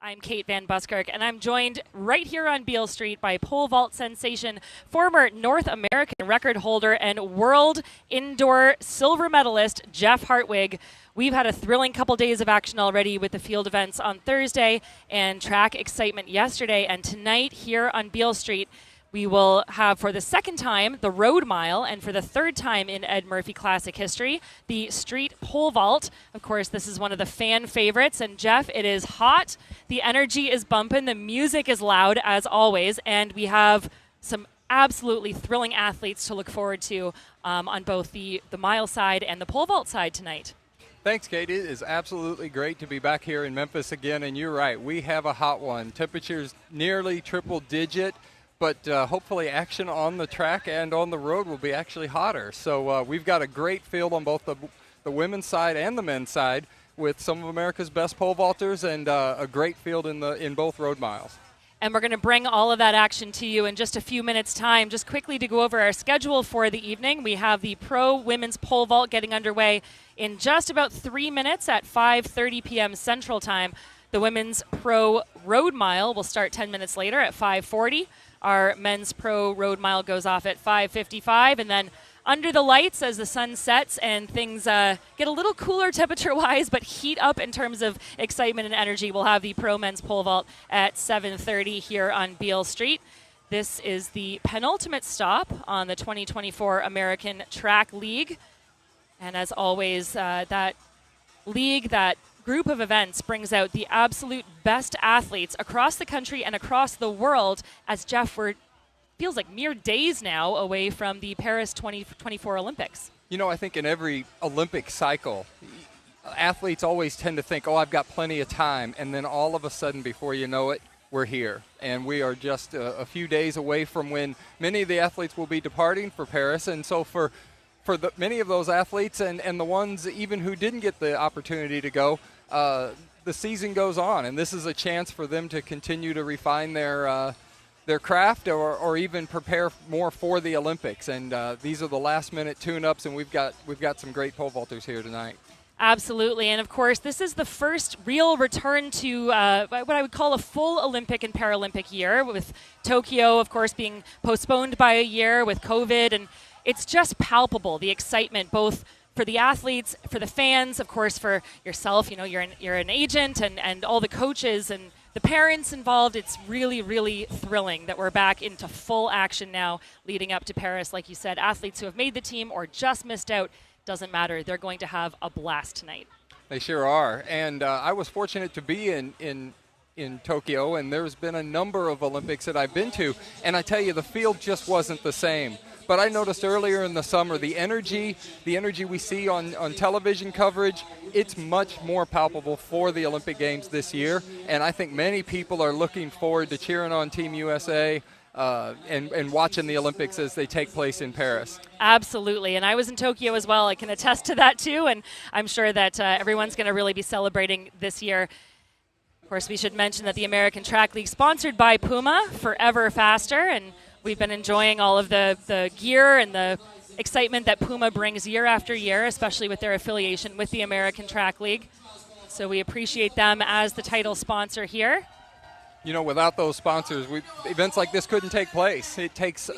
I'm Kate Van Buskirk, and I'm joined right here on Beale Street by pole vault sensation, former North American record holder and world indoor silver medalist, Jeff Hartwig. We've had a thrilling couple days of action already with the field events on Thursday and track excitement yesterday, and tonight here on Beale Street, we will have, for the second time, the road mile, and for the third time in Ed Murphey Classic history, the street pole vault. Of course, this is one of the fan favorites, and Jeff, it is hot, the energy is bumping, the music is loud, as always, and we have some absolutely thrilling athletes to look forward to on both the mile side and the pole vault side tonight. Thanks, Kate. It is absolutely great to be back here in Memphis again, and you're right, we have a hot one. Temperatures nearly triple digit. But hopefully action on the track and on the road will be actually hotter. So we've got a great field on both the women's side and the men's side with some of America's best pole vaulters and a great field in both road miles. And we're going to bring all of that action to you in just a few minutes' time. Just quickly to go over our schedule for the evening, we have the pro women's pole vault getting underway in just about 3 minutes at 5:30 p.m. Central Time. The women's pro road mile will start 10 minutes later at 5:40. Our men's pro road mile goes off at 5:55, and then under the lights as the sun sets and things get a little cooler temperature-wise, but heat up in terms of excitement and energy, we'll have the pro men's pole vault at 7:30 here on Beale Street. This is the penultimate stop on the 2024 American Track League, and as always, that league, that group of events brings out the absolute best athletes across the country and across the world, as Jeff, feels like mere days now away from the Paris 2024 Olympics. You know, I think in every Olympic cycle, athletes always tend to think, oh, I've got plenty of time, and then all of a sudden, before you know it, we're here. And we are just a few days away from when many of the athletes will be departing for Paris, and so for many of those athletes and the ones even who didn't get the opportunity to go, the season goes on, and this is a chance for them to continue to refine their craft or even prepare more for the Olympics. And these are the last-minute tune-ups, and we've got some great pole vaulters here tonight. Absolutely, and of course, this is the first real return to what I would call a full Olympic and Paralympic year, with Tokyo, of course, being postponed by a year with COVID, and it's just palpable, the excitement, both for the athletes, for the fans, of course, for yourself. You know, you're an agent and all the coaches and the parents involved. It's really, really thrilling that we're back into full action now leading up to Paris. Like you said, athletes who have made the team or just missed out, doesn't matter. They're going to have a blast tonight. They sure are. And I was fortunate to be in Tokyo, and there's been a number of Olympics that I've been to, and I tell you, the field just wasn't the same. But I noticed earlier in the summer, the energy we see on television coverage, it's much more palpable for the Olympic Games this year. And I think many people are looking forward to cheering on Team USA and watching the Olympics as they take place in Paris. Absolutely. And I was in Tokyo as well. I can attest to that too. And I'm sure that everyone's going to really be celebrating this year. Of course, we should mention that the American Track League, sponsored by Puma, forever faster. And we've been enjoying all of the gear and the excitement that Puma brings year after year, especially with their affiliation with the American Track League. So we appreciate them as the title sponsor here. You know, without those sponsors, events like this couldn't take place. It takes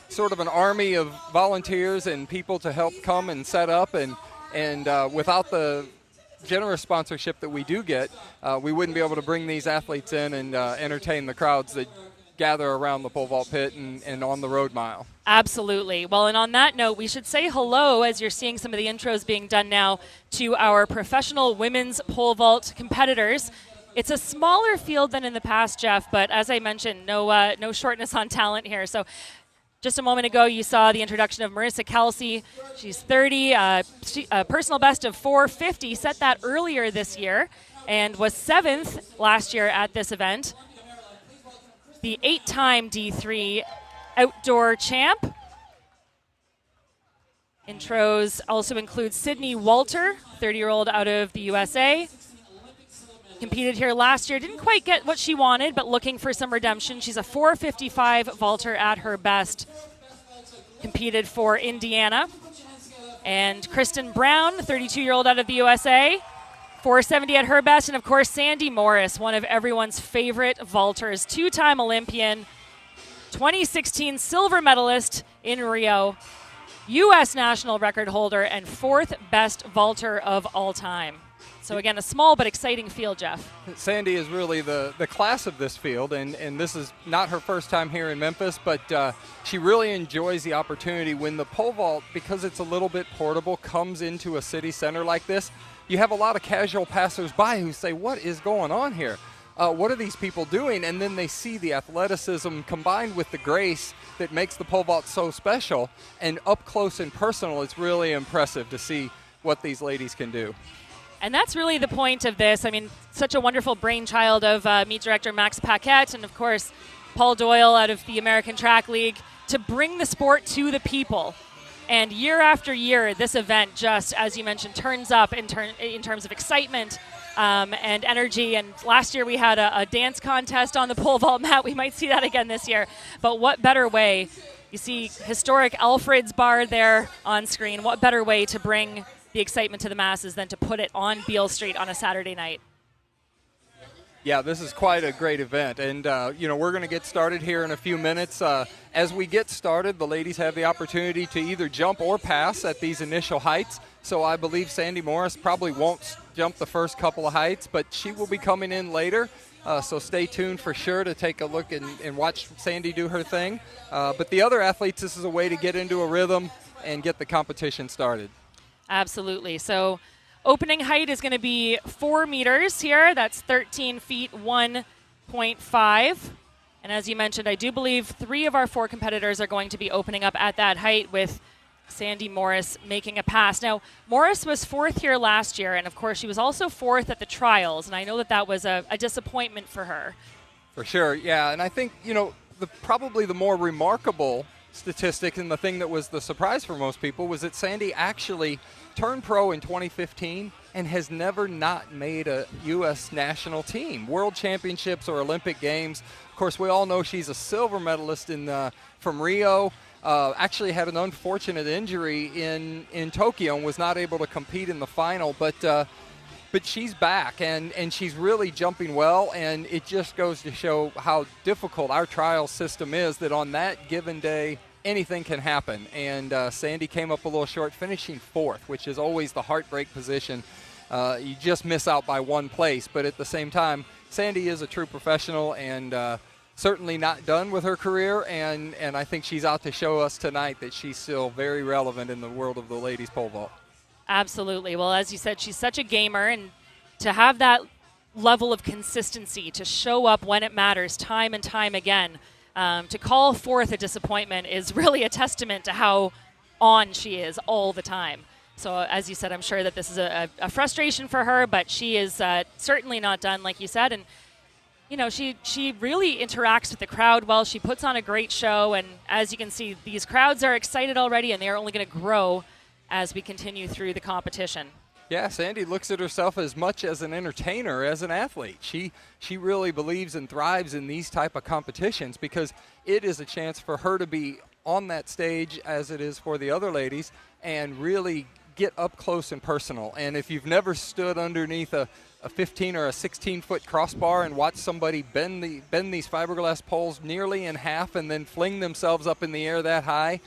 sort of an army of volunteers and people to help come and set up, and without the generous sponsorship that we do get, we wouldn't be able to bring these athletes in and entertain the crowds that gather around the pole vault pit and on the road mile. Absolutely. Well, and on that note, we should say hello, as you're seeing some of the intros being done now, to our professional women's pole vault competitors. It's a smaller field than in the past, Jeff, but as I mentioned, no shortness on talent here. So just a moment ago, you saw the introduction of Marissa Kelsey. She's 30, a personal best of 4:50, set that earlier this year, and was 7th last year at this event. The 8-time D3 outdoor champ. Intros also include Sydney Walter, 30-year-old out of the USA. Competed here last year, didn't quite get what she wanted, but looking for some redemption. She's a 4:55 vaulter at her best. Competed for Indiana. And Kristen Brown, 32-year-old out of the USA, 470 at her best. And, of course, Sandy Morris, one of everyone's favorite vaulters, two-time Olympian, 2016 silver medalist in Rio, U.S. national record holder, and 4th best vaulter of all time. So, again, a small but exciting field, Jeff. Sandy is really the class of this field, and this is not her first time here in Memphis, but she really enjoys the opportunity when the pole vault, because it's a little bit portable, comes into a city center like this. You have a lot of casual passers-by who say, what is going on here? What are these people doing? And then they see the athleticism combined with the grace that makes the pole vault so special. And up close and personal, it's really impressive to see what these ladies can do. And that's really the point of this. I mean, such a wonderful brainchild of meet director Max Paquette and, of course, Paul Doyle out of the American Track League to bring the sport to the people. And year after year, this event just, as you mentioned, turns up in terms of excitement and energy. And last year we had a dance contest on the pole vault mat. We might see that again this year. But what better way? You see historic Alfred's bar there on screen. What better way to bring the excitement to the masses than to put it on Beale Street on a Saturday night? Yeah, this is quite a great event, and we're going to get started here in a few minutes. As we get started, the ladies have the opportunity to either jump or pass at these initial heights. So I believe Sandy Morris probably won't jump the first couple of heights, but she will be coming in later. So stay tuned for sure to take a look and watch Sandy do her thing. But the other athletes, this is a way to get into a rhythm and get the competition started. Absolutely. So opening height is going to be 4 meters here. That's 13 feet 1.5. And as you mentioned, I do believe 3 of our 4 competitors are going to be opening up at that height, with Sandy Morris making a pass. Now, Morris was 4th here last year, and of course she was also 4th at the trials, and I know that was a disappointment for her. For sure, yeah. And I think, probably the more remarkable statistic and the thing that was the surprise for most people was that Sandy actually turned pro in 2015 and has never not made a U.S. national team, World Championships or Olympic Games. Of course, we all know she's a silver medalist from Rio. Actually had an unfortunate injury in Tokyo and was not able to compete in the final, but she's back and she's really jumping well, and it just goes to show how difficult our trial system is, that on that given day anything can happen. And Sandy came up a little short, finishing 4th, which is always the heartbreak position. You just miss out by 1 place, but at the same time, Sandy is a true professional and certainly not done with her career, and I think she's out to show us tonight that she's still very relevant in the world of the ladies pole vault. Absolutely. Well, as you said, she's such a gamer, and to have that level of consistency, to show up when it matters time and time again, to call 4th a disappointment is really a testament to how on she is all the time. So as you said, I'm sure that this is a frustration for her, but she is certainly not done, like you said. And she really interacts with the crowd well. She puts on a great show, and as you can see, these crowds are excited already, and they are only going to grow as we continue through the competition. Yeah, Sandy looks at herself as much as an entertainer as an athlete. She really believes and thrives in these type of competitions because it is a chance for her to be on that stage as it is for the other ladies and really get up close and personal. And if you've never stood underneath a 15 or a 16-foot crossbar and watch somebody bend these fiberglass poles nearly in half and then fling themselves up in the air that high,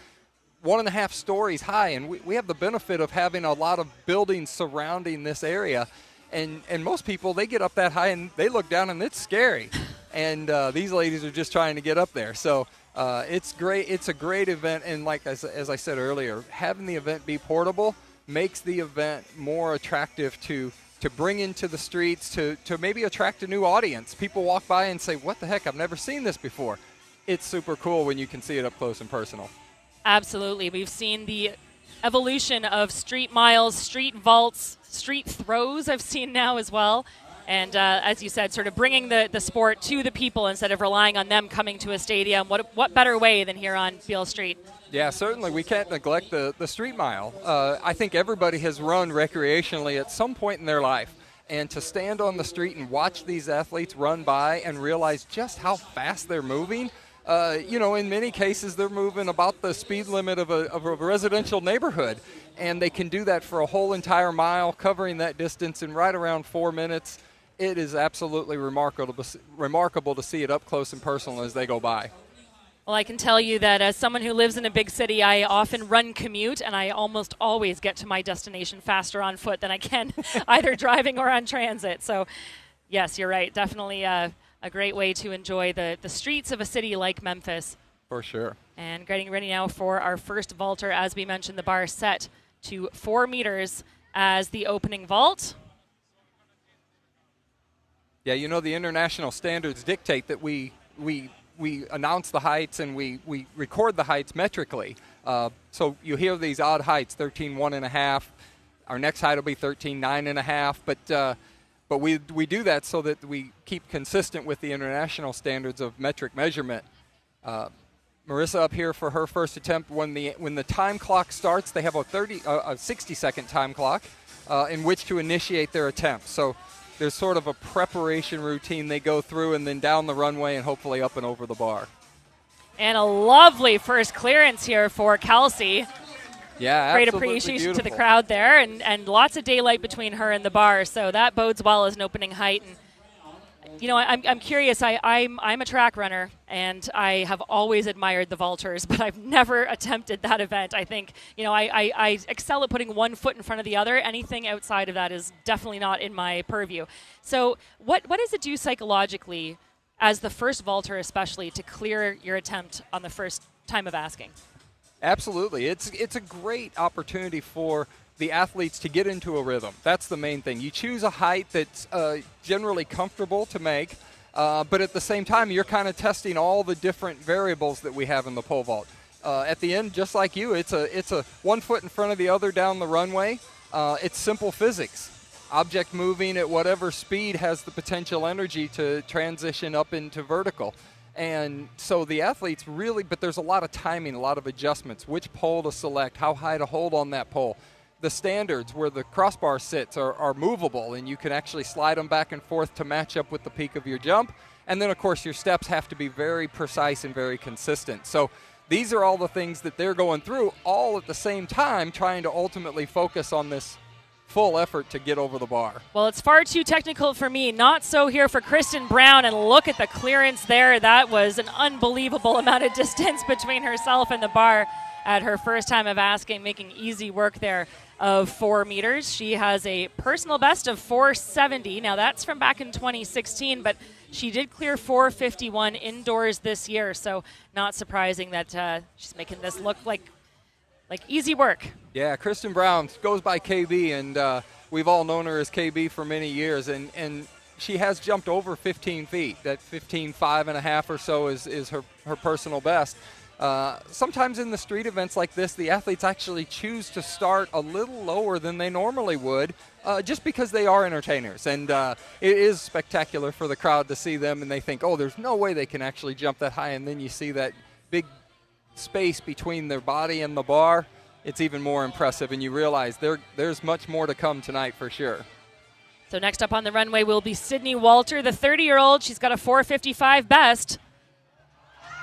1.5 stories high, and we have the benefit of having a lot of buildings surrounding this area, and most people, they get up that high and they look down and it's scary, and these ladies are just trying to get up there. So it's great. It's a great event, and like as I said earlier, having the event be portable makes the event more attractive to bring into the streets, to maybe attract a new audience. People walk by and say, what the heck, I've never seen this before. It's super cool when you can see it up close and personal. Absolutely. We've seen the evolution of street miles, street vaults, street throws I've seen now as well. And as you said, sort of bringing the sport to the people instead of relying on them coming to a stadium. What better way than here on Beale Street? Yeah, certainly. We can't neglect the street mile. I think everybody has run recreationally at some point in their life. And to stand on the street and watch these athletes run by and realize just how fast they're moving, in many cases they're moving about the speed limit of a residential neighborhood. and they can do that for a whole entire mile, covering that distance in right around 4 minutes. It is absolutely remarkable to see it up close and personal as they go by. Well, I can tell you that as someone who lives in a big city, I often run commute, and I almost always get to my destination faster on foot than I can either driving or on transit. So, yes, you're right. Definitely a great way to enjoy the streets of a city like Memphis. For sure. And getting ready now for our first vaulter. As we mentioned, the bar set to 4 meters as the opening vault. Yeah, you know, the international standards dictate that we announce the heights and we record the heights metrically. So you hear these odd heights, 13.1.5. Our next height will be 13.9.5. But we do that so that we keep consistent with the international standards of metric measurement. Marissa up here for her first attempt. When the time clock starts, they have a 60-second time clock in which to initiate their attempt. So there's sort of a preparation routine they go through, and then down the runway and hopefully up and over the bar. And a lovely first clearance here for Kelsey. Yeah, great absolutely appreciation beautiful. to the crowd there, and lots of daylight between her and the bar, so that bodes well as an opening height. And you know, I'm curious. I'm a track runner, and I have always admired the vaulters, but I've never attempted that event. I think, you know, I excel at putting one foot in front of the other. Anything outside of that is definitely not in my purview. So what does it do psychologically, as the first vaulter especially, to clear your attempt on the first time of asking? Absolutely. It's a great opportunity for the athletes to get into a rhythm. That's the main thing. You choose a height that's generally comfortable to make, but at the same time, you're kind of testing all the different variables that we have in the pole vault. At the end, just like you, it's a 1 foot in front of the other down the runway. It's simple physics. Object moving at whatever speed has the potential energy to transition up into vertical. And so the athletes really, but there's a lot of timing, a lot of adjustments, which pole to select, how high to hold on that pole. The standards where the crossbar sits are movable, and you can actually slide them back and forth to match up with the peak of your jump. And then, of course, your steps have to be very precise and very consistent. So these are all the things that they're going through, all at the same time, trying to ultimately focus on this full effort to get over the bar. Well, it's far too technical for me. Not so here for Kristen Brown, and look at the clearance there. That was an unbelievable amount of distance between herself and the bar at her first time of asking, making easy work there of 4 meters. She has a personal best of 470. Now, that's from back in 2016, but she did clear 451 indoors this year, so not surprising that she's making this look like easy work. Yeah, Kristen Brown goes by KB, and we've all known her as KB for many years, and she has jumped over 15 feet. That 15.5.5 or so is her personal best. Sometimes in the street events like this, the athletes actually choose to start a little lower than they normally would, just because they are entertainers. And it is spectacular for the crowd to see them, and they think, oh, there's no way they can actually jump that high. And then you see that big space between their body and the bar. It's even more impressive, and you realize there's much more to come tonight for sure. So next up on the runway will be Sydney Walter, the 30-year-old. She's got a 4:55 best.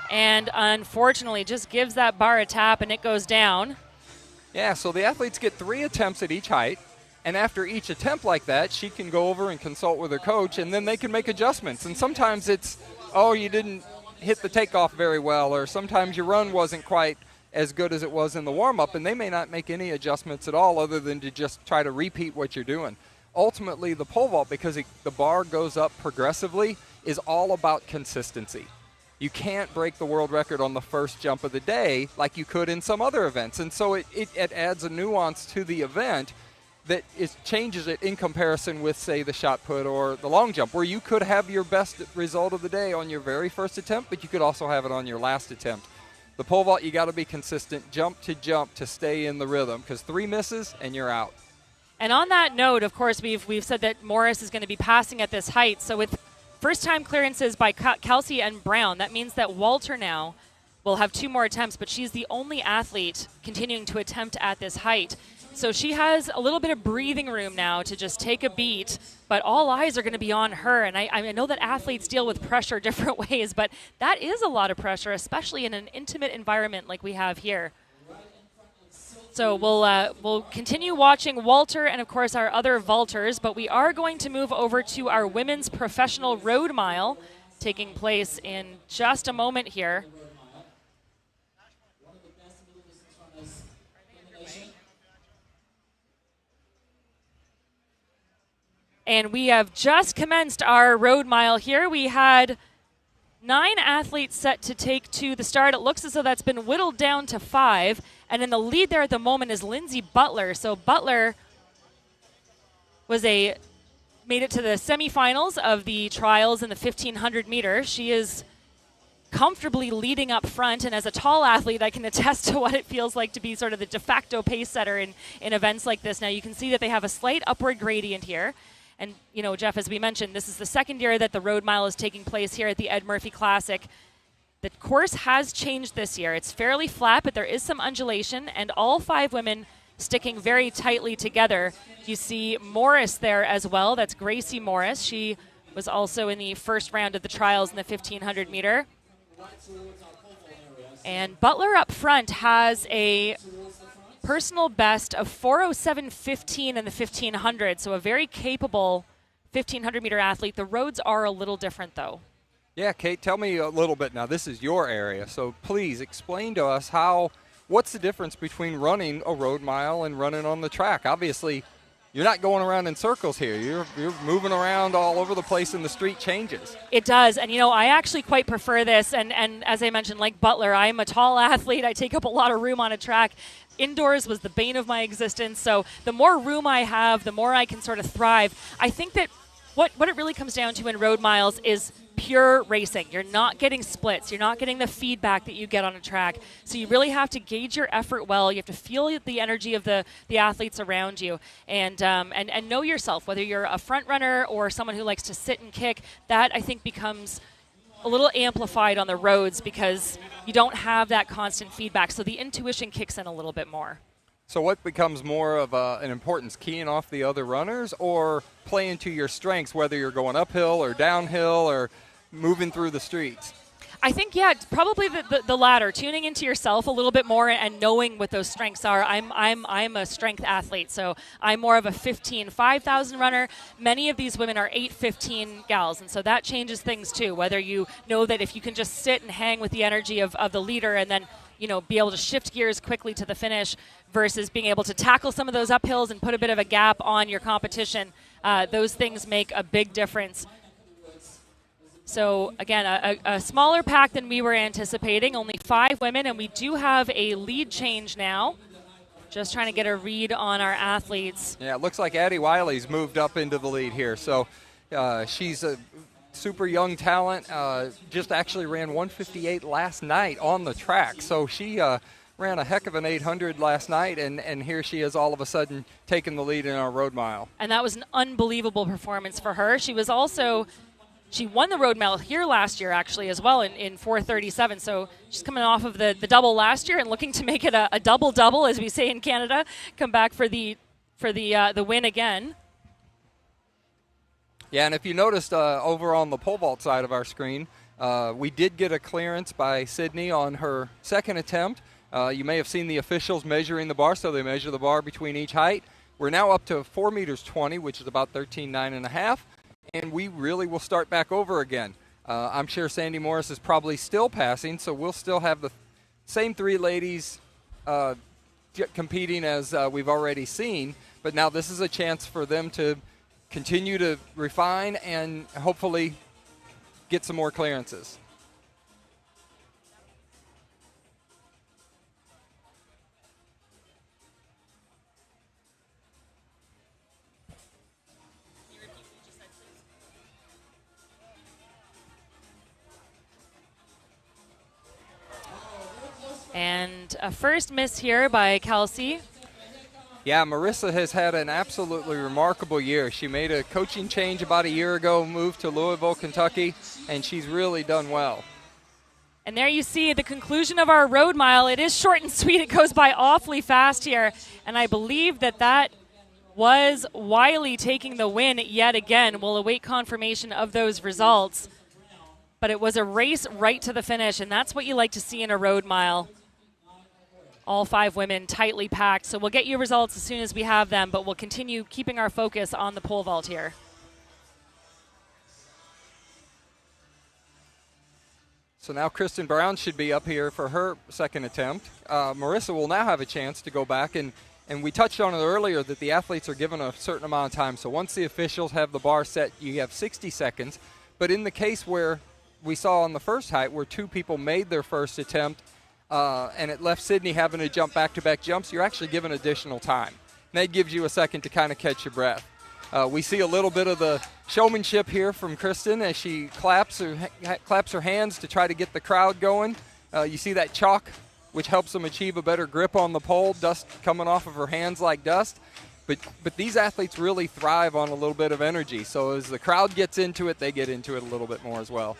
And unfortunately just gives that bar a tap, and it goes down. Yeah, so the athletes get 3 attempts at each height, and after each attempt like that, she can go over and consult with her coach, and then they can make adjustments. And sometimes it's, oh, you didn't hit the takeoff very well, or sometimes your run wasn't quite as good as it was in the warm-up, and they may not make any adjustments at all other than to just try to repeat what you're doing. Ultimately, the pole vault, because the bar goes up progressively, is all about consistency. You can't break the world record on the first jump of the day like you could in some other events. And so it adds a nuance to the event that changes it in comparison with, say, the shot put or the long jump, where you could have your best result of the day on your very first attempt, but you could also have it on your last attempt. The pole vault, you got to be consistent, jump to stay in the rhythm, because 3 misses and you're out. And on that note, of course, we've said that Morris is going to be passing at this height. So with first-time clearances by Kelsey and Brown, that means that Walter now will have 2 more attempts, but she's the only athlete continuing to attempt at this height. So she has a little bit of breathing room now to just take a beat, but all eyes are going to be on her. And I know that athletes deal with pressure different ways, but that is a lot of pressure, especially in an intimate environment like we have here. So we'll continue watching Walter and, of course, our other vaulters, but we are going to move over to our women's professional road mile, taking place in just a moment here. And we have just commenced our road mile here. We had 9 athletes set to take to the start. It looks as though that's been whittled down to 5. And in the lead there at the moment is Lindsay Butler. So Butler made it to the semifinals of the trials in the 1500 meter. She is comfortably leading up front, and as a tall athlete, I can attest to what it feels like to be sort of the de facto pace setter in events like this. Now you can see that they have a slight upward gradient here. And, you know, Jeff, as we mentioned, this is the second year that the road mile is taking place here at the Ed Murphey Classic. The course has changed this year. It's fairly flat, but there is some undulation, and all 5 women sticking very tightly together. You see Morris there as well. That's Gracie Morris. She was also in the first round of the trials in the 1500 meter. And Butler up front has a personal best of 4:07.15 in the 1500, so a very capable 1500 meter athlete. The roads are a little different though. Yeah, Kate, tell me a little bit now. This is your area, so please explain to us what's the difference between running a road mile and running on the track? Obviously, you're not going around in circles here. You're moving around all over the place and the street changes. It does, and you know, I actually quite prefer this, and as I mentioned, like Butler, I'm a tall athlete. I take up a lot of room on a track. Indoors was the bane of my existence, so the more room I have, the more I can sort of thrive. I think that what it really comes down to in road miles is pure racing. You're not getting splits. You're not getting the feedback that you get on a track. So you really have to gauge your effort well. You have to feel the energy of the athletes around you, and know yourself, whether you're a front runner or someone who likes to sit and kick. That, I think, becomes a little amplified on the roads because you don't have that constant feedback. So the intuition kicks in a little bit more. So what becomes more of an importance, keying off the other runners or playing to your strengths, whether you're going uphill or downhill or moving through the streets? I think, yeah, it's probably the latter, tuning into yourself a little bit more and knowing what those strengths are. I'm a strength athlete, so I'm more of a 5,000 runner. Many of these women are 8:15 gals, and so that changes things too, whether you know that if you can just sit and hang with the energy of the leader and then, you know, be able to shift gears quickly to the finish versus being able to tackle some of those uphills and put a bit of a gap on your competition. Those things make a big difference. So, again, a smaller pack than we were anticipating, only 5 women, and we do have a lead change now. Just trying to get a read on our athletes. Yeah, it looks like Addie Wiley's moved up into the lead here. So she's a super young talent, just actually ran 1:58 last night on the track. So she ran a heck of an 800 last night, and here she is all of a sudden taking the lead in our road mile. And that was an unbelievable performance for her. She won the road mile here last year, actually, as well, in 4:37. So she's coming off of the double last year and looking to make it a double-double, as we say in Canada, come back for the win again. Yeah, and if you noticed over on the pole vault side of our screen, we did get a clearance by Sydney on her second attempt. You may have seen the officials measuring the bar, so they measure the bar between each height. We're now up to 4 meters 20, which is about 13.9 and we really will start back over again. I'm sure Sandy Morris is probably still passing, so we'll still have the same 3 ladies competing as we've already seen, but now this is a chance for them to continue to refine and hopefully get some more clearances. And a first miss here by Kelsey. Yeah, Marissa has had an absolutely remarkable year. She made a coaching change about a year ago, moved to Louisville, Kentucky, and she's really done well. And there you see the conclusion of our road mile. It is short and sweet. It goes by awfully fast here. And I believe that was Wiley taking the win yet again. We'll await confirmation of those results. But it was a race right to the finish, and that's what you like to see in a road mile. All 5 women tightly packed. So we'll get you results as soon as we have them, but we'll continue keeping our focus on the pole vault here. So now Kristen Brown should be up here for her second attempt. Marissa will now have a chance to go back, and we touched on it earlier that the athletes are given a certain amount of time. So once the officials have the bar set, you have 60 seconds. But in the case where we saw on the first height where 2 people made their first attempt and it left Sydney having to jump back-to-back jumps, you're actually given additional time. And that gives you a second to kind of catch your breath. We see a little bit of the showmanship here from Kristen as she claps her hands to try to get the crowd going. You see that chalk, which helps them achieve a better grip on the pole, dust coming off of her hands like dust. But these athletes really thrive on a little bit of energy. So as the crowd gets into it, they get into it a little bit more as well.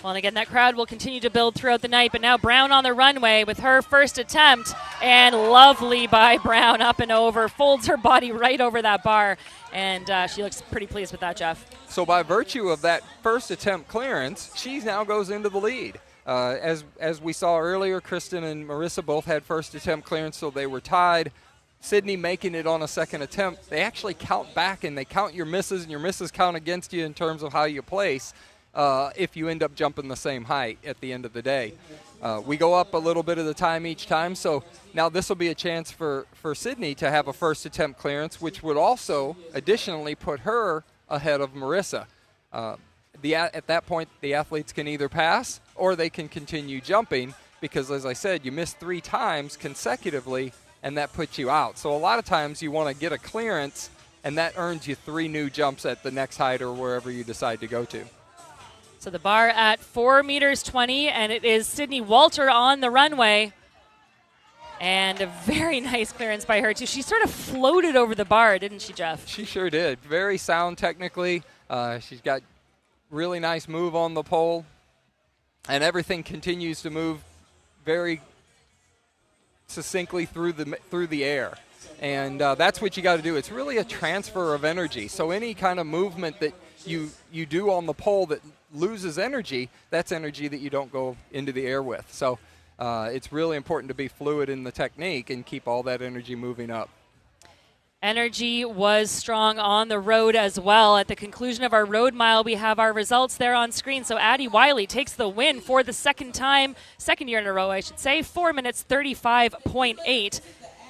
Well, and again, that crowd will continue to build throughout the night, but now Brown on the runway with her first attempt, and lovely by Brown, up and over, folds her body right over that bar, and she looks pretty pleased with that, Jeff. So by virtue of that first attempt clearance, she now goes into the lead. As we saw earlier, Kristen and Marissa both had first attempt clearance, so they were tied. Sydney making it on a second attempt. They actually count back, and they count your misses, and your misses count against you in terms of how you place. If you end up jumping the same height at the end of the day. We go up a little bit of the time each time, so now this will be a chance for Sydney to have a first attempt clearance, which would also additionally put her ahead of Marissa. At that point, the athletes can either pass or they can continue jumping because, as I said, you missed 3 times consecutively, and that puts you out. So a lot of times you want to get a clearance, and that earns you 3 new jumps at the next height or wherever you decide to go to. So the bar at 4.20 meters, and it is Sydney Walter on the runway. And a very nice clearance by her, too. She sort of floated over the bar, didn't she, Jeff? She sure did. Very sound technically. She's got really nice move on the pole. And everything continues to move very succinctly through the air. And that's what you got to do. It's really a transfer of energy. So any kind of movement that you do on the pole that loses energy, that's energy that you don't go into the air with. So it's really important to be fluid in the technique and keep all that energy moving up. Energy was strong on the road as well. At the conclusion of our road mile, we have our results there on screen. So Addie Wiley takes the win for the second year in a row, I should say, 4 minutes 35.8.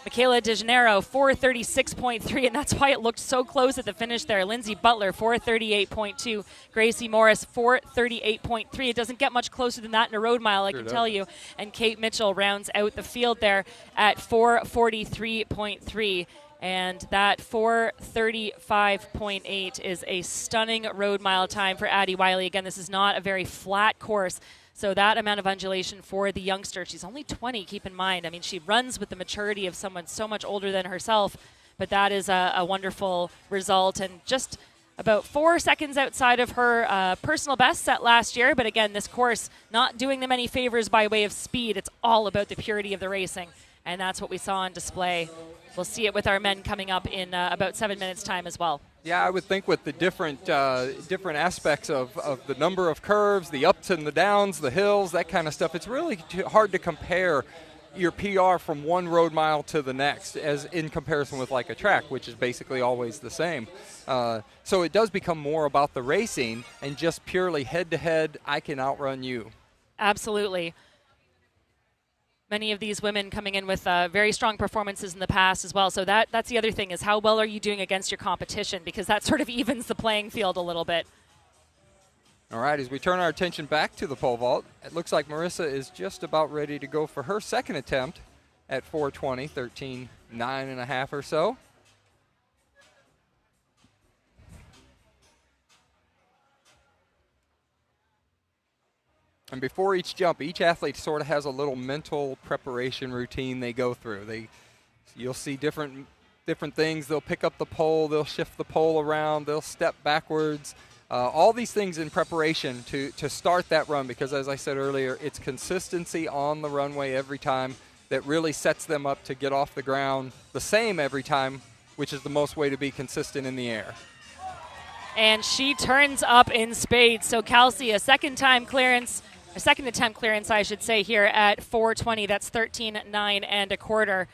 Michaela De Janeiro, 4:36.3, and that's why it looked so close at the finish there. Lindsay Butler, 4:38.2. Gracie Morris, 4:38.3. It doesn't get much closer than that in a road mile, I can tell you. And Kate Mitchell rounds out the field there at 4:43.3. And that 4:35.8 is a stunning road mile time for Addie Wiley. Again, this is not a very flat course. So that amount of undulation for the youngster. She's only 20, keep in mind. I mean, she runs with the maturity of someone so much older than herself, but that is a wonderful result. And just about 4 seconds outside of her personal best set last year. But again, this course not doing them any favors by way of speed. It's all about the purity of the racing. And that's what we saw on display. We'll see it with our men coming up in about 7 minutes' time as well. Yeah, I would think with the different aspects of the number of curves, the ups and the downs, the hills, that kind of stuff, it's really hard to compare your PR from one road mile to the next as in comparison with like a track, which is basically always the same. So it does become more about the racing and just purely head-to-head, I can outrun you. Absolutely. Many of these women coming in with very strong performances in the past as well. So that's the other thing, is how well are you doing against your competition, because that sort of evens the playing field a little bit. All right, as we turn our attention back to the pole vault, it looks like Marissa is just about ready to go for her second attempt at 4:20, 13.9½ or so. And before each jump, each athlete sort of has a little mental preparation routine they go through. You'll see different things. They'll pick up the pole, they'll shift the pole around, they'll step backwards. All these things in preparation to start that run, because as I said earlier, it's consistency on the runway every time that really sets them up to get off the ground the same every time, which is the most way to be consistent in the air. And she turns up in spades. So Kelsey, a second time clearance a second attempt clearance, I should say, here at 4:20. That's 13.9 1/4.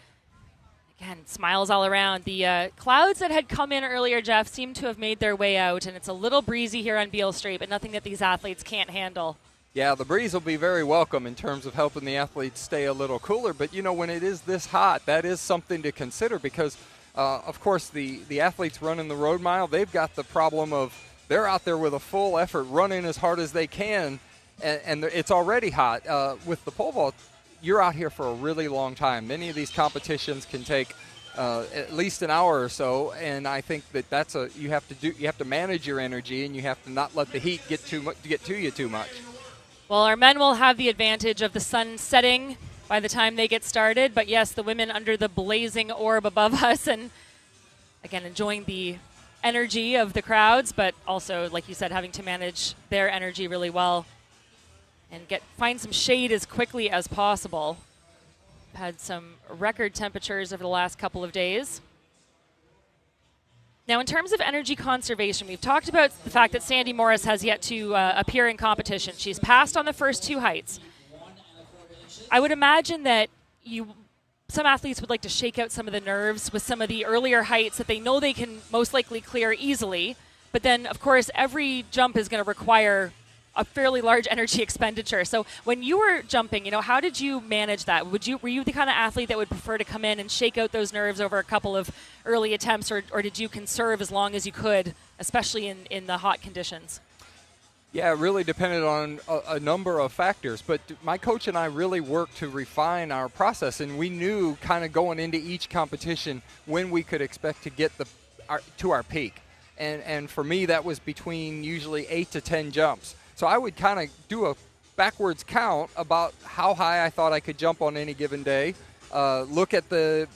Again, smiles all around. The clouds that had come in earlier, Jeff, seem to have made their way out, and it's a little breezy here on Beale Street, but nothing that these athletes can't handle. Yeah, the breeze will be very welcome in terms of helping the athletes stay a little cooler. But, you know, when it is this hot, that is something to consider because, of course, the athletes running the road mile, they've got the problem of they're out there with a full effort running as hard as they can, and it's already hot. With the pole vault, you're out here for a really long time. Many of these competitions can take at least an hour or so, and I think that you have to manage your energy, and you have to not let the heat get to you too much. Well, our men will have the advantage of the sun setting by the time they get started, but yes, the women under the blazing orb above us, and again, enjoying the energy of the crowds, but also, like you said, having to manage their energy really well and find some shade as quickly as possible. Had some record temperatures over the last couple of days. Now, in terms of energy conservation, we've talked about the fact that Sandy Morris has yet to appear in competition. She's passed on the first two heights. I would imagine that some athletes would like to shake out some of the nerves with some of the earlier heights that they know they can most likely clear easily. But then, of course, every jump is going to require a fairly large energy expenditure. So when you were jumping, how did you manage that? Were you the kind of athlete that would prefer to come in and shake out those nerves over a couple of early attempts, or did you conserve as long as you could, especially in the hot conditions? Yeah, it really depended on a number of factors, but my coach and I really worked to refine our process, and we knew kind of going into each competition when we could expect to get to our peak. And for me, that was between usually 8 to 10 jumps. So I would kind of do a backwards count about how high I thought I could jump on any given day, look at the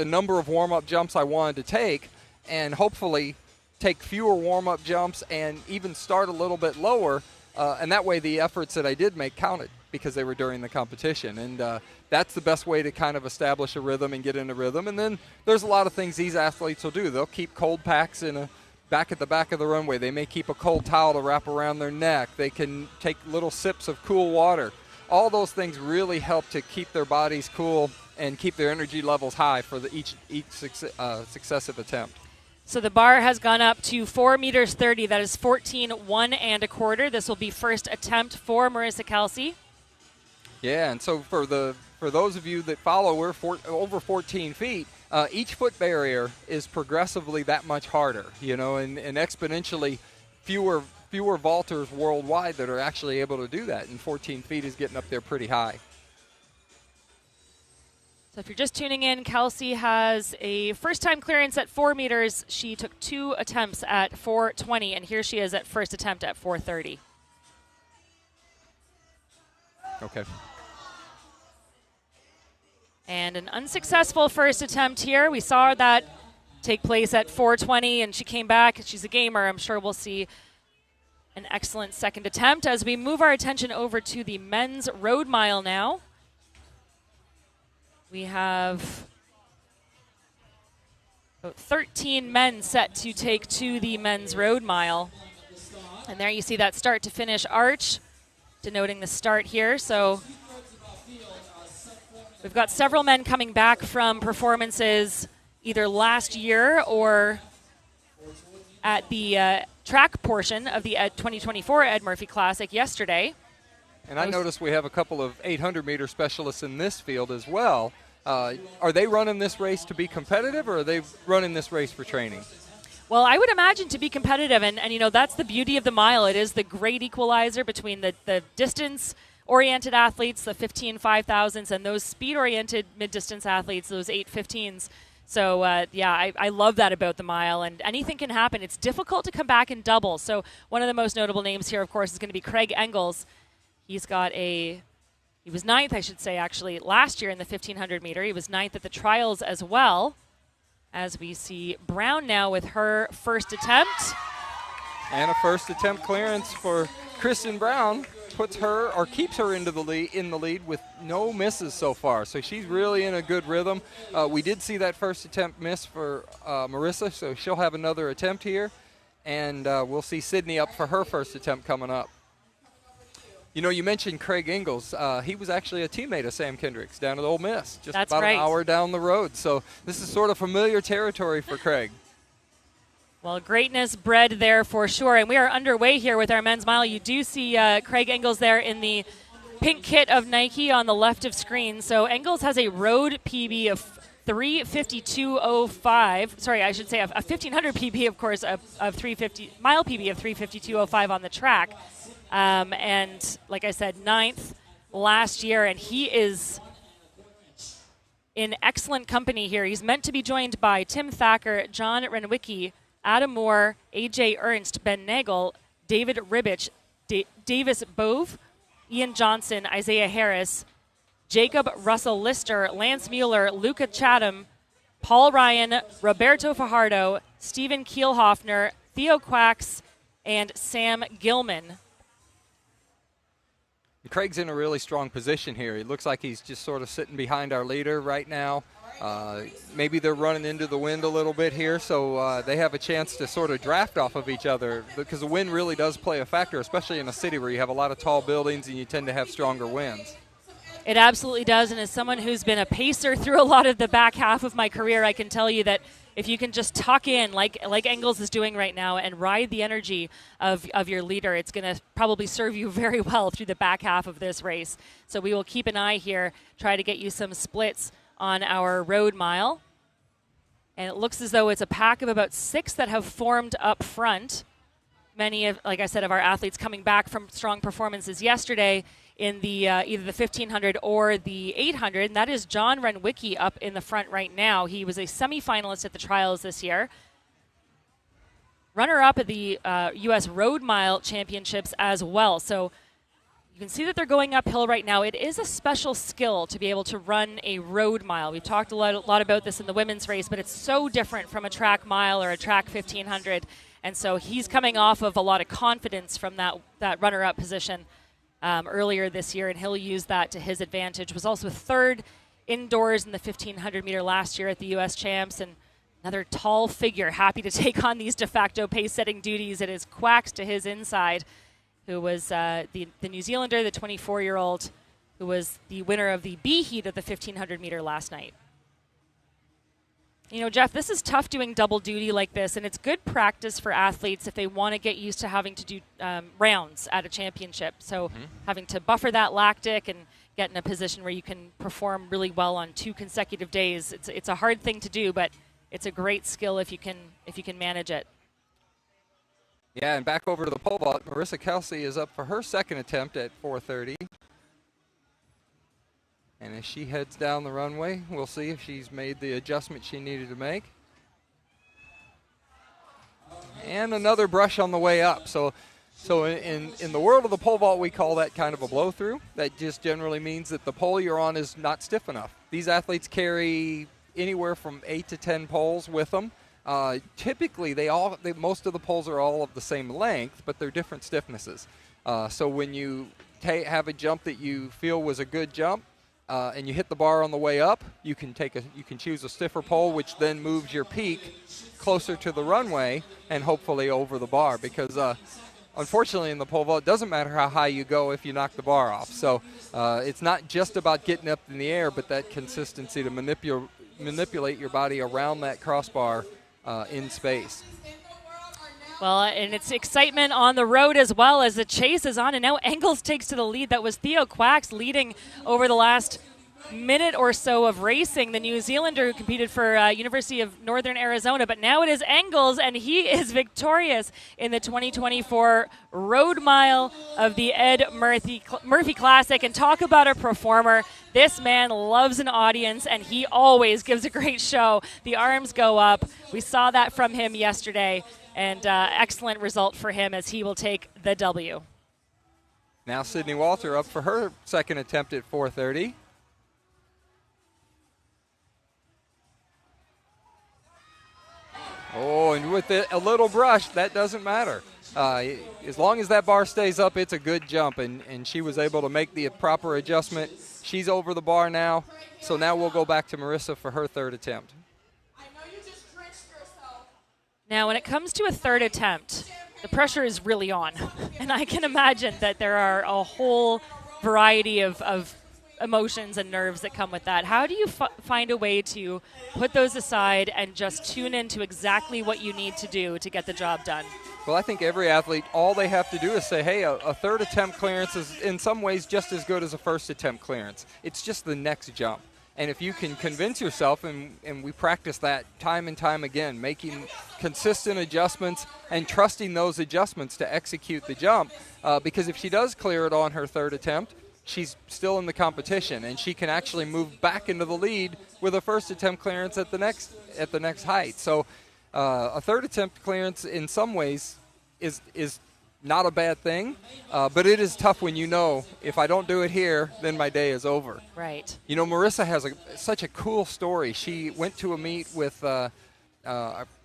number of warm-up jumps I wanted to take, and hopefully take fewer warm-up jumps and even start a little bit lower, and that way the efforts that I did make counted because they were during the competition. And that's the best way to kind of establish a rhythm and get in a rhythm. And then there's a lot of things these athletes will do. They'll keep cold packs back at the back of the runway. They may keep a cold towel to wrap around their neck. They can take little sips of cool water. All those things really help to keep their bodies cool and keep their energy levels high for each successive attempt. So the bar has gone up to 4.30 meters. That is 14.1 1/4. This will be first attempt for Marissa Kelsey. Yeah, and so for those of you that follow, we're over 14 feet. Each foot barrier is progressively that much harder, and exponentially fewer vaulters worldwide that are actually able to do that, and 14 feet is getting up there pretty high. So if you're just tuning in, Kelsey has a first-time clearance at 4 meters. She took 2 attempts at 4:20, and here she is at first attempt at 4:30. Okay. And an unsuccessful first attempt here. We saw that take place at 4:20, and she came back. She's a gamer. I'm sure we'll see an excellent second attempt as we move our attention over to the men's road mile now. We have about 13 men set to take to the men's road mile. And there you see that start to finish arch, denoting the start here. So we've got several men coming back from performances either last year or at the track portion of the 2024 Ed Murphey Classic yesterday. And I noticed we have a couple of 800-meter specialists in this field as well. Are they running this race to be competitive, or are they running this race for training? Well, I would imagine to be competitive, and that's the beauty of the mile. It is the great equalizer between the distance-oriented athletes, the 15 5,000s, and those speed-oriented mid-distance athletes, those 8:15s. So, I love that about the mile, and anything can happen. It's difficult to come back in doubles. So one of the most notable names here, of course, is going to be Craig Engels. He was ninth, I should say, actually, last year in the 1,500 meter. He was ninth at the trials as well. As we see Brown now with her first attempt. And a first attempt clearance for Kristen Brown keeps her in the lead with no misses so far. So she's really in a good rhythm. We did see that first attempt miss for Marissa, so she'll have another attempt here. And we'll see Sydney up for her first attempt coming up. You know, you mentioned Craig Ingalls. He was actually a teammate of Sam Kendrick's down at Ole Miss, just That's about right. an hour down the road. So this is sort of familiar territory for Craig. Well, greatness bred there for sure. And we are underway here with our men's mile. You do see Craig Ingalls there in the pink kit of Nike on the left of screen. So Ingalls has a road PB of 3:52:05. Sorry, I should say a 1500 PB, of course, of 350 mile PB of 3:52:05 on the track. And like I said, 9th last year, and he is in excellent company here. He's meant to be joined by Tim Thacker, John Renwicki, Adam Moore, A.J. Ernst, Ben Nagel, David Ribbich, Davis Bove, Ian Johnson, Isaiah Harris, Jacob Russell Lister, Lance Mueller, Luca Chatham, Paul Ryan, Roberto Fajardo, Stephen Kielhoffner, Theo Quax, and Sam Gilman. Craig's in a really strong position here. He looks like he's just sort of sitting behind our leader right now. Maybe they're running into the wind a little bit here, so they have a chance to sort of draft off of each other, because the wind really does play a factor, especially in a city where you have a lot of tall buildings and you tend to have stronger winds. It absolutely does, and as someone who's been a pacer through a lot of the back half of my career, I can tell you that if you can just tuck in like Ingalls is doing right now and ride the energy of your leader, it's going to probably serve you very well through the back half of this race. So we will keep an eye here, try to get you some splits on our road mile. And it looks as though it's a pack of about 6 that have formed up front. Many of, like I said, of our athletes coming back from strong performances yesterday in the either the 1500 or the 800, and that is John Renwicki up in the front right now. He was a semifinalist at the trials this year. Runner-up at the U.S. Road Mile Championships as well. So you can see that they're going uphill right now. It is a special skill to be able to run a road mile. We've talked a lot about this in the women's race, but it's so different from a track mile or a track 1500. And so he's coming off of a lot of confidence from that runner-up position earlier this year, and he'll use that to his advantage. Was also 3rd indoors in the 1500 meter last year at the U.S. Champs, and another tall figure happy to take on these de facto pace-setting duties. It is Quax to his inside, who was the New Zealander, the 24-year-old, who was the winner of the B heat of the 1500 meter last night. You know, Jeff, this is tough doing double duty like this, and it's good practice for athletes if they want to get used to having to do rounds at a championship. So having to buffer that lactic and get in a position where you can perform really well on 2 consecutive days. It's a hard thing to do, but it's a great skill if you can manage it. Yeah, and back over to the pole vault, Marissa Kelsey is up for her 2nd attempt at 4:30. And as she heads down the runway, we'll see if she's made the adjustment she needed to make. And another brush on the way up. So in the world of the pole vault, we call that kind of a blow through. That just generally means that the pole you're on is not stiff enough. These athletes carry anywhere from 8 to 10 poles with them. Typically, most of the poles are all of the same length, but they're different stiffnesses. So when you have a jump that you feel was a good jump, and you hit the bar on the way up, you can choose a stiffer pole, which then moves your peak closer to the runway and hopefully over the bar. Because unfortunately, in the pole vault, it doesn't matter how high you go if you knock the bar off. So it's not just about getting up in the air, but that consistency to manipulate your body around that crossbar in space. Well, and it's excitement on the road as well as the chase is on, and now Ingalls takes to the lead. That was Theo Quax leading over the last minute or so of racing, the New Zealander who competed for University of Northern Arizona. But now it is Ingalls, and he is victorious in the 2024 Road Mile of the Ed Murphey Classic. And talk about a performer. This man loves an audience, and he always gives a great show. The arms go up. We saw that from him yesterday. And excellent result for him as he will take the W. Now Sydney Walter up for her 2nd attempt at 4:30. Oh, and with a little brush, that doesn't matter. As long as that bar stays up, it's a good jump, and she was able to make the proper adjustment. She's over the bar now, so now we'll go back to Marissa for her 3rd attempt. Now, when it comes to a 3rd attempt, the pressure is really on. And I can imagine that there are a whole variety of emotions and nerves that come with that. How do you find a way to put those aside and just tune into exactly what you need to do to get the job done? Well, I think every athlete, all they have to do is say, hey, a third attempt clearance is in some ways just as good as a first attempt clearance. It's just the next jump. And if you can convince yourself, and we practice that time and time again, making consistent adjustments and trusting those adjustments to execute the jump, because if she does clear it on her third attempt, she's still in the competition, and she can actually move back into the lead with a first attempt clearance at the next height. So a third attempt clearance in some ways is not a bad thing, but it is tough when you know if I don't do it here, then my day is over. Right. You know, Marissa has such a cool story. She went to a meet with our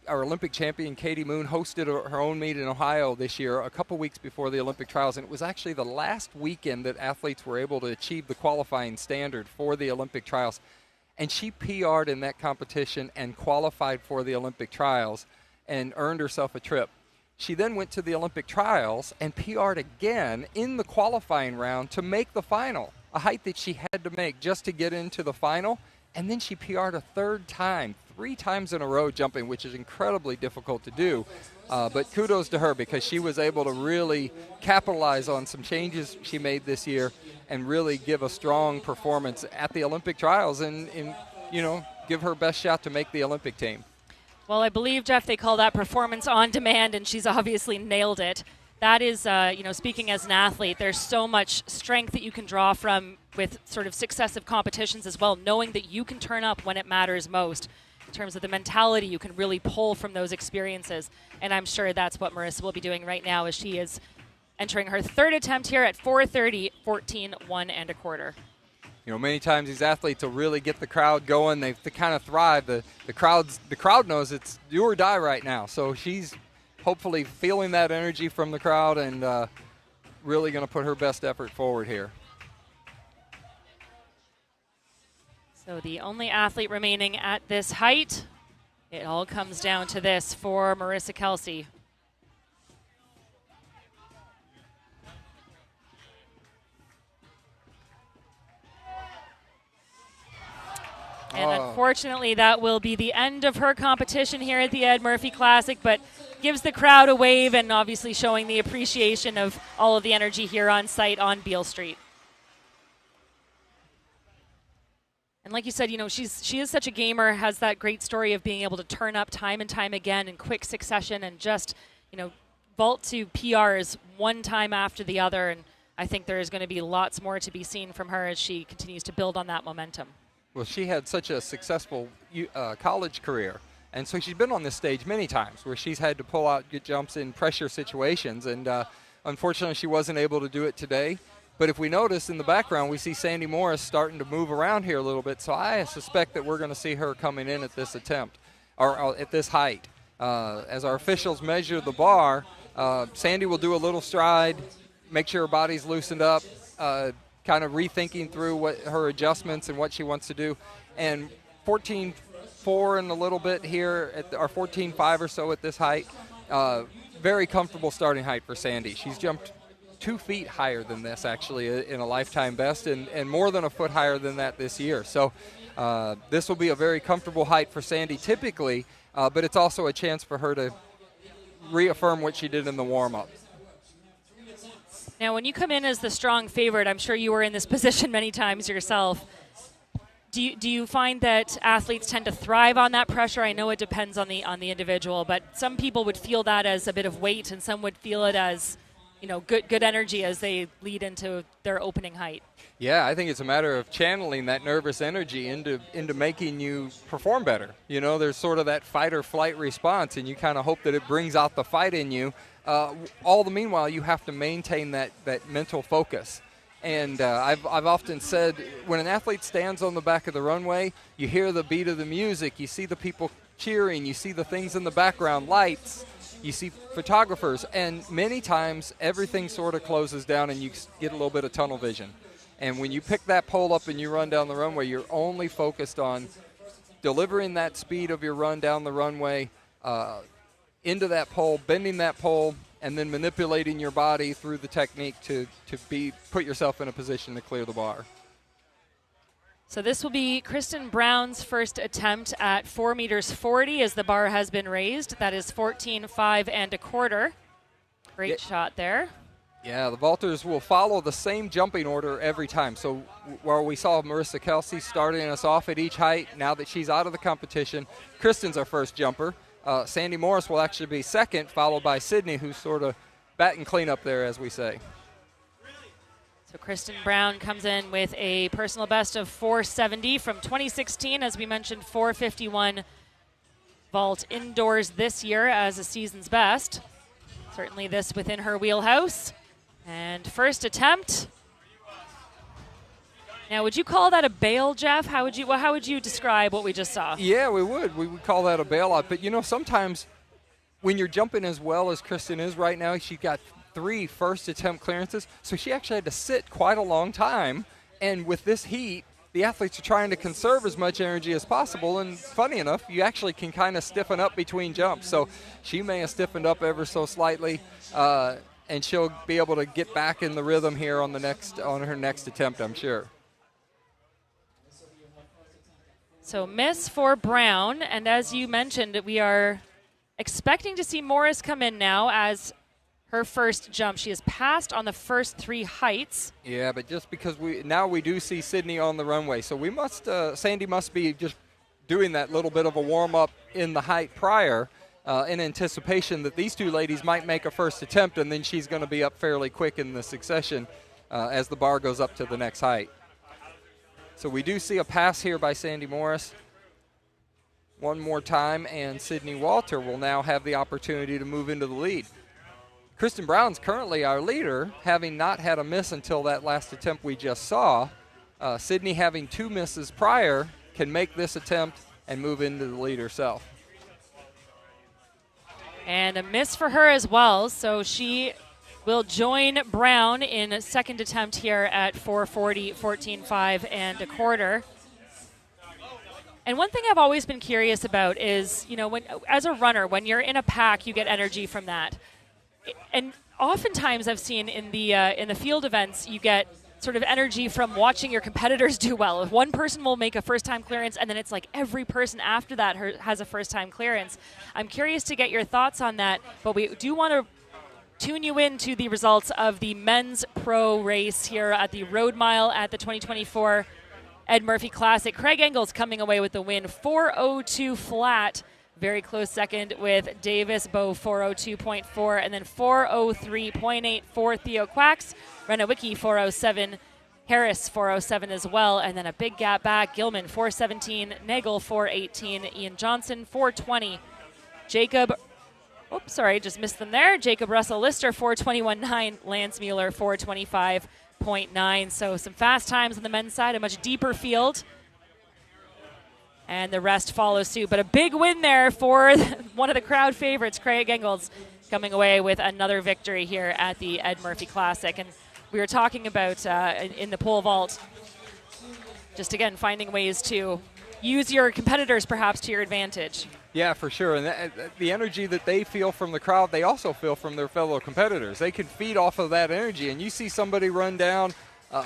Olympic champion, Katie Moon, hosted her own meet in Ohio this year, a couple weeks before the Olympic trials, and it was actually the last weekend that athletes were able to achieve the qualifying standard for the Olympic trials. And she PR'd in that competition and qualified for the Olympic trials and earned herself a trip. She then went to the Olympic trials and PR'd again in the qualifying round to make the final, a height that she had to make just to get into the final. And then she PR'd a third time, 3 times in a row jumping, which is incredibly difficult to do. But kudos to her, because she was able to really capitalize on some changes she made this year and really give a strong performance at the Olympic trials and you know, give her best shot to make the Olympic team. Well, I believe, Jeff, they call that performance on demand, and she's obviously nailed it. That is, you know, speaking as an athlete, there's so much strength that you can draw from with sort of successive competitions as well, knowing that you can turn up when it matters most. In terms of the mentality, you can really pull from those experiences, and I'm sure that's what Marissa will be doing right now as she is entering her third attempt here at 4:30, 14.1 1/4. You know, many times these athletes will really get the crowd going. They kind of thrive. The crowd knows it's do or die right now. So she's hopefully feeling that energy from the crowd and really going to put her best effort forward here. So the only athlete remaining at this height, it all comes down to this for Marissa Kelsey. And unfortunately, that will be the end of her competition here at the Ed Murphey Classic, but gives the crowd a wave and obviously showing the appreciation of all of the energy here on site on Beale Street. And like you said, you know, she is such a gamer, has that great story of being able to turn up time and time again in quick succession and just, you know, vault to PRs one time after the other. And I think there is going to be lots more to be seen from her as she continues to build on that momentum. Well, she had such a successful college career, and so she's been on this stage many times where she's had to pull out good jumps in pressure situations, and unfortunately she wasn't able to do it today. But if we notice in the background, we see Sandy Morris starting to move around here a little bit, so I suspect that we're going to see her coming in at this attempt, or at this height. As our officials measure the bar, Sandy will do a little stride, make sure her body's loosened up, kind of rethinking through what her adjustments and what she wants to do. And 14.4 and a little bit here, or 14.5 or so at this height. Very comfortable starting height for Sandy. She's jumped 2 feet higher than this, actually, in a lifetime best, and more than a foot higher than that this year. So this will be a very comfortable height for Sandy typically, but it's also a chance for her to reaffirm what she did in the warm-up. Now, when you come in as the strong favorite, I'm sure you were in this position many times yourself. Do you find that athletes tend to thrive on that pressure? I know it depends on the individual, but some people would feel that as a bit of weight, and some would feel it as, you know, good energy as they lead into their opening height. Yeah, I think it's a matter of channeling that nervous energy into making you perform better. You know, there's sort of that fight or flight response, and you kind of hope that it brings out the fight in you. All the meanwhile, you have to maintain that mental focus. And I've often said, when an athlete stands on the back of the runway, you hear the beat of the music, you see the people cheering, you see the things in the background, lights, you see photographers, and many times everything sort of closes down and you get a little bit of tunnel vision. And when you pick that pole up and you run down the runway, you're only focused on delivering that speed of your run down the runway, into that pole, bending that pole, and then manipulating your body through the technique to put yourself in a position to clear the bar. So this will be Kristen Brown's first attempt at 4 meters 40 as the bar has been raised. That is 14.5 1/4. Great shot there. Yeah, the vaulters will follow the same jumping order every time. So where we saw Marissa Kelsey starting us off at each height, now that she's out of the competition, Kristen's our first jumper. Sandy Morris will actually be second, followed by Sydney, who's sort of batting clean up there, as we say. So Kristen Brown comes in with a personal best of 470 from 2016. As we mentioned, 451 vault indoors this year as a season's best. Certainly this within her wheelhouse. And first attempt. Now, would you call that a bail, Jeff? How would you describe what we just saw? Yeah, we would. We would call that a bailout. But, you know, sometimes when you're jumping as well as Kristen is right now, she got 3 first attempt clearances. So she actually had to sit quite a long time. And with this heat, the athletes are trying to conserve as much energy as possible. And funny enough, you actually can kind of stiffen up between jumps. So she may have stiffened up ever so slightly. And she'll be able to get back in the rhythm here on her next attempt, I'm sure. So miss for Brown, and as you mentioned, we are expecting to see Morris come in now as her first jump. She has passed on the first 3 heights. Yeah, but just because we do see Sydney on the runway, so we must Sandy must be just doing that little bit of a warm-up in the height prior in anticipation that these 2 ladies might make a first attempt, and then she's going to be up fairly quick in the succession as the bar goes up to the next height. So we do see a pass here by Sandy Morris. One more time, and Sydney Walter will now have the opportunity to move into the lead. Kristen Brown's currently our leader, having not had a miss until that last attempt we just saw. Sydney, having 2 misses prior, can make this attempt and move into the lead herself. And a miss for her as well, so she will join Brown in a second attempt here at 440, 14.5 1/4. And one thing I've always been curious about is, you know, as a runner, when you're in a pack, you get energy from that. And oftentimes I've seen in the field events, you get sort of energy from watching your competitors do well. If one person will make a first-time clearance, and then it's like every person after that has a first-time clearance. I'm curious to get your thoughts on that, but we do want to tune you into the results of the men's pro race here at the Road Mile at the 2024 Ed Murphey Classic. Craig Engels coming away with the win, 4:02 flat. Very close second with Davis Bow, 4:02.4, and then 4:03.8 for Theo Quacks. Renowicki, 4:07. Harris, 4:07 as well, and then a big gap back. Gilman, 4:17. Nagel, 4:18. Ian Johnson, 4:20. Just missed them there. Jacob Russell Lister, 4:21.9. Lance Mueller, 4:25.9. So some fast times on the men's side, a much deeper field. And the rest follow suit. But a big win there for one of the crowd favorites, Craig Engels, coming away with another victory here at the Ed Murphey Classic. And we were talking about in the pole vault, just again finding ways to use your competitors perhaps to your advantage. Yeah, for sure. And the energy that they feel from the crowd, they also feel from their fellow competitors. They can feed off of that energy. And you see somebody run down,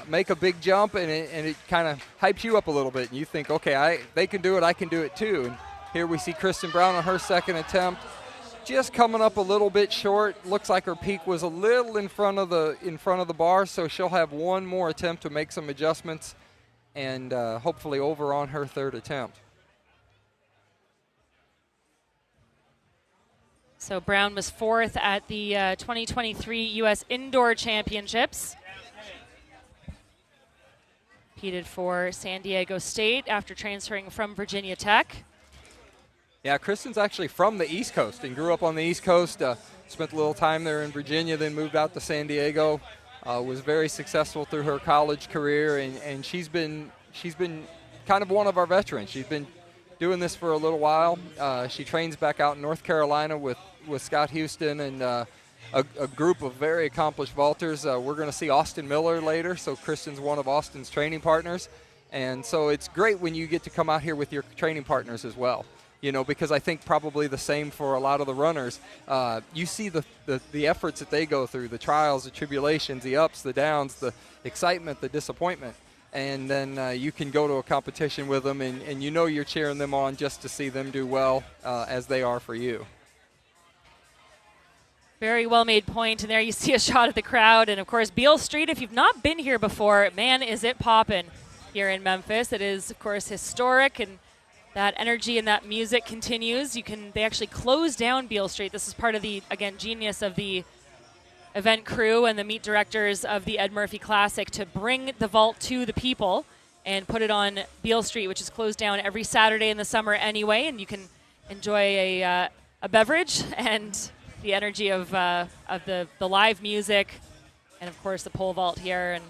make a big jump, and it kind of hypes you up a little bit. And you think, okay, they can do it, I can do it too. And here we see Kristen Brown on her second attempt, just coming up a little bit short. Looks like her peak was a little in front of the bar, so she'll have one more attempt to make some adjustments and hopefully over on her third attempt. So Brown was 4th at the 2023 U.S. Indoor Championships. Competed for San Diego State after transferring from Virginia Tech. Yeah, Kristen's actually from the East Coast and grew up on the East Coast. Spent a little time there in Virginia, then moved out to San Diego. Was very successful through her college career, and she's been kind of one of our veterans. She's been doing this for a little while. She trains back out in North Carolina with Scott Houston and a group of very accomplished vaulters. We're going to see Austin Miller later, so Kristen's one of Austin's training partners. And so it's great when you get to come out here with your training partners as well. you know, because I think probably the same for a lot of the runners. You see the efforts that they go through, the trials, the tribulations, the ups, the downs, the excitement, the disappointment. And then you can go to a competition with them, and you know you're cheering them on just to see them do well as they are for you. Very well made point, and there you see a shot of the crowd. And of course, Beale Street, if you've not been here before, man, is it poppin' here in Memphis. It is, of course, historic, and that energy and that music continues. They actually closed down Beale Street. This is part of the, again, genius of the event crew and the meet directors of the Ed Murphey Classic to bring the vault to the people and put it on Beale Street, which is closed down every Saturday in the summer anyway, and you can enjoy a beverage and the energy of the live music, and of course the pole vault here, and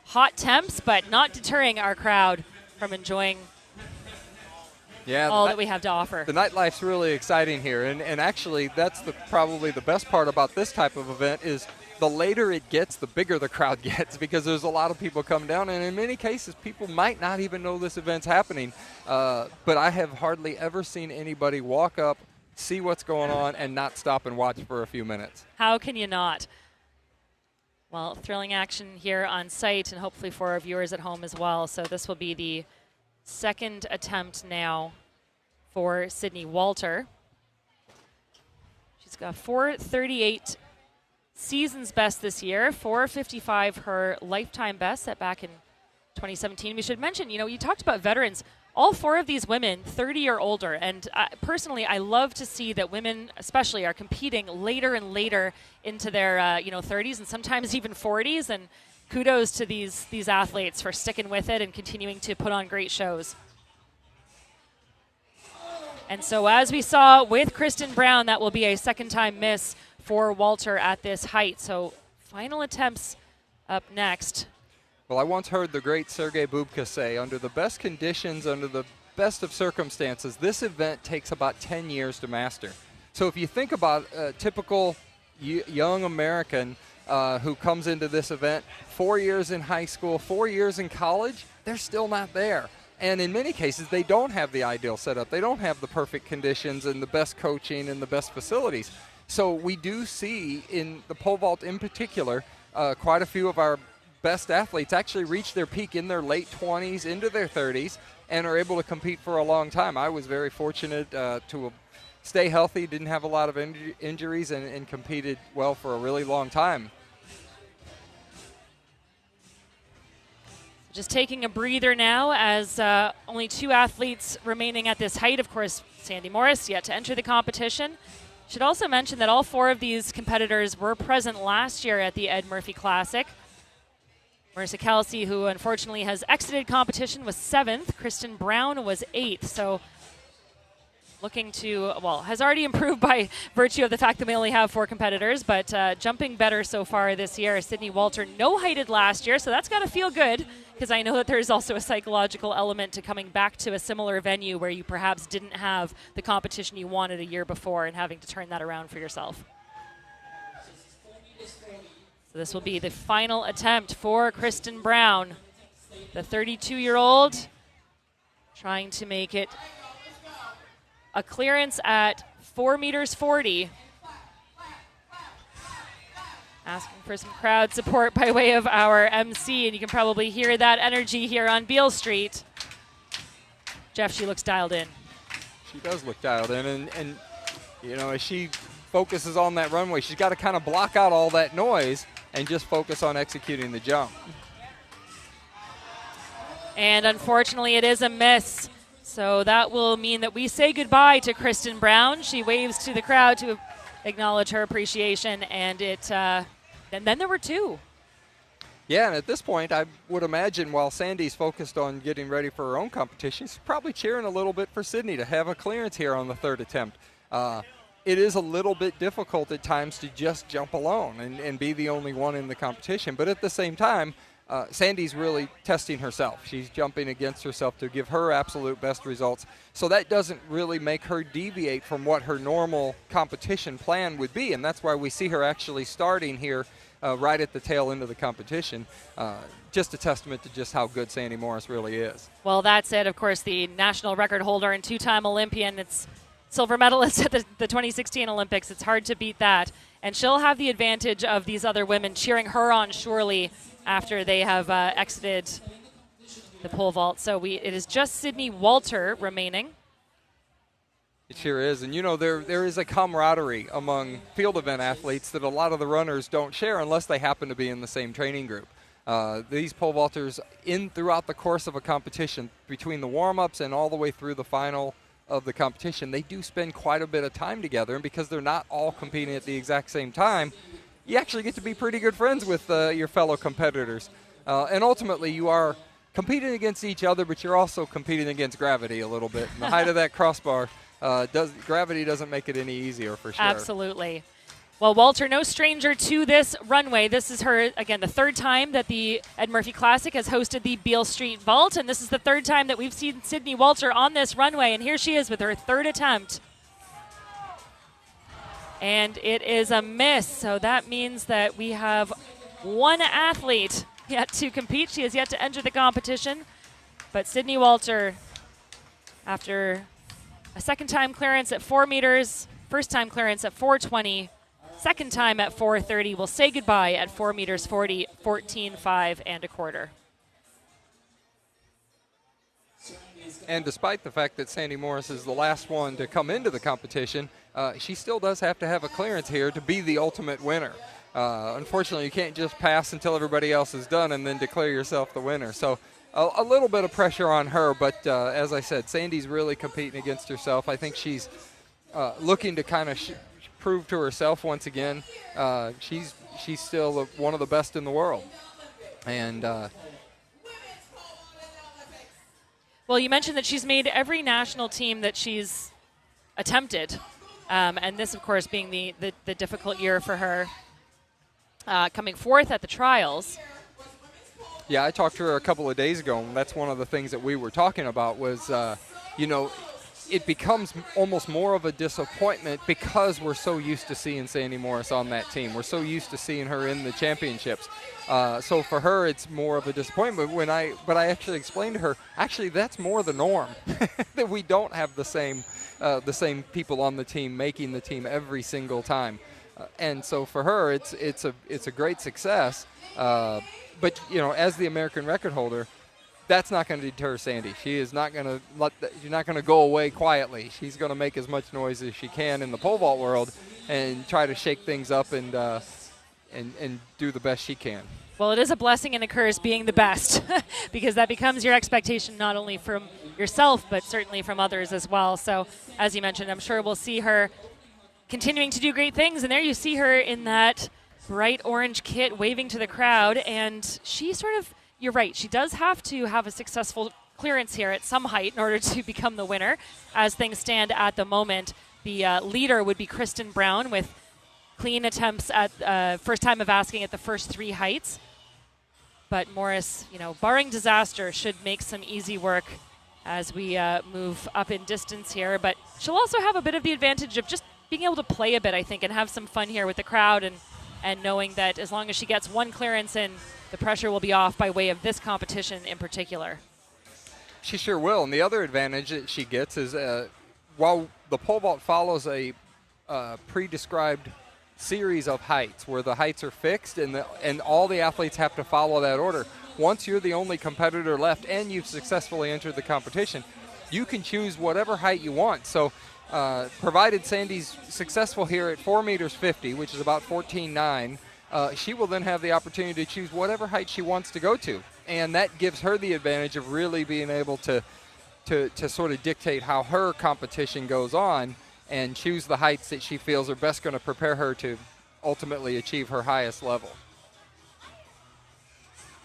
hot temps, but not deterring our crowd from enjoying all that we have to offer. The nightlife's really exciting here, and actually that's probably the best part about this type of event is the later it gets, the bigger the crowd gets, because there's a lot of people come down, and in many cases people might not even know this event's happening, but I have hardly ever seen anybody walk up, see what's going on, and not stop and watch for a few minutes. How can you not? Well, thrilling action here on site, and hopefully for our viewers at home as well. So this will be the second attempt now for Sydney Walter. She's got 4:38 season's best this year, 4:55 her lifetime best set back in 2017. We should mention, you talked about veterans. All four of these women, 30 or older, and personally, I love to see that women, especially, are competing later and later into their 30s and sometimes even 40s. And kudos to these athletes for sticking with it and continuing to put on great shows. And so, as we saw with Kristen Brown, that will be a second-time miss for Walter at this height. So, final attempts up next. Well, I once heard the great Sergei Bubka say, under the best conditions, under the best of circumstances, this event takes about 10 years to master. So if you think about a typical young American who comes into this event, 4 years in high school, 4 years in college, they're still not there. And in many cases, they don't have the ideal setup. They don't have the perfect conditions and the best coaching and the best facilities. So we do see in the pole vault in particular, quite a few of our best athletes actually reach their peak in their late 20s into their 30s and are able to compete for a long time. I was very fortunate to stay healthy, didn't have a lot of injuries, and competed well for a really long time. Just taking a breather now as only two athletes remaining at this height. Of course, Sandy Morris yet to enter the competition. Should also mention that all four of these competitors were present last year at the Ed Murphey Classic. Marissa Kelsey, who unfortunately has exited competition, was 7th. Kristen Brown was 8th. So looking to, has already improved by virtue of the fact that we only have 4 competitors, but jumping better so far this year. Sydney Walter no-heighted last year, so that's got to feel good, because I know that there's also a psychological element to coming back to a similar venue where you perhaps didn't have the competition you wanted a year before and having to turn that around for yourself. So this will be the final attempt for Kristen Brown, the 32-year-old, trying to make it a clearance at 4 meters 40. Asking for some crowd support by way of our MC, and you can probably hear that energy here on Beale Street. Jeff, she looks dialed in. She does look dialed in, and as she focuses on that runway, she's got to kind of block out all that noise and just focus on executing the jump. And unfortunately, it is a miss. So that will mean that we say goodbye to Kristen Brown. She waves to the crowd to acknowledge her appreciation, and then there were 2. Yeah, and at this point, I would imagine while Sandy's focused on getting ready for her own competition, she's probably cheering a little bit for Sydney to have a clearance here on the 3rd attempt. It is a little bit difficult at times to just jump alone and be the only one in the competition. But at the same time, Sandy's really testing herself. She's jumping against herself to give her absolute best results. So that doesn't really make her deviate from what her normal competition plan would be. And that's why we see her actually starting here right at the tail end of the competition. Just a testament to just how good Sandy Morris really is. Well, that's it. Of course, the national record holder and two-time Olympian. It's silver medalist at the 2016 Olympics. It's hard to beat that. And she'll have the advantage of these other women cheering her on surely after they have exited the pole vault. So it is just Sydney Walter remaining. It sure is. And, you know, there is a camaraderie among field event athletes that a lot of the runners don't share unless they happen to be in the same training group. These pole vaulters, throughout the course of a competition, between the warm-ups and all the way through the final of the competition, they do spend quite a bit of time together. And because they're not all competing at the exact same time, you actually get to be pretty good friends with your fellow competitors. And ultimately, you are competing against each other, but you're also competing against gravity a little bit. And the height of that crossbar, gravity doesn't make it any easier for sure. Absolutely. Well, Walter, no stranger to this runway. This is her, again, the third time that the Ed Murphey Classic has hosted the Beale Street Vault, and this is the third time that we've seen Sydney Walter on this runway, and here she is with her third attempt. And it is a miss, so that means that we have one athlete yet to compete. She has yet to enter the competition, but Sydney Walter, after a second time clearance at 4 meters, first time clearance at 4:20, second time at 4:30, will say goodbye at 4 meters 40, 14.5 and a quarter. And despite the fact that Sandy Morris is the last one to come into the competition, she still does have to have a clearance here to be the ultimate winner. Unfortunately, you can't just pass until everybody else is done and then declare yourself the winner. So a little bit of pressure on her, but as I said, Sandy's really competing against herself. I think she's looking to kind of prove to herself once again she's still one of the best in the world. And well, you mentioned that she's made every national team that she's attempted, and this, of course, being the difficult year for her, coming fourth at the trials. Yeah, I talked to her a couple of days ago, and that's one of the things that we were talking about was, you know, it becomes almost more of a disappointment because we're so used to seeing Sandy Morris on that team. We're so used to seeing her in the championships. So for her, it's more of a disappointment. But I actually explained to her, actually, that's more the norm, that we don't have the same people on the team making the team every single time. And so for her, it's a great success. But you know, as the American record holder, that's not going to deter Sandy. She is not going to she's not going to go away quietly. She's going to make as much noise as she can in the pole vault world and try to shake things up and do the best she can. Well, it is a blessing and a curse being the best because that becomes your expectation not only from yourself but certainly from others as well. So as you mentioned, I'm sure we'll see her continuing to do great things. And there you see her in that bright orange kit waving to the crowd, and she sort of, you're right, she does have to have a successful clearance here at some height in order to become the winner. As things stand at the moment, the leader would be Kristen Brown with clean attempts at first time of asking at the first three heights. But Morris, you know, barring disaster, should make some easy work as we move up in distance here. But she'll also have a bit of the advantage of just being able to play a bit, I think, and have some fun here with the crowd and knowing that as long as she gets one clearance in, the pressure will be off by way of this competition in particular. She sure will. And the other advantage that she gets is while the pole vault follows a pre-described series of heights where the heights are fixed and all the athletes have to follow that order. Once you're the only competitor left and you've successfully entered the competition, you can choose whatever height you want. So provided Sandy's successful here at 4 meters 50, which is about 14.9, she will then have the opportunity to choose whatever height she wants to go to. And that gives her the advantage of really being able to sort of dictate how her competition goes on and choose the heights that she feels are best going to prepare her to ultimately achieve her highest level.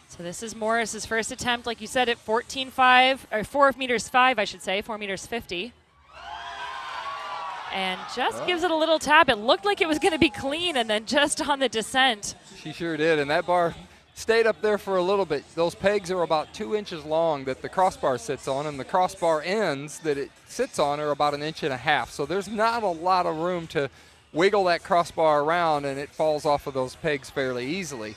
So this is Morris's first attempt, like you said, at 14.5, or 4 meters 5, I should say, 4 meters 50. And just gives it a little tap. It looked like it was going to be clean, and then just on the descent. She sure did, and that bar stayed up there for a little bit. Those pegs are about 2 inches long that the crossbar sits on, and the crossbar ends that it sits on are about 1.5 inches. So there's not a lot of room to, wiggle that crossbar around and it falls off of those pegs fairly easily.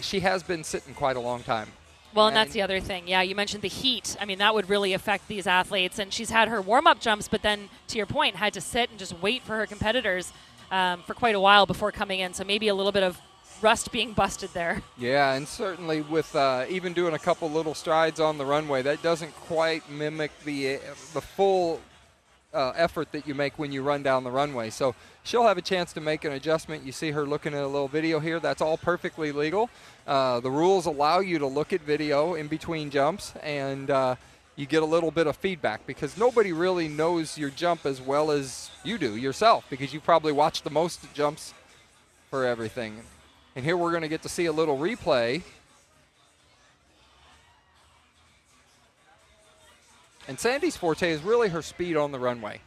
She has been sitting quite a long time. Well, and that's the other thing. Yeah, you mentioned the heat. I mean, that would really affect these athletes. And she's had her warm-up jumps, but then, to your point, had to sit and just wait for her competitors for quite a while before coming in. So maybe a little bit of rust being busted there. Yeah, and certainly with even doing a couple little strides on the runway, that doesn't quite mimic the full effort that you make when you run down the runway. So she'll have a chance to make an adjustment. You see her looking at a little video here. That's all perfectly legal. The rules allow you to look at video in between jumps, and you get a little bit of feedback because nobody really knows your jump as well as you do yourself, because you probably watch the most jumps for everything. And here we're going to get to see a little replay. And Sandy's forte is really her speed on the runway.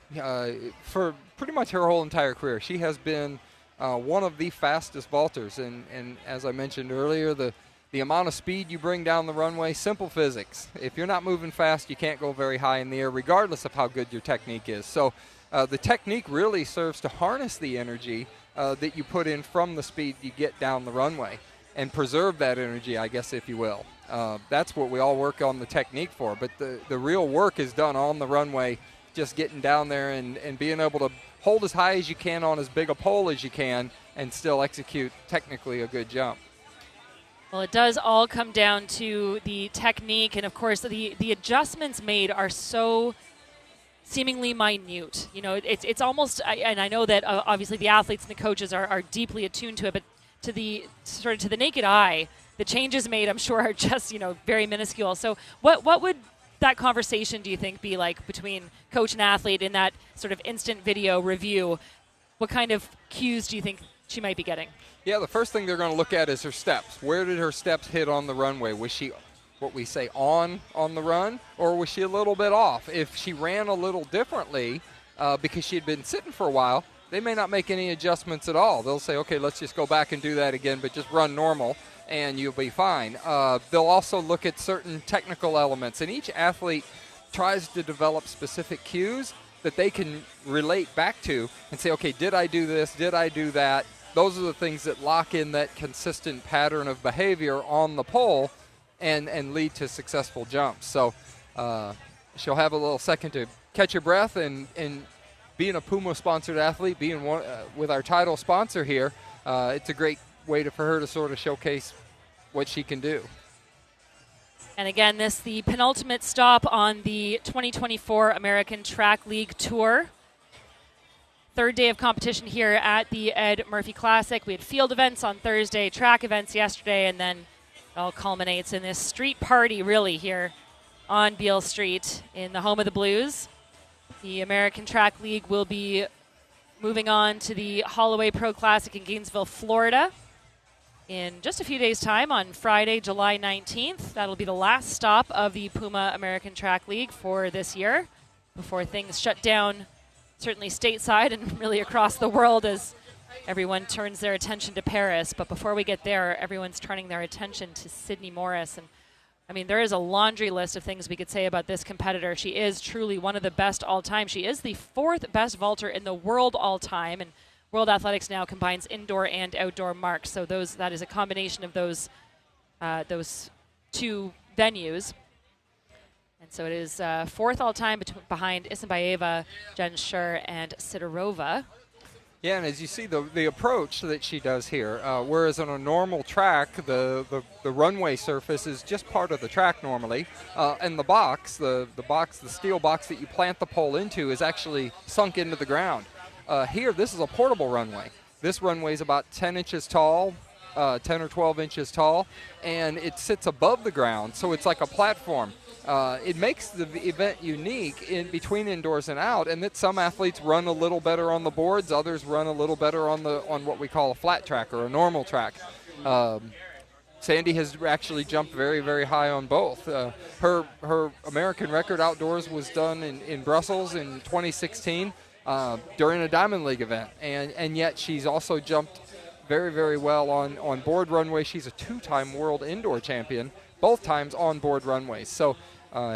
For pretty much her whole entire career, she has been one of the fastest vaulters. And as I mentioned earlier, the amount of speed you bring down the runway, simple physics. If you're not moving fast, you can't go very high in the air, regardless of how good your technique is. So the technique really serves to harness the energy that you put in from the speed you get down the runway and preserve that energy, I guess, if you will. That's what we all work on the technique for. But the real work is done on the runway, just getting down there and being able to hold as high as you can on as big a pole as you can and still execute technically a good jump. Well, it does all come down to the technique, and of course the adjustments made are so seemingly minute. You know, it's almost, and I know that obviously the athletes and the coaches are deeply attuned to it, but to the naked eye, the changes made, I'm sure, are just, you know, very minuscule. So what would that conversation, do you think, be like between coach and athlete in that sort of instant video review? What kind of cues do you think she might be getting? Yeah, the first thing they're going to look at is her steps. Where did her steps hit on the runway? Was she, what we say, on the run, or was she a little bit off? If she ran a little differently because she had been sitting for a while, they may not make any adjustments at all. They'll say, okay, let's just go back and do that again, but just run normal, and you'll be fine. They'll also look at certain technical elements, and each athlete tries to develop specific cues that they can relate back to and say, okay, did I do this? Did I do that? Those are the things that lock in that consistent pattern of behavior on the pole and lead to successful jumps. So she'll have a little second to catch her breath, and being a Puma-sponsored athlete, being one, with our title sponsor here, it's a great way for her to sort of showcase what she can do. And again, this the penultimate stop on the 2024 American Track League Tour. Third day of competition here at the Ed Murphey Classic. We had field events on Thursday, track events yesterday, and then it all culminates in this street party, really, here on Beale Street in the home of the Blues. The American Track League will be moving on to the Holloway Pro Classic in Gainesville, Florida in just a few days' time on Friday, July 19th. That'll be the last stop of the Puma American Track League for this year before things shut down, certainly stateside and really across the world as everyone turns their attention to Paris. But before we get there, everyone's turning their attention to Sydney Morris. And I mean, there is a laundry list of things we could say about this competitor. She is truly one of the best all time. She is the fourth best vaulter in the world all time, and World Athletics now combines indoor and outdoor marks. So that is a combination of those two venues. And so it is fourth all time behind Isinbayeva, Jen Schur, and Sidorova. Yeah, and as you see the approach that she does here, whereas on a normal track, the runway surface is just part of the track normally, and the box, the steel box that you plant the pole into is actually sunk into the ground. Here, this is a portable runway. This runway is about 10 inches tall, 10 or 12 inches tall, and it sits above the ground, so it's like a platform. It makes the event unique in between indoors and out, and that some athletes run a little better on the boards, others run a little better on what we call a flat track or a normal track. Sandy has actually jumped very, very high on both. Her American record outdoors was done in Brussels in 2016 during a Diamond League event, and yet she's also jumped very, very well on board runway. She's a two-time world indoor champion, both times on board runways. So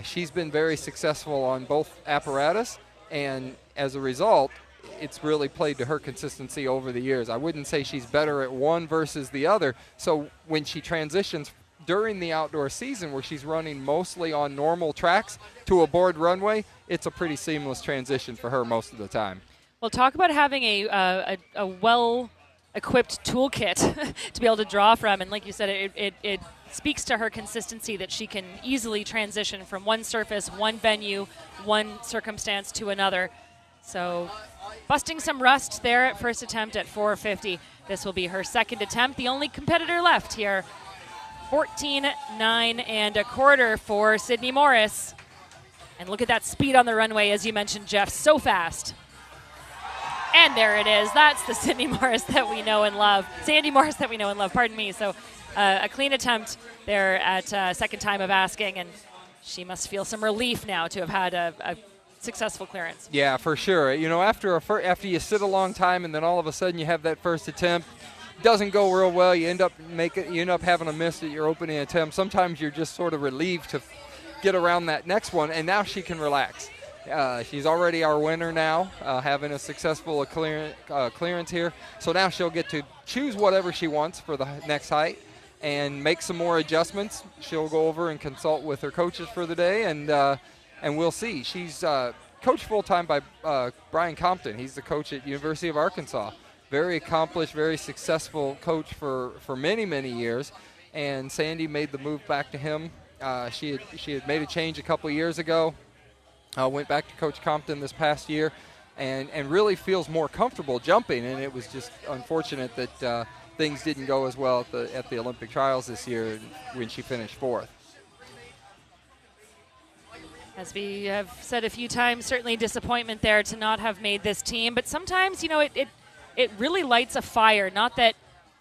she's been very successful on both apparatus, and as a result, it's really played to her consistency over the years. I wouldn't say she's better at one versus the other. So when she transitions during the outdoor season where she's running mostly on normal tracks to a board runway, it's a pretty seamless transition for her most of the time. Well, talk about having a well-equipped toolkit to be able to draw from. And like you said, it speaks to her consistency that she can easily transition from one surface, one venue, one circumstance to another. So busting some rust there at first attempt at 4:50. This will be her second attempt, the only competitor left here. 14.9 1/4 for Sydney Morris. And look at that speed on the runway, as you mentioned, Jeff, so fast. And there it is. That's the Sydney Morris that we know and love. Sandy Morris that we know and love, pardon me. So a clean attempt there at second time of asking, and she must feel some relief now to have had a successsul clearance. Yeah, for sure. You know, after you sit a long time and then all of a sudden you have that first attempt, doesn't go real well. You end up having a miss at your opening attempt. Sometimes you're just sort of relieved to get around that next one, and now she can relax. She's already our winner now, having a successful clearance here. So now she'll get to choose whatever she wants for the next height and make some more adjustments. She'll go over and consult with her coaches for the day, and we'll see. She's coached full-time by Brian Compton. He's the coach at University of Arkansas. Very accomplished, very successful coach for many, many years. And Sandy made the move back to him. She had made a change a couple years ago. Went back to Coach Compton this past year and really feels more comfortable jumping. And it was just unfortunate that things didn't go as well at the Olympic trials this year when she finished fourth. As we have said a few times, certainly disappointment there to not have made this team. But sometimes, you know, it really lights a fire. Not that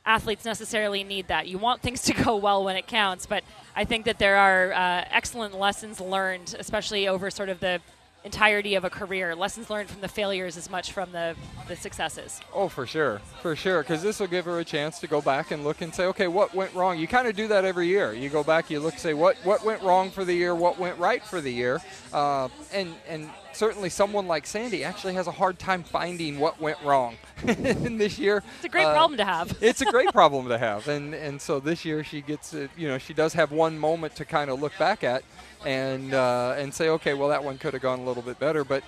athletes necessarily need that. You want things to go well when it counts, but I think that there are excellent lessons learned, especially over sort of the entirety of a career. Lessons learned from the failures as much from the successes. Oh, for sure, because this will give her a chance to go back and look and say, okay, what went wrong? You kind of do that every year. You go back, you look, say, what went wrong for the year, what went right for the year, and certainly someone like Sandy actually has a hard time finding what went wrong in this year. It's a great problem to have. It's a great problem to have, and so this year she gets, she does have one moment to kind of look back at and say, okay, well, that one could have gone a little bit better, but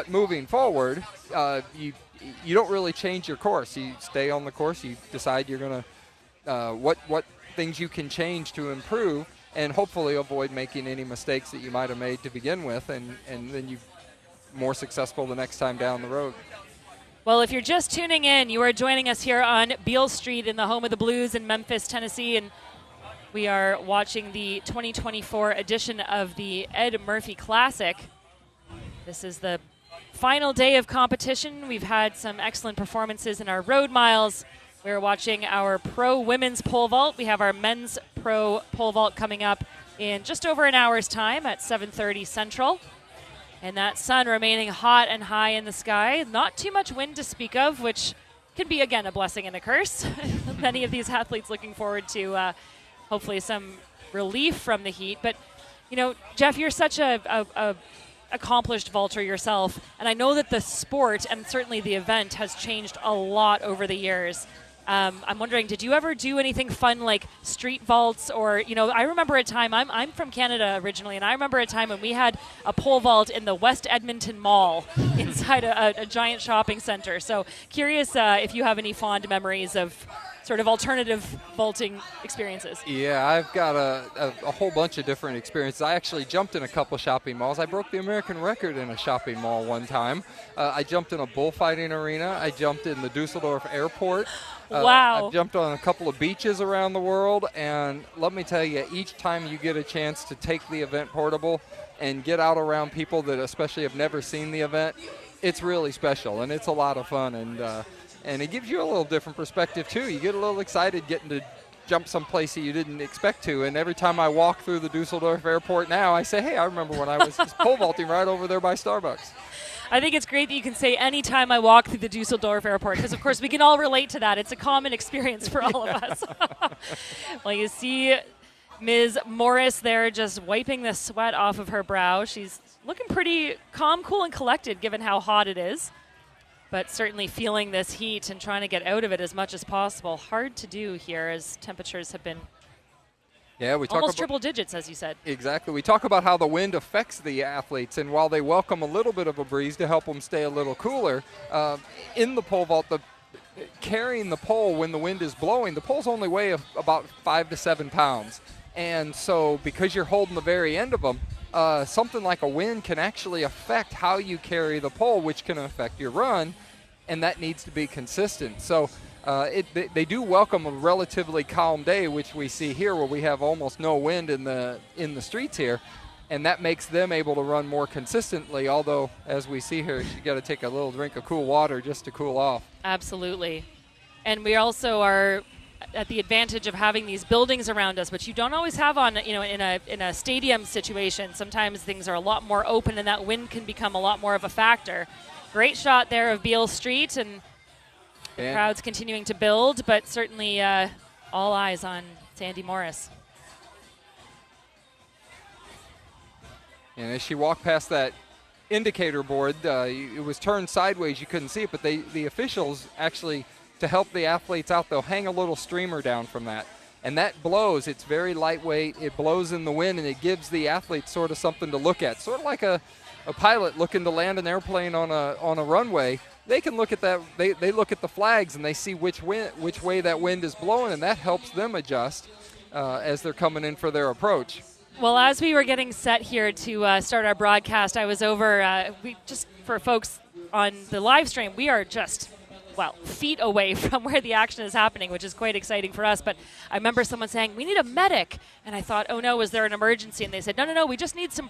moving forward, you don't really change your course. You stay on the course. You decide you're going to what things you can change to improve, and hopefully avoid making any mistakes that you might have made to begin with, and then you more successful the next time down the road. Well, if you're just tuning in, you are joining us here on Beale Street in the home of the Blues in Memphis, Tennessee, and we are watching the 2024 edition of the Ed Murphey Classic. This is the final day of competition. We've had some excellent performances in our road miles. We're watching our pro women's pole vault. We have our men's pro pole vault coming up in just over an hour's time at 7:30 Central. And that sun remaining hot and high in the sky. Not too much wind to speak of, which can be, again, a blessing and a curse. Many of these athletes looking forward to hopefully some relief from the heat. But, you know, Jeff, you're such a accomplished vaulter yourself, and I know that the sport and certainly the event has changed a lot over the years. I'm wondering, did you ever do anything fun like street vaults? Or, you know, I remember a time, I'm from Canada originally, and I remember a time when we had a pole vault in the West Edmonton Mall inside a giant shopping center. So curious if you have any fond memories of sort of alternative vaulting experiences. Yeah, I've got a whole bunch of different experiences. I actually jumped in a couple shopping malls. I broke the American record in a shopping mall one time. I jumped in a bullfighting arena. I jumped in the Dusseldorf airport. Wow. I've jumped on a couple of beaches around the world, and let me tell you, each time you get a chance to take the event portable and get out around people that especially have never seen the event, it's really special, and it's a lot of fun, and it gives you a little different perspective too. You get a little excited getting to jump someplace that you didn't expect to, and every time I walk through the Dusseldorf airport now, I say, hey, I remember when I was just pole vaulting right over there by Starbucks. I think it's great that you can say any time I walk through the Dusseldorf airport, because of course we can all relate to that. It's a common experience for all of us. Well, you see Ms. Morris there just wiping the sweat off of her brow. She's looking pretty calm, cool, and collected given how hot it is. but certainly feeling this heat and trying to get out of it as much as possible. Hard to do here as temperatures have been we talk almost about triple digits, as you said. Exactly. We talk about how the wind affects the athletes, and while they welcome a little bit of a breeze to help them stay a little cooler, in the pole vault, carrying the pole when the wind is blowing, the poles only weigh about 5 to 7 pounds. And so because you're holding the very end of them, something like a wind can actually affect how you carry the pole, which can affect your run, and that needs to be consistent. So they do welcome a relatively calm day, which we see here where we have almost no wind in the streets here, and that makes them able to run more consistently, although as we see here, you got to take a little drink of cool water just to cool off. Absolutely. And we also are at the advantage of having these buildings around us, which you don't always have on, in a stadium situation. Sometimes things are a lot more open and that wind can become a lot more of a factor. Great shot there of Beale Street, and the crowd's continuing to build, but certainly all eyes on Sandy Morris. And as she walked past that indicator board, it was turned sideways. You couldn't see it, but the officials actually, to help the athletes out, they'll hang a little streamer down from that. And that blows. It's very lightweight. It blows in the wind, and it gives the athletes sort of something to look at. Sort of like a pilot looking to land an airplane on a runway. They can look at that. They look at the flags, and they see which way that wind is blowing, and that helps them adjust as they're coming in for their approach. Well, as we were getting set here to start our broadcast, I was over, just for folks on the live stream, we are just, feet away from where the action is happening, which is quite exciting for us. But I remember someone saying, we need a medic. And I thought, oh no, is there an emergency? And they said, no, we just need some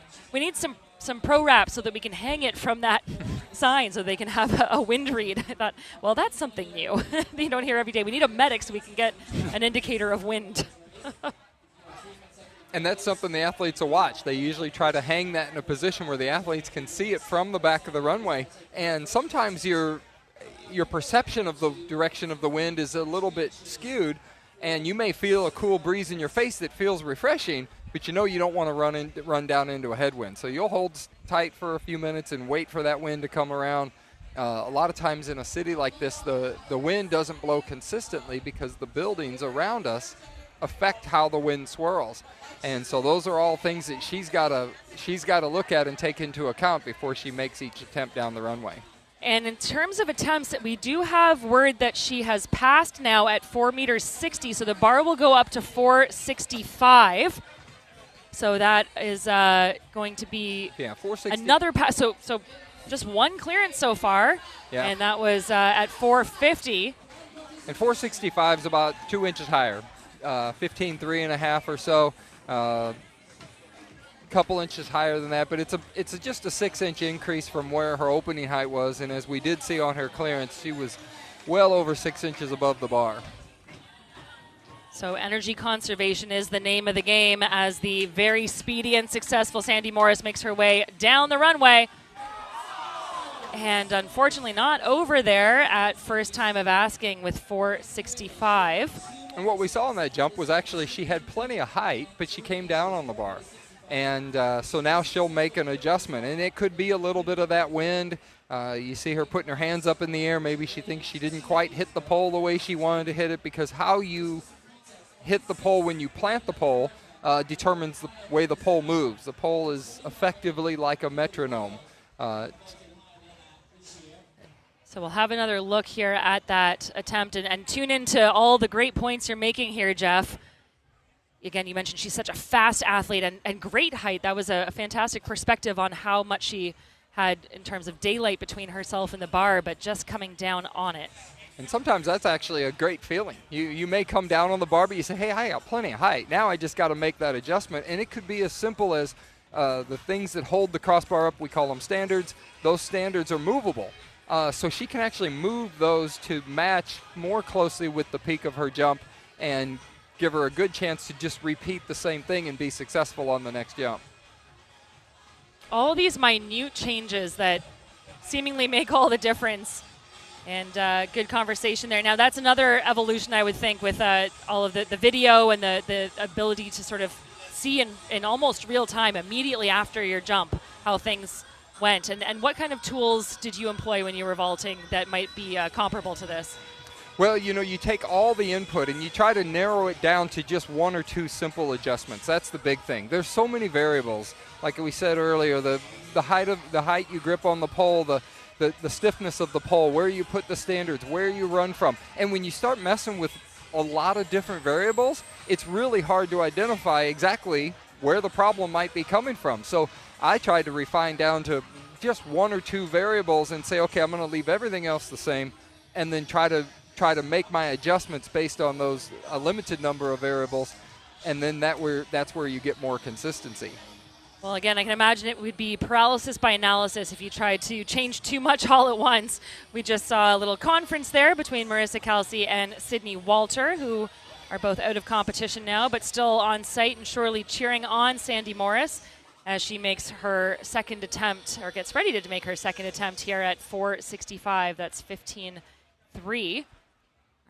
pro wrap so that we can hang it from that sign so they can have a wind read. I thought, well, that's something new. You don't hear every day. We need a medic so we can get an indicator of wind. And that's something the athletes will watch. They usually try to hang that in a position where the athletes can see it from the back of the runway. And sometimes your perception of the direction of the wind is a little bit skewed, and you may feel a cool breeze in your face that feels refreshing, but you don't want to run down into a headwind. So you'll hold tight for a few minutes and wait for that wind to come around. A lot of times in a city like this, the wind doesn't blow consistently because the buildings around us affect how the wind swirls. And so those are all things that she's got to look at and take into account before she makes each attempt down the runway. And in terms of attempts, we do have word that she has passed now at 4.60 meters, so the bar will go up to 4.65. So that is going to be 4.60. pass. So just one clearance so far, and that was at 4.50. And 4.65 is about 2 inches higher, 15.3.5 or so. Couple inches higher than that, but it's just a 6-inch increase from where her opening height was, and as we did see on her clearance, she was well over 6 inches above the bar. So energy conservation is the name of the game as the very speedy and successful Sandy Morris makes her way down the runway. And unfortunately not over there at first time of asking with 4.65. And what we saw in that jump was actually she had plenty of height, but she came down on the bar. And so now she'll make an adjustment. And it could be a little bit of that wind. You see her putting her hands up in the air. Maybe she thinks she didn't quite hit the pole the way she wanted to hit it, because how you hit the pole when you plant the pole determines the way the pole moves. The pole is effectively like a metronome. So we'll have another look here at that attempt and tune into all the great points you're making here, Jeff. Again, you mentioned she's such a fast athlete and great height. That was a fantastic perspective on how much she had in terms of daylight between herself and the bar, but just coming down on it. And sometimes that's actually a great feeling. You may come down on the bar, but you say, hey, I got plenty of height. Now I just got to make that adjustment. And it could be as simple as the things that hold the crossbar up, we call them standards. Those standards are movable. So she can actually move those to match more closely with the peak of her jump and give her a good chance to just repeat the same thing and be successful on the next jump. All these minute changes that seemingly make all the difference. And good conversation there. Now, that's another evolution, I would think, with all of the video and the ability to sort of see in almost real time, immediately after your jump, how things went. And what kind of tools did you employ when you were vaulting that might be comparable to this? Well, you know, you take all the input and you try to narrow it down to just one or two simple adjustments. That's the big thing. There's so many variables. Like we said earlier, the height you grip on the pole, the stiffness of the pole, where you put the standards, where you run from. And when you start messing with a lot of different variables, it's really hard to identify exactly where the problem might be coming from. So I tried to refine down to just one or two variables and say, okay, I'm going to leave everything else the same, and then try to make my adjustments based on those a limited number of variables, and then that's where you get more consistency. Well, again, I can imagine it would be paralysis by analysis if you tried to change too much all at once. We just saw a little conference there between Marissa Kelsey and Sydney Walter, who are both out of competition now, but still on site and surely cheering on Sandy Morris as she makes her second attempt, or gets ready to make her second attempt here at 4:65. That's 15:3.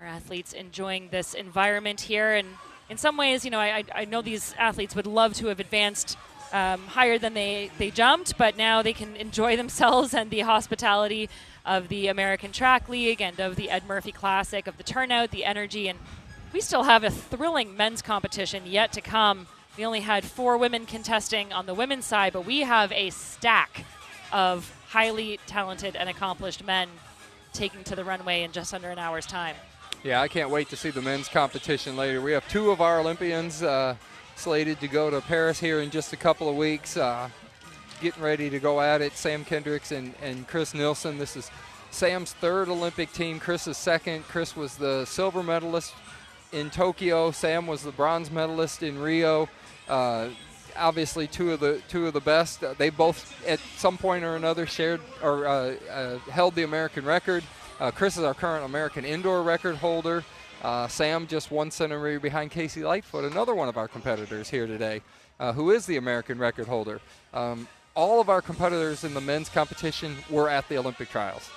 Our athletes enjoying this environment here, and in some ways, you know, I know these athletes would love to have advanced higher than they jumped, but now they can enjoy themselves and the hospitality of the American Track League and of the Ed Murphey Classic, of the turnout, the energy, and we still have a thrilling men's competition yet to come. We only had 4 women contesting on the women's side, but we have a stack of highly talented and accomplished men taking to the runway in just under an hour's time. Yeah, I can't wait to see the men's competition later. We have 2 of our Olympians slated to go to Paris here in just a couple of weeks, getting ready to go at it. Sam Kendricks and Chris Nilsson. This is Sam's 3rd Olympic team, Chris's 2nd. Chris was the silver medalist in Tokyo. Sam was the bronze medalist in Rio. Obviously, two of the best. They both, at some point or another, shared or held the American record. Chris is our current American indoor record holder. Sam just 1 centimeter behind Casey Lightfoot, another one of our competitors here today, who is the American record holder. All of our competitors in the men's competition were at the Olympic trials.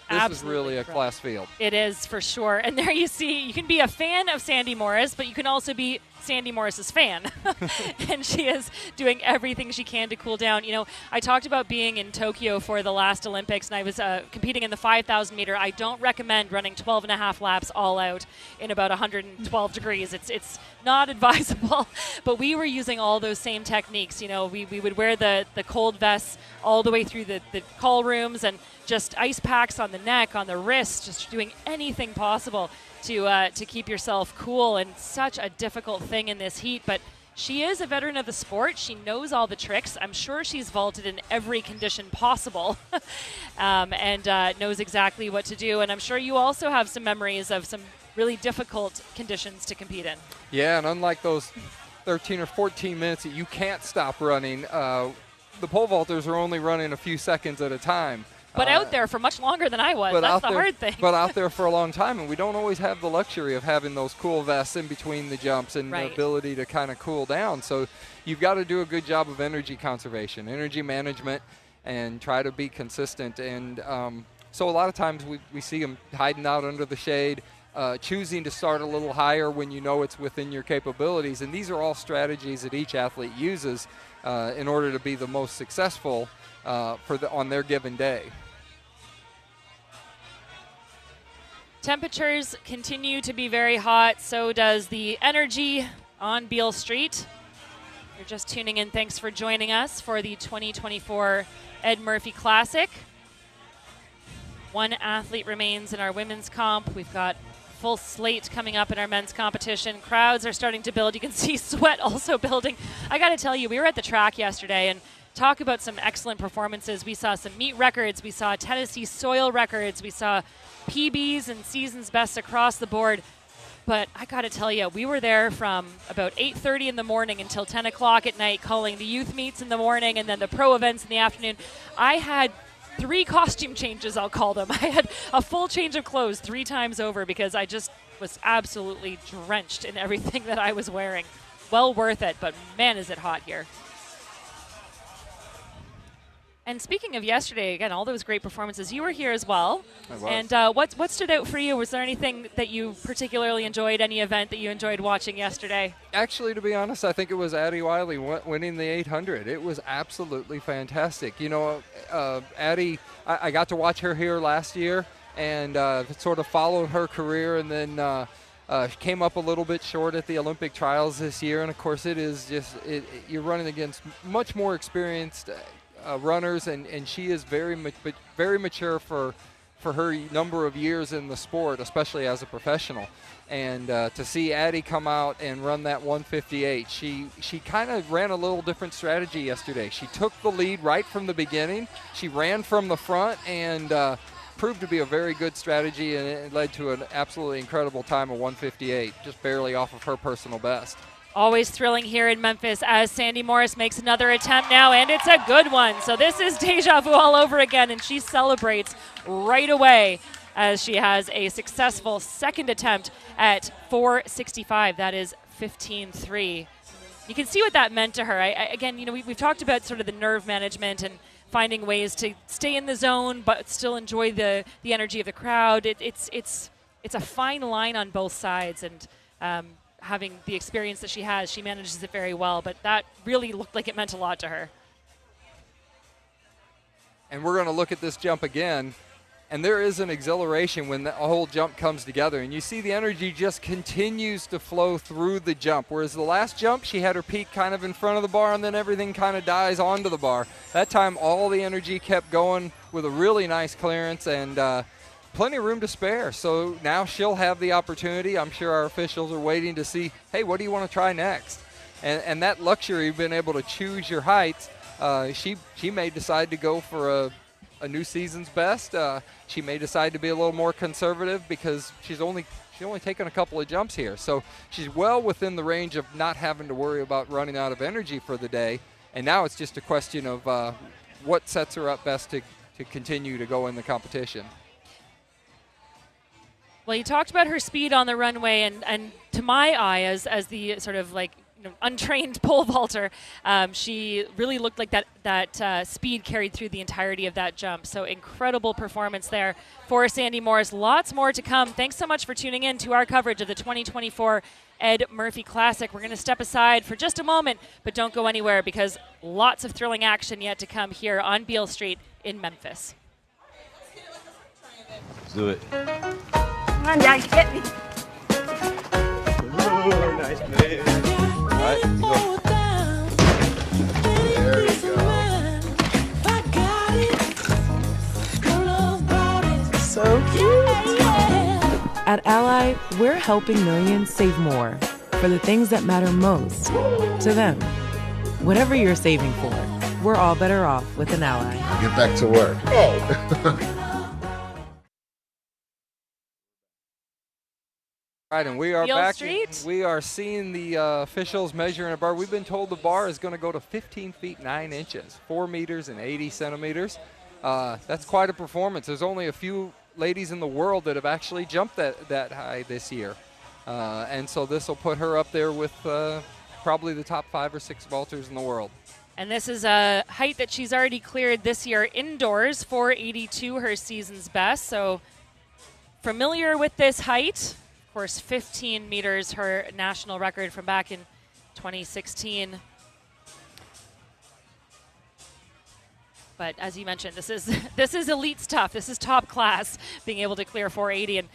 This Absolutely is really a class field. It is, for sure. And there you see, you can be a fan of Sandy Morris, but you can also be Sandy Morris's fan. And she is doing everything she can to cool down. You know, I talked about being in Tokyo for the last Olympics, and I was competing in the 5,000 meter. I don't recommend running 12 and a half laps all out in about 112 degrees. It's not advisable. But we were using all those same techniques. You know, we would wear the cold vests all the way through the call rooms, and just ice packs on the neck, on the wrist, just doing anything possible to keep yourself cool. And such a difficult thing in this heat. But she is a veteran of the sport. She knows all the tricks. I'm sure she's vaulted in every condition possible and knows exactly what to do. And I'm sure you also have some memories of some really difficult conditions to compete in. Yeah, and unlike those 13 or 14 minutes that you can't stop running, the pole vaulters are only running a few seconds at a time. But out there for much longer than I was. That's the hard thing. But out there for a long time, and we don't always have the luxury of having those cool vests in between the jumps and the ability to kind of cool down. So you've got to do a good job of energy conservation, energy management, and try to be consistent. And so a lot of times we see them hiding out under the shade, choosing to start a little higher when you know it's within your capabilities. And these are all strategies that each athlete uses in order to be the most successful on their given day. Temperatures continue to be very hot. So does the energy on Beale Street. If you're just tuning in, thanks for joining us for the 2024 Ed Murphey Classic. 1 athlete remains in our women's comp. We've got full slate coming up in our men's competition. Crowds are starting to build. You can see sweat also building. I got to tell you, we were at the track yesterday, and talk about some excellent performances. We saw some meet records. We saw Tennessee soil records. We saw PBs and season's best across the board. But I got to tell you, we were there from about 8:30 in the morning until 10 o'clock at night, calling the youth meets in the morning and then the pro events in the afternoon. I had 3 costume changes, I'll call them. I had a full change of clothes 3 times over because I just was absolutely drenched in everything that I was wearing. Well worth it, but man, is it hot here. And speaking of yesterday, again, all those great performances, you were here as well. I was. And what stood out for you? Was there anything that you particularly enjoyed, any event that you enjoyed watching yesterday? Actually, to be honest, I think it was Addie Wiley winning the 800. It was absolutely fantastic. You know, Addie, I got to watch her here last year and sort of followed her career, and then came up a little bit short at the Olympic trials this year. And of course, it is just you're running against much more experienced runners, and she is very mature for her number of years in the sport, especially as a professional. And to see Addie come out and run that 158, she kind of ran a little different strategy yesterday. She took the lead right from the beginning. She ran from the front and proved to be a very good strategy, and it led to an absolutely incredible time of 158, just barely off of her personal best. Always thrilling here in Memphis as Sandy Morris makes another attempt now, and it's a good one. So this is deja vu all over again, and she celebrates right away as she has a successful second attempt at 4:65. That is 15:3. You can see what that meant to her. Again, you know, we've talked about sort of the nerve management and finding ways to stay in the zone but still enjoy the energy of the crowd. It's a fine line on both sides, and having the experience that she has, she manages it very well, but that really looked like it meant a lot to her. And we're going to look at this jump again, and there is an exhilaration when the whole jump comes together, and you see the energy just continues to flow through the jump, whereas the last jump, she had her peak kind of in front of the bar, and then everything kind of dies onto the bar. That time, all the energy kept going with a really nice clearance, and plenty of room to spare. So now she'll have the opportunity. I'm sure our officials are waiting to see, hey, what do you want to try next? And that luxury of being able to choose your heights, she may decide to go for a new season's best. She may decide to be a little more conservative because she's only taken a couple of jumps here. So she's well within the range of not having to worry about running out of energy for the day. And now it's just a question of what sets her up best to continue to go in the competition. Well, you talked about her speed on the runway, and to my eye, as the sort of like untrained pole vaulter, she really looked like that speed carried through the entirety of that jump. So incredible performance there for Sandy Morris. Lots more to come. Thanks so much for tuning in to our coverage of the 2024 Ed Murphey Classic. We're going to step aside for just a moment, but don't go anywhere because lots of thrilling action yet to come here on Beale Street in Memphis. Let's do it. Come on, Dad, get me. Ooh, nice play. All right, go. There you go. So cute. At Ally, we're helping millions save more for the things that matter most to them. Whatever you're saving for, we're all better off with an Ally. Get back to work. All right, and we are Beale back. Street. We are seeing the officials measuring a bar. We've been told the bar is going to go to 15 feet 9 inches, 4 meters and 80 centimeters. That's quite a performance. There's only a few ladies in the world that have actually jumped that high this year. And so this will put her up there with probably the top 5 or 6 vaulters in the world. And this is a height that she's already cleared this year indoors, 482, her season's best. So familiar with this height. Of course, 15 meters, her national record from back in 2016. But as you mentioned, this is elite stuff. This is top class, being able to clear 480. And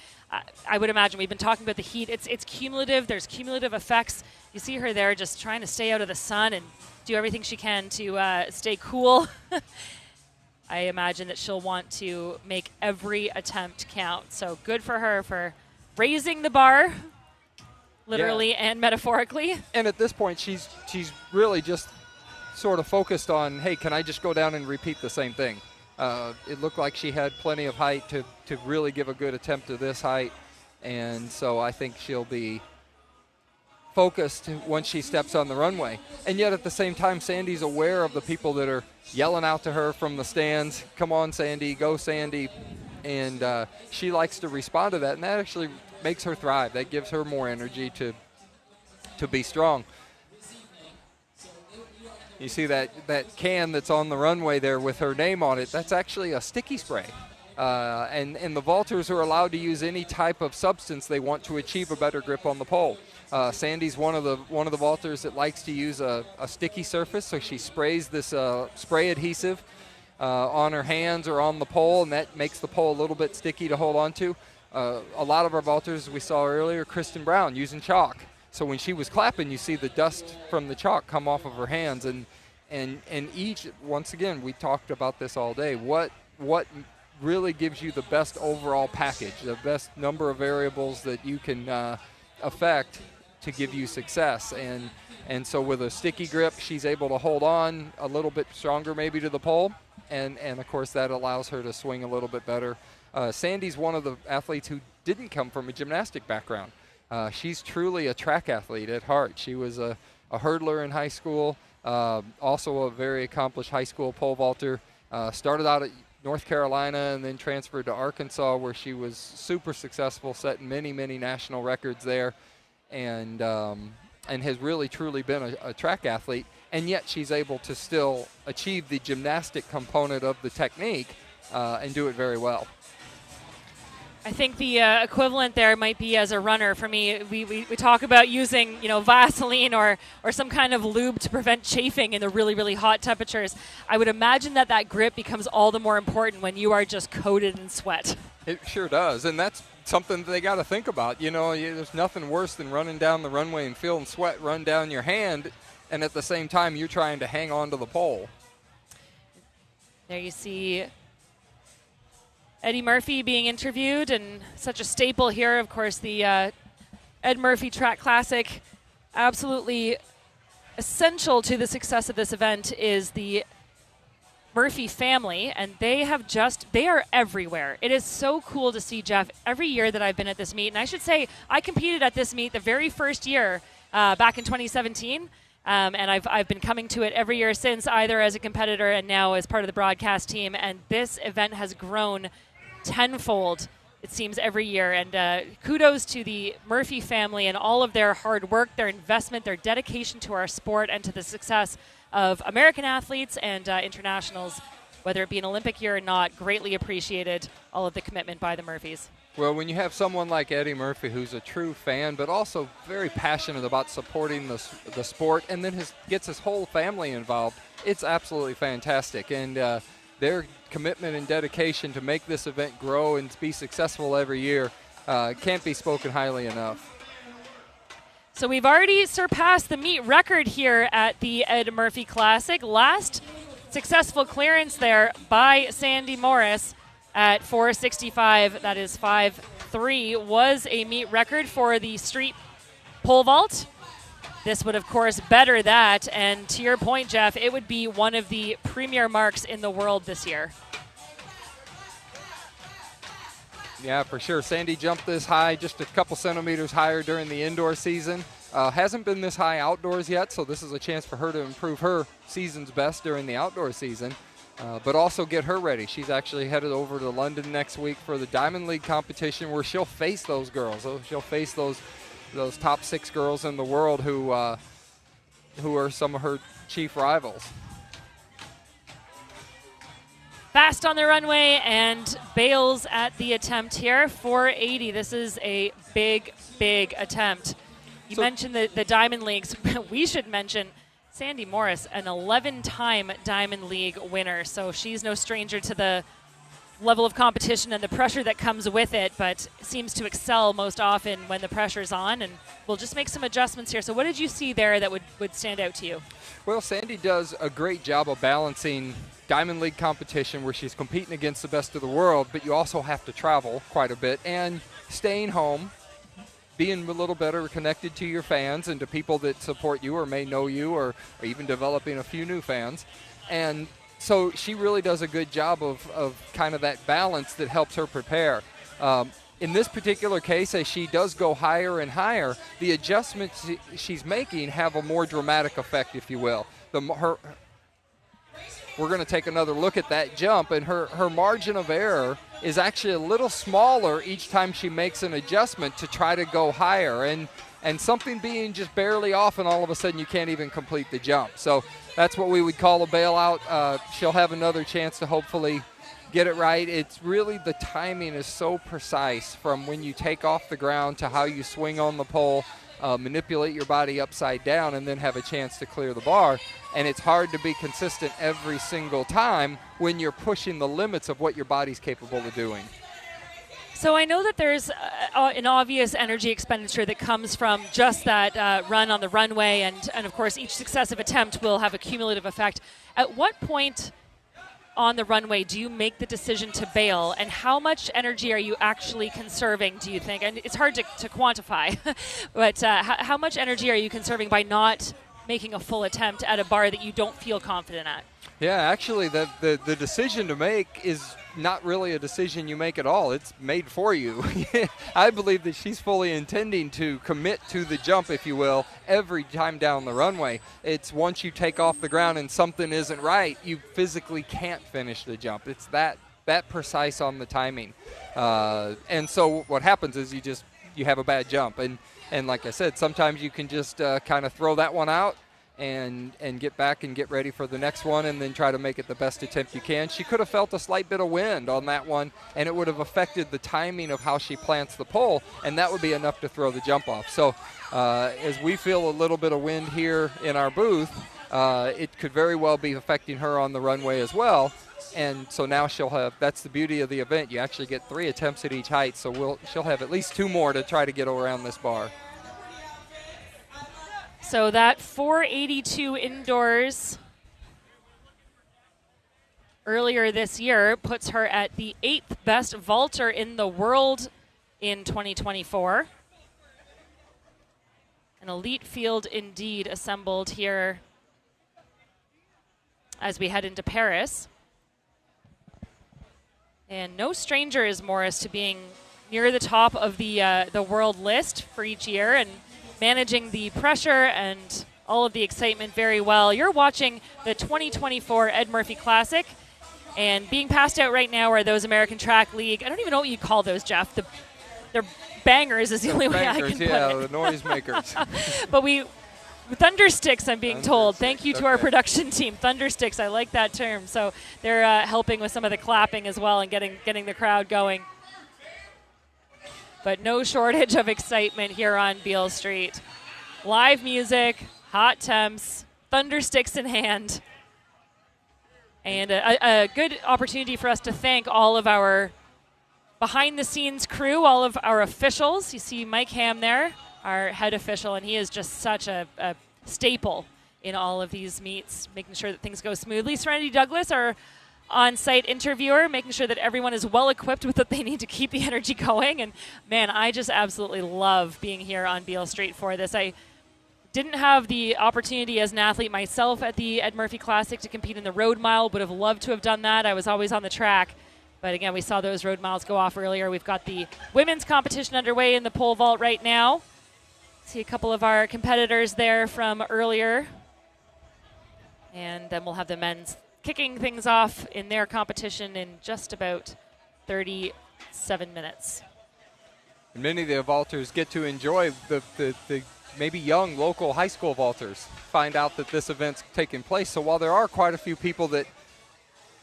I would imagine we've been talking about the heat. It's cumulative. There's cumulative effects. You see her there just trying to stay out of the sun and do everything she can to stay cool. I imagine that she'll want to make every attempt count. So good for her for raising the bar, literally and metaphorically. And at this point, she's really just sort of focused on, hey, can I just go down and repeat the same thing? It looked like she had plenty of height to really give a good attempt to this height. And so I think she'll be focused once she steps on the runway. And yet at the same time, Sandy's aware of the people that are yelling out to her from the stands, come on, Sandy, go, Sandy. And she likes to respond to that, and that actually makes her thrive. That gives her more energy to be strong. You see that can that's on the runway there with her name on it, that's actually a sticky spray. And the vaulters are allowed to use any type of substance they want to achieve a better grip on the pole. Sandy's one of the vaulters that likes to use a sticky surface, so she sprays this spray adhesive on her hands or on the pole, and that makes the pole a little bit sticky to hold on to. A lot of our vaulters we saw earlier, Kristen Brown using chalk. So when she was clapping, you see the dust from the chalk come off of her hands, and each, once again, we talked about this all day. What really gives you the best overall package, the best number of variables that you can affect to give you success. And so with a sticky grip, she's able to hold on a little bit stronger maybe to the pole, and of course that allows her to swing a little bit better. Sandy's one of the athletes who didn't come from a gymnastic background. She's truly a track athlete at heart. She was a hurdler in high school, also a very accomplished high school pole vaulter. Started out at North Carolina and then transferred to Arkansas, where she was super successful, setting many, many national records there, and has really truly been a track athlete. And yet she's able to still achieve the gymnastic component of the technique and do it very well. I think the equivalent there might be as a runner. For me, we talk about using Vaseline or some kind of lube to prevent chafing in the really, really hot temperatures. I would imagine that grip becomes all the more important when you are just coated in sweat. It sure does, and that's something they got to think about. There's nothing worse than running down the runway and feeling sweat run down your hand, and at the same time you're trying to hang on to the pole. There you see Eddie Murphy being interviewed, and such a staple here, of course, the Ed Murphey Track Classic. Absolutely essential to the success of this event is the Murphy family, and they are everywhere. It is so cool to see, Jeff, every year that I've been at this meet, and I should say I competed at this meet the very first year back in 2017. And I've been coming to it every year since, either as a competitor and now as part of the broadcast team, and this event has grown tenfold, it seems, every year. And kudos to the Murphy family and all of their hard work, their investment, their dedication to our sport and to the success of American athletes and internationals, whether it be an Olympic year or not. Greatly appreciated, all of the commitment by the Murphys. Well, when you have someone like Eddie Murphy, who's a true fan, but also very passionate about supporting the sport, and then gets his whole family involved, it's absolutely fantastic. And their commitment and dedication to make this event grow and be successful every year can't be spoken highly enough. So we've already surpassed the meet record here at the Ed Murphey Classic. Last successful clearance there by Sandy Morris at 4:65, that is 5:3, was a meet record for the street pole vault. This would, of course, better that. And to your point, Jeff, it would be one of the premier marks in the world this year. Yeah, for sure. Sandy jumped this high, just a couple centimeters higher during the indoor season. Hasn't been this high outdoors yet, so this is a chance for her to improve her season's best during the outdoor season. But also get her ready. She's actually headed over to London next week for the Diamond League competition, where she'll face those girls. She'll face those top 6 girls in the world who are some of her chief rivals. Fast on the runway, and Beale's at the attempt here, 480. This is a big, big attempt. You mentioned the Diamond Leagues. We should mention Sandy Morris, an 11-time Diamond League winner. So she's no stranger to the level of competition and the pressure that comes with it, but seems to excel most often when the pressure's on. And we'll just make some adjustments here. So what did you see there that would stand out to you? Well, Sandy does a great job of balancing Diamond League competition, where she's competing against the best of the world, but you also have to travel quite a bit, and staying home, being a little better connected to your fans and to people that support you or may know you, or even developing a few new fans. And so she really does a good job of kind of that balance that helps her prepare. In this particular case, as she does go higher and higher, the adjustments she's making have a more dramatic effect, if you will. We're going to take another look at that jump, and her margin of error is actually a little smaller each time she makes an adjustment to try to go higher. And and something being just barely off, and all of a sudden you can't even complete the jump. So that's what we would call a bailout. She'll have another chance to hopefully get it right. It's really, the timing is so precise from when you take off the ground to how you swing on the pole, manipulate your body upside down, and then have a chance to clear the bar. And it's hard to be consistent every single time when you're pushing the limits of what your body's capable of doing. So I know that there's an obvious energy expenditure that comes from just that run on the runway, and of course each successive attempt will have a cumulative effect. At what point on the runway do you make the decision to bail, and how much energy are you actually conserving, do you think? And it's hard to quantify, but how much energy are you conserving by not making a full attempt at a bar that you don't feel confident at? Yeah, actually the decision to make is not really a decision you make at all. It's made for you. I believe that she's fully intending to commit to the jump, if you will, every time down the runway. It's once you take off the ground and something isn't right, you physically can't finish the jump. It's that precise on the timing. And so what happens is you have a bad jump. And like I said, sometimes you can just kind of throw that one out and get back and get ready for the next one, and then try to make it the best attempt you can. She could have felt a slight bit of wind on that one, and it would have affected the timing of how she plants the pole, and that would be enough to throw the jump off. So as we feel a little bit of wind here in our booth, it could very well be affecting her on the runway as well. And so now she'll have, that's the beauty of the event, you actually get 3 attempts at each height, so she'll have at least 2 more to try to get around this bar. So that 482 indoors earlier this year puts her at the 8th best vaulter in the world in 2024. An elite field indeed assembled here as we head into Paris. And no stranger is Morris to being near the top of the world list for each year, and managing the pressure and all of the excitement very well. You're watching the 2024 Ed Murphey Classic, and being passed out right now are those American Track League. I don't even know what you call those, Jeff. They're bangers is the only way I can put it. Yeah, the noisemakers. But Thundersticks, I'm being told. Thank you to our production team. Thundersticks, I like that term. So they're helping with some of the clapping as well and getting the crowd going. But no shortage of excitement here on Beale Street. Live music, hot temps, thundersticks in hand. And a good opportunity for us to thank all of our behind-the-scenes crew, all of our officials. You see Mike Ham there, our head official, and he is just such a staple in all of these meets, making sure that things go smoothly. Serenity Douglas, our on-site interviewer, making sure that everyone is well equipped with what they need to keep the energy going. And man, I just absolutely love being here on Beale Street for this. I didn't have the opportunity as an athlete myself at the Ed Murphey Classic to compete in the road mile. Would have loved to have done that. I was always on the track. But again, we saw those road miles go off earlier. We've got the women's competition underway in the pole vault right now. See a couple of our competitors there from earlier. And then we'll have the men's kicking things off in their competition in just about 37 minutes. And many of the vaulters get to enjoy the maybe young local high school vaulters find out that this event's taking place. So while there are quite a few people that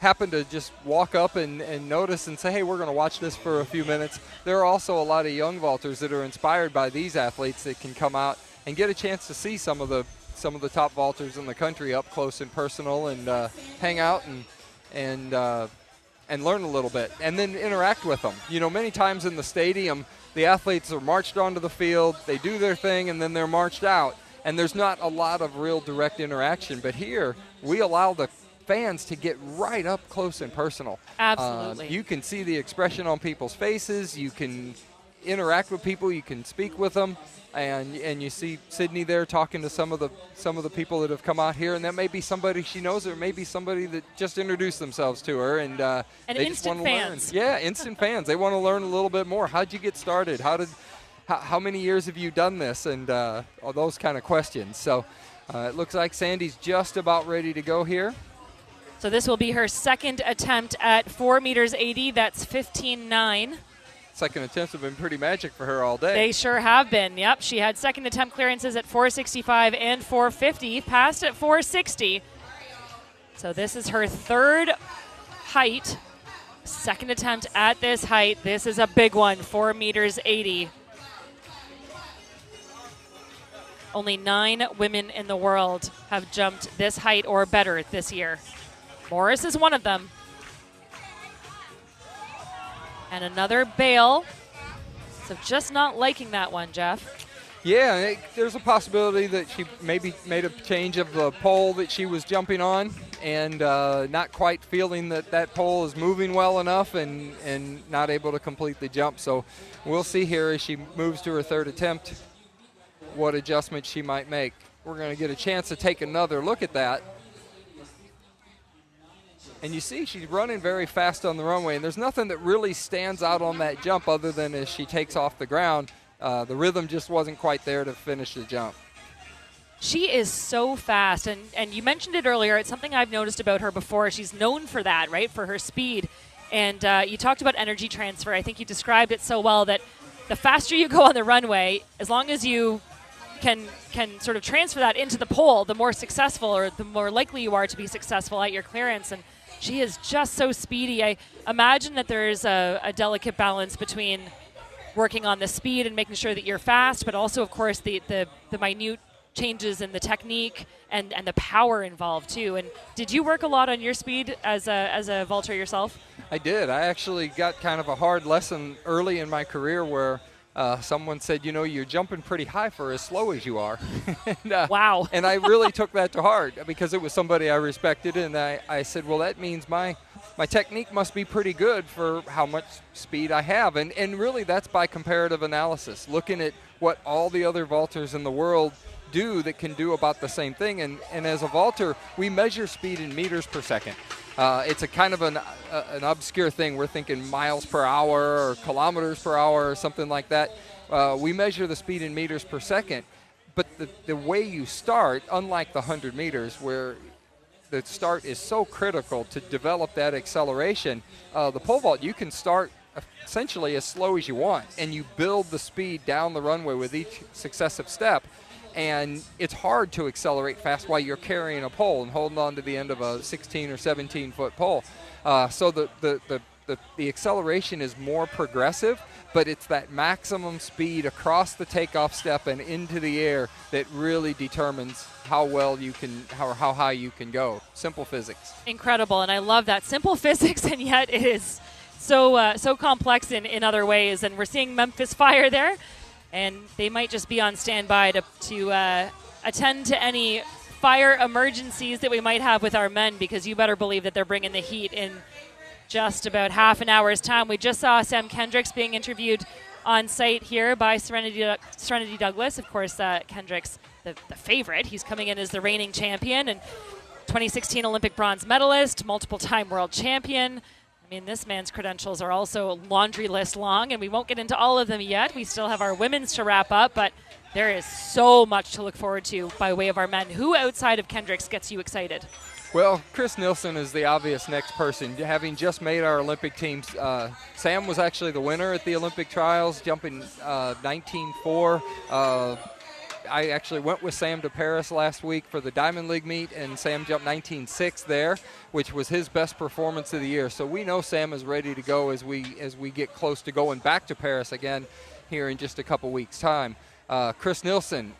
happen to just walk up and notice and say, hey, we're going to watch this for a few minutes, there are also a lot of young vaulters that are inspired by these athletes that can come out and get a chance to see some of the top vaulters in the country up close and personal, and hang out and learn a little bit, and then interact with them. You know, many times in the stadium, the athletes are marched onto the field, they do their thing, and then they're marched out, and there's not a lot of real direct interaction. But here, we allow the fans to get right up close and personal. Absolutely. You can see the expression on people's faces, you can interact with people, you can speak with them. And you see Sydney there talking to some of the people that have come out here, and that may be somebody she knows, or it may be somebody that just introduced themselves to her, and they just want to learn. Yeah, instant fans. They want to learn a little bit more. How'd you get started? How many years have you done this? And all those kind of questions. So it looks like Sandy's just about ready to go here. So this will be her second attempt at 4.80 meters. That's 15.9. second attempts have been pretty magic for her all day. They sure have been. Yep, she had second attempt clearances at 465 and 450, passed at 460. So this is her third height, second attempt at this height. This is a big one, 4 meters 80. Only 9 women in the world have jumped this height or better this year. Morris is one of them. And another Beale. So just not liking that one, Jeff. Yeah, there's a possibility that she maybe made a change of the pole that she was jumping on and not quite feeling that that pole is moving well enough and not able to complete the jump. So we'll see here as she moves to her third attempt what adjustments she might make. We're going to get a chance to take another look at that. And you see she's running very fast on the runway, and there's nothing that really stands out on that jump other than as she takes off the ground. The rhythm just wasn't quite there to finish the jump. She is so fast, and you mentioned it earlier. It's something I've noticed about her before. She's known for that, right, for her speed. And you talked about energy transfer. I think you described it so well that the faster you go on the runway, as long as you can sort of transfer that into the pole, the more successful or the more likely you are to be successful at your clearance. And she is just so speedy. I imagine that there's a delicate balance between working on the speed and making sure that you're fast, but also, of course, the minute changes in the technique and the power involved too. And did you work a lot on your speed as a vaulter yourself? I did. I actually got kind of a hard lesson early in my career where someone said, you know, you're jumping pretty high for as slow as you are. And, wow. And I really took that to heart because it was somebody I respected, and I said, well, that means my technique must be pretty good for how much speed I have. And really that's by comparative analysis, looking at what all the other vaulters in the world do that can do about the same thing. And as a vaulter, we measure speed in meters per second. It's a kind of an obscure thing. We're thinking miles per hour or kilometers per hour or something like that. We measure the speed in meters per second. But the way you start, unlike the 100 meters where the start is so critical to develop that acceleration, the pole vault, you can start essentially as slow as you want, and you build the speed down the runway with each successive step. And it's hard to accelerate fast while you're carrying a pole and holding on to the end of a 16 or 17-foot pole. So the acceleration is more progressive, but it's that maximum speed across the takeoff step and into the air that really determines how well you can, how high you can go. Simple physics. Incredible, and I love that simple physics, and yet it is so complex in other ways. And we're seeing Memphis Fire there. And they might just be on standby to attend to any fire emergencies that we might have with our men, because you better believe that they're bringing the heat in just about half an hour's time. We just saw Sam Kendricks being interviewed on site here by Serenity Douglas. Of course, Kendricks, the favorite. He's coming in as the reigning champion and 2016 Olympic bronze medalist, multiple-time world champion. I mean, this man's credentials are also laundry list long, and we won't get into all of them yet. We still have our women's to wrap up, but there is so much to look forward to by way of our men. Who outside of Kendricks gets you excited? Well, Chris Nielsen is the obvious next person. Having just made our Olympic teams, Sam was actually the winner at the Olympic trials, jumping 19.4. I actually went with Sam to Paris last week for the Diamond League meet, and Sam jumped 19.6 there, which was his best performance of the year. So we know Sam is ready to go as we get close to going back to Paris again here in just a couple weeks' time. Chris Nielsen,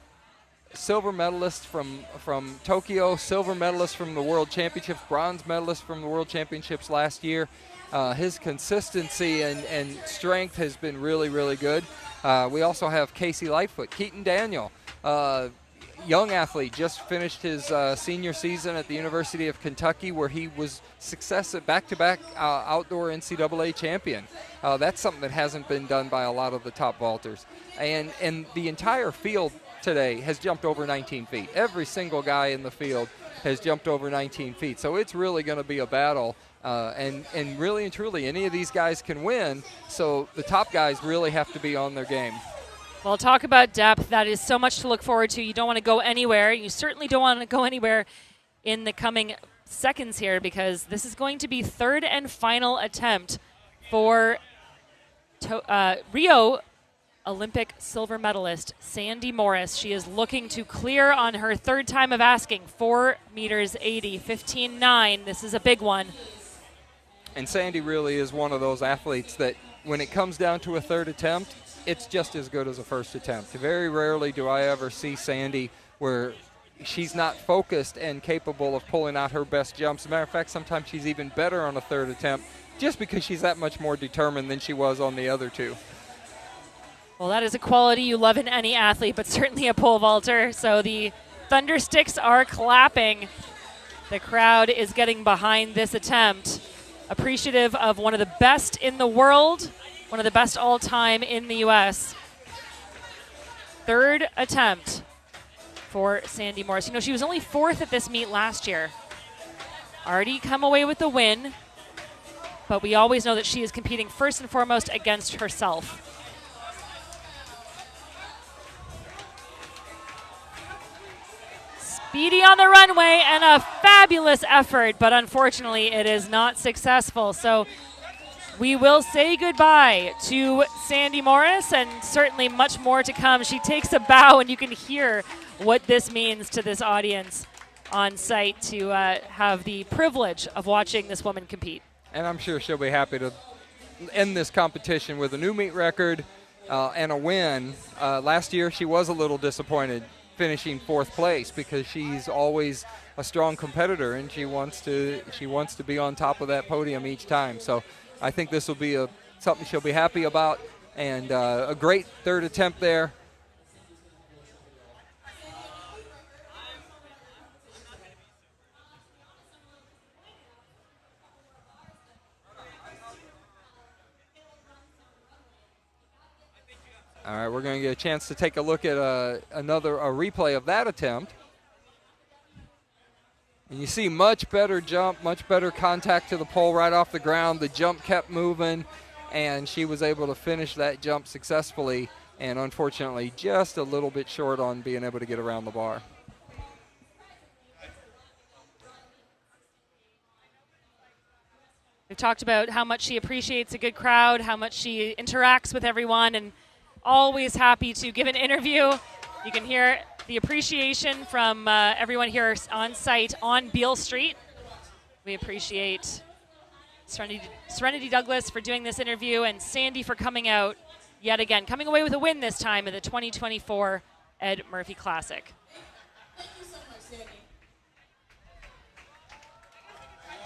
silver medalist from Tokyo, silver medalist from the World Championships, bronze medalist from the World Championships last year. His consistency and strength has been really, really good. We also have Casey Lightfoot, Keaton Daniel, young athlete, just finished his senior season at the University of Kentucky, where he was success at back-to-back outdoor NCAA champion. That's something that hasn't been done by a lot of the top vaulters. And the entire field today has jumped over 19 feet. Every single guy in the field has jumped over 19 feet. So it's really going to be a battle. And really and truly, any of these guys can win. So the top guys really have to be on their game. Well, talk about depth. That is so much to look forward to. You don't want to go anywhere. You certainly don't want to go anywhere in the coming seconds here, because this is going to be third and final attempt for Rio Olympic silver medalist Sandy Morris. She is looking to clear on her third time of asking, 4 meters 80, 15.9. This is a big one. And Sandy really is one of those athletes that when it comes down to a third attempt, it's just as good as a first attempt. Very rarely do I ever see Sandy where she's not focused and capable of pulling out her best jumps. As a matter of fact, sometimes she's even better on a third attempt just because she's that much more determined than she was on the other two. Well, that is a quality you love in any athlete, but certainly a pole vaulter. So the thunder sticks are clapping. The crowd is getting behind this attempt, appreciative of one of the best in the world, one of the best all time in the U.S. Third attempt for Sandy Morris. You know, she was only 4th at this meet last year. Already come away with the win, but we always know that she is competing first and foremost against herself. Speedy on the runway and a fabulous effort, but unfortunately it is not successful. So we will say goodbye to Sandy Morris, and certainly much more to come. She takes a bow, and you can hear what this means to this audience on site to have the privilege of watching this woman compete. And I'm sure she'll be happy to end this competition with a new meet record and a win. Last year she was a little disappointed finishing 4th place because she's always a strong competitor and she wants to be on top of that podium each time. So I think this will be something she'll be happy about, and a great third attempt there. All right, we're going to get a chance to take a look at a replay of that attempt. And you see much better jump, much better contact to the pole right off the ground. The jump kept moving, and she was able to finish that jump successfully, and unfortunately just a little bit short on being able to get around the bar. We've talked about how much she appreciates a good crowd, how much she interacts with everyone, and always happy to give an interview. You can hear the appreciation from everyone here on site on Beale Street. We appreciate Serenity Douglas for doing this interview, and Sandy for coming out yet again, coming away with a win this time at the 2024 Ed Murphey Classic.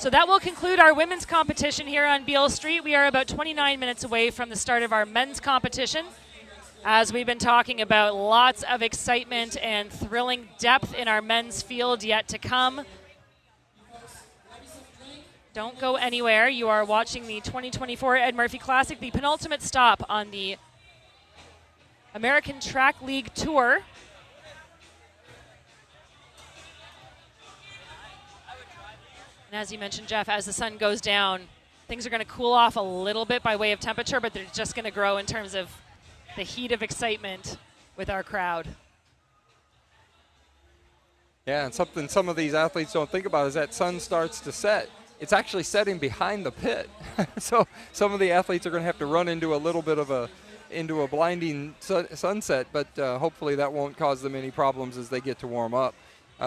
So that will conclude our women's competition here on Beale Street. We are about 29 minutes away from the start of our men's competition. As we've been talking about, lots of excitement and thrilling depth in our men's field yet to come. Don't go anywhere. You are watching the 2024 Ed Murphey Classic, the penultimate stop on the American Track League Tour. And as you mentioned, Jeff, as the sun goes down, things are going to cool off a little bit by way of temperature, but they're just going to grow in terms of the heat of excitement with our crowd. Yeah, and something some of these athletes don't think about is that sun starts to set. It's actually setting behind the pit. So some of the athletes are going to have to run into a little bit of a blinding sunset, but hopefully that won't cause them any problems as they get to warm up.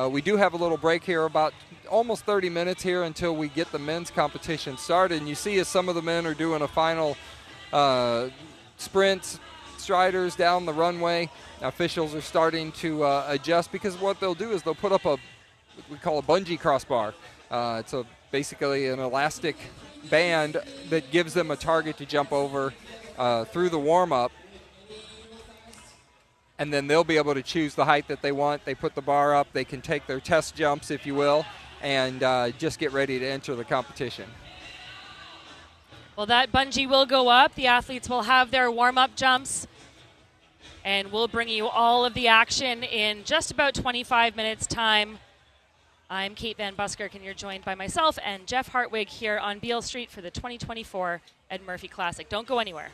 We do have a little break here, about almost 30 minutes here until we get the men's competition started. And you see as some of the men are doing a final sprints, striders down the runway. Officials are starting to adjust, because what they'll do is they'll put up what we call a bungee crossbar. It's basically an elastic band that gives them a target to jump over through the warm-up. And then they'll be able to choose the height that they want. They put the bar up. They can take their test jumps, if you will, and just get ready to enter the competition. Well, that bungee will go up. The athletes will have their warm-up jumps, and we'll bring you all of the action in just about 25 minutes' time. I'm Kate Van Buskirk, and you're joined by myself and Jeff Hartwig here on Beale Street for the 2024 Ed Murphey Classic. Don't go anywhere.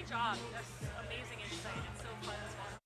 Great job. That's amazing insight. It's so fun as well.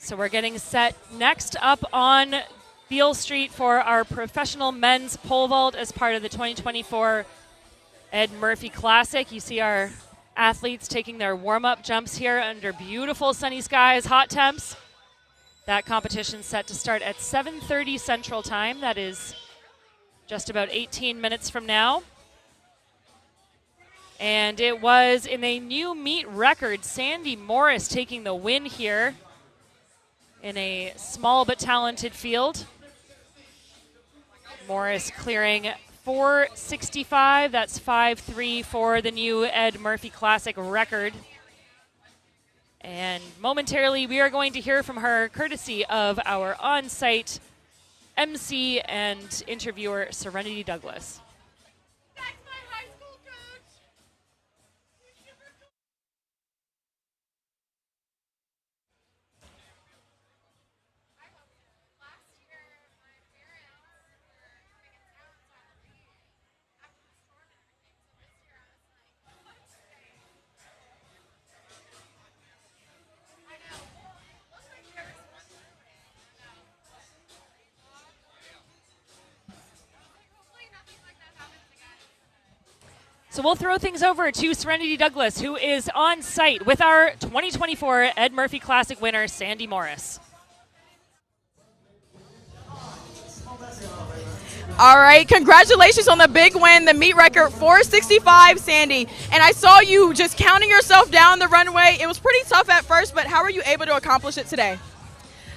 So we're getting set next up on Beale Street for our professional men's pole vault as part of the 2024 Ed Murphey Classic. You see our athletes taking their warm-up jumps here under beautiful sunny skies, hot temps. That competition set to start at 7:30 Central Time. That is just about 18 minutes from now. And it was in a new meet record, Sandy Morris taking the win here in a small but talented field. Morris clearing 465. That's 5.3 for the new Ed Murphey Classic record. And momentarily, we are going to hear from her courtesy of our on-site MC and interviewer, Serenity Douglas. So we'll throw things over to Serenity Douglas, who is on site with our 2024 Ed Murphey Classic winner, Sandy Morris. All right, congratulations on the big win, the meet record 465, Sandy. And I saw you just counting yourself down the runway. It was pretty tough at first, but how were you able to accomplish it today?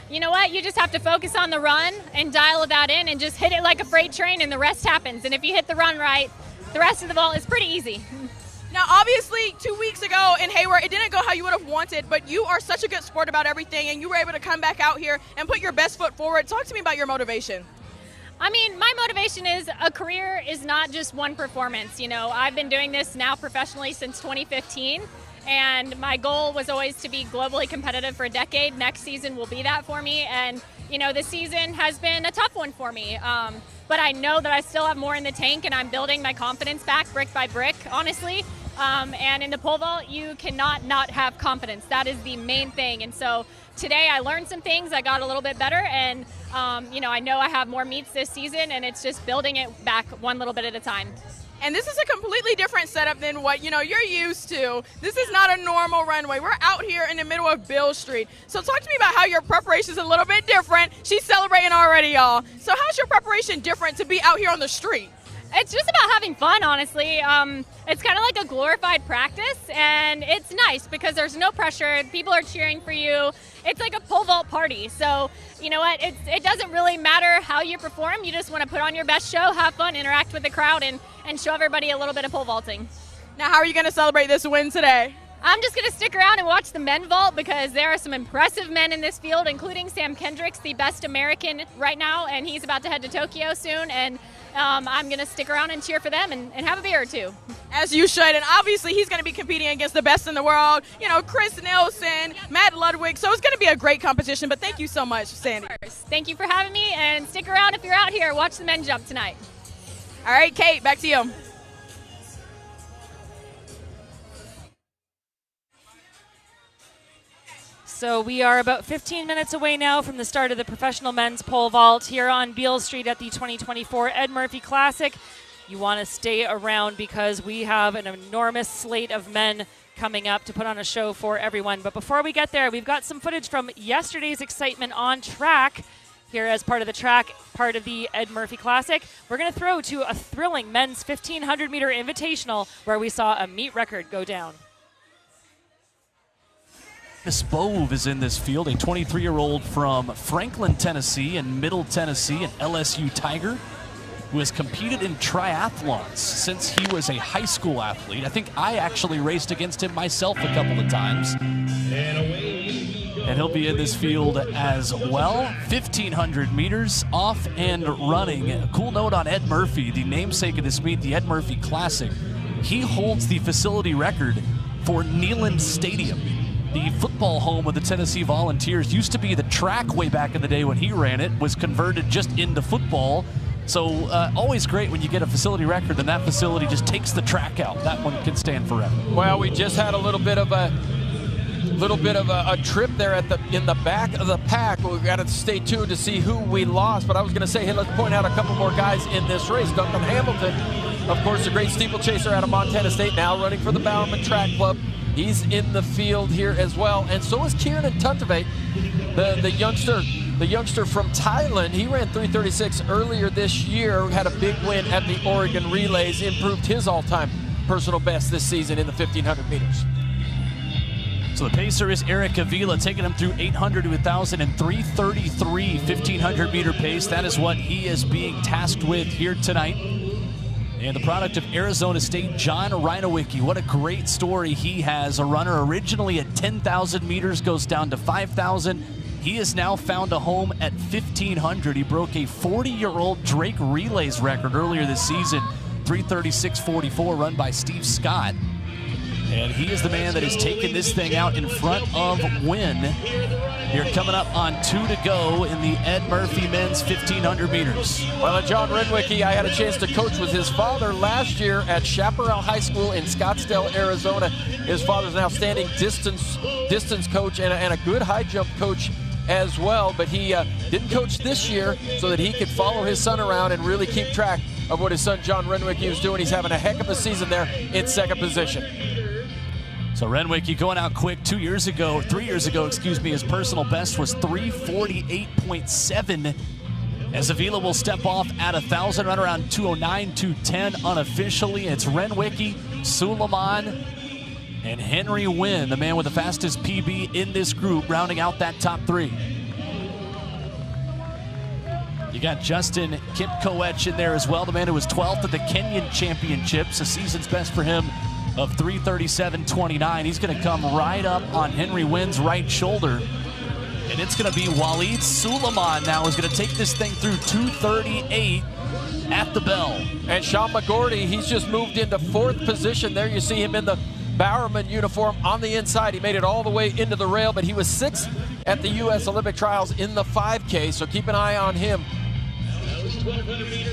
You know what? You just have to focus on the run and dial that in and just hit it like a freight train, and the rest happens. And if you hit the run right, the rest of the vault is pretty easy. Now, obviously, 2 weeks ago in Hayward, it didn't go how you would have wanted, but you are such a good sport about everything, and you were able to come back out here and put your best foot forward. Talk to me about your motivation. I mean, my motivation is a career is not just one performance. You know, I've been doing this now professionally since 2015, and my goal was always to be globally competitive for a decade. Next season will be that for me, and, you know, this season has been a tough one for me. But I know that I still have more in the tank, and I'm building my confidence back brick by brick, honestly. And in the pole vault, you cannot not have confidence. That is the main thing. And so today I learned some things. I got a little bit better, and you know I have more meets this season, and it's just building it back one little bit at a time. And this is a completely different setup than what you're used to. This is not a normal runway. We're out here in the middle of Beale Street. So talk to me about how your preparation is a little bit different. She's celebrating already, y'all. So how's your preparation different to be out here on the street? It's just about having fun, honestly. It's kind of like a glorified practice, and it's nice because there's no pressure. People are cheering for you. It's like a pole vault party. So, you know what? It doesn't really matter how you perform. You just want to put on your best show, have fun, interact with the crowd, and show everybody a little bit of pole vaulting. Now, how are you going to celebrate this win today? I'm just going to stick around and watch the men vault because there are some impressive men in this field, including Sam Kendricks, the best American right now, and he's about to head to Tokyo soon. And I'm going to stick around and cheer for them and have a beer or two. As you should, and obviously he's going to be competing against the best in the world, you know, Chris Nelson, Matt Ludwig, so it's going to be a great competition, but thank you so much, Sandy. Thank you for having me, and stick around if you're out here. Watch the men jump tonight. All right, Kate, back to you. So we are about 15 minutes away now from the start of the professional men's pole vault here on Beale Street at the 2024 Ed Murphey Classic. You want to stay around because we have an enormous slate of men coming up to put on a show for everyone. But before we get there, we've got some footage from yesterday's excitement on track here as part of the track, part of the Ed Murphey Classic. We're going to throw to a thrilling men's 1,500-meter invitational where we saw a meet record go down. Miss Bove is in this field, a 23-year-old from Franklin, Tennessee, and Middle Tennessee, an LSU Tiger, who has competed in triathlons since he was a high school athlete. I think I actually raced against him myself a couple of times. And he'll be in this field as well. 1,500 meters off and running. A cool note on Ed Murphey, the namesake of this meet, the Ed Murphey Classic. He holds the facility record for Neyland Stadium. The football home of the Tennessee Volunteers used to be the track way back in the day when he ran it, was converted just into football. So always great when you get a facility record and that facility just takes the track out. That one can stand forever. Well, we just had a little bit of a trip there in the back of the pack. We've got to stay tuned to see who we lost. But I was going to say, hey, let's point out a couple more guys in this race. Duncan Hamilton, of course, a great steeplechaser out of Montana State, now running for the Bowerman Track Club. He's in the field here as well, and so is Kieran Tuntavate, the youngster from Thailand. He ran 3:36 earlier this year, had a big win at the Oregon Relays, improved his all-time personal best this season in the 1,500 meters. So the pacer is Eric Avila, taking him through 800 to 1,000 and 3:33 1,500-meter pace. That is what he is being tasked with here tonight. And the product of Arizona State, John Reinowicki. What a great story he has. A runner originally at 10,000 meters, goes down to 5,000. He has now found a home at 1,500. He broke a 40-year-old Drake Relays record earlier this season, 3:36.44, run by Steve Scott. And he is the man that has taken this thing out in front of Wynn. Here coming up on 2 to go in the Ed Murphey men's 1,500 meters. Well, John Renwicky, I had a chance to coach with his father last year at Chaparral High School in Scottsdale, Arizona. His father's an outstanding distance coach and a good high jump coach as well, but he didn't coach this year so that he could follow his son around and really keep track of what his son John Renwicky was doing. He's having a heck of a season there in second position. So Renwicky going out quick 3 years ago, excuse me, his personal best was 3:48.7. As Avila will step off at 1,000, right around 2:09, 2:10 unofficially. It's Renwicky, Suleiman, and Henry Wynn, the man with the fastest PB in this group, rounding out that top three. You got Justin Kipkoech in there as well, the man who was 12th at the Kenyan Championships, a season's best for him of 3:37.29. He's going to come right up on Henry Wynn's right shoulder. And it's going to be Walid Suleiman now who's going to take this thing through 2:38 at the bell. And Sean McGorty, he's just moved into 4th position. There you see him in the Bowerman uniform on the inside. He made it all the way into the rail, but he was 6th at the U.S. Olympic trials in the 5K, so keep an eye on him.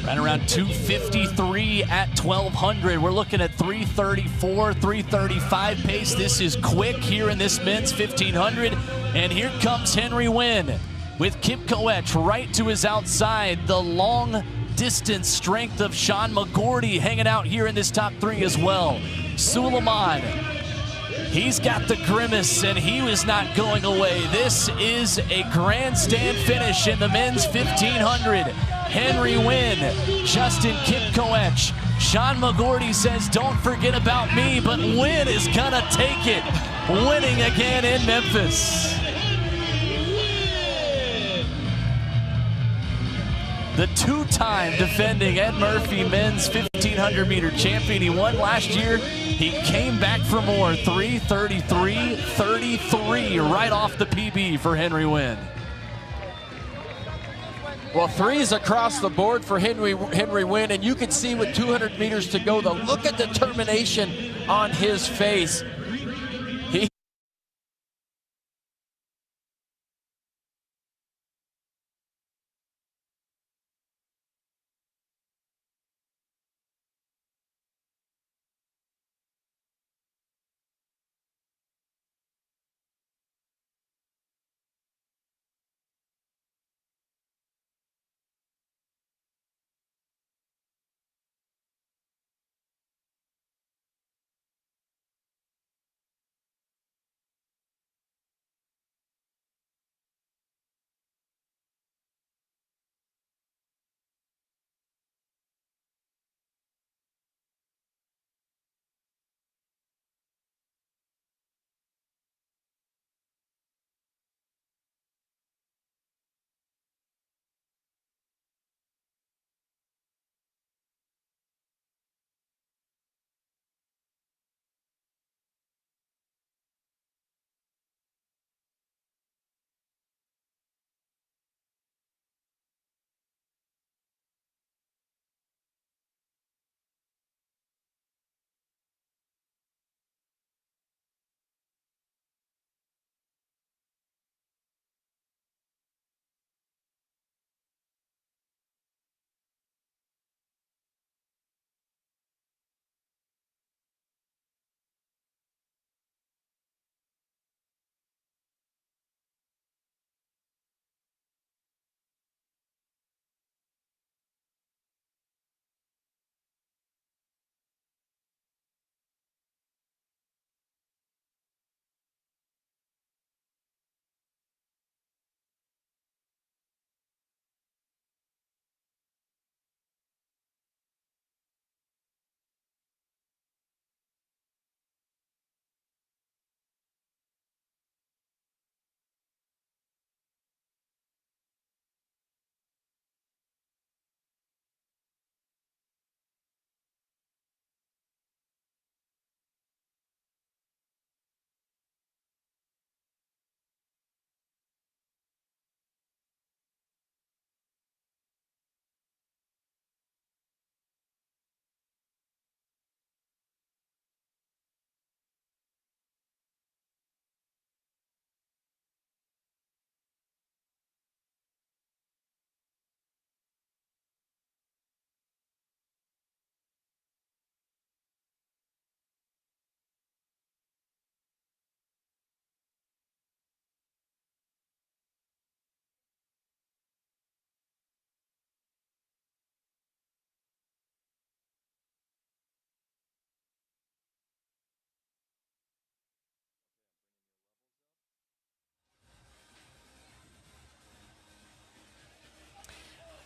Right around 2:53 at 1,200. We're looking at 3:34, 3:35 pace. This is quick here in this men's 1,500. And here comes Henry Wynn with Kipkoech right to his outside. The long distance strength of Sean McGorty hanging out here in this top three as well. Suleiman, he's got the grimace and he was not going away. This is a grandstand finish in the men's 1,500. Henry Wynn, Justin Kipkoech, Sean McGorty says, don't forget about me, but Wynn is gonna take it, winning again in Memphis. The two-time defending Ed Murphy men's 1,500 meter champion. He won last year. He came back for more. 3:33.33 right off the PB for Henry Wynn. Well, 3s across the board for Henry Wynn, and you can see with 200 meters to go, the look of determination on his face.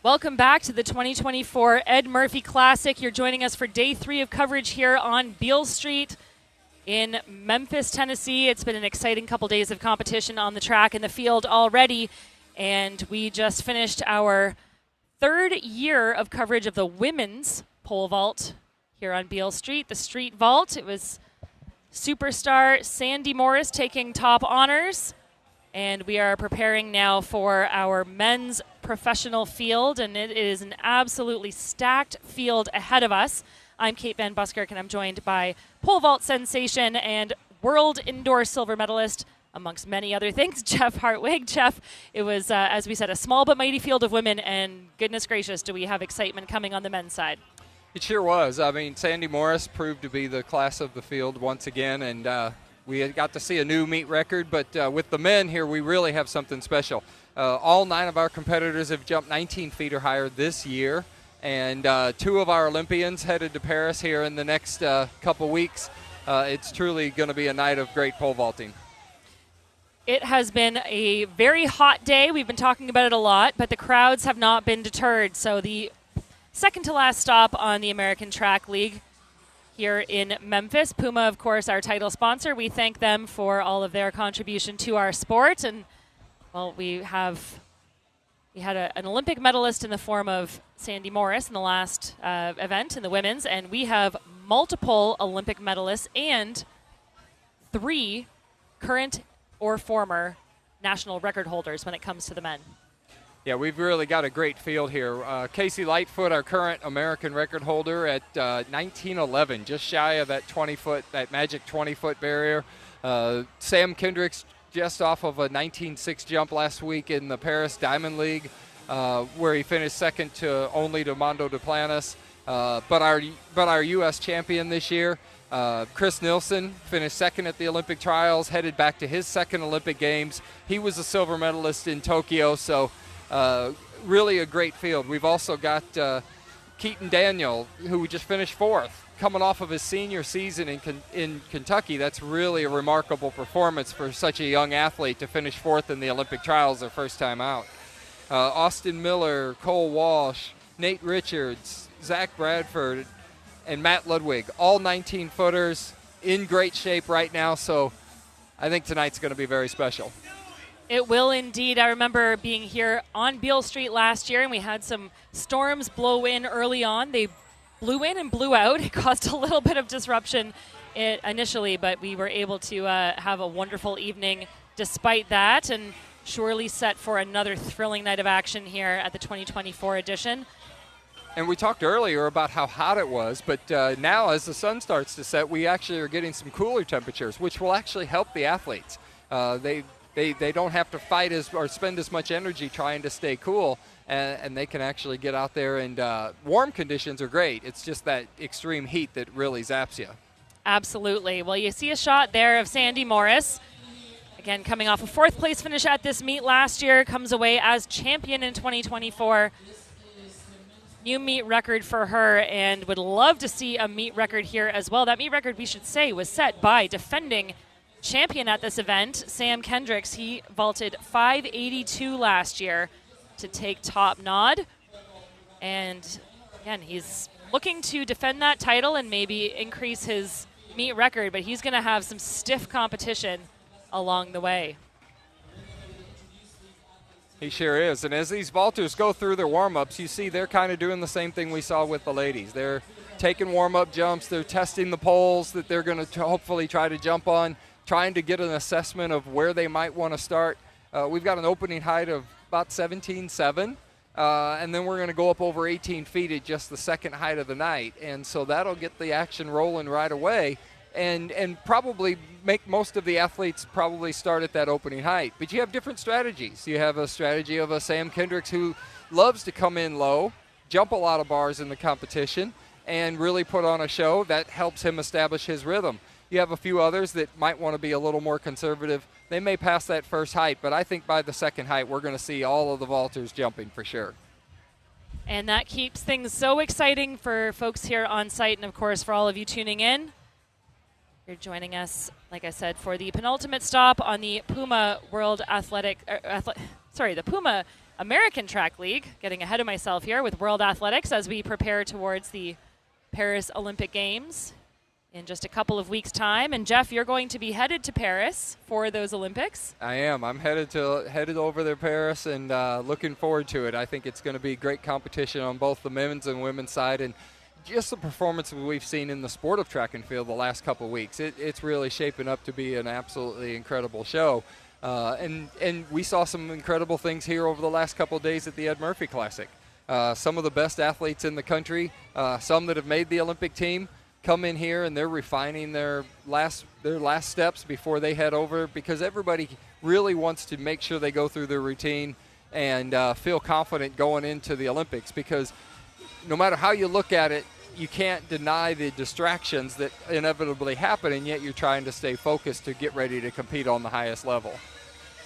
Welcome back to the 2024 Ed Murphey Classic. You're joining us for day 3 of coverage here on Beale Street in Memphis, Tennessee. It's been an exciting couple days of competition on the track and the field already, and we just finished our 3rd year of coverage of the women's pole vault here on Beale Street, the street vault. It was superstar Sandy Morris taking top honors, and we are preparing now for our men's professional field, and it is an absolutely stacked field ahead of us. I'm Kate Van Buskirk, and I'm joined by pole vault sensation and world indoor silver medalist, amongst many other things, Jeff Hartwig. Jeff, it was, as we said, a small but mighty field of women, and goodness gracious, do we have excitement coming on the men's side. It sure was. I mean, Sandy Morris proved to be the class of the field once again, and we got to see a new meet record, but with the men here, we really have something special. All 9 of our competitors have jumped 19 feet or higher this year, and 2 of our Olympians headed to Paris here in the next couple weeks. It's truly going to be a night of great pole vaulting. It has been a very hot day. We've been talking about it a lot, but the crowds have not been deterred. So the second to last stop on the American Track League here in Memphis. Puma, of course, our title sponsor. We thank them for all of their contribution to our sport. And, well, we had an Olympic medalist in the form of Sandy Morris in the last event in the women's, and we have multiple Olympic medalists and 3 current or former national record holders when it comes to the men. Yeah, we've really got a great field here. Casey Lightfoot, our current American record holder at 1911, just shy of that 20-foot, that magic 20-foot barrier. Sam Kendricks just off of a 19.6 jump last week in the Paris Diamond League, where he finished second only to Mondo Duplantis. But our U.S. champion this year, Chris Nilsson, finished second at the Olympic trials, headed back to his second Olympic Games. He was a silver medalist in Tokyo, so really a great field. We've also got Keaton Daniel, who just finished 4th, coming off of his senior season in Kentucky. That's really a remarkable performance for such a young athlete to finish 4th in the Olympic trials their first time out. Austin Miller, Cole Walsh, Nate Richards, Zach Bradford, and Matt Ludwig, all 19-footers in great shape right now, so I think tonight's going to be very special. It will indeed. I remember being here on Beale Street last year, and we had some storms blow in early on. They blew in and blew out. It caused a little bit of disruption initially, but we were able to have a wonderful evening despite that, and surely set for another thrilling night of action here at the 2024 edition. And we talked earlier about how hot it was, but now as the sun starts to set, we actually are getting some cooler temperatures, which will actually help the athletes. They don't have to fight or spend as much energy trying to stay cool, and they can actually get out there, and warm conditions are great. It's just that extreme heat that really zaps you. Absolutely. Well, you see a shot there of Sandy Morris. Again, coming off a 4th place finish at this meet last year, comes away as champion in 2024. New meet record for her, and would love to see a meet record here as well. That meet record, we should say, was set by defending champion at this event, Sam Kendricks. He vaulted 582 last year to take top nod. And again, he's looking to defend that title and maybe increase his meet record, but he's going to have some stiff competition along the way. He sure is. And as these vaulters go through their warm-ups, you see they're kind of doing the same thing we saw with the ladies. They're taking warm-up jumps. They're testing the poles that they're going to hopefully try to jump on, trying to get an assessment of where they might want to start. We've got an opening height of about 17.7, and then we're going to go up over 18 feet at just the second height of the night. And so that'll get the action rolling right away. And probably make most of the athletes probably start at that opening height. But you have different strategies. You have a strategy of a Sam Kendricks who loves to come in low, jump a lot of bars in the competition, and really put on a show that helps him establish his rhythm. You have a few others that might want to be a little more conservative. They may pass that first height, but I think by the second height we're going to see all of the vaulters jumping for sure. And that keeps things so exciting for folks here on site, and of course for all of you tuning in. You're joining us, like I said, for the penultimate stop on the Puma the Puma American Track League. Getting ahead of myself here with World Athletics as we prepare towards the Paris Olympic Games in just a couple of weeks' time. And Jeff, you're going to be headed to Paris for those Olympics. I am. I'm headed over there, Paris, and looking forward to it. I think it's going to be great competition on both the men's and women's side, and just the performances we've seen in the sport of track and field the last couple of weeks. It's really shaping up to be an absolutely incredible show. And we saw some incredible things here over the last couple of days at the Ed Murphey Classic. Some of the best athletes in the country, some that have made the Olympic team, come in here and they're refining their last steps before they head over, because everybody really wants to make sure they go through their routine and feel confident going into the Olympics, because no matter how you look at it, you can't deny the distractions that inevitably happen, and yet you're trying to stay focused to get ready to compete on the highest level.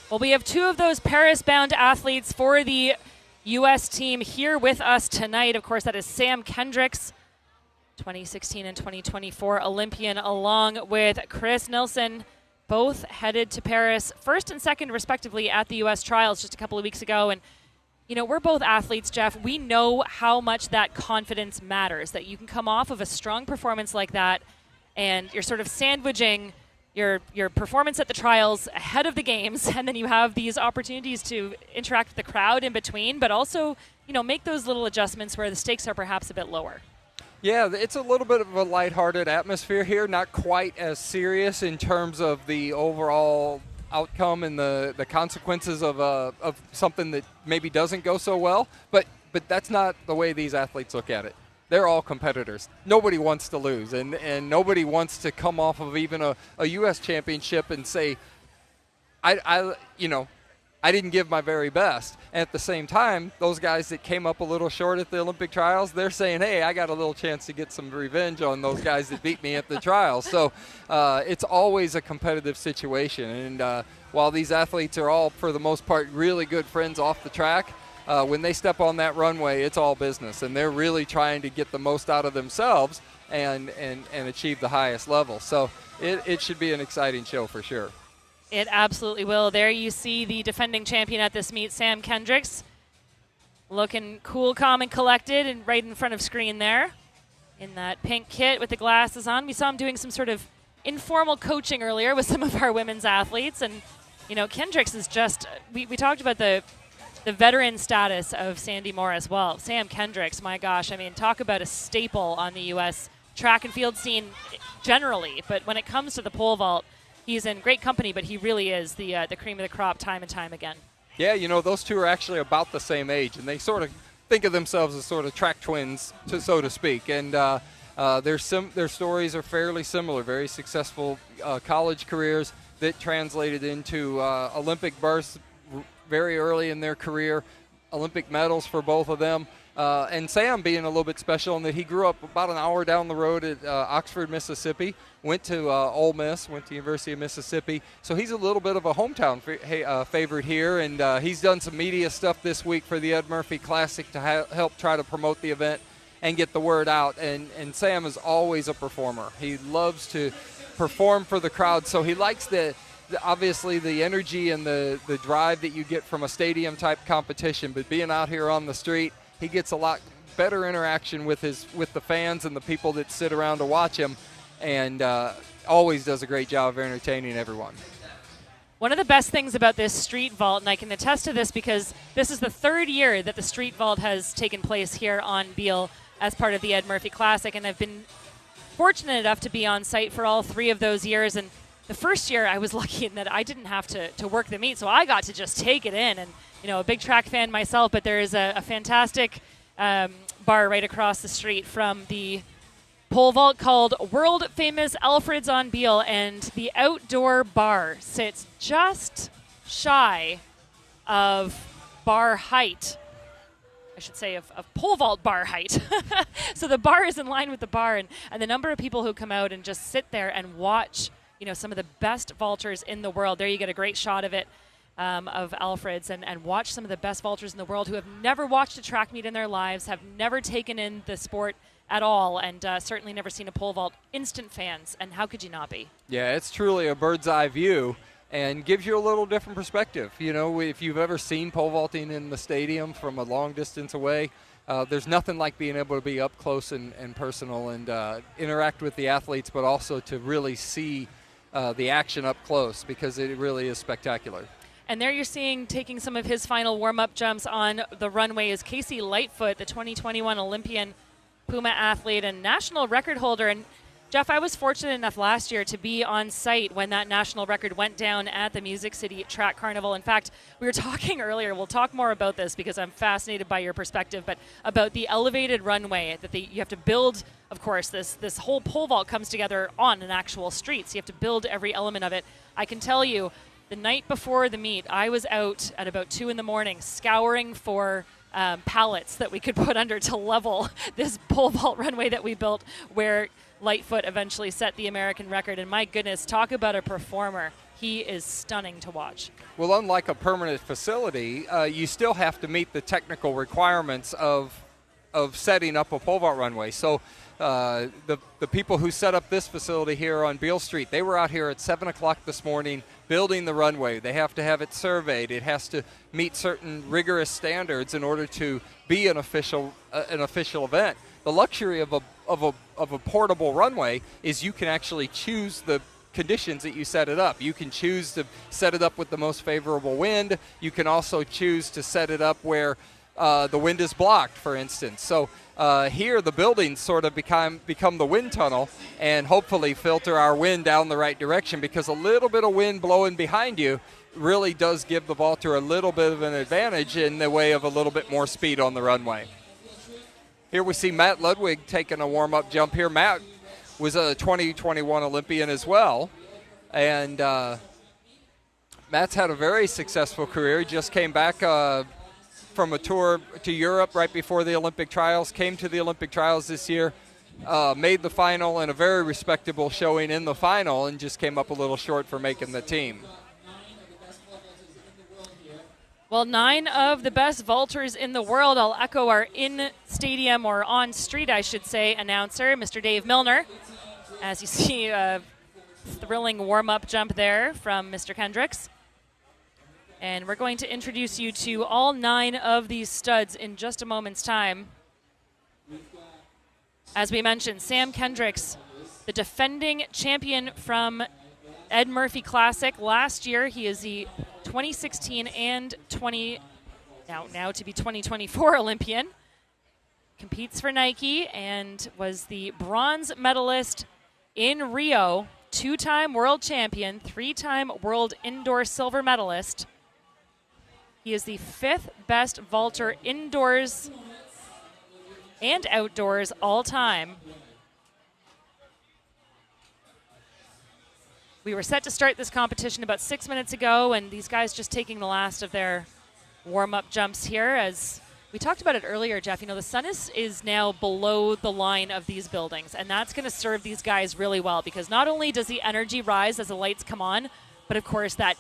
Well, we have two of those Paris-bound athletes for the U.S. team here with us tonight. Of course, that is Sam Kendricks, 2016 and 2024 Olympian, along with Chris Nilsson, both headed to Paris, first and second respectively at the U.S. trials just a couple of weeks ago. And, you know, we're both athletes, Jeff. We know how much that confidence matters, that you can come off of a strong performance like that and you're sort of sandwiching your performance at the trials ahead of the games, and then you have these opportunities to interact with the crowd in between, but also, you know, make those little adjustments where the stakes are perhaps a bit lower. Yeah, it's a little bit of a lighthearted atmosphere here, not quite as serious in terms of the overall outcome and the consequences of something that maybe doesn't go so well, but that's not the way these athletes look at it. They're all competitors. Nobody wants to lose, and nobody wants to come off of even a U.S. championship and say, I didn't give my very best. And at the same time, those guys that came up a little short at the Olympic trials, they're saying, hey, I got a little chance to get some revenge on those guys that beat me at the trials. So it's always a competitive situation. And while these athletes are all, for the most part, really good friends off the track, when they step on that runway, it's all business. And they're really trying to get the most out of themselves and achieve the highest level. So it should be an exciting show for sure. It absolutely will. There you see the defending champion at this meet, Sam Kendricks, looking cool, calm, and collected, and right in front of screen there in that pink kit with the glasses on. We saw him doing some sort of informal coaching earlier with some of our women's athletes. And, you know, Kendricks is just, we talked about the veteran status of Sandy Moore as well. Sam Kendricks, my gosh, I mean, talk about a staple on the U.S. track and field scene generally. But when it comes to the pole vault, he's in great company, but he really is the cream of the crop time and time again. Yeah, you know, those two are actually about the same age, and they sort of think of themselves as sort of track twins, so to speak. And their stories are fairly similar, very successful college careers that translated into Olympic berths very early in their career, Olympic medals for both of them. And Sam being a little bit special in that he grew up about an hour down the road at Oxford, Mississippi, went to Ole Miss, went to University of Mississippi. So he's a little bit of a hometown favorite here, and he's done some media stuff this week for the Ed Murphey Classic to help try to promote the event and get the word out. And Sam is always a performer. He loves to perform for the crowd, so he likes obviously the energy and the drive that you get from a stadium-type competition, but being out here on the street, he gets a lot better interaction with the fans and the people that sit around to watch him, and always does a great job of entertaining everyone. One of the best things about this street vault, and I can attest to this because this is the third year that the street vault has taken place here on Beale as part of the Ed Murphey Classic, and I've been fortunate enough to be on site for all 3 of those years. And the first year I was lucky in that I didn't have to work the meet, so I got to just take it in. And, you know, a big track fan myself, but there is a fantastic bar right across the street from the pole vault called World Famous Alfred's on Beale, and the outdoor bar sits just shy of bar height. I should say of pole vault bar height. So the bar is in line with the bar, and the number of people who come out and just sit there and watch, you know, some of the best vaulters in the world. There you get a great shot of it, of Alfred's, and watch some of the best vaulters in the world who have never watched a track meet in their lives, have never taken in the sport at all, and certainly never seen a pole vault. Instant fans, and how could you not be? Yeah, it's truly a bird's eye view and gives you a little different perspective. You know, if you've ever seen pole vaulting in the stadium from a long distance away, there's nothing like being able to be up close and personal and interact with the athletes, but also to really see the action up close, because it really is spectacular. And there you're seeing, taking some of his final warm-up jumps on the runway, is Casey Lightfoot, the 2021 Olympian Puma athlete and national record holder. And Jeff, I was fortunate enough last year to be on site when that national record went down at the Music City Track Carnival. In fact, we were talking earlier, we'll talk more about this because I'm fascinated by your perspective, but about the elevated runway that you have to build. Of course, this whole pole vault comes together on an actual street, so you have to build every element of it. I can tell you, the night before the meet, I was out at about 2 in the morning scouring for pallets that we could put under to level this pole vault runway that we built, where Lightfoot eventually set the American record. And my goodness, talk about a performer. He is stunning to watch. Well, unlike a permanent facility, you still have to meet the technical requirements of setting up a pole vault runway. So the people who set up this facility here on Beale Street, they were out here at 7 o'clock this morning building the runway. They have to have it surveyed. It has to meet certain rigorous standards in order to be an official event. The luxury of a portable runway is you can actually choose the conditions that you set it up. You can choose to set it up with the most favorable wind. You can also choose to set it up where the wind is blocked, for instance. So here the buildings sort of become the wind tunnel and hopefully filter our wind down the right direction, because a little bit of wind blowing behind you really does give the vaulter a little bit of an advantage in the way of a little bit more speed on the runway. Here we see Matt Ludwig taking a warm-up jump here. Matt was a 2021 Olympian as well, and Matt's had a very successful career. He just came back from a tour to Europe right before the Olympic trials, came to the Olympic trials this year, made the final and a very respectable showing in the final, and just came up a little short for making the team. Well, 9 of the best vaulters in the world. I'll echo our in-stadium, or on-street, I should say, announcer, Mr. Dave Milner. As you see, a thrilling warm-up jump there from Mr. Kendricks. And we're going to introduce you to all 9 of these studs in just a moment's time. As we mentioned, Sam Kendricks, the defending champion from Ed Murphey Classic. Last year, he is the 2016 and now to be 2024 Olympian. Competes for Nike and was the bronze medalist in Rio, 2-time world champion, 3-time world indoor silver medalist. He is the 5th best vaulter indoors and outdoors all time. We were set to start this competition about 6 minutes ago, and these guys just taking the last of their warm-up jumps here. As we talked about it earlier, Jeff, you know, the sun is now below the line of these buildings, and that's going to serve these guys really well, because not only does the energy rise as the lights come on, but of course that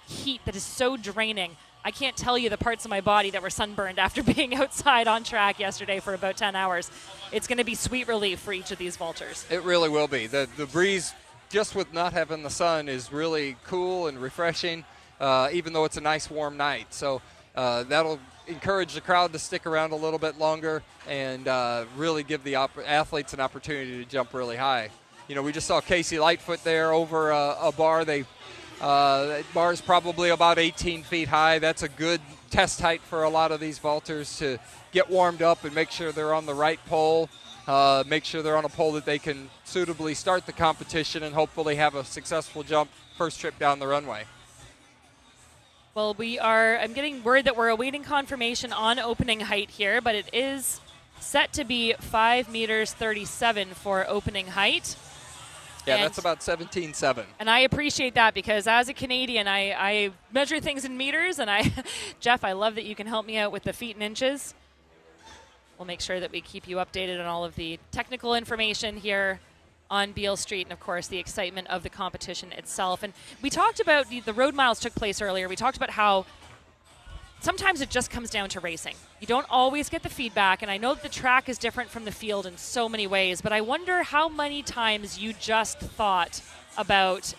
heat that is so draining. I can't tell you the parts of my body that were sunburned after being outside on track yesterday for about 10 hours. It's going to be sweet relief for each of these vaulters. It really will be. The breeze, just with not having the sun, is really cool and refreshing, even though it's a nice warm night. So that'll encourage the crowd to stick around a little bit longer and really give the athletes an opportunity to jump really high. You know, we just saw Casey Lightfoot there over a bar. That bar is probably about 18 feet high. That's a good test height for a lot of these vaulters to get warmed up and make sure they're on the right pole, make sure they're on a pole that they can suitably start the competition and hopefully have a successful jump first trip down the runway. Well, I'm getting word that we're awaiting confirmation on opening height here, but it is set to be 5 meters 37 for opening height. Yeah, and that's about 17.7. And I appreciate that, because as a Canadian, I measure things in meters, and Jeff, I love that you can help me out with the feet and inches. We'll make sure that we keep you updated on all of the technical information here on Beale Street, and of course the excitement of the competition itself. And we talked about the road miles took place earlier. We talked about how sometimes it just comes down to racing. You don't always get the feedback, and I know that the track is different from the field in so many ways, but I wonder how many times you just thought about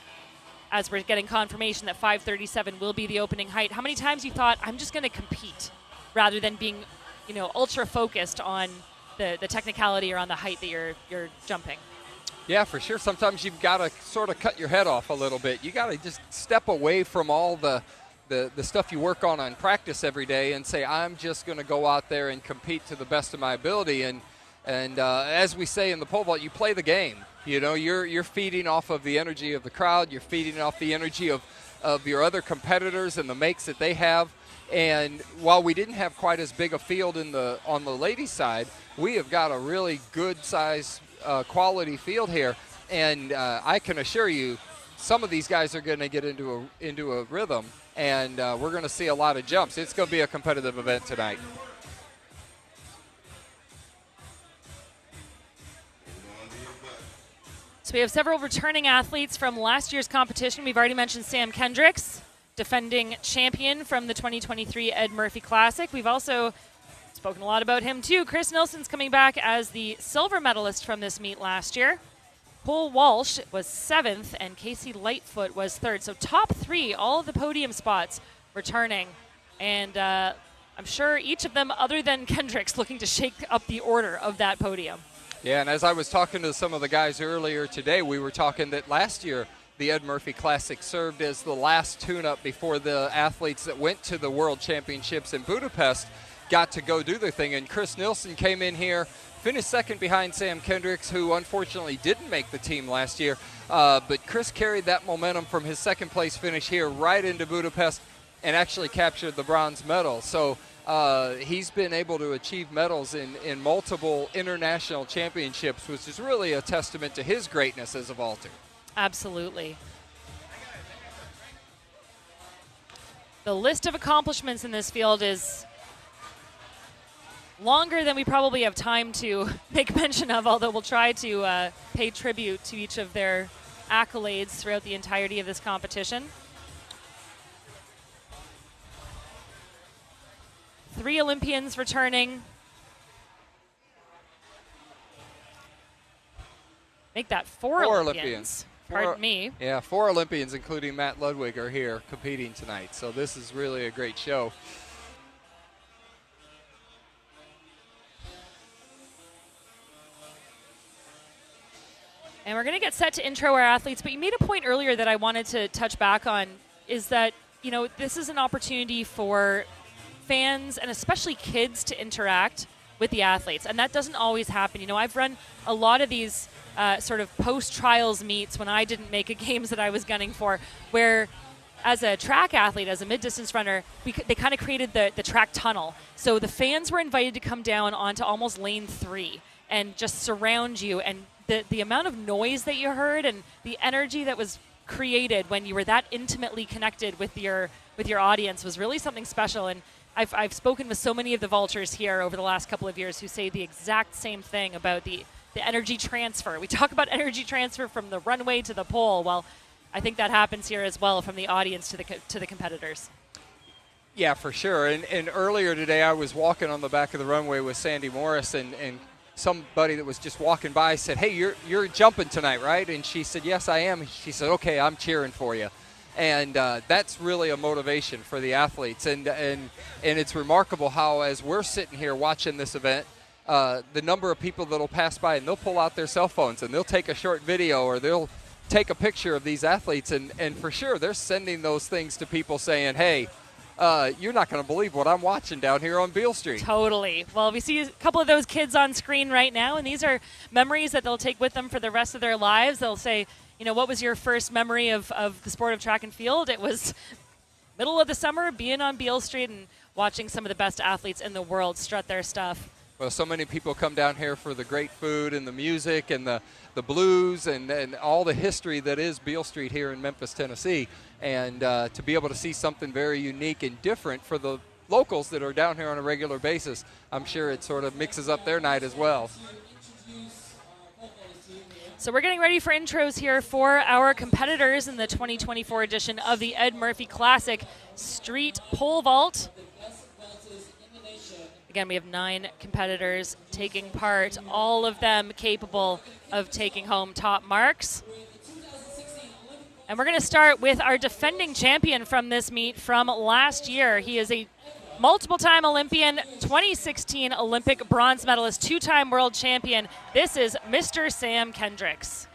as we're getting confirmation that 537 will be the opening height, how many times you thought, I'm just going to compete rather than being, ultra focused on the technicality or on the height that you're jumping? Yeah, for sure. Sometimes you've got to sort of cut your head off a little bit. You got to just step away from all the stuff you work on practice every day and say, I'm just going to go out there and compete to the best of my ability. And as we say in the pole vault, you play the game. You're feeding off of the energy of the crowd. You're feeding off the energy of your other competitors and the makes that they have. And while we didn't have quite as big a field on the ladies' side, we have got a really good size quality field here. And I can assure you, some of these guys are going to get into a rhythm, and we're going to see a lot of jumps. It's going to be a competitive event tonight. So we have several returning athletes from last year's competition. We've already mentioned Sam Kendricks, defending champion from the 2023 Ed Murphey Classic. We've also spoken a lot about him too. Chris Nilsson's coming back as the silver medalist from this meet last year. Cole Walsh was 7th, and Casey Lightfoot was 3rd. So top 3, all of the podium spots returning. And I'm sure each of them, other than Kendricks, looking to shake up the order of that podium. Yeah, and as I was talking to some of the guys earlier today, we were talking that last year the Ed Murphey Classic served as the last tune-up before the athletes that went to the World Championships in Budapest got to go do their thing. And Chris Nilsson came in here, finished 2nd behind Sam Kendricks, who unfortunately didn't make the team last year. But Chris carried that momentum from his 2nd place finish here right into Budapest and actually captured the bronze medal. So he's been able to achieve medals in multiple international championships, which is really a testament to his greatness as a vaulter. Absolutely. The list of accomplishments in this field is longer than we probably have time to make mention of, although we'll try to pay tribute to each of their accolades throughout the entirety of this competition. 3 Olympians returning. Make that 4 Olympians. Pardon me. Yeah, 4 Olympians, including Matt Ludwig, are here competing tonight. So this is really a great show. And we're going to get set to intro our athletes, but you made a point earlier that I wanted to touch back on, is that, this is an opportunity for fans and especially kids to interact with the athletes, and that doesn't always happen. I've run a lot of these sort of post-trials meets when I didn't make a games that I was gunning for, where as a track athlete, as a mid-distance runner, they kind of created the track tunnel. So the fans were invited to come down onto almost lane 3 and just surround you, and the amount of noise that you heard and the energy that was created when you were that intimately connected with your audience was really something special. And I've spoken with so many of the vaulters here over the last couple of years who say the exact same thing about the energy transfer. We talk about energy transfer from the runway to the pole. Well, I think that happens here as well, from the audience to the competitors. Yeah, for sure. And earlier today I was walking on the back of the runway with Sandy Morris, and somebody that was just walking by said, "Hey, you're jumping tonight, right?" And she said, "Yes, I am." She said, "Okay, I'm cheering for you." And that's really a motivation for the athletes. And it's remarkable how, as we're sitting here watching this event, the number of people that will pass by and they'll pull out their cell phones and they'll take a short video or they'll take a picture of these athletes. And for sure, they're sending those things to people saying, "Hey, you're not going to believe what I'm watching down here on Beale Street." Totally. Well, we see a couple of those kids on screen right now, and these are memories that they'll take with them for the rest of their lives. They'll say, what was your first memory of the sport of track and field? It was middle of the summer, being on Beale Street and watching some of the best athletes in the world strut their stuff. Well, so many people come down here for the great food and the music and the blues and all the history that is Beale Street here in Memphis, Tennessee. And to be able to see something very unique and different for the locals that are down here on a regular basis, I'm sure it sort of mixes up their night as well. So we're getting ready for intros here for our competitors in the 2024 edition of the Ed Murphey Classic Street Pole Vault. Again, we have 9 competitors taking part, all of them capable of taking home top marks. And we're going to start with our defending champion from this meet from last year. He is a multiple-time Olympian, 2016 Olympic bronze medalist, two-time world champion. This is Mr. Sam Kendricks.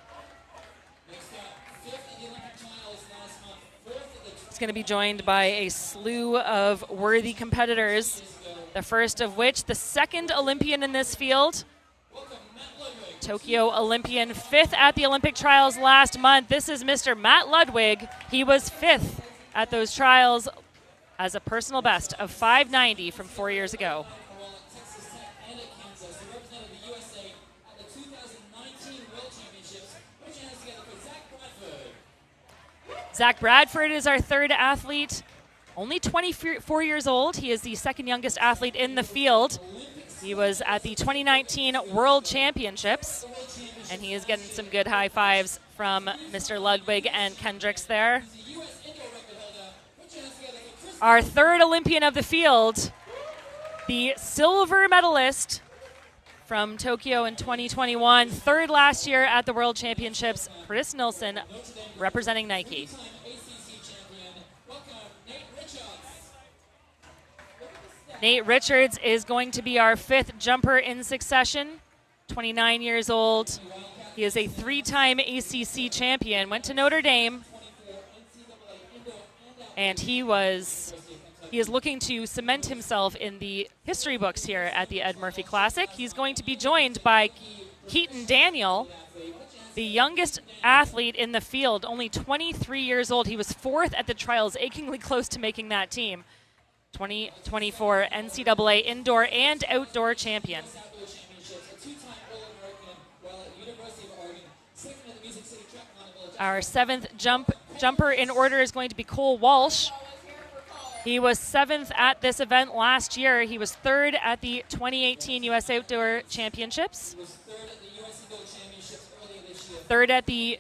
He's going to be joined by a slew of worthy competitors, the first of which, the second Olympian in this field, Tokyo Olympian, 5th at the Olympic trials last month. This is Mr. Matt Ludwig. He was 5th at those trials as a personal best of 590 from 4 years ago. Zach Bradford is our third athlete, only 24 years old. He is the second youngest athlete in the field. He was at the 2019 World Championships, and he is getting some good high fives from Mr. Ludwig and Kendricks there. Our third Olympian of the field, the silver medalist from Tokyo in 2021, third last year at the World Championships, Chris Nilsson, representing Nike. Nate Richards is going to be our 5th jumper in succession, 29 years old. He is a 3-time ACC champion, went to Notre Dame, and he is looking to cement himself in the history books here at the Ed Murphey Classic. He's going to be joined by Keaton Daniel, the youngest athlete in the field, only 23 years old. He was 4th at the trials, achingly close to making that team. 2024 NCAA indoor and outdoor champion. Our 7th jumper in order is going to be Cole Walsh. He was 7th at this event last year. He was 3rd at the 2018 U.S. Outdoor Championships. 3rd at the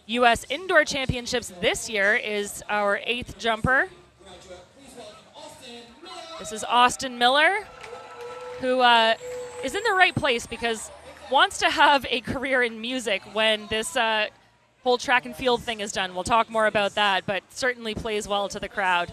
U.S. Indoor Championships this year is our 8th jumper. This is Austin Miller, who is in the right place because wants to have a career in music when this whole track and field thing is done. We'll talk more about that, but certainly plays well to the crowd.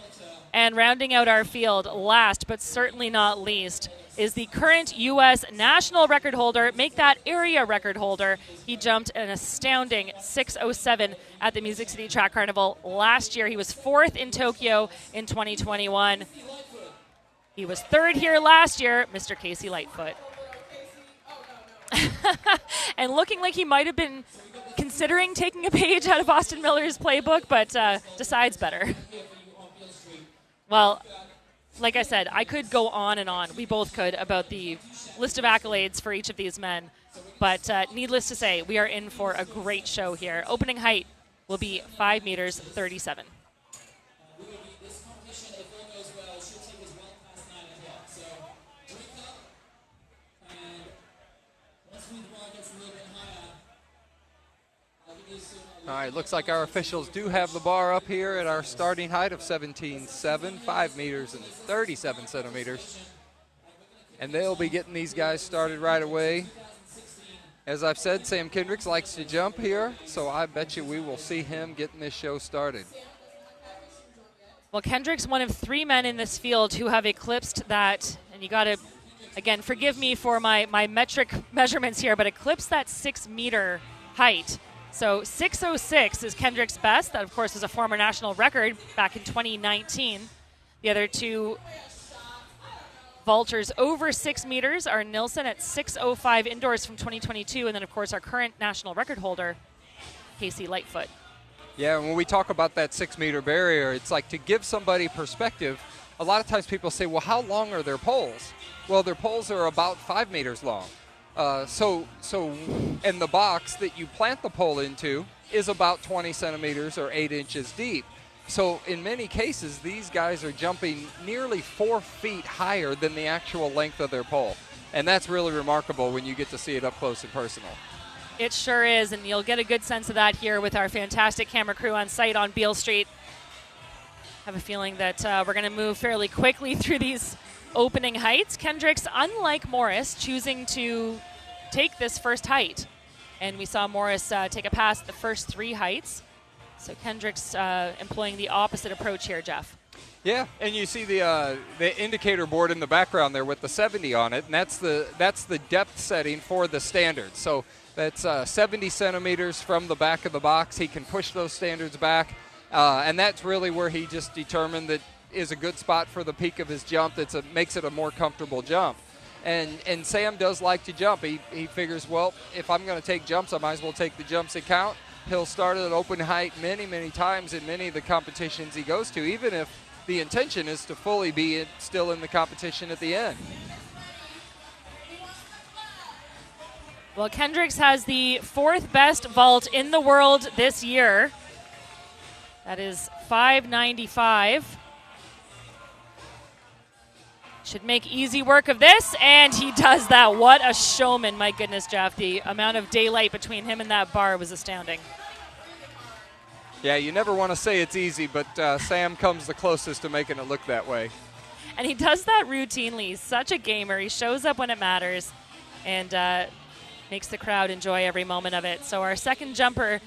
And rounding out our field, last but certainly not least, is the current U.S. national record holder, make that area record holder. He jumped an astounding 6:07 at the Music City Track Carnival last year. He was 4th in Tokyo in 2021. He was 3rd here last year, Mr. Casey Lightfoot. And looking like he might have been considering taking a page out of Austin Miller's playbook, but decides better. Well, like I said, I could go on and on. We both could about the list of accolades for each of these men. But needless to say, we are in for a great show here. Opening height will be 5 meters 37. All right, looks like our officials do have the bar up here at our starting height of 17.7, 5 meters and 37 centimeters. And they'll be getting these guys started right away. As I've said, Sam Kendricks likes to jump here, so I bet you we will see him getting this show started. Well, Kendricks, one of 3 men in this field who have eclipsed that, and you got to, again, forgive me for my metric measurements here, but eclipsed that 6 meter height. So 6:06 is Kendrick's best. That, of course, was a former national record back in 2019. The other 2 vaulters over 6 meters are Nilsson at 6:05 indoors from 2022, and then, of course, our current national record holder, Casey Lightfoot. Yeah, when we talk about that 6 meter barrier, it's like to give somebody perspective. A lot of times people say, well, how long are their poles? Well, their poles are about 5 meters long. And the box that you plant the pole into is about 20 centimeters or 8 inches deep. So in many cases, these guys are jumping nearly 4 feet higher than the actual length of their pole. And that's really remarkable when you get to see it up close and personal. It sure is, and you'll get a good sense of that here with our fantastic camera crew on site on Beale Street. I have a feeling that we're going to move fairly quickly through these opening heights. Kendricks, unlike Morris, choosing to take this first height. And we saw Morris take a pass at the first 3 heights. So Kendrick's employing the opposite approach here, Jeff. Yeah, and you see the indicator board in the background there with the 70 on it, and that's the depth setting for the standards. So that's 70 centimeters from the back of the box. He can push those standards back, and that's really where he just determined that is a good spot for the peak of his jump. Makes it a more comfortable jump. And Sam does like to jump. He figures, well, if I'm going to take jumps, I might as well take the jumps that count. He'll start at open height many, many times in many of the competitions he goes to, even if the intention is to fully be still in the competition at the end. Well, Kendricks has the 4th best vault in the world this year. That is 595. Should make easy work of this, and he does that. What a showman, my goodness, Jeff. The amount of daylight between him and that bar was astounding. Yeah, you never want to say it's easy, but Sam comes the closest to making it look that way. And he does that routinely. He's such a gamer. He shows up when it matters and makes the crowd enjoy every moment of it. So our second jumper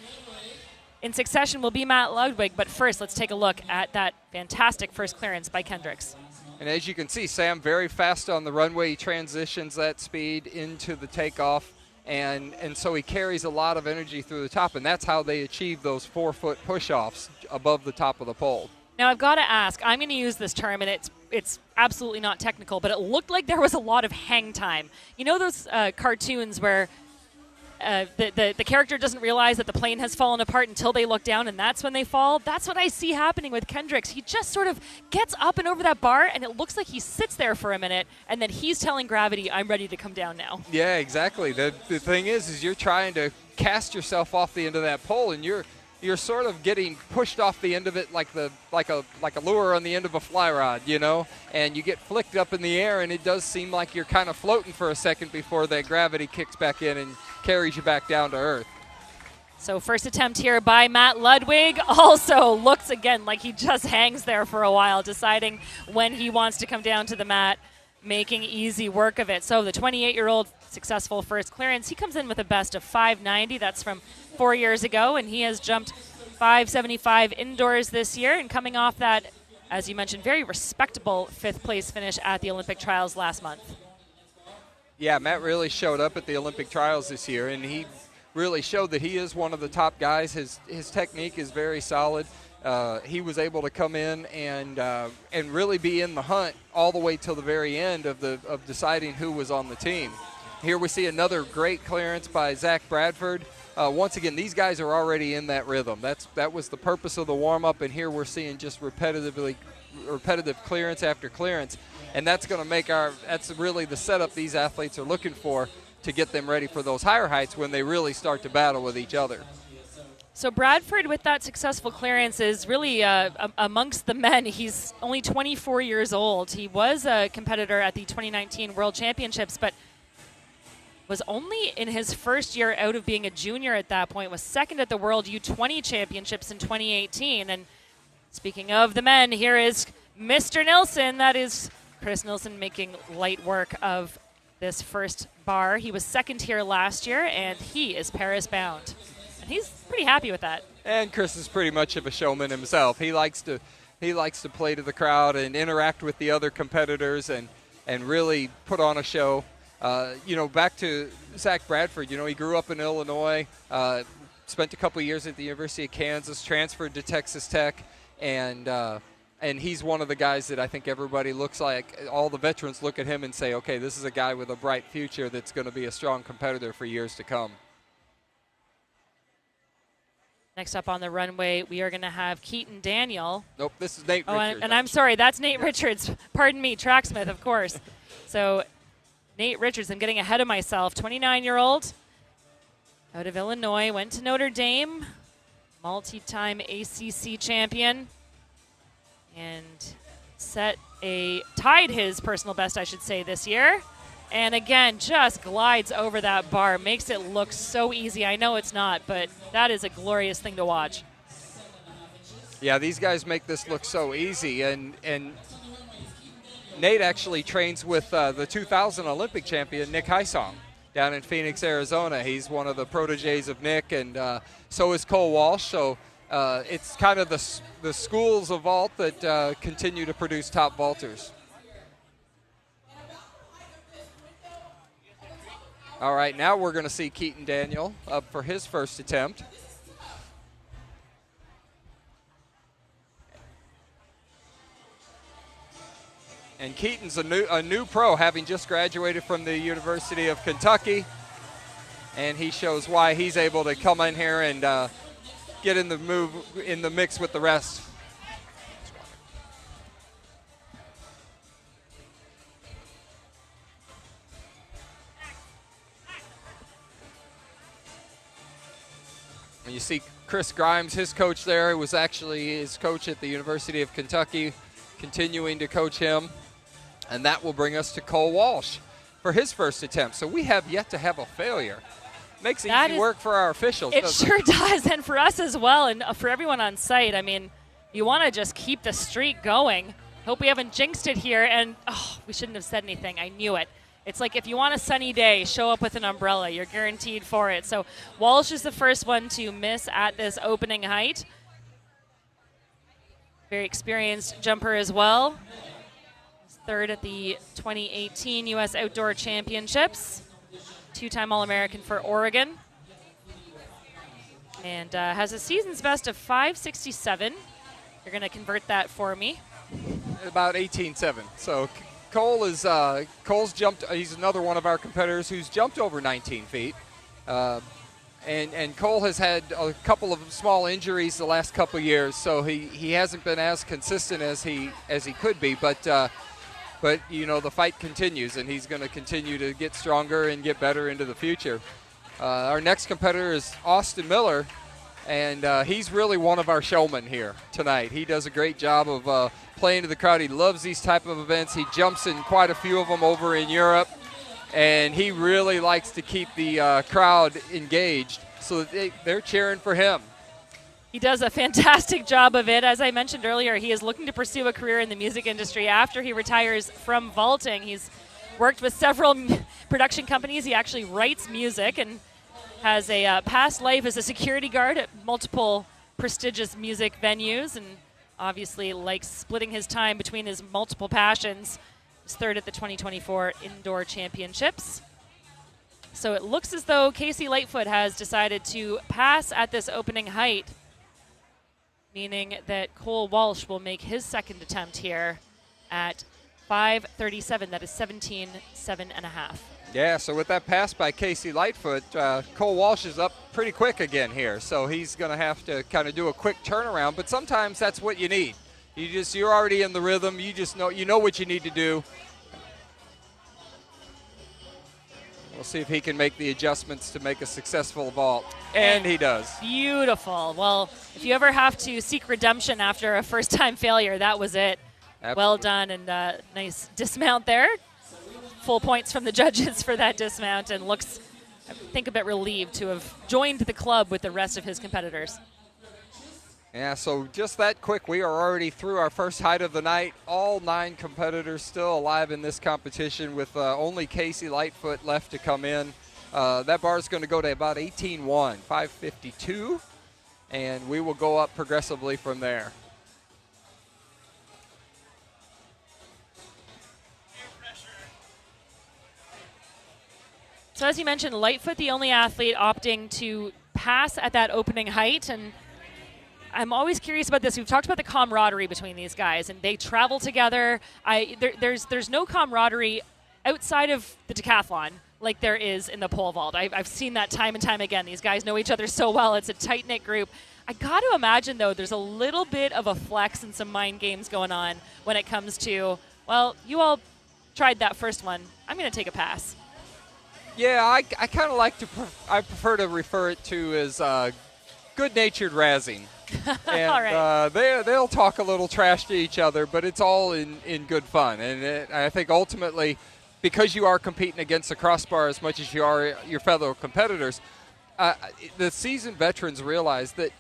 in succession will be Matt Ludwig, but first let's take a look at that fantastic first clearance by Kendricks. And as you can see, Sam very fast on the runway. He transitions that speed into the takeoff. And so he carries a lot of energy through the top, and that's how they achieve those 4-foot push-offs above the top of the pole. Now, I've got to ask, I'm going to use this term, and it's absolutely not technical, but it looked like there was a lot of hang time. You know those cartoons where the character doesn't realize that the plane has fallen apart until they look down, and that's when they fall? That's what I see happening with Kendricks. He just sort of gets up and over that bar, and it looks like he sits there for a minute, and then he's telling gravity, I'm ready to come down now. Yeah, exactly. The thing is you're trying to cast yourself off the end of that pole, and you're sort of getting pushed off the end of it like a lure on the end of a fly rod, you know, and you get flicked up in the air, and it does seem like you're kind of floating for a second before that gravity kicks back in and carries you back down to earth. So first attempt here by Matt Ludwig also looks again like he just hangs there for a while, deciding when he wants to come down to the mat, making easy work of it. So the 28-year-old successful first clearance, he comes in with a best of 590. That's from 4 years ago, and he has jumped 575 indoors this year, and coming off that, as you mentioned, very respectable 5th place finish at the Olympic trials last month. Yeah, Matt really showed up at the Olympic trials this year, and he really showed that he is one of the top guys. His technique is very solid. He was able to come in and really be in the hunt all the way till the very end of deciding who was on the team. Here we see another great clearance by Zach Bradford. Once again, these guys are already in that rhythm. That was the purpose of the warm-up, and here we're seeing just repetitive clearance after clearance. And that's going to make that's really the setup these athletes are looking for to get them ready for those higher heights when they really start to battle with each other. So Bradford, with that successful clearance, is really amongst the men. He's only 24 years old. He was a competitor at the 2019 World Championships, but was only in his first year out of being a junior at that point, was second at the World U20 Championships in 2018. And speaking of the men, here is Mr. Nilsson. That is Chris Nilsson making light work of this first bar. He was second here last year, and he is Paris bound. And he's pretty happy with that. And Chris is pretty much of a showman himself. He likes to play to the crowd and interact with the other competitors and really put on a show. Back to Zach Bradford, he grew up in Illinois, spent a couple years at the University of Kansas, transferred to Texas Tech, and he's one of the guys that I think everybody looks like. All the veterans look at him and say, okay, this is a guy with a bright future that's going to be a strong competitor for years to come. Next up on the runway, we are going to have Keaton Daniel. Nope, this is Nate Richards. And I'm sorry, that's Nate Richards. Pardon me, Tracksmith, of course. So Nate Richards, I'm getting ahead of myself. 29-year-old out of Illinois, went to Notre Dame, multi-time ACC champion, and tied his personal best, I should say, this year. And again, just glides over that bar, makes it look so easy. I know it's not, but that is a glorious thing to watch. Yeah, these guys make this look so easy, and Nate actually trains with the 2000 Olympic champion, Nick Heisong, down in Phoenix, Arizona. He's one of the proteges of Nick, and so is Cole Walsh. So it's kind of the schools of vault that continue to produce top vaulters. All right, now we're going to see Keaton Daniel up for his first attempt. And Keaton's a new pro, having just graduated from the University of Kentucky. And he shows why he's able to come in here and get in the mix with the rest. And you see Chris Grimes, his coach there, was actually his coach at the University of Kentucky, continuing to coach him. And that will bring us to Cole Walsh for his first attempt. So we have yet to have a failure. Makes easy work for our officials. It sure does, and for us as well, and for everyone on site. I mean, you want to just keep the streak going. Hope we haven't jinxed it here, and we shouldn't have said anything. I knew it. It's like if you want a sunny day, show up with an umbrella. You're guaranteed for it. So Walsh is the first one to miss at this opening height. Very experienced jumper as well. He's third at the 2018 U.S. Outdoor Championships. Two-time All-American for Oregon. And has a season's best of 5.67. You're going to convert that for me. About 18.7. So Cole's jumped. He's another one of our competitors who's jumped over 19 feet. And Cole has had a couple of small injuries the last couple of years, so he hasn't been as consistent as he could be. But you know, the fight continues, and he's going to continue to get stronger and get better into the future. Our next competitor is Austin Miller, and he's really one of our showmen here tonight. He does a great job of playing to the crowd. He loves these type of events. He jumps in quite a few of them over in Europe, and he really likes to keep the crowd engaged, so that they're cheering for him. He does a fantastic job of it. As I mentioned earlier, he is looking to pursue a career in the music industry after he retires from vaulting. He's worked with several production companies. He actually writes music and has a past life as a security guard at multiple prestigious music venues, and obviously likes splitting his time between his multiple passions. He's third at the 2024 Indoor Championships. So it looks as though Casey Lightfoot has decided to pass at this opening height, meaning that Cole Walsh will make his second attempt here at 5.37. That is 17.7.5. Yeah, so with that pass by Casey Lightfoot, Cole Walsh is up pretty quick again here. So he's going to have to kind of do a quick turnaround, but sometimes that's what you need. You're already in the rhythm. You know what you need to do. We'll see if he can make the adjustments to make a successful vault. And he does. Beautiful. Well, if you ever have to seek redemption after a first-time failure, that was it. Absolutely. Well done, and nice dismount there. Full points from the judges for that dismount, and looks, I think, a bit relieved to have joined the club with the rest of his competitors. Yeah, so just that quick, we are already through our first height of the night. All 9 competitors still alive in this competition, with only Casey Lightfoot left to come in. That bar is going to go to about 18.1, 5.52, and we will go up progressively from there. So as you mentioned, Lightfoot, the only athlete opting to pass at that opening height, and I'm always curious about this. We've talked about the camaraderie between these guys, and they travel together. There's no camaraderie outside of the decathlon like there is in the pole vault. I've seen that time and time again. These guys know each other so well. It's a tight-knit group. I got to imagine, though, there's a little bit of a flex and some mind games going on when it comes to, well, you all tried that first one. I'm going to take a pass. Yeah, I kind of like to, I prefer to refer it to as good-natured razzing. And all right. They'll talk a little trash to each other, but it's all in good fun. And I think ultimately, because you are competing against the crossbar as much as you are your fellow competitors, the seasoned veterans realize that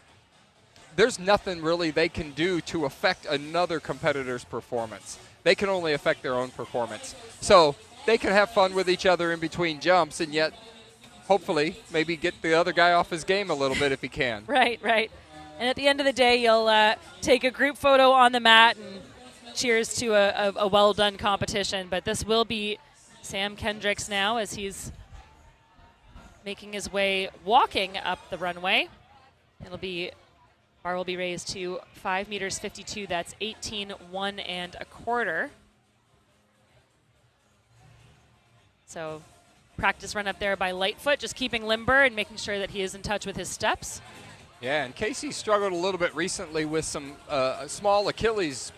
there's nothing really they can do to affect another competitor's performance. They can only affect their own performance. So they can have fun with each other in between jumps, and yet hopefully maybe get the other guy off his game a little bit if he can. Right. And at the end of the day, you'll take a group photo on the mat and cheers to a well-done competition. But this will be Sam Kendricks now as he's making his way, walking up the runway. Bar will be raised to 5 meters 52. That's 18.1 1/4. So practice run up there by Lightfoot, just keeping limber and making sure that he is in touch with his steps. Yeah, and Casey struggled a little bit recently with some small Achilles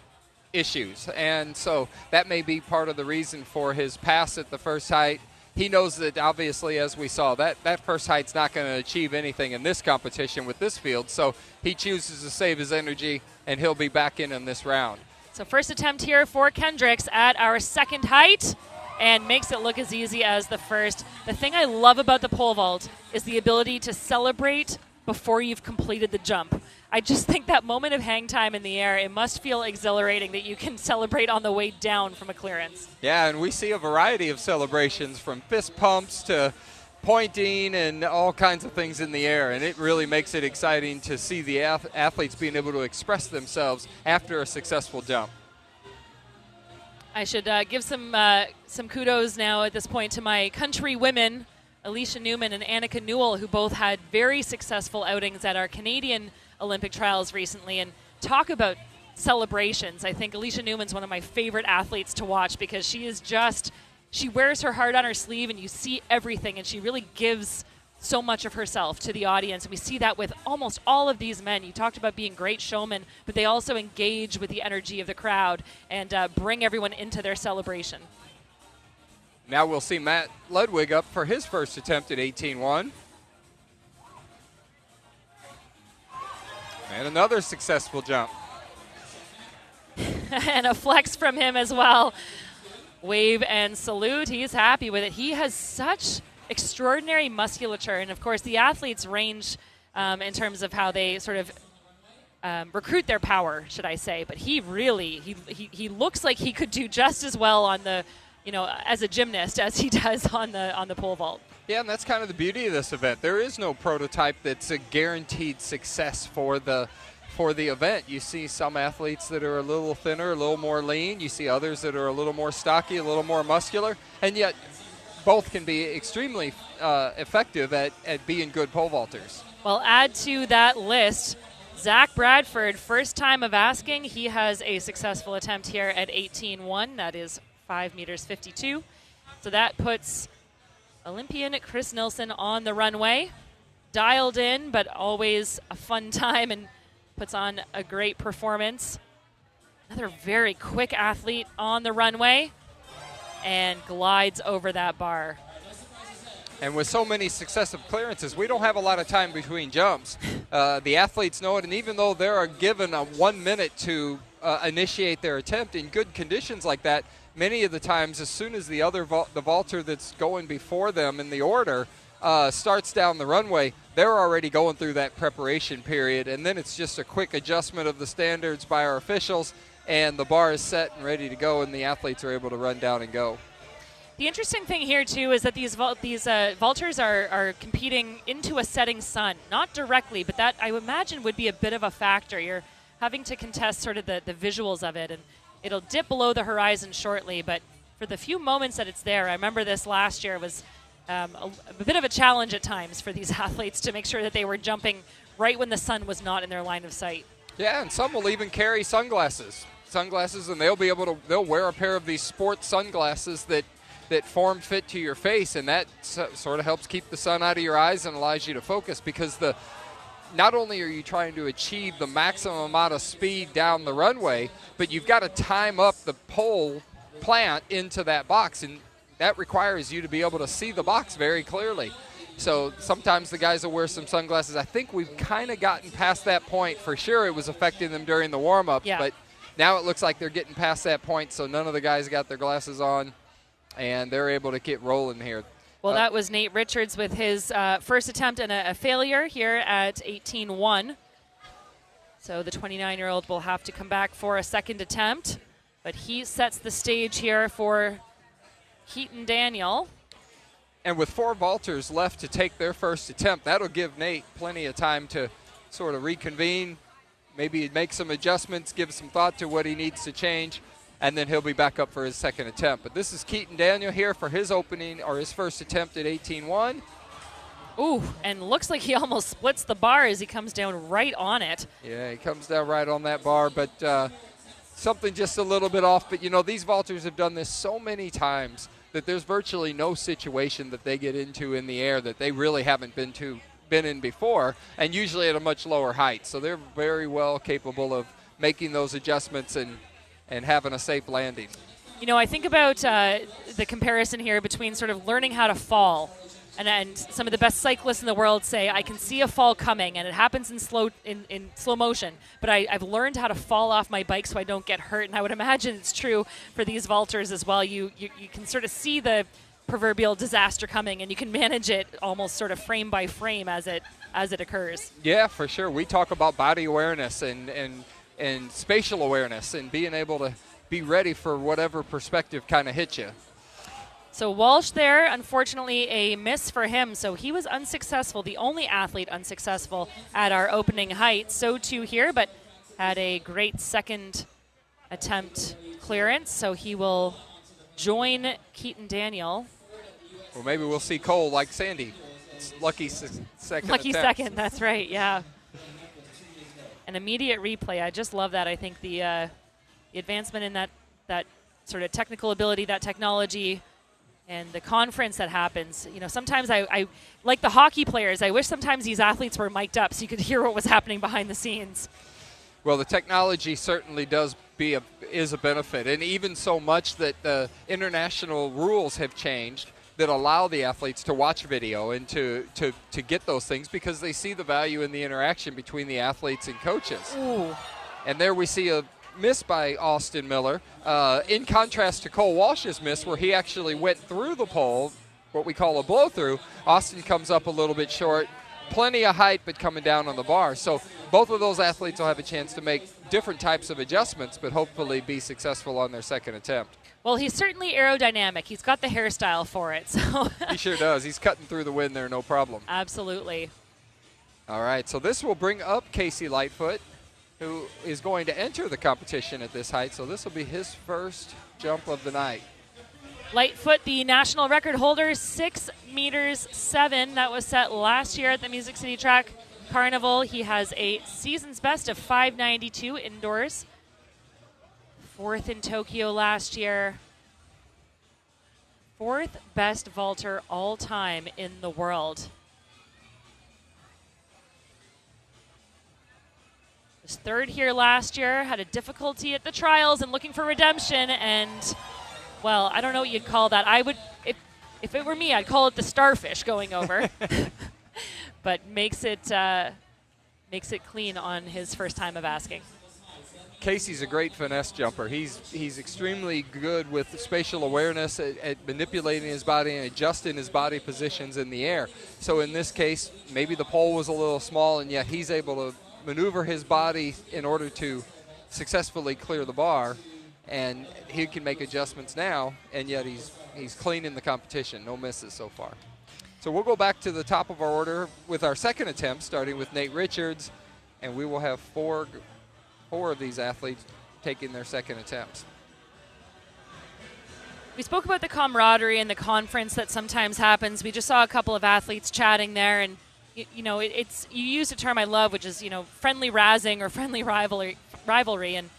issues, and so that may be part of the reason for his pass at the first height. He knows that, obviously, as we saw, that first height's not going to achieve anything in this competition with this field, so he chooses to save his energy, and he'll be back in this round. So first attempt here for Kendricks at our second height, and makes it look as easy as the first. The thing I love about the pole vault is the ability to celebrate before you've completed the jump. I just think that moment of hang time in the air, it must feel exhilarating that you can celebrate on the way down from a clearance. Yeah, and we see a variety of celebrations from fist pumps to pointing and all kinds of things in the air, and it really makes it exciting to see the athletes being able to express themselves after a successful jump. I should give some kudos now at this point to my country women, Alicia Newman and Annika Newell, who both had very successful outings at our Canadian Olympic trials recently. And talk about celebrations. I think Alicia Newman's one of my favorite athletes to watch because she wears her heart on her sleeve and you see everything, and she really gives so much of herself to the audience. And we see that with almost all of these men. You talked about being great showmen, but they also engage with the energy of the crowd and bring everyone into their celebration. Now we'll see Matt Ludwig up for his first attempt at 18.1. And another successful jump. And a flex from him as well. Wave and salute. He's happy with it. He has such extraordinary musculature. And, of course, the athletes range in terms of how they sort of recruit their power, should I say. But he really, he looks like he could do just as well on the, as a gymnast as he does on the pole vault. Yeah, and that's kind of the beauty of this event. There is no prototype that's a guaranteed success for the event. You see some athletes that are a little thinner, a little more lean. You see others that are a little more stocky, a little more muscular, and yet both can be extremely effective at being good pole vaulters. Well, add to that list Zach Bradford, first time of asking. He has a successful attempt here at 18.1. That is 5 meters 52. So that puts Olympian Chris Nilsson on the runway. Dialed in, but always a fun time, and puts on a great performance. Another very quick athlete on the runway and glides over that bar. And with so many successive clearances, we don't have a lot of time between jumps. The athletes know it, and even though they're given 1 minute to initiate their attempt in good conditions like that, many of the times, as soon as the vaulter that's going before them in the order starts down the runway, they're already going through that preparation period, and then it's just a quick adjustment of the standards by our officials, and the bar is set and ready to go, and the athletes are able to run down and go. The interesting thing here, too, is that these vaulters are competing into a setting sun. Not directly, but that, I imagine, would be a bit of a factor. You're having to contest sort of the visuals of it, and it'll dip below the horizon shortly, but for the few moments that it's there, I remember this last year was a bit of a challenge at times for these athletes to make sure that they were jumping right when the sun was not in their line of sight. Yeah, and some will even carry sunglasses, and they'll wear a pair of these sports sunglasses that form fit to your face, and that sort of helps keep the sun out of your eyes and allows you to focus, because not only are you trying to achieve the maximum amount of speed down the runway, but you've got to time up the pole plant into that box, and that requires you to be able to see the box very clearly. So sometimes the guys will wear some sunglasses. I think we've kind of gotten past that point. For sure it was affecting them during the warm-up, but now it looks like they're getting past that point, so none of the guys got their glasses on, and they're able to get rolling here. Well, that was Nate Richards with his first attempt and a failure here at 18.1. So the 29-year-old will have to come back for a second attempt, but he sets the stage here for Keaton Daniel. And with 4 vaulters left to take their first attempt, that'll give Nate plenty of time to sort of reconvene, maybe make some adjustments, give some thought to what he needs to change, and then he'll be back up for his second attempt. But this is Keaton Daniel here for his opening, or his first attempt at 18-1. Ooh, and looks like he almost splits the bar as he comes down right on it. Yeah, he comes down right on that bar, but something just a little bit off. But, you know, these vaulters have done this so many times that there's virtually no situation that they get into in the air that they really haven't been in before, and usually at a much lower height. So they're very well capable of making those adjustments and having a safe landing. You know, I think about the comparison here between sort of learning how to fall, and some of the best cyclists in the world say, I can see a fall coming, and it happens in slow motion, but I've learned how to fall off my bike so I don't get hurt. And I would imagine it's true for these vaulters as well. You can sort of see the proverbial disaster coming, and you can manage it almost sort of frame by frame as it occurs. Yeah, for sure. We talk about body awareness and spatial awareness and being able to be ready for whatever perspective kind of hits you. So Walsh there, unfortunately a miss for him, so he was unsuccessful, the only athlete unsuccessful at our opening height. So too here, but had a great second attempt clearance, so he will join Keaton Daniel. Or maybe we'll see Cole like Sandy. Lucky second Lucky attempt. second, that's right, yeah. An immediate replay, I just love that. I think the advancement in that sort of technical ability, that technology, and the conference that happens. You know, sometimes I like the hockey players, I wish sometimes these athletes were mic'd up so you could hear what was happening behind the scenes. Well, the technology certainly is a benefit, and even so much that the international rules have changed that allow the athletes to watch video and to get those things because they see the value in the interaction between the athletes and coaches. Ooh. And there we see a miss by Austin Miller, in contrast to Cole Walsh's miss where he actually went through the pole, what we call a blow-through. Austin comes up a little bit short, plenty of height but coming down on the bar. So both of those athletes will have a chance to make different types of adjustments but hopefully be successful on their second attempt. Well, he's certainly aerodynamic. He's got the hairstyle for it. So He sure does. He's cutting through the wind there, no problem. Absolutely. All right, so this will bring up Casey Lightfoot, who is going to enter the competition at this height. So this will be his first jump of the night. Lightfoot, the national record holder, 6 meters 7. That was set last year at the Music City Track Carnival. He has a season's best of 5:92 indoors. 4th in Tokyo last year. 4th best vaulter all time in the world. Was 3rd here last year, had a difficulty at the trials and looking for redemption, and well, I don't know what you'd call that. I would, if it were me, I'd call it the starfish going over. But makes it clean on his first time of asking. Casey's a great finesse jumper. He's extremely good with spatial awareness at manipulating his body and adjusting his body positions in the air. So in this case, maybe the pole was a little small, and yet he's able to maneuver his body in order to successfully clear the bar, and he can make adjustments now, and yet he's clean in the competition. No misses so far. So we'll go back to the top of our order with our second attempt, starting with Nate Richards, and we will have four of these athletes taking their second attempts. We spoke about the camaraderie and the conference that sometimes happens. We just saw a couple of athletes chatting there, and you know, you used a term I love, which is, you know, friendly razzing or friendly rivalry, and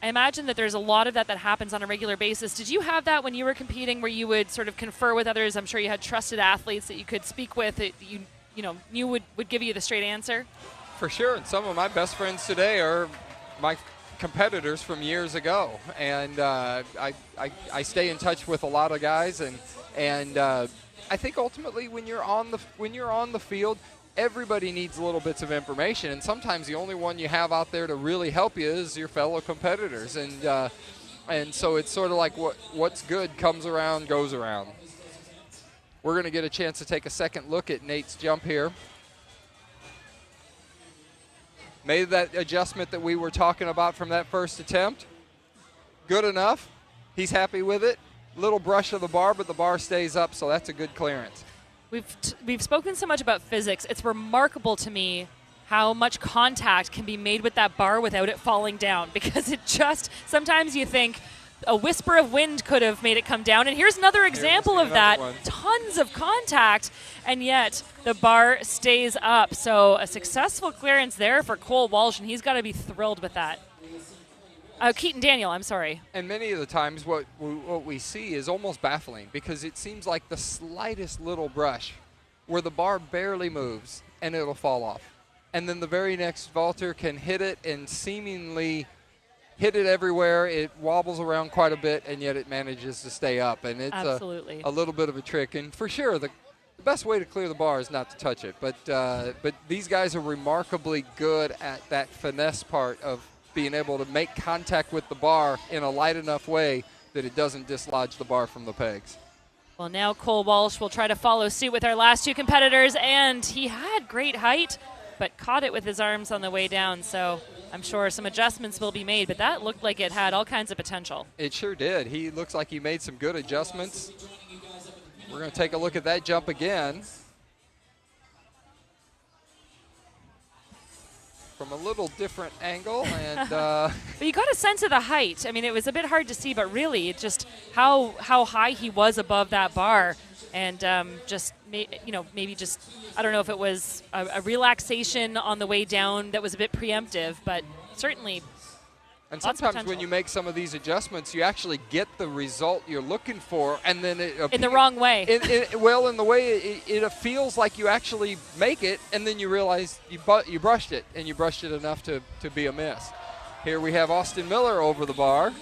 I imagine that there's a lot of that happens on a regular basis. Did you have that when you were competing, where you would sort of confer with others? I'm sure you had trusted athletes that you could speak with that you knew would give you the straight answer. For sure, and some of my best friends today are my competitors from years ago, and I stay in touch with a lot of guys, and I think ultimately when you're on the field, everybody needs little bits of information, and sometimes the only one you have out there to really help you is your fellow competitors, and so it's sort of like what's good comes around, goes around. We're going to get a chance to take a second look at Nate's jump here. Made that adjustment that we were talking about from that first attempt. Good enough. He's happy with it. Little brush of the bar, but the bar stays up, so that's a good clearance. We've spoken so much about physics. It's remarkable to me how much contact can be made with that bar without it falling down, because it just, sometimes you think a whisper of wind could have made it come down, and here's another example of that. Tons of contact, and yet the bar stays up. So a successful clearance there for Cole Walsh, and he's got to be thrilled with that. Keaton Daniel, I'm sorry. And many of the times what we see is almost baffling, because it seems like the slightest little brush where the bar barely moves and it'll fall off. And then the very next vaulter can hit it and seemingly hit it everywhere. It wobbles around quite a bit, and yet it manages to stay up. And it's a little bit of a trick. And for sure, the best way to clear the bar is not to touch it. But these guys are remarkably good at that finesse part of being able to make contact with the bar in a light enough way that it doesn't dislodge the bar from the pegs. Well, now Cole Walsh will try to follow suit with our last two competitors, and he had great height, but caught it with his arms on the way down. So I'm sure some adjustments will be made, but that looked like it had all kinds of potential. It sure did. He looks like he made some good adjustments. We're going to take a look at that jump again. From a little different angle, and but you got a sense of the height. I mean, it was a bit hard to see, but really, it just how high he was above that bar, and maybe just, I don't know if it was a relaxation on the way down that was a bit preemptive, but certainly. And sometimes when you make some of these adjustments, you actually get the result you're looking for, and then in the wrong way. In the way it feels like you actually make it, and then you realize you brushed it, and you brushed it enough to be a miss. Here we have Austin Miller over the bar.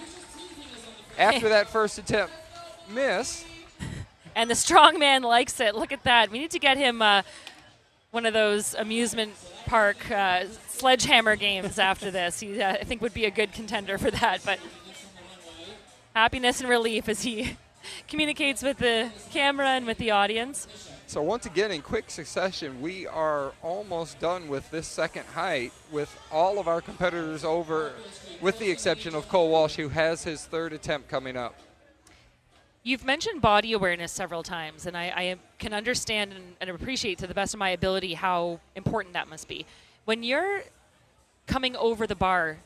After that first attempt miss. And the strong man likes it. Look at that. We need to get him one of those amusement park sledgehammer games after this. He, I think, would be a good contender for that. But happiness and relief as he communicates with the camera and with the audience. So once again, in quick succession, we are almost done with this second height with all of our competitors over, with the exception of Cole Walsh, who has his third attempt coming up. You've mentioned body awareness several times, and I can understand and appreciate to the best of my ability how important that must be. When you're coming over the bar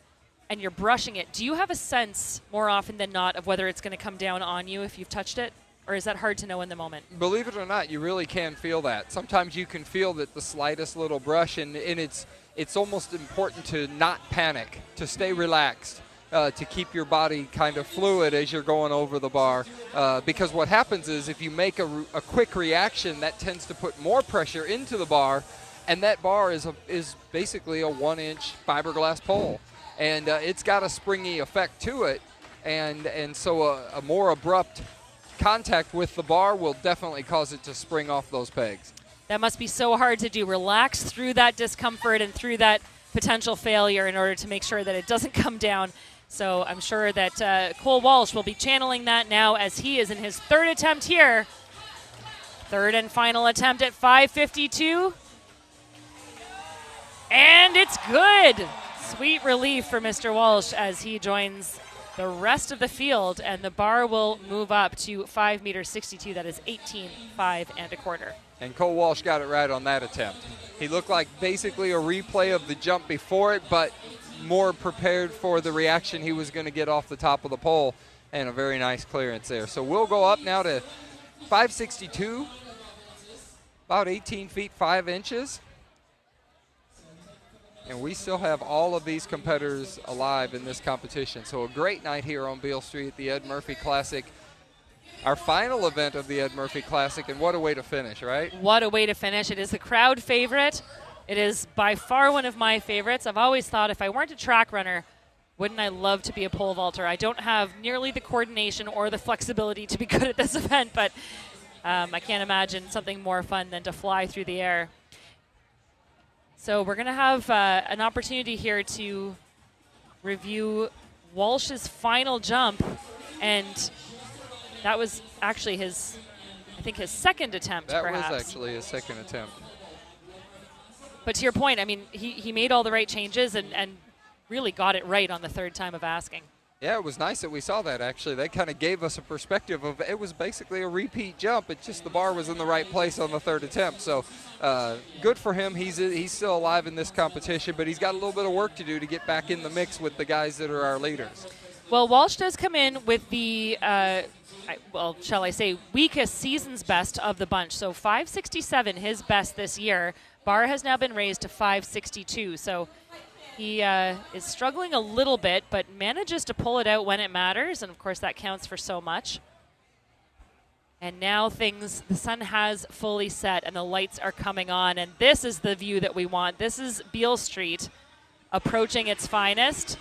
and you're brushing it, do you have a sense more often than not of whether it's going to come down on you if you've touched it? Or is that hard to know in the moment? Believe it or not, you really can feel that. Sometimes you can feel that the slightest little brush, and it's almost important to not panic, to stay relaxed. To keep your body kind of fluid as you're going over the bar. Because what happens is if you make a quick reaction, that tends to put more pressure into the bar, and that bar is basically a 1-inch fiberglass pole. And it's got a springy effect to it, and so a more abrupt contact with the bar will definitely cause it to spring off those pegs. That must be so hard to do. Relax through that discomfort and through that potential failure in order to make sure that it doesn't come down. So I'm sure that Cole Walsh will be channeling that now as he is in his third attempt here. Third and final attempt at 5:52. And it's good. Sweet relief for Mr. Walsh as he joins the rest of the field, and the bar will move up to 5.62 meters. That is 18.5 1/4. And Cole Walsh got it right on that attempt. He looked like basically a replay of the jump before it, but more prepared for the reaction he was going to get off the top of the pole, and a very nice clearance there. So we'll go up now to 5.62, about 18 feet 5 inches. And we still have all of these competitors alive in this competition. So a great night here on Beale Street at the Ed Murphey Classic. Our final event of the Ed Murphey Classic, and what a way to finish, right? What a way to finish. It is the crowd favorite. It is by far one of my favorites. I've always thought if I weren't a track runner, wouldn't I love to be a pole vaulter? I don't have nearly the coordination or the flexibility to be good at this event, but I can't imagine something more fun than to fly through the air. So we're going to have an opportunity here to review Walsh's final jump, and that was actually his second attempt, perhaps. That was actually his second attempt. But to your point, I mean, he made all the right changes and really got it right on the third time of asking. Yeah, it was nice that we saw that, actually. They kind of gave us a perspective of it was basically a repeat jump. It's just the bar was in the right place on the third attempt. So good for him. He's still alive in this competition, but he's got a little bit of work to do to get back in the mix with the guys that are our leaders. Well, Walsh does come in with the, well, shall I say, weakest season's best of the bunch. So 567, his best this year. Bar has now been raised to 562. So he is struggling a little bit, but manages to pull it out when it matters, and of course that counts for so much. And now the sun has fully set, and the lights are coming on, and this is the view that we want. This is Beale Street approaching its finest.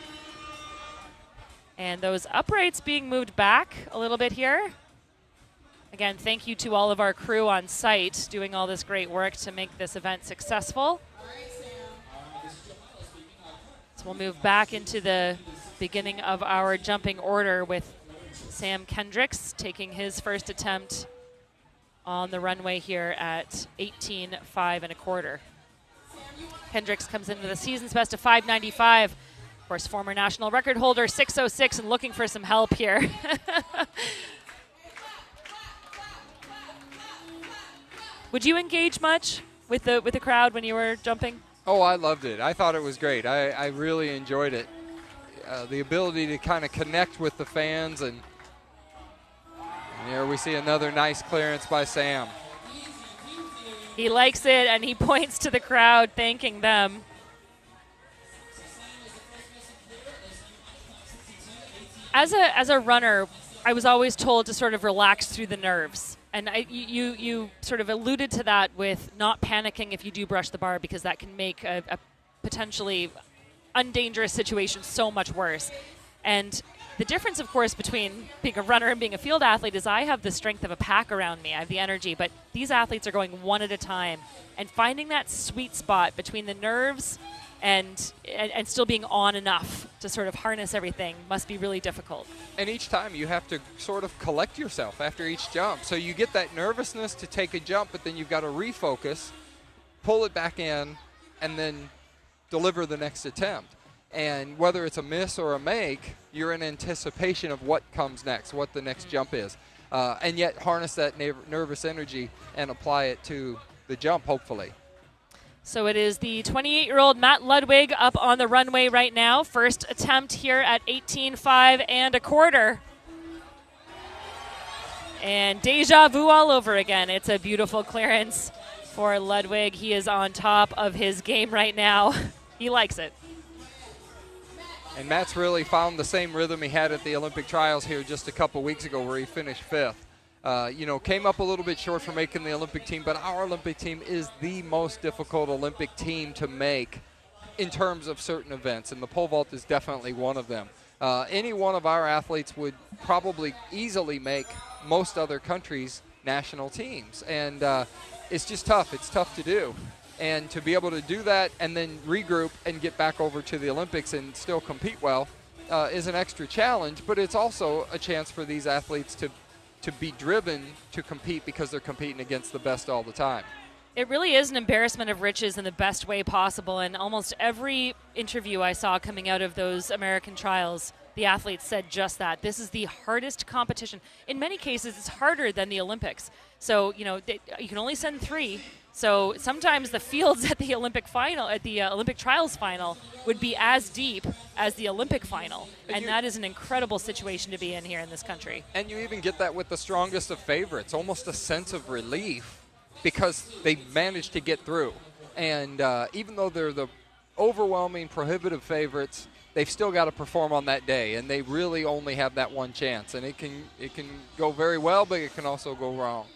And those uprights being moved back a little bit here. Again, thank you to all of our crew on site doing all this great work to make this event successful. We'll move back into the beginning of our jumping order with Sam Kendricks taking his first attempt on the runway here at 18.5 1/4. Kendricks comes into the season's best of 595. Of course, former national record holder 606 and looking for some help here. Would you engage much with the crowd when you were jumping? Oh, I loved it. I thought it was great. I really enjoyed it. The ability to kind of connect with the fans, and here we see another nice clearance by Sam. He likes it, and he points to the crowd, thanking them. As a runner, I was always told to sort of relax through the nerves. And you sort of alluded to that with not panicking if you do brush the bar, because that can make a potentially undangerous situation so much worse. And the difference, of course, between being a runner and being a field athlete is I have the strength of a pack around me. I have the energy. But these athletes are going one at a time. And finding that sweet spot between the nerves and still being on enough to sort of harness everything must be really difficult. And each time you have to sort of collect yourself after each jump. So you get that nervousness to take a jump, but then you've got to refocus, pull it back in, and then deliver the next attempt. And whether it's a miss or a make, you're in anticipation of what comes next, what the next jump is. And yet harness that nervous energy and apply it to the jump, hopefully. So it is the 28-year-old Matt Ludwig up on the runway right now. First attempt here at 18.5 1/4. And deja vu all over again. It's a beautiful clearance for Ludwig. He is on top of his game right now. He likes it. And Matt's really found the same rhythm he had at the Olympic trials here just a couple weeks ago, where he finished 5th. Came up a little bit short for making the Olympic team, but our Olympic team is the most difficult Olympic team to make in terms of certain events, and the pole vault is definitely one of them. Any one of our athletes would probably easily make most other countries' national teams, and it's just tough. It's tough to do. And to be able to do that and then regroup and get back over to the Olympics and still compete well is an extra challenge, but it's also a chance for these athletes to be driven to compete because they're competing against the best all the time. It really is an embarrassment of riches in the best way possible, and almost every interview I saw coming out of those American trials, the athletes said just that. This is the hardest competition. In many cases, it's harder than the Olympics. So, you can only send 3. So sometimes the fields at the Olympic final, at the Olympic trials final, would be as deep as the Olympic final. And that is an incredible situation to be in here in this country. And you even get that with the strongest of favorites, almost a sense of relief because they managed to get through. And even though they're the overwhelming, prohibitive favorites, they've still got to perform on that day. And they really only have that one chance. And it can go very well, but it can also go wrong.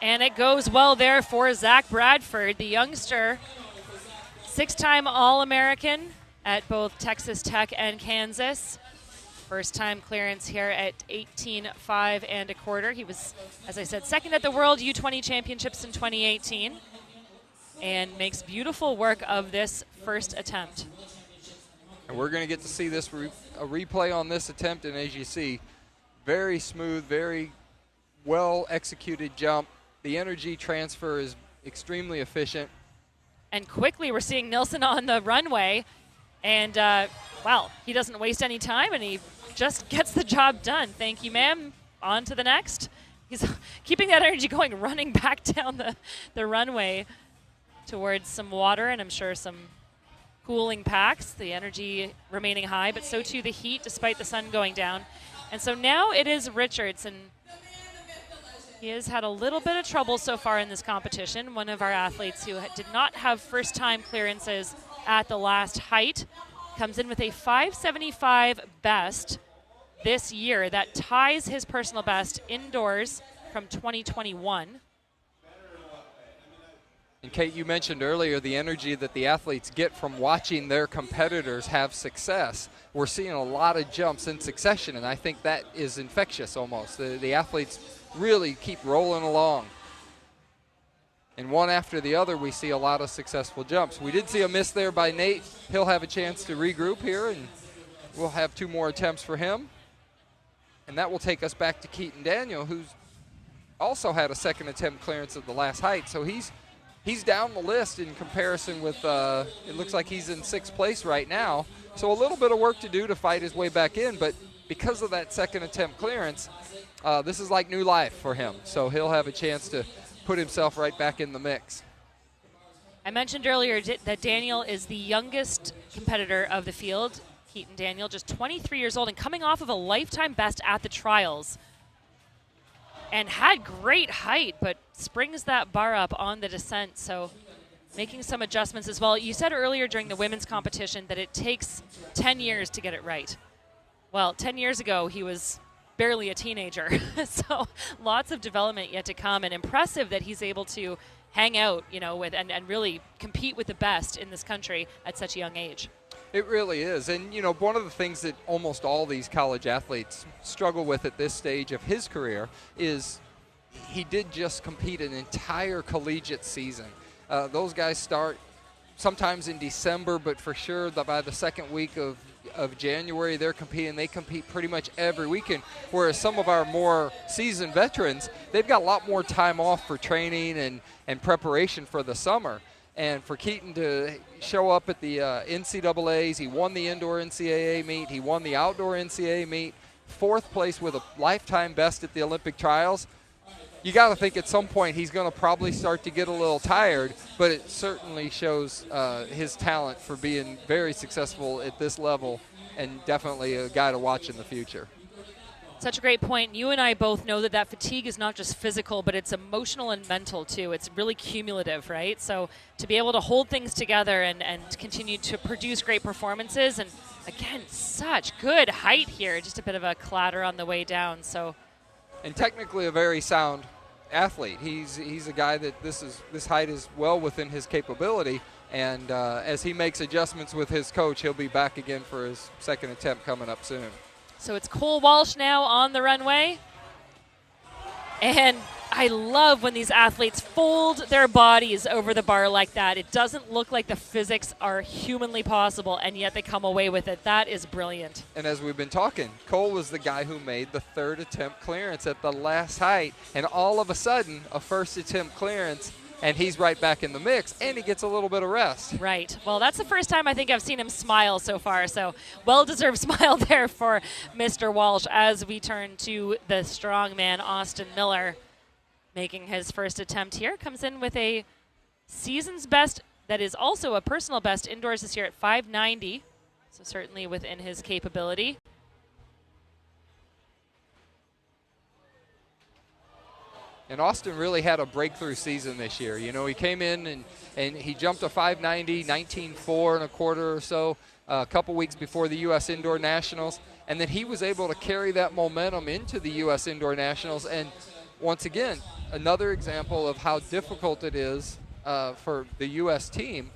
And it goes well there for Zach Bradford, the youngster, 6-time All-American at both Texas Tech and Kansas. First-time clearance here at 18.5 1/4. He was, as I said, second at the World U20 Championships in 2018 and makes beautiful work of this first attempt. And we're going to get to see this a replay on this attempt, and as you see, very smooth, very well-executed jump. The energy transfer is extremely efficient. And quickly we're seeing Nilsson on the runway. And, well, he doesn't waste any time, and he just gets the job done. Thank you, ma'am. On to the next. He's keeping that energy going, running back down the runway towards some water and I'm sure some cooling packs. The energy remaining high, but so too the heat despite the sun going down. And so now it is Richards, and he has had a little bit of trouble so far in this competition. One of our athletes who did not have first-time clearances at the last height comes in with a 575 best this year. That ties his personal best indoors from 2021. And Kate, you mentioned earlier the energy that the athletes get from watching their competitors have success. We're seeing a lot of jumps in succession, and I think that is infectious almost. The athletes really keep rolling along. And one after the other, we see a lot of successful jumps. We did see a miss there by Nate. He'll have a chance to regroup here, and we'll have 2 more attempts for him. And that will take us back to Keaton Daniel, who's also had a second attempt clearance at the last height. So he's down the list in comparison with, it looks like he's in 6th place right now. So a little bit of work to do to fight his way back in, but because of that second attempt clearance, this is like new life for him. So he'll have a chance to put himself right back in the mix. I mentioned earlier that Daniel is the youngest competitor of the field. Keaton Daniel, just 23 years old and coming off of a lifetime best at the trials. And had great height, but springs that bar up on the descent, so making some adjustments as well. You said earlier during the women's competition that it takes 10 years to get it right. Well, 10 years ago, he was barely a teenager, so lots of development yet to come, and impressive that he's able to hang out, you know, with and really compete with the best in this country at such a young age. It really is. And, you know, one of the things that almost all these college athletes struggle with at this stage of his career is he did just compete an entire collegiate season. Those guys start sometimes in December, but for sure by the second week of January, they're competing. They compete pretty much every weekend, whereas some of our more seasoned veterans, they've got a lot more time off for training and preparation for the summer. And for Keaton to show up at the NCAAs, he won the indoor NCAA meet, he won the outdoor NCAA meet, 4th place with a lifetime best at the Olympic trials. You got to think at some point he's going to probably start to get a little tired, but it certainly shows his talent for being very successful at this level, and definitely a guy to watch in the future. Such a great point. You and I both know that fatigue is not just physical, but it's emotional and mental too. It's really cumulative, right? So to be able to hold things together and continue to produce great performances, and again, such good height here. Just a bit of a clatter on the way down. So, and technically a very sound athlete. He's a guy that this height is well within his capability. And as he makes adjustments with his coach, he'll be back again for his second attempt coming up soon. So it's Cole Walsh now on the runway. And I love when these athletes fold their bodies over the bar like that. It doesn't look like the physics are humanly possible, and yet they come away with it. That is brilliant. And as we've been talking, Cole was the guy who made the 3rd attempt clearance at the last height. And all of a sudden, a 1st attempt clearance, and he's right back in the mix, and he gets a little bit of rest. Right. Well, that's the first time I think I've seen him smile so far, so well-deserved smile there for Mr. Walsh as we turn to the strong man, Austin Miller, making his first attempt here. Comes in with a season's best that is also a personal best indoors this year at 590, so certainly within his capability. And Austin really had a breakthrough season this year. You know, he came in and he jumped a 590, 19.4 and a quarter or so a couple weeks before the U.S. Indoor Nationals. And then he was able to carry that momentum into the U.S. Indoor Nationals. And once again, another example of how difficult it is for the U.S. team.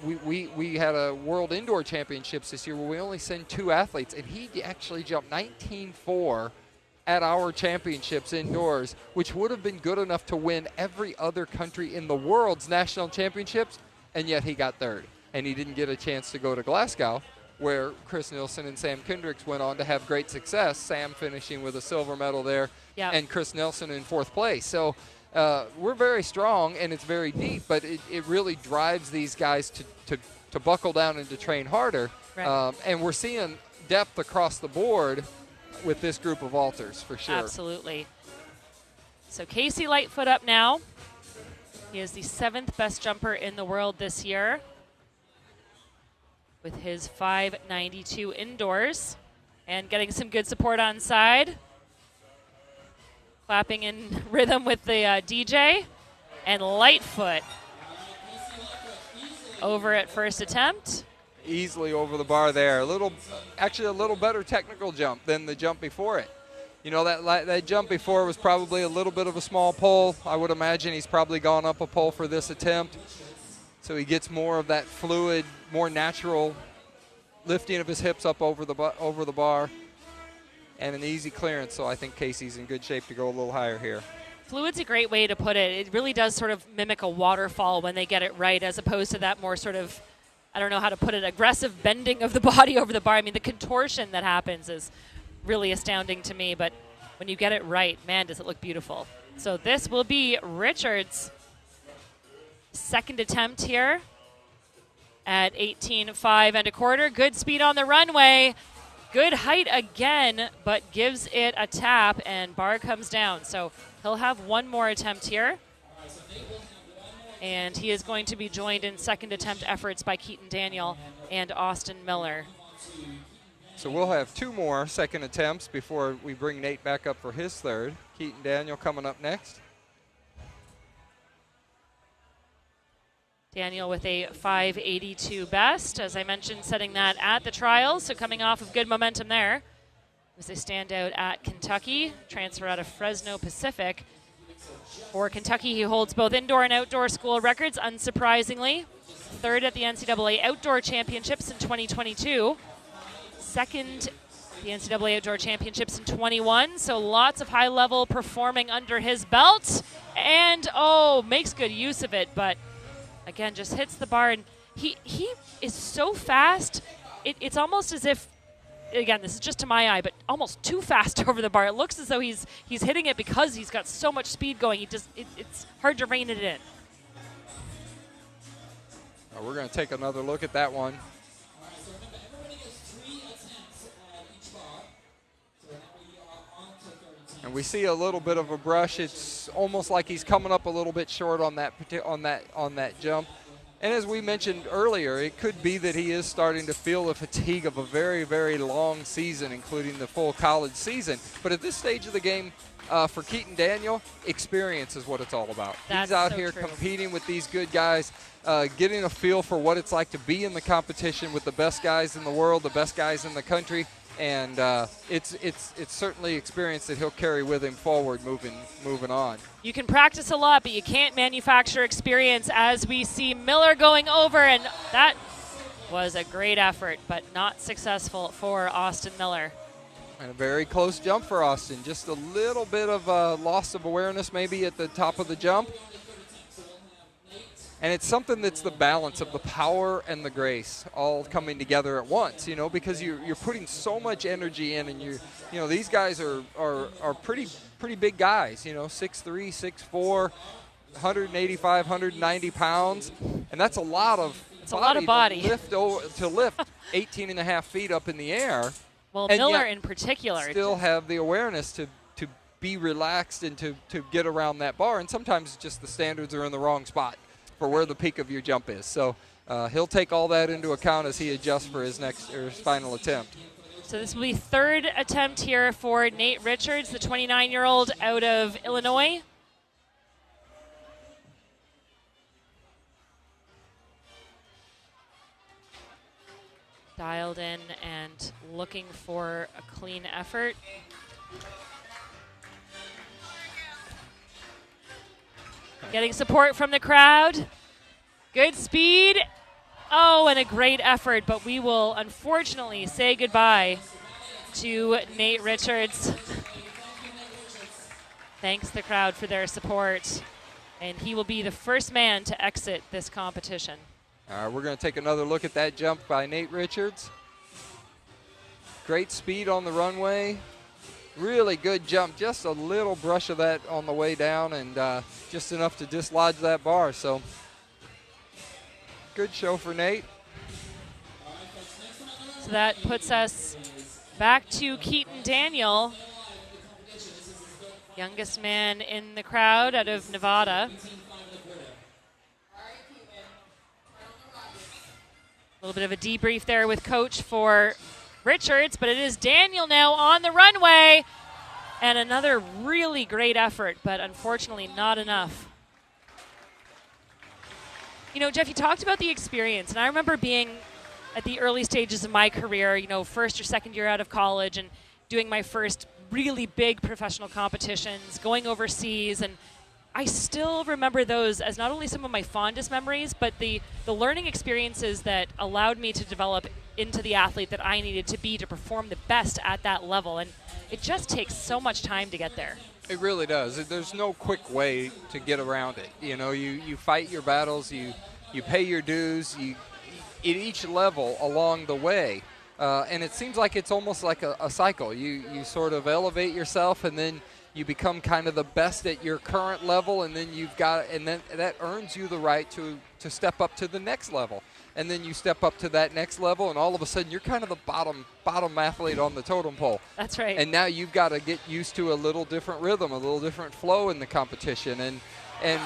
We had a World Indoor Championships this year where we only send 2 athletes, and he actually jumped 19.4 at our championships indoors, which would have been good enough to win every other country in the world's national championships, and yet he got 3rd. And he didn't get a chance to go to Glasgow, where Chris Nielsen and Sam Kendricks went on to have great success, Sam finishing with a silver medal there, and Chris Nielsen in 4th place. So we're very strong, and it's very deep, but it really drives these guys to buckle down and to train harder. Right. And we're seeing depth across the board with this group of vaulters, for sure. Absolutely. So Casey Lightfoot up now. He is the 7th best jumper in the world this year with his 592 indoors, and getting some good support on side. Clapping in rhythm with the DJ, and Lightfoot over at first attempt. Easily over the bar there. Actually a little better technical jump than the jump before it. You know, that jump before was probably a little bit of a small pole. I would imagine he's probably gone up a pole for this attempt. So he gets more of that fluid, more natural lifting of his hips up over the bar, and an easy clearance. So I think Casey's in good shape to go a little higher here. Fluid's a great way to put it. It really does sort of mimic a waterfall when they get it right, as opposed to that more sort of, I don't know how to put it, aggressive bending of the body over the bar. I mean, the contortion that happens is really astounding to me, but when you get it right, man, does it look beautiful. So this will be Richards' second attempt here at 18.5 1/4. Good speed on the runway. Good height again, but gives it a tap, and bar comes down. So he'll have one more attempt here. And he is going to be joined in second attempt efforts by Keaton Daniel and Austin Miller. So we'll have two more second attempts before we bring Nate back up for his third. Keaton Daniel coming up next. Daniel with a 582 best, as I mentioned, setting that at the trials, so coming off of good momentum there. As they stand out at Kentucky, transfer out of Fresno Pacific. For Kentucky, he holds both indoor and outdoor school records, unsurprisingly. Third at the NCAA Outdoor Championships in 2022. Second, the NCAA Outdoor Championships in 21. So lots of high-level performing under his belt. And, makes good use of it, but again, just hits the bar. And he is so fast, it's almost as if, again, this is just to my eye, but almost too fast over the bar. It looks as though he's hitting it because he's got so much speed going. It's hard to rein it in. We're going to take another look at that one. And we see a little bit of a brush. It's almost like he's coming up a little bit short on that jump. And as we mentioned earlier, it could be that he is starting to feel the fatigue of a very, very long season, including the full college season. But at this stage of the game, for Keaton Daniel, experience is what it's all about. That's He's out so here true. competing with these good guys, getting a feel for what it's like to be in the competition with the best guys in the world, the best guys in the country. And it's certainly experience that he'll carry with him forward moving on. You can practice a lot, but you can't manufacture experience, as we see Miller going over, and that was a great effort, but not successful for Austin Miller. And a very close jump for Austin. Just a little bit of loss of awareness maybe at the top of the jump. And it's something that's the balance of the power and the grace all coming together at once, you know, because you're putting so much energy in, and you know, these guys are pretty big guys, you know, 6'3", 6'4", 185, 190 pounds. And that's a lot of body to lift 18 and a half feet up in the air. Well, and Miller in particular. Still have the awareness to be relaxed and to get around that bar. And sometimes just the standards are in the wrong spot for where the peak of your jump is. So he'll take all that into account as he adjusts for his final attempt. So this will be third attempt here for Nate Richards, the 29-year-old out of Illinois. Dialed in and looking for a clean effort. Getting support from the crowd. Good speed. Oh, and a great effort, but we will unfortunately say goodbye to Nate Richards. Thanks the crowd for their support, and he will be the first man to exit this competition. All right, we're going to take another look at that jump by Nate Richards. Great speed on the runway. Really good jump. Just a little brush of that on the way down, and just enough to dislodge that bar. So good show for Nate. So that puts us back to Keaton Daniel, youngest man in the crowd out of Nevada. A little bit of a debrief there with coach for Richards, but it is Daniel now on the runway. And another really great effort, but unfortunately not enough. You know, Jeff, you talked about the experience, and I remember being at the early stages of my career, you know, first or second year out of college and doing my first really big professional competitions, going overseas, and I still remember those as not only some of my fondest memories, but the learning experiences that allowed me to develop into the athlete that I needed to be to perform the best at that level. And it just takes so much time to get there. It really does. There's no quick way to get around it. You know, you fight your battles, you pay your dues, at each level along the way. And it seems like it's almost like a cycle. You sort of elevate yourself, and then you become kind of the best at your current level, and then then that earns you the right to step up to the next level. And then you step up to that next level, and all of a sudden you're kind of the bottom athlete on the totem pole. That's right. And now you've got to get used to a little different rhythm, a little different flow in the competition. And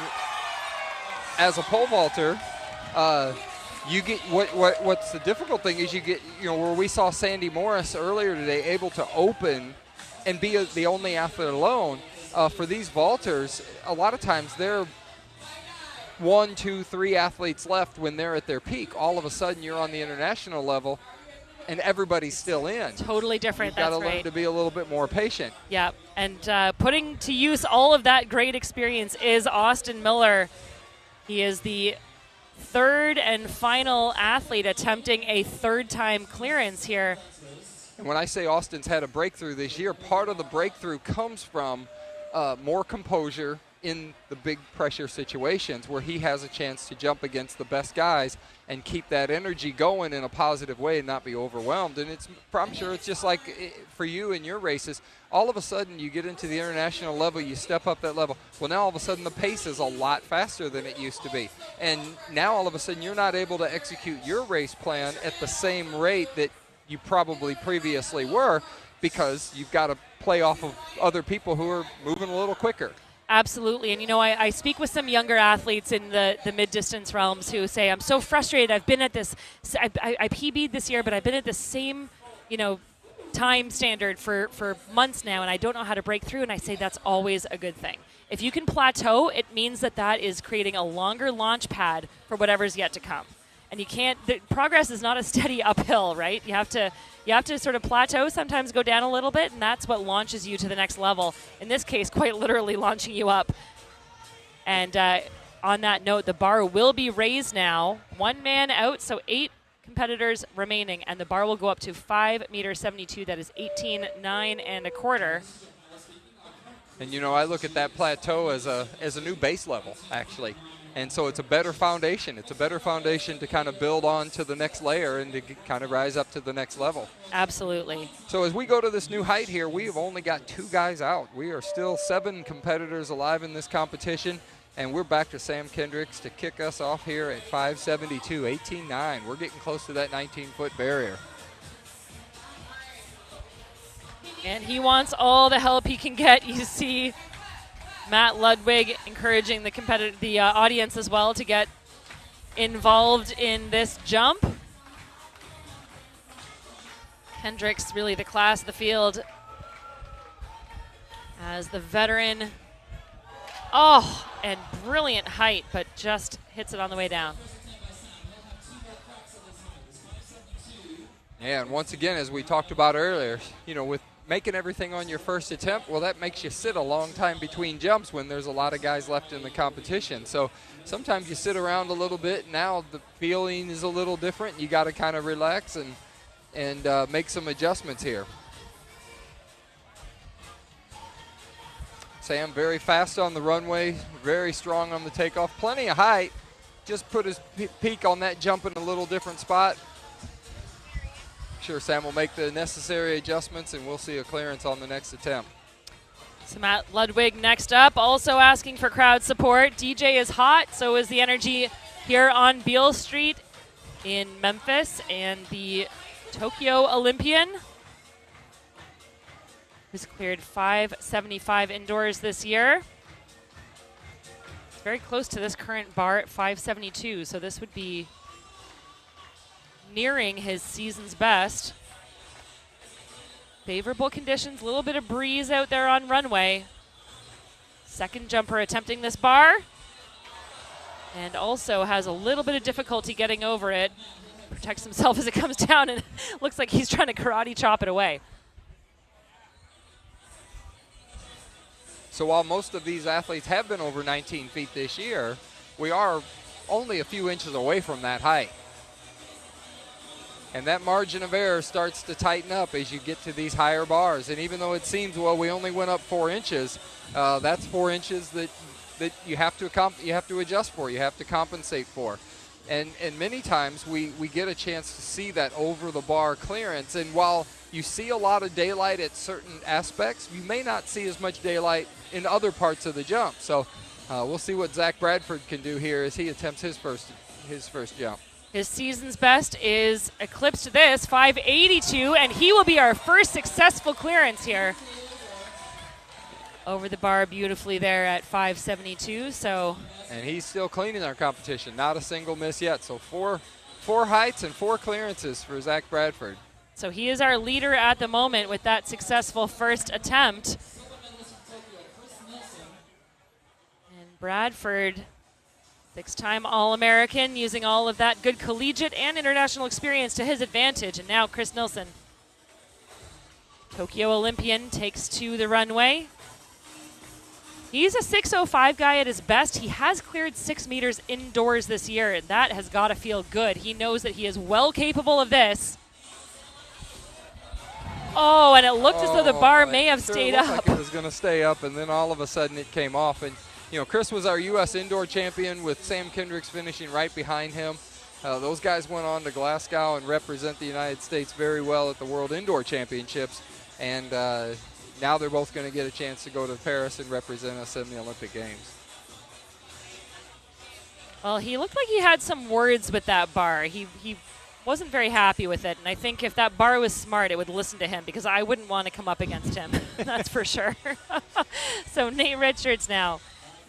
as a pole vaulter, you get what's the difficult thing is you get, you know, where we saw Sandy Morris earlier today able to open and be the only athlete alone. For these vaulters, a lot of times they're 1, 2, 3 athletes left when they're at their peak. All of a sudden you're on the international level and everybody's still in. Totally different. You've got That's to learn right. to be a little bit more patient. Yeah, and putting to use all of that great experience is Austin Miller. He is the third and final athlete attempting a third-time clearance here. And when I say Austin's had a breakthrough this year, part of the breakthrough comes from more composure in the big pressure situations where he has a chance to jump against the best guys and keep that energy going in a positive way and not be overwhelmed. And I'm sure it's just like for you in your races, all of a sudden you get into the international level, you step up that level. Well, now all of a sudden the pace is a lot faster than it used to be. And now all of a sudden you're not able to execute your race plan at the same rate that you probably previously were because you've got to play off of other people who are moving a little quicker. Absolutely. And, you know, I speak with some younger athletes in the mid-distance realms who say, I'm so frustrated. I've been at this, I PB'd this year, but I've been at the same, you know, time standard for months now, and I don't know how to break through. And I say that's always a good thing. If you can plateau, it means that is creating a longer launch pad for whatever's yet to come. And you can't, progress is not a steady uphill, right? You have to sort of plateau, sometimes go down a little bit, and that's what launches you to the next level. In this case, quite literally launching you up. And on that note, the bar will be raised now. 1 man out, so 8 competitors remaining, and the bar will go up to 5.72 meters. That is 18.9 1/4. And, you know, I look at that plateau as a new base level, actually. And so it's a better foundation. It's a better foundation to kind of build on to the next layer and to kind of rise up to the next level. Absolutely. So as we go to this new height here, we've only got 2 guys out. We are still 7 competitors alive in this competition. And we're back to Sam Kendricks to kick us off here at 5.72, 18.9. We're getting close to that 19-foot barrier. And he wants all the help he can get. You see Matt Ludwig encouraging the audience as well to get involved in this jump. Kendricks really the class of the field as the veteran. Oh, and brilliant height, but just hits it on the way down. Yeah, and once again, as we talked about earlier, you know, with making everything on your first attempt, well, that makes you sit a long time between jumps when there's a lot of guys left in the competition. So sometimes you sit around a little bit. Now the feeling is a little different. You got to kind of relax and make some adjustments here. Sam very fast on the runway, very strong on the takeoff, plenty of height. Just put his peak on that jump in a little different spot. Sure, Sam will make the necessary adjustments, and we'll see a clearance on the next attempt. So Matt Ludwig next up, also asking for crowd support. DJ is hot, so is the energy here on Beale Street in Memphis, and the Tokyo Olympian who's cleared 575 indoors this year. It's very close to this current bar at 572, so this would be nearing his season's best. Favorable conditions, a little bit of breeze out there on runway. Second jumper attempting this bar, and also has a little bit of difficulty getting over it. Protects himself as it comes down, and looks like he's trying to karate chop it away. So while most of these athletes have been over 19 feet this year, we are only a few inches away from that height. And that margin of error starts to tighten up as you get to these higher bars. And even though it seems, well, we only went up 4 inches, that's 4 inches that you have to adjust for, you have to compensate for. And many times we get a chance to see that over the bar clearance. And while you see a lot of daylight at certain aspects, you may not see as much daylight in other parts of the jump. So we'll see what Zach Bradford can do here as he attempts his first jump. His season's best is eclipsed this, 582, and he will be our first successful clearance here. Over the bar beautifully there at 572. So, and he's still cleaning our competition. Not a single miss yet. So four heights and 4 clearances for Zach Bradford. So he is our leader at the moment with that successful first attempt. And Bradford, 6-time All-American, using all of that good collegiate and international experience to his advantage. And now Chris Nilsson, Tokyo Olympian, takes to the runway. He's a 6:05 guy at his best. He has cleared 6 meters indoors this year, and that has got to feel good. He knows that he is well capable of this. Oh, and it looked as though the bar may have stayed up. Like it was going to stay up, and then all of a sudden it came off. And you know, Chris was our U.S. indoor champion with Sam Kendricks finishing right behind him. Those guys went on to Glasgow and represent the United States very well at the World Indoor Championships. And now they're both going to get a chance to go to Paris and represent us in the Olympic Games. Well, he looked like he had some words with that bar. He wasn't very happy with it. And I think if that bar was smart, it would listen to him, because I wouldn't want to come up against him. That's for sure. So Nate Richards now,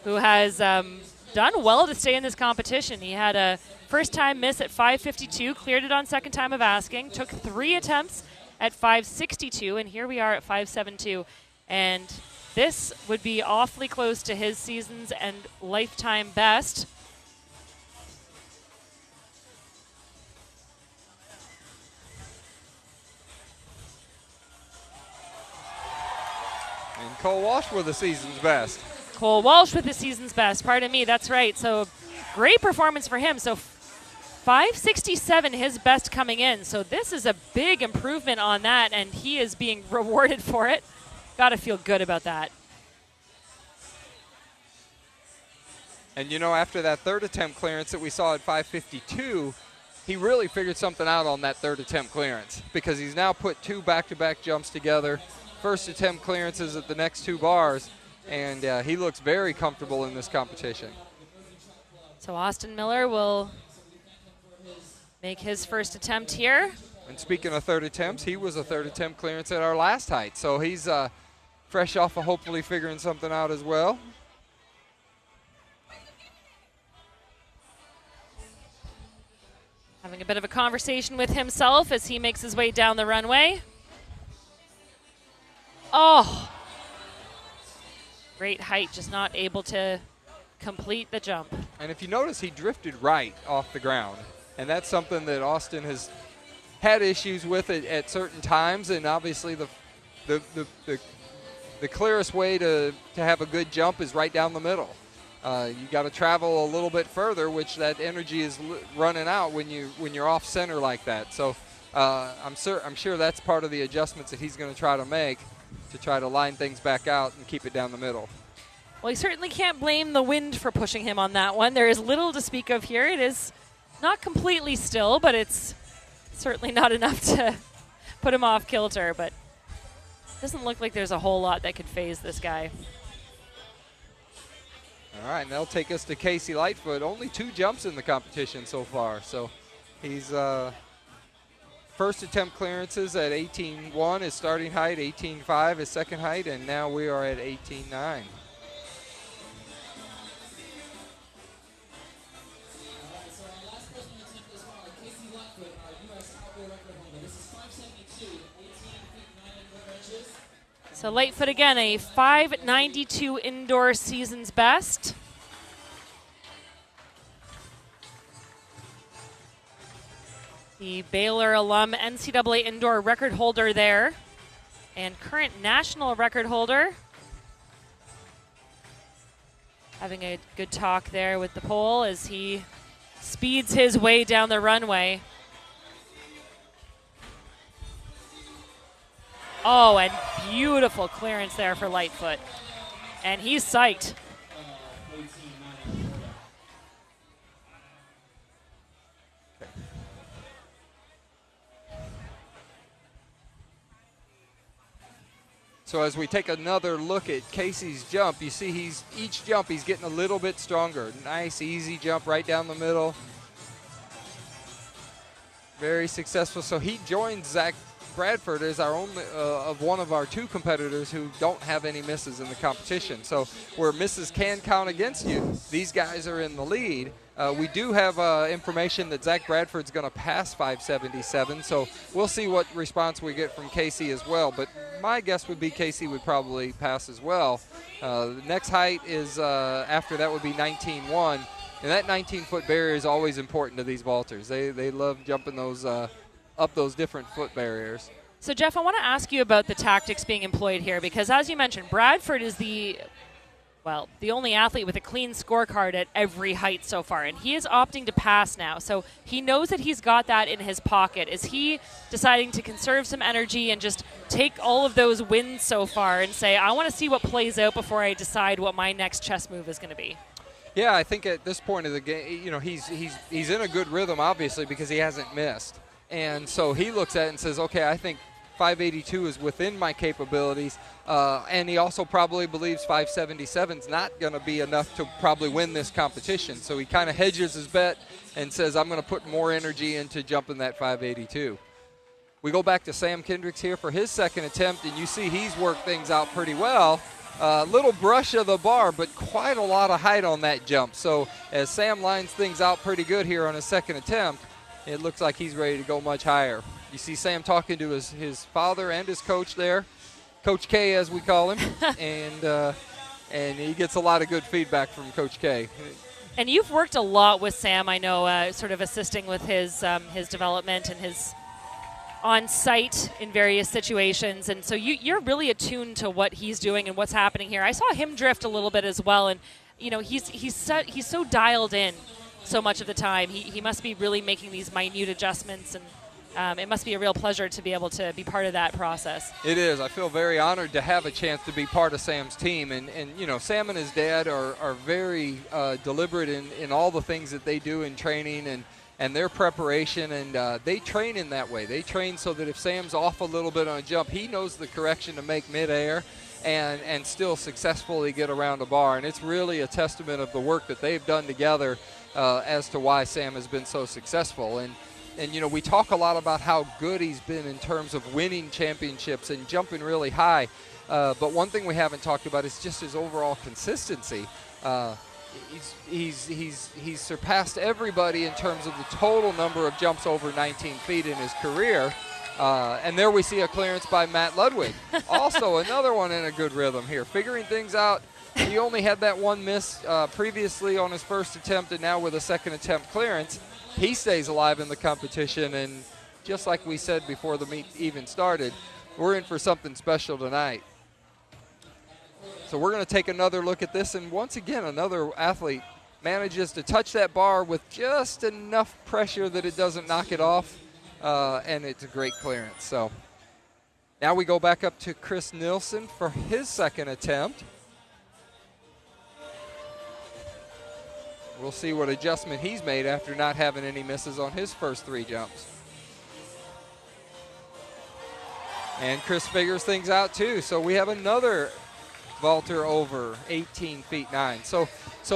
who has done well to stay in this competition. He had a first-time miss at 552, cleared it on second time of asking, took 3 attempts at 562, and here we are at 572. And this would be awfully close to his season's and lifetime best. And Cole Walsh with the season's best. Cole Walsh with the season's best, pardon me, that's right. So great performance for him. So 567, his best coming in. So this is a big improvement on that, and he is being rewarded for it. Got to feel good about that. And you know, after that third attempt clearance that we saw at 552, he really figured something out on that third attempt clearance, because he's now put 2 back-to-back jumps together, first attempt clearances at the next 2 bars, and he looks very comfortable in this competition. So Austin Miller will make his first attempt here. And speaking of third attempts, he was a third attempt clearance at our last height. So he's fresh off of hopefully figuring something out as well. Having a bit of a conversation with himself as he makes his way down the runway. Oh! Great height, just not able to complete the jump. And if you notice, he drifted right off the ground. And that's something that Austin has had issues with it at certain times. And obviously the clearest way to have a good jump is right down the middle. You got to travel a little bit further, which that energy is running out when you're off center like that. So I'm sure that's part of the adjustments that he's going to try to make to try to line things back out and keep it down the middle. Well, he certainly can't blame the wind for pushing him on that one. There is little to speak of here. It is not completely still, but it's certainly not enough to put him off kilter. But it doesn't look like there's a whole lot that could phase this guy. All right, and that'll take us to Casey Lightfoot. Only 2 jumps in the competition so far, so he's first attempt clearances at 18.1 is starting height, 18.5 is second height, and now we are at 18.9. So Lightfoot again, a 5.92 indoor season's best. The Baylor alum NCAA indoor record holder there, and current national record holder. Having a good talk there with the pole as he speeds his way down the runway. Oh, and beautiful clearance there for Lightfoot. And he's psyched. So as we take another look at Casey's jump, you see each jump he's getting a little bit stronger. Nice, easy jump right down the middle. Very successful. So he joins Zach Bradford is our only of one of our two competitors who don't have any misses in the competition. So where misses can count against you, these guys are in the lead. We do have information that Zach Bradford's going to pass 577, so we'll see what response we get from Casey as well. But my guess would be Casey would probably pass as well. The next height is after that would be 19.1, and that 19-foot barrier is always important to these vaulters. They love jumping those up those different foot barriers. So Jeff, I want to ask you about the tactics being employed here, because as you mentioned, Bradford is the only athlete with a clean scorecard at every height so far, and he is opting to pass now. So he knows that he's got that in his pocket. Is he deciding to conserve some energy and just take all of those wins so far and say, I want to see what plays out before I decide what my next chess move is going to be? Yeah, I think at this point of the game, you know, he's in a good rhythm, obviously, because he hasn't missed. And so he looks at it and says, okay, I think 582 is within my capabilities. And he also probably believes 577 is not going to be enough to probably win this competition. So he kind of hedges his bet and says, I'm going to put more energy into jumping that 582. We go back to Sam Kendricks here for his second attempt, and you see he's worked things out pretty well. Little brush of the bar, but quite a lot of height on that jump. So as Sam lines things out pretty good here on his second attempt, it looks like he's ready to go much higher. You see Sam talking to his father and his coach there, Coach K as we call him, and he gets a lot of good feedback from Coach K. And you've worked a lot with Sam, I know, sort of assisting with his development and his on-site in various situations, and so you're really attuned to what he's doing and what's happening here. I saw him drift a little bit as well, and you know he's so dialed in so much of the time. He must be really making these minute adjustments, and it must be a real pleasure to be able to be part of that process. It is. I feel very honored to have a chance to be part of Sam's team. And you know, Sam and his dad are very deliberate in all the things that they do in training and their preparation. And they train in that way. They train so that if Sam's off a little bit on a jump, he knows the correction to make midair and still successfully get around a bar. And it's really a testament of the work that they've done together as to why Sam has been so successful. And, you know, we talk a lot about how good he's been in terms of winning championships and jumping really high. But one thing we haven't talked about is just his overall consistency. He's surpassed everybody in terms of the total number of jumps over 19 feet in his career. And there we see a clearance by Matt Ludwig. Also another one in a good rhythm here, figuring things out. He only had that one miss previously on his first attempt, and now with a second attempt clearance, he stays alive in the competition. And just like we said before the meet even started, we're in for something special tonight. So we're going to take another look at this, and once again, another athlete manages to touch that bar with just enough pressure that it doesn't knock it off, and it's a great clearance. So now we go back up to Chris Nilsson for his second attempt. We'll see what adjustment he's made after not having any misses on his first three jumps. And Chris figures things out too. So we have another vaulter over 18 feet 9. So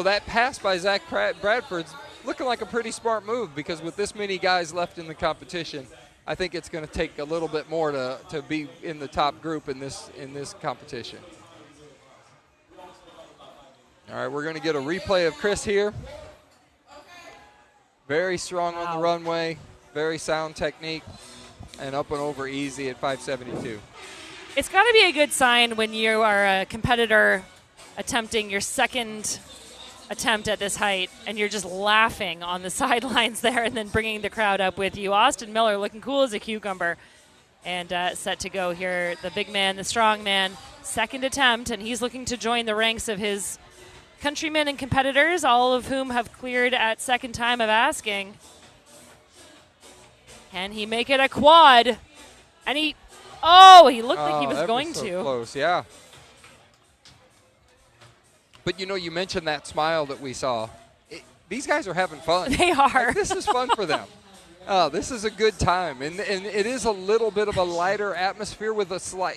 that pass by Zach Bradford's looking like a pretty smart move, because with this many guys left in the competition, I think it's going to take a little bit more to be in the top group in this competition. All right, we're going to get a replay of Chris here. Very strong on the runway, very sound technique, and up and over easy at 572. It's got to be a good sign when you are a competitor attempting your second attempt at this height and you're just laughing on the sidelines there and then bringing the crowd up with you. Austin Miller looking cool as a cucumber and set to go here. The big man, the strong man, second attempt, and he's looking to join the ranks of his countrymen and competitors, all of whom have cleared at second time of asking. Can he make it a quad? And he looked like he was going so to. Close, yeah. But, you mentioned that smile that we saw. These guys are having fun. They are. This is fun for them. This is a good time. And it is a little bit of a lighter atmosphere with a slight,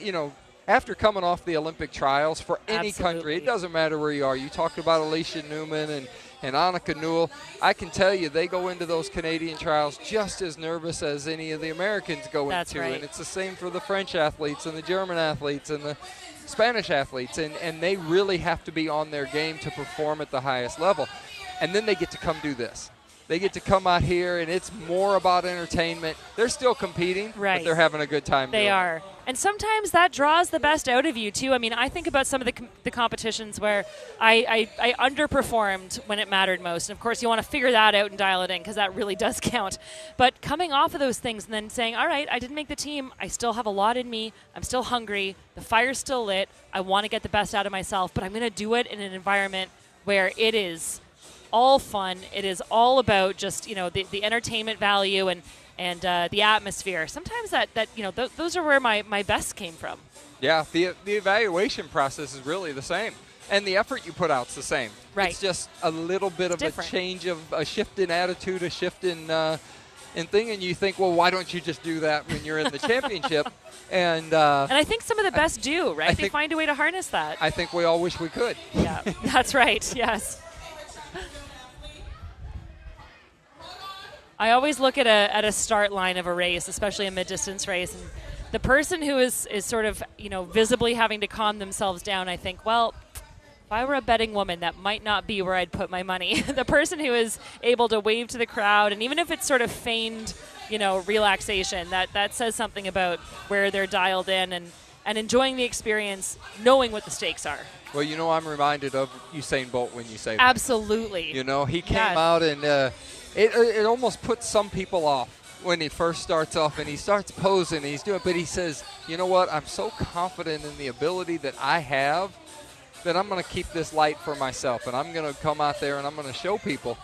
after coming off the Olympic trials for any country, it doesn't matter where you are. You talked about Alicia Newman and Annika Newell. I can tell you they go into those Canadian trials just as nervous as any of the Americans go into. Right. And it's the same for the French athletes and the German athletes and the Spanish athletes, and they really have to be on their game to perform at the highest level. And then they get to come do this. They get to come out here, and it's more about entertainment. They're still competing, right, but they're having a good time. They are. And sometimes that draws the best out of you, too. I mean, I think about some of the competitions where I underperformed when it mattered most. And, of course, you want to figure that out and dial it in because that really does count. But coming off of those things and then saying, all right, I didn't make the team. I still have a lot in me. I'm still hungry. The fire's still lit. I want to get the best out of myself. But I'm going to do it in an environment where it is all fun. It is all about just, the entertainment value and the atmosphere. Sometimes those are where my best came from. Yeah, the evaluation process is really the same. And the effort you put out's the same. Right. It's just a little bit of different. A change of a shift in attitude, a shift in thing, and you think, well, why don't you just do that when you're in the championship? And I think some of the best do, right? They find a way to harness that. I think we all wish we could. Yeah, that's right, yes. I always look at a start line of a race, especially a mid-distance race, and the person who is sort of, visibly having to calm themselves down, I think, well, if I were a betting woman, that might not be where I'd put my money. The person who is able to wave to the crowd, and even if it's sort of feigned, relaxation, that says something about where they're dialed in and enjoying the experience, knowing what the stakes are. Well, I'm reminded of Usain Bolt when you say that. Absolutely. He came out and it almost puts some people off when he first starts off and he starts posing and he's doing, but he says, you know what, I'm so confident in the ability that I have that I'm going to keep this light for myself and I'm going to come out there and I'm going to show people.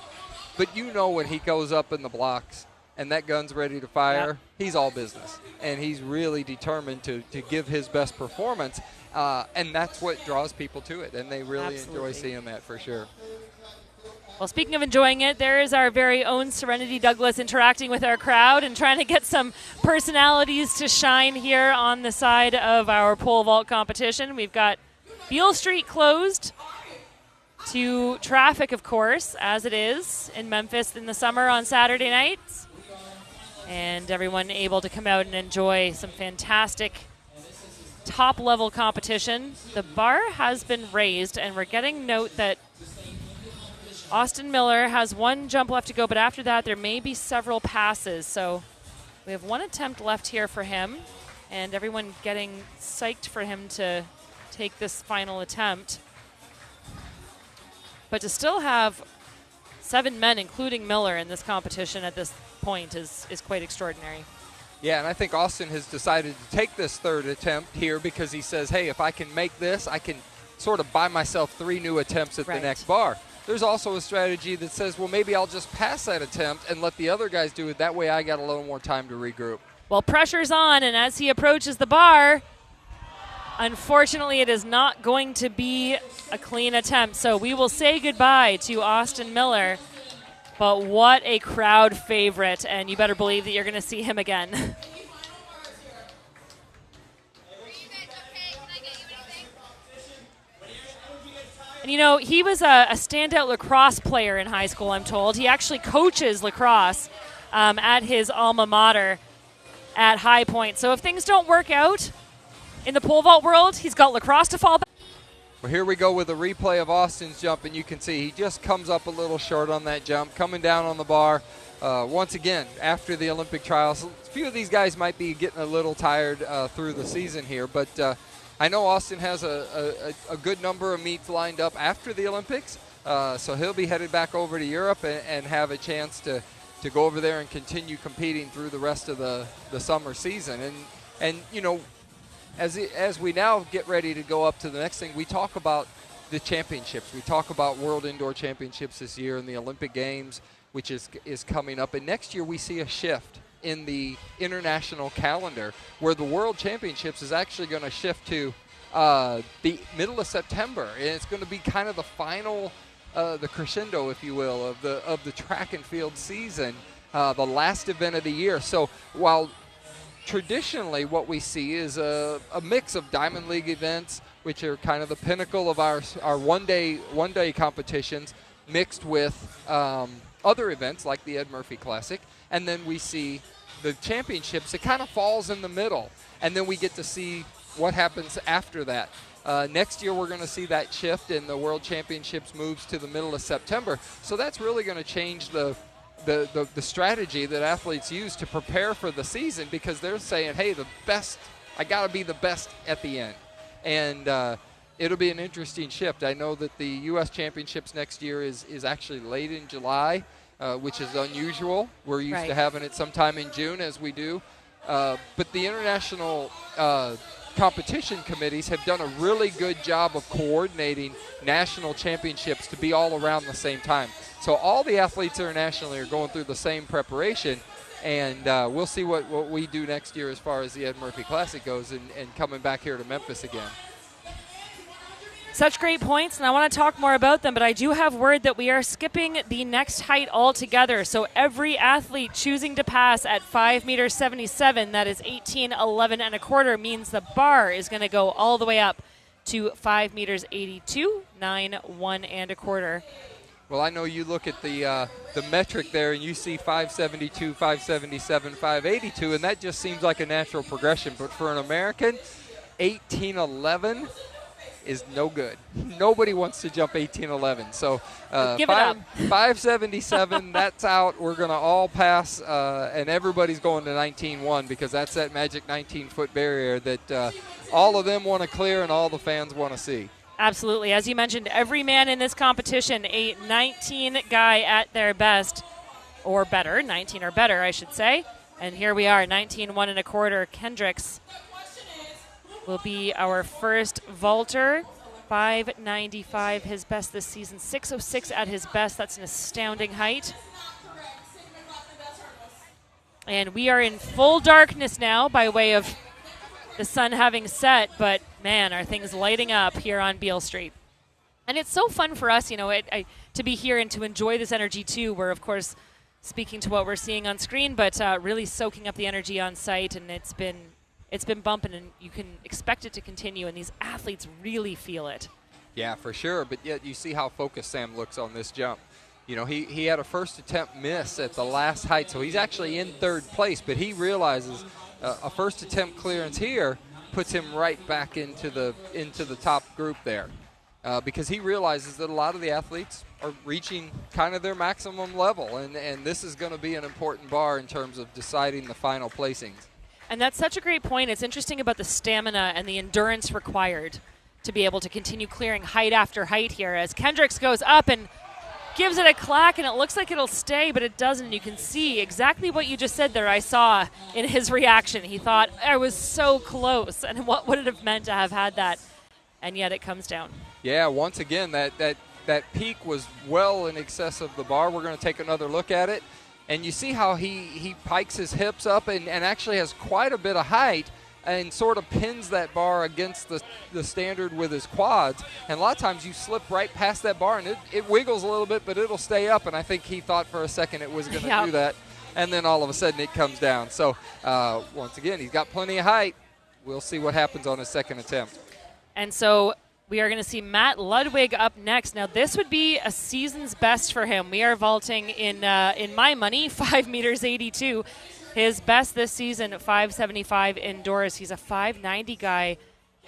But when he goes up in the blocks and that gun's ready to fire, he's all business. And he's really determined to give his best performance. And that's what draws people to it. And they really enjoy seeing that for sure. Well, speaking of enjoying it, there is our very own Serenity Douglas interacting with our crowd and trying to get some personalities to shine here on the side of our pole vault competition. We've got Beale Street closed to traffic, of course, as it is in Memphis in the summer on Saturday nights. And everyone able to come out and enjoy some fantastic top-level competition. The bar has been raised, and we're getting note that Austin Miller has one jump left to go, but after that there may be several passes. So we have one attempt left here for him, and everyone getting psyched for him to take this final attempt. But to still have 7 men, including Miller, in this competition at this point is quite extraordinary. Yeah, and I think Austin has decided to take this third attempt here because he says, hey, if I can make this, I can sort of buy myself 3 new attempts at the next bar. There's also a strategy that says, well, maybe I'll just pass that attempt and let the other guys do it. That way I got a little more time to regroup. Well, pressure's on, and as he approaches the bar, unfortunately it is not going to be a clean attempt. So we will say goodbye to Austin Miller. But what a crowd favorite, and you better believe that you're going to see him again. And he was a standout lacrosse player in high school, I'm told. He actually coaches lacrosse at his alma mater. at High Point. So if things don't work out in the pole vault world, he's got lacrosse to fall back. Well, here we go with a replay of Austin's jump, and you can see he just comes up a little short on that jump, coming down on the bar. Once again, after the Olympic trials, a few of these guys might be getting a little tired through the season here, but I know Austin has a good number of meets lined up after the Olympics, so he'll be headed back over to Europe and have a chance to go over there and continue competing through the rest of the summer season. And you know, as we now get ready to go up to the next thing, we talk about the championships. We talk about World Indoor Championships this year and the Olympic Games, which is coming up. And next year we see a shift in the international calendar where the World Championships is actually going to shift to the middle of September. And it's going to be kind of the final, the crescendo, if you will, of the track and field season, the last event of the year. So while traditionally what we see is a mix of Diamond League events, which are kind of the pinnacle of our one-day competitions, mixed with other events like the Ed Murphey Classic, and then we see the championships. It kind of falls in the middle, and then we get to see what happens after that. Next year we're going to see that shift, and the World Championships moves to the middle of September. So that's really going to change the strategy that athletes use to prepare for the season, because they're saying, hey, the best, I got to be the best at the end. And it'll be an interesting shift. I know that the U.S. Championships next year is actually late in July, which is unusual. We're used to having it sometime in June, as we do. But the international competition committees have done a really good job of coordinating national championships to be all around the same time. So all the athletes internationally are going through the same preparation, and we'll see what we do next year as far as the Ed Murphey Classic goes, and coming back here to Memphis again. Such great points, and I want to talk more about them, but I do have word that we are skipping the next height altogether. So every athlete choosing to pass at 5 meters 77, that is 18.11 and a quarter, means the bar is going to go all the way up to 5 meters 82, 9.1 and a quarter. Well, I know you look at the metric there, and you see 572, 577, 582, and that just seems like a natural progression. But for an American, 18.11 is no good. Nobody wants to jump 18.11. So give it up. 577, that's out. We're going to all pass, and everybody's going to 19.1, because that's that magic 19-foot barrier that all of them want to clear and all the fans want to see. Absolutely. As you mentioned, every man in this competition, a 19 guy at their best, or better, 19 or better, I should say. And here we are, 19.1 and a quarter. Kendricks will be our first vaulter. 5.95 his best this season, 6.06 at his best. That's an astounding height. And we are in full darkness now by way of the sun having set, but man, are things lighting up here on Beale Street. And it's so fun for us, you know, to be here and to enjoy this energy too. We're, of course, speaking to what we're seeing on screen, but really soaking up the energy on site, and it's been bumping, and you can expect it to continue, and these athletes really feel it. Yeah, for sure, but yet you see how focused Sam looks on this jump. You know, he had a first attempt miss at the last height, so he's actually in third place, but he realizes a first attempt clearance here puts him right back into the top group there, because he realizes that a lot of the athletes are reaching kind of their maximum level, and this is going to be an important bar in terms of deciding the final placings. And that's such a great point. It's interesting about the stamina and the endurance required to be able to continue clearing height after height here, as Kendricks goes up and gives it a clack, and it looks like it'll stay, but it doesn't. You can see exactly what you just said there. I saw in his reaction. He thought, I was so close, and what would it have meant to have had that? And yet it comes down. Yeah, once again, that peak was well in excess of the bar. We're going to take another look at it. And you see how he pikes his hips up and actually has quite a bit of height and sort of pins that bar against the standard with his quads. And a lot of times you slip right past that bar, and it wiggles a little bit, but it'll stay up. And I think he thought for a second it was going to do that. And then all of a sudden it comes down. So once again, he's got plenty of height. We'll see what happens on his second attempt. And so we are going to see Matt Ludwig up next. Now, this would be a season's best for him. We are vaulting in my money, 5 meters 82. His best this season, 575 indoors. He's a 590 guy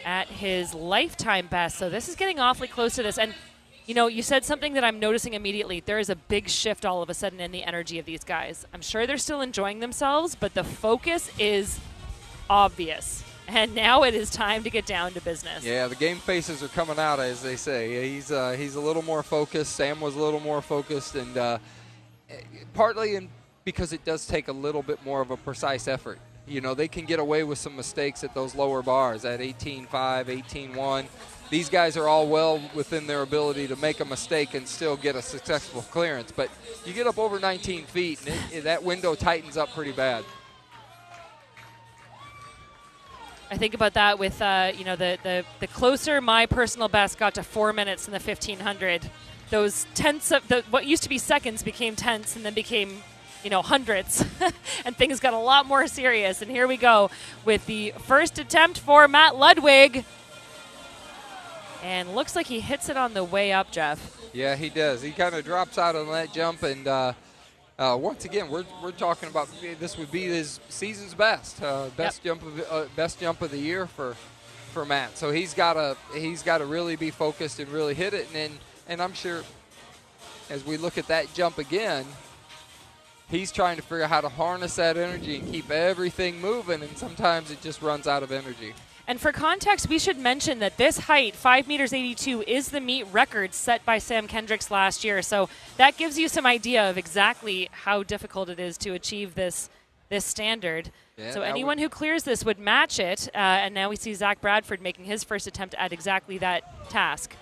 at his lifetime best. So this is getting awfully close to this. And, you know, you said something that I'm noticing immediately. There is a big shift all of a sudden in the energy of these guys. I'm sure they're still enjoying themselves, but the focus is obvious. And now it is time to get down to business. Yeah, the game faces are coming out, as they say. He's a little more focused. Sam was a little more focused, and partly because it does take a little bit more of a precise effort. You know, they can get away with some mistakes at those lower bars, at 18.5, 18.1. These guys are all well within their ability to make a mistake and still get a successful clearance. But you get up over 19 feet, and that window tightens up pretty bad. I think about that with, you know, the closer my personal best got to 4 minutes in the 1500, those tenths of what used to be seconds became tenths and then became, you know, hundreds, and things got a lot more serious. And here we go with the first attempt for Matt Ludwig. And looks like he hits it on the way up, Jeff. Yeah, he does. He kind of drops out on that jump, and once again, we're talking about this would be his season's best, best jump of the year for Matt. So he's got to really be focused and really hit it, and I'm sure as we look at that jump again, he's trying to figure out how to harness that energy and keep everything moving, and sometimes it just runs out of energy. And for context, we should mention that this height, 5 meters 82, is the meet record set by Sam Kendricks last year. So that gives you some idea of exactly how difficult it is to achieve this standard. Yeah, so anyone who clears this would match it. And now we see Zach Bradford making his first attempt at exactly that task.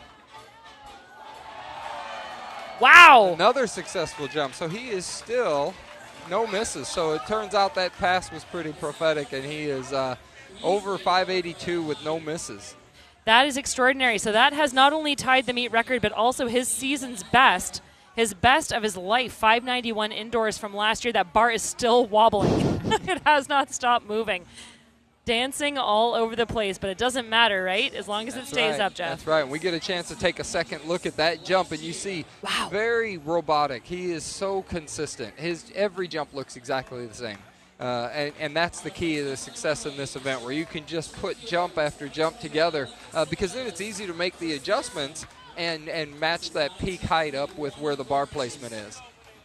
Wow! Another successful jump. So he is still no misses. So it turns out that pass was pretty prophetic, and he is over 582 with no misses. That is extraordinary. So that has not only tied the meet record, but also his season's best, his best of his life, 591 indoors from last year. That bar is still wobbling. It has not stopped moving. Dancing all over the place, but it doesn't matter, right? As long as it stays up, Jeff. That's right. And we get a chance to take a second look at that jump, and you see, wow, very robotic. He is so consistent. Every jump looks exactly the same. And that's the key to the success in this event, where you can just put jump after jump together, because then it's easy to make the adjustments and match that peak height up with where the bar placement is.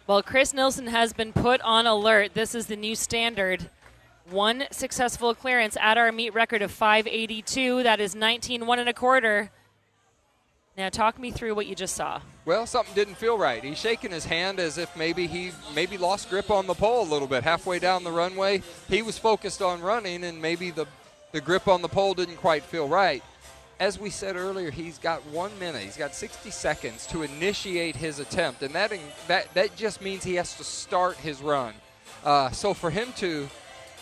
Well, Chris Nilsson has been put on alert. This is the new standard. One successful clearance at our meet record of 582. That is 19.1 1/4. Now talk me through what you just saw. Well, something didn't feel right. He's shaking his hand as if maybe he lost grip on the pole a little bit. Halfway down the runway, he was focused on running, and maybe the grip on the pole didn't quite feel right. As we said earlier, he's got 1 minute. He's got 60 seconds to initiate his attempt, and that just means he has to start his run. So for him to,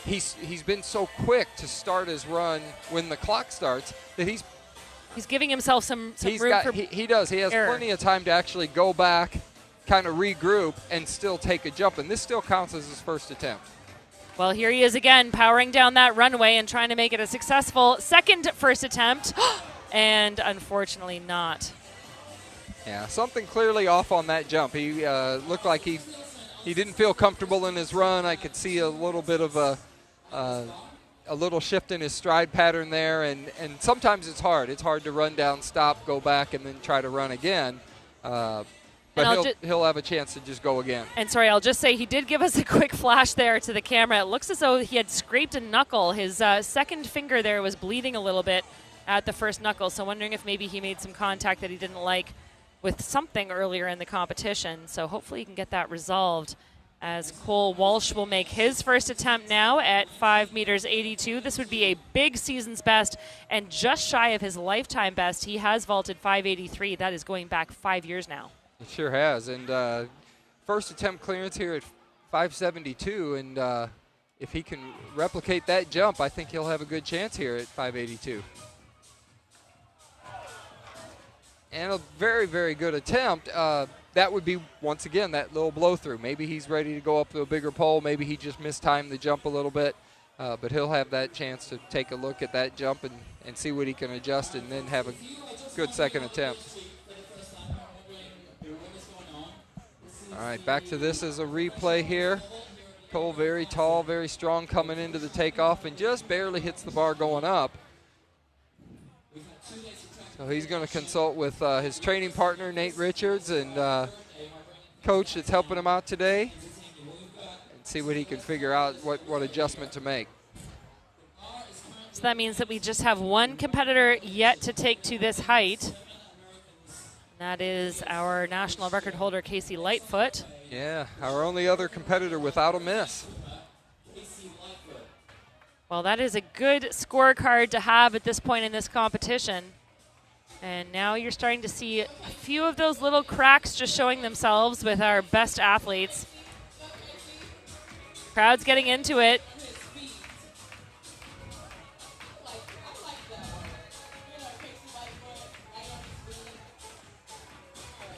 he's been so quick to start his run when the clock starts that he's giving himself some room for he does. He has error. Plenty of time to actually go back, kind of regroup, and still take a jump. And this still counts as his first attempt. Well, here he is again, powering down that runway and trying to make it a successful first attempt. And unfortunately not. Yeah, something clearly off on that jump. He looked like he didn't feel comfortable in his run. I could see a little bit of a little shift in his stride pattern there, and sometimes it's hard. It's hard to run down, stop, go back, and then try to run again. But he'll have a chance to just go again. And sorry, I'll just say he did give us a quick flash there to the camera. It looks as though he had scraped a knuckle. His second finger there was bleeding a little bit at the first knuckle, so wondering if maybe he made some contact that he didn't like with something earlier in the competition. So hopefully he can get that resolved, as Cole Walsh will make his first attempt now at 5 meters 82. This would be a big season's best and just shy of his lifetime best. He has vaulted 583. That is going back 5 years now. It sure has. And first attempt clearance here at 572. And if he can replicate that jump, I think he'll have a good chance here at 582. And a very, very good attempt. That would be, once again, that little blow through. Maybe he's ready to go up to a bigger pole. Maybe he just mistimed the jump a little bit. But he'll have that chance to take a look at that jump and see what he can adjust, and then have a good second attempt. All right, back to this as a replay here. Cole very tall, very strong coming into the takeoff and just barely hits the bar going up. So he's going to consult with his training partner, Nate Richards, and coach that's helping him out today, and see what he can figure out, what adjustment to make. So that means that we just have one competitor yet to take to this height. That is our national record holder, Casey Lightfoot. Yeah, our only other competitor without a miss. Well, that is a good scorecard to have at this point in this competition. And now you're starting to see a few of those little cracks just showing themselves with our best athletes. Crowd's getting into it.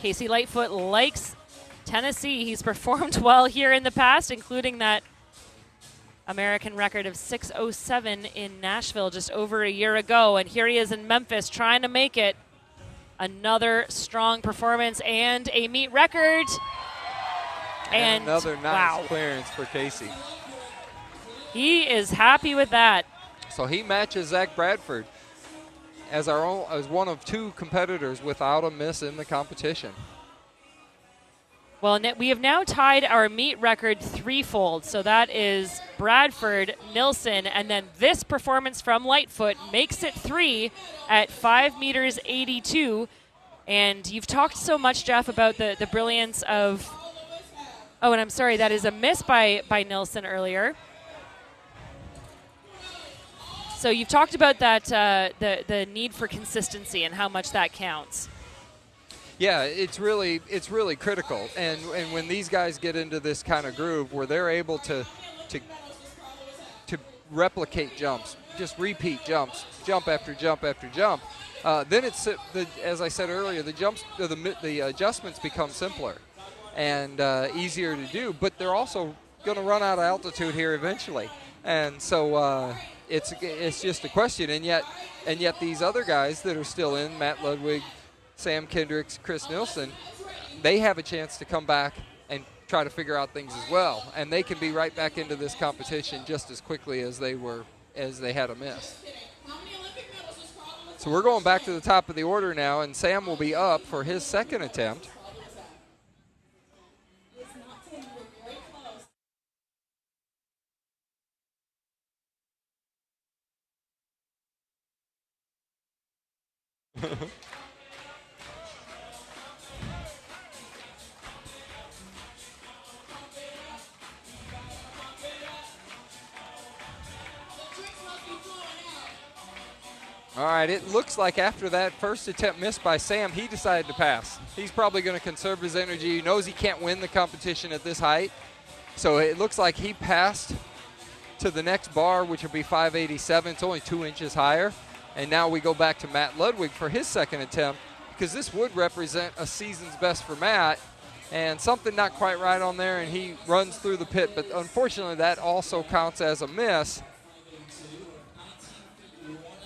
Casey Lightfoot likes Tennessee. He's performed well here in the past, including that American record of 6:07 in Nashville just over a year ago. And here he is in Memphis trying to make it. Another strong performance and a meet record. And another nice wow, clearance for Casey. He is happy with that. So he matches Zach Bradford as one of two competitors without a miss in the competition. Well, we have now tied our meet record threefold. So that is Bradford, Nilsson, and then this performance from Lightfoot makes it 3 at 5 meters 82. And you've talked so much, Jeff, about the brilliance of, oh, and I'm sorry, that is a miss by Nilsson earlier. So you've talked about that, the need for consistency and how much that counts. Yeah, it's really critical, and when these guys get into this kind of groove where they're able to replicate jumps, just repeat jumps, jump after jump after jump, then it's as I said earlier, the adjustments become simpler and easier to do. But they're also going to run out of altitude here eventually, and so it's just a question. And yet these other guys that are still in, Matt Ludwig, Sam Kendricks, Chris Nilsson, they have a chance to come back and try to figure out things as well. And they can be right back into this competition just as quickly as they had a miss. So we're going back to the top of the order now, and Sam will be up for his second attempt. All right, it looks like after that first attempt missed by Sam, he decided to pass. He's probably going to conserve his energy. He knows he can't win the competition at this height. So it looks like he passed to the next bar, which will be 587. It's only 2 inches higher. And now we go back to Matt Ludwig for his second attempt, because this would represent a season's best for Matt. And something not quite right on there, and he runs through the pit. But unfortunately, that also counts as a miss.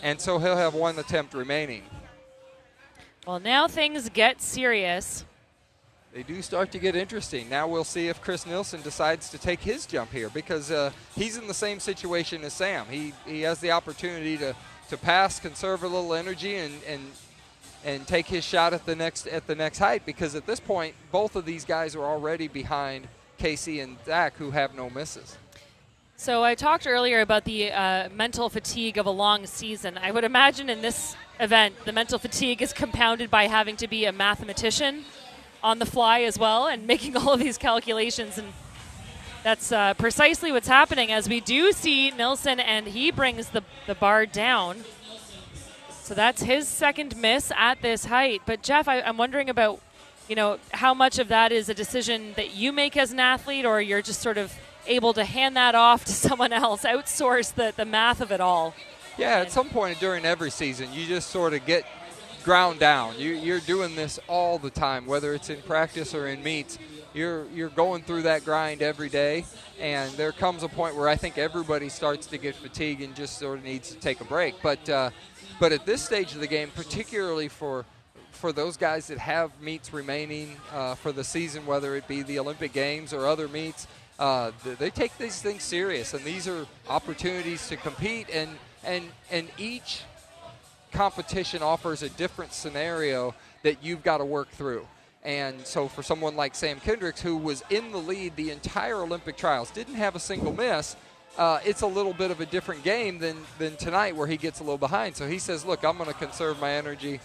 And so he'll have one attempt remaining. Well, now things get serious. They do start to get interesting. Now we'll see if Chris Nilsson decides to take his jump here, because he's in the same situation as Sam. He has the opportunity to pass, conserve a little energy, and take his shot at the next height, because at this point, both of these guys are already behind Casey and Zach, who have no misses. So I talked earlier about the mental fatigue of a long season. I would imagine in this event, the mental fatigue is compounded by having to be a mathematician on the fly as well and making all of these calculations. And that's precisely what's happening as we do see Nilsson, and he brings the bar down. So that's his second miss at this height. But Jeff, I'm wondering about, how much of that is a decision that you make as an athlete, or you're just sort of able to hand that off to someone else, outsource the math of it all? Yeah, at some point during every season, you just sort of get ground down. You're doing this all the time, whether it's in practice or in meets. You're going through that grind every day, and there comes a point where I think everybody starts to get fatigued and just sort of needs to take a break. But at this stage of the game, particularly for those guys that have meets remaining for the season, whether it be the Olympic Games or other meets, they take these things serious, and these are opportunities to compete, and each competition offers a different scenario that you've got to work through. And so for someone like Sam Kendricks, who was in the lead the entire Olympic trials, didn't have a single miss, it's a little bit of a different game than tonight, where he gets a little behind. So he says, look, I'm going to conserve my energy.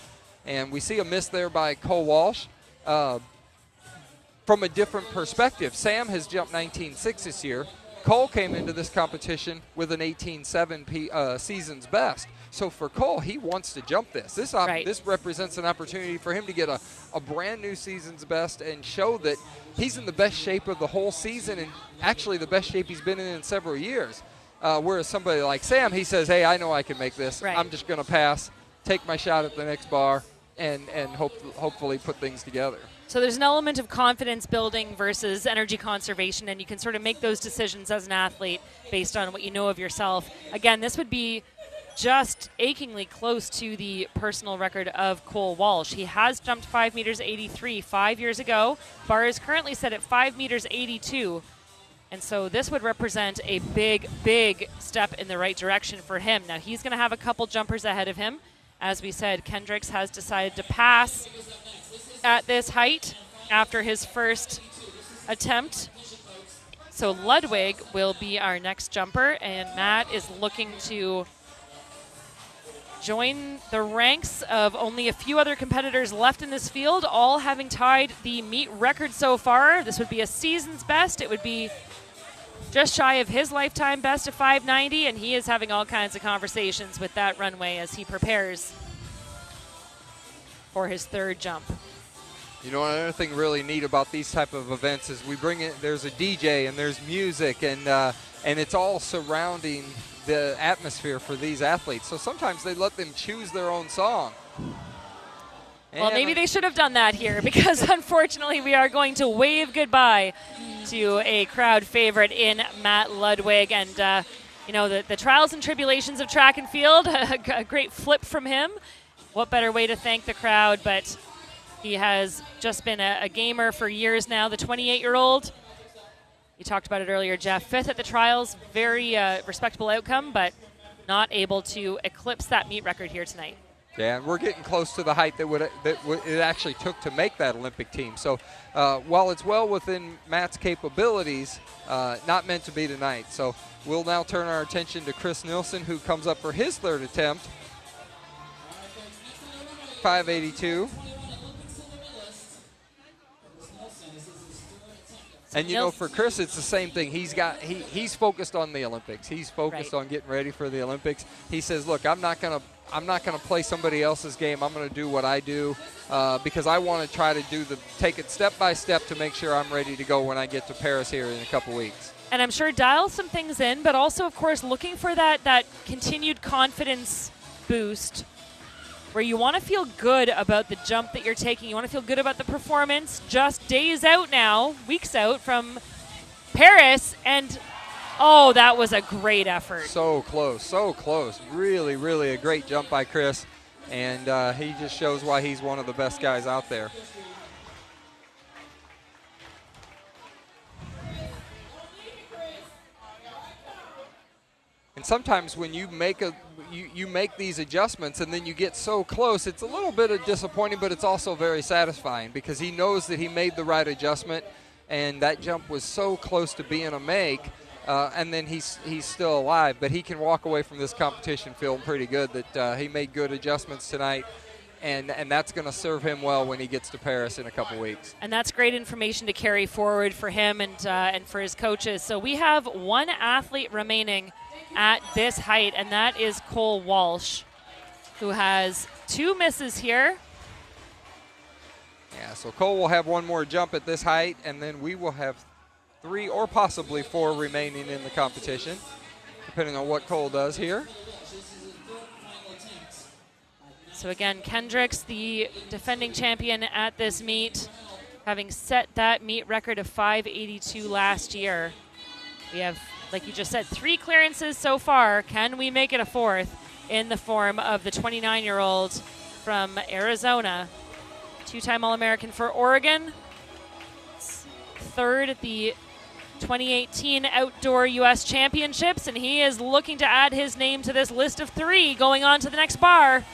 And we see a miss there by Cole Walsh. From a different perspective, Sam has jumped 19.6 this year. Cole came into this competition with an 18.7 season's best. So for Cole, he wants to jump this. This represents an opportunity for him to get a brand new season's best and show that he's in the best shape of the whole season, and actually the best shape he's been in several years. Whereas somebody like Sam, he says, hey, I know I can make this. Right. I'm just going to pass, take my shot at the next bar, and hopefully put things together. So there's an element of confidence building versus energy conservation, and you can sort of make those decisions as an athlete based on what you know of yourself. Again, this would be just achingly close to the personal record of Cole Walsh. He has jumped 5 meters 83 5 years ago. Bar is currently set at 5 meters 82. And so this would represent a big, big step in the right direction for him. Now he's going to have a couple jumpers ahead of him. As we said, Kendricks has decided to pass at this height after his first attempt. So Ludwig will be our next jumper, and Matt is looking to join the ranks of only a few other competitors left in this field, all having tied the meet record so far. This would be a season's best. It would be just shy of his lifetime best of 590, and he is having all kinds of conversations with that runway as he prepares for his third jump. You know, another thing really neat about these type of events is we bring in, there's a DJ and there's music, and it's all surrounding the atmosphere for these athletes. So sometimes they let them choose their own song. Well, maybe they should have done that here, because unfortunately we are going to wave goodbye to a crowd favorite in Matt Ludwig. And, you know, the trials and tribulations of track and field, a great flip from him. What better way to thank the crowd? But he has just been a gamer for years now, the 28-year-old. You talked about it earlier, Jeff. 5th at the trials, very respectable outcome, but not able to eclipse that meet record here tonight. Yeah, and we're getting close to the height that it actually took to make that Olympic team. So while it's well within Matt's capabilities, not meant to be tonight. So we'll now turn our attention to Chris Nilsson, who comes up for his third attempt. 582. And, you know, for Chris, it's the same thing. He's focused on the Olympics. He's focused on getting ready for the Olympics. He says, look, I'm not gonna play somebody else's game. I'm gonna do what I do because I want to try to take it step by step to make sure I'm ready to go when I get to Paris here in a couple weeks. And I'm sure dial some things in, but also, of course, looking for that continued confidence boost, where you want to feel good about the jump that you're taking. You want to feel good about the performance. Just days out now, weeks out from Paris, and oh, that was a great effort. So close, so close. Really, really a great jump by Chris, and he just shows why he's one of the best guys out there. And sometimes when you make you make these adjustments and then you get so close, it's a little bit of disappointing, but it's also very satisfying because he knows that he made the right adjustment, and that jump was so close to being a make, and then he's still alive. But he can walk away from this competition feeling pretty good that he made good adjustments tonight, and that's going to serve him well when he gets to Paris in a couple weeks. And that's great information to carry forward for him and for his coaches. So we have one athlete remaining at this height, and that is Cole Walsh, who has 2 misses here. Yeah, so Cole will have one more jump at this height, and then we will have 3 or possibly 4 remaining in the competition, depending on what Cole does here. So again, Kendricks, the defending champion at this meet, having set that meet record of 582 last year. We have, like you just said, 3 clearances so far. Can we make it a 4th in the form of the 29-year-old from Arizona, 2-time All-American for Oregon, 3rd at the 2018 Outdoor U.S. Championships, and he is looking to add his name to this list of 3 going on to the next bar.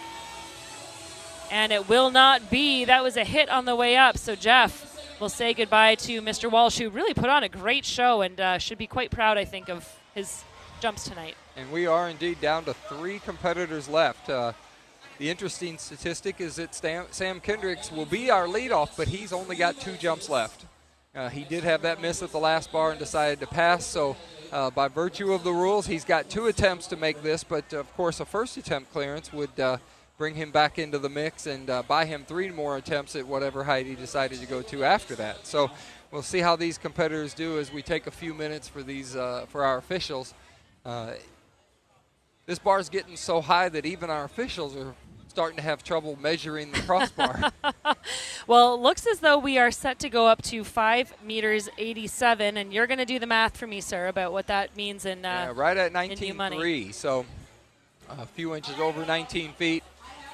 And it will not be. That was a hit on the way up. So Jeff will say goodbye to Mr. Walsh, who really put on a great show and should be quite proud, I think, of his jumps tonight. And we are indeed down to 3 competitors left. The interesting statistic is that Sam Kendricks will be our leadoff, but he's only got 2 jumps left. He did have that miss at the last bar and decided to pass, so by virtue of the rules, he's got 2 attempts to make this, but of course a first attempt clearance would bring him back into the mix and buy him 3 more attempts at whatever height he decided to go to after that. So we'll see how these competitors do as we take a few minutes for these for our officials. This bar is getting so high that even our officials are starting to have trouble measuring the crossbar. Well, it looks as though we are set to go up to 5 meters 87, and you're going to do the math for me, sir, about what that means in right at 19.3, so a few inches over 19 feet.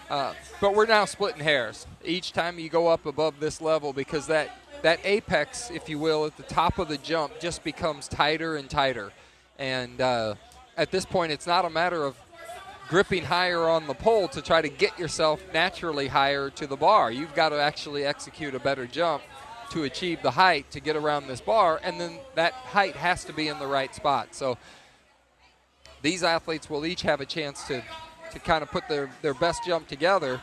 But we're now splitting hairs each time you go up above this level, because that apex, if you will, at the top of the jump just becomes tighter and tighter. And at this point, it's not a matter of gripping higher on the pole to try to get yourself naturally higher to the bar. You've got to actually execute a better jump to achieve the height to get around this bar, and then that height has to be in the right spot. So these athletes will each have a chance to kind of put their best jump together,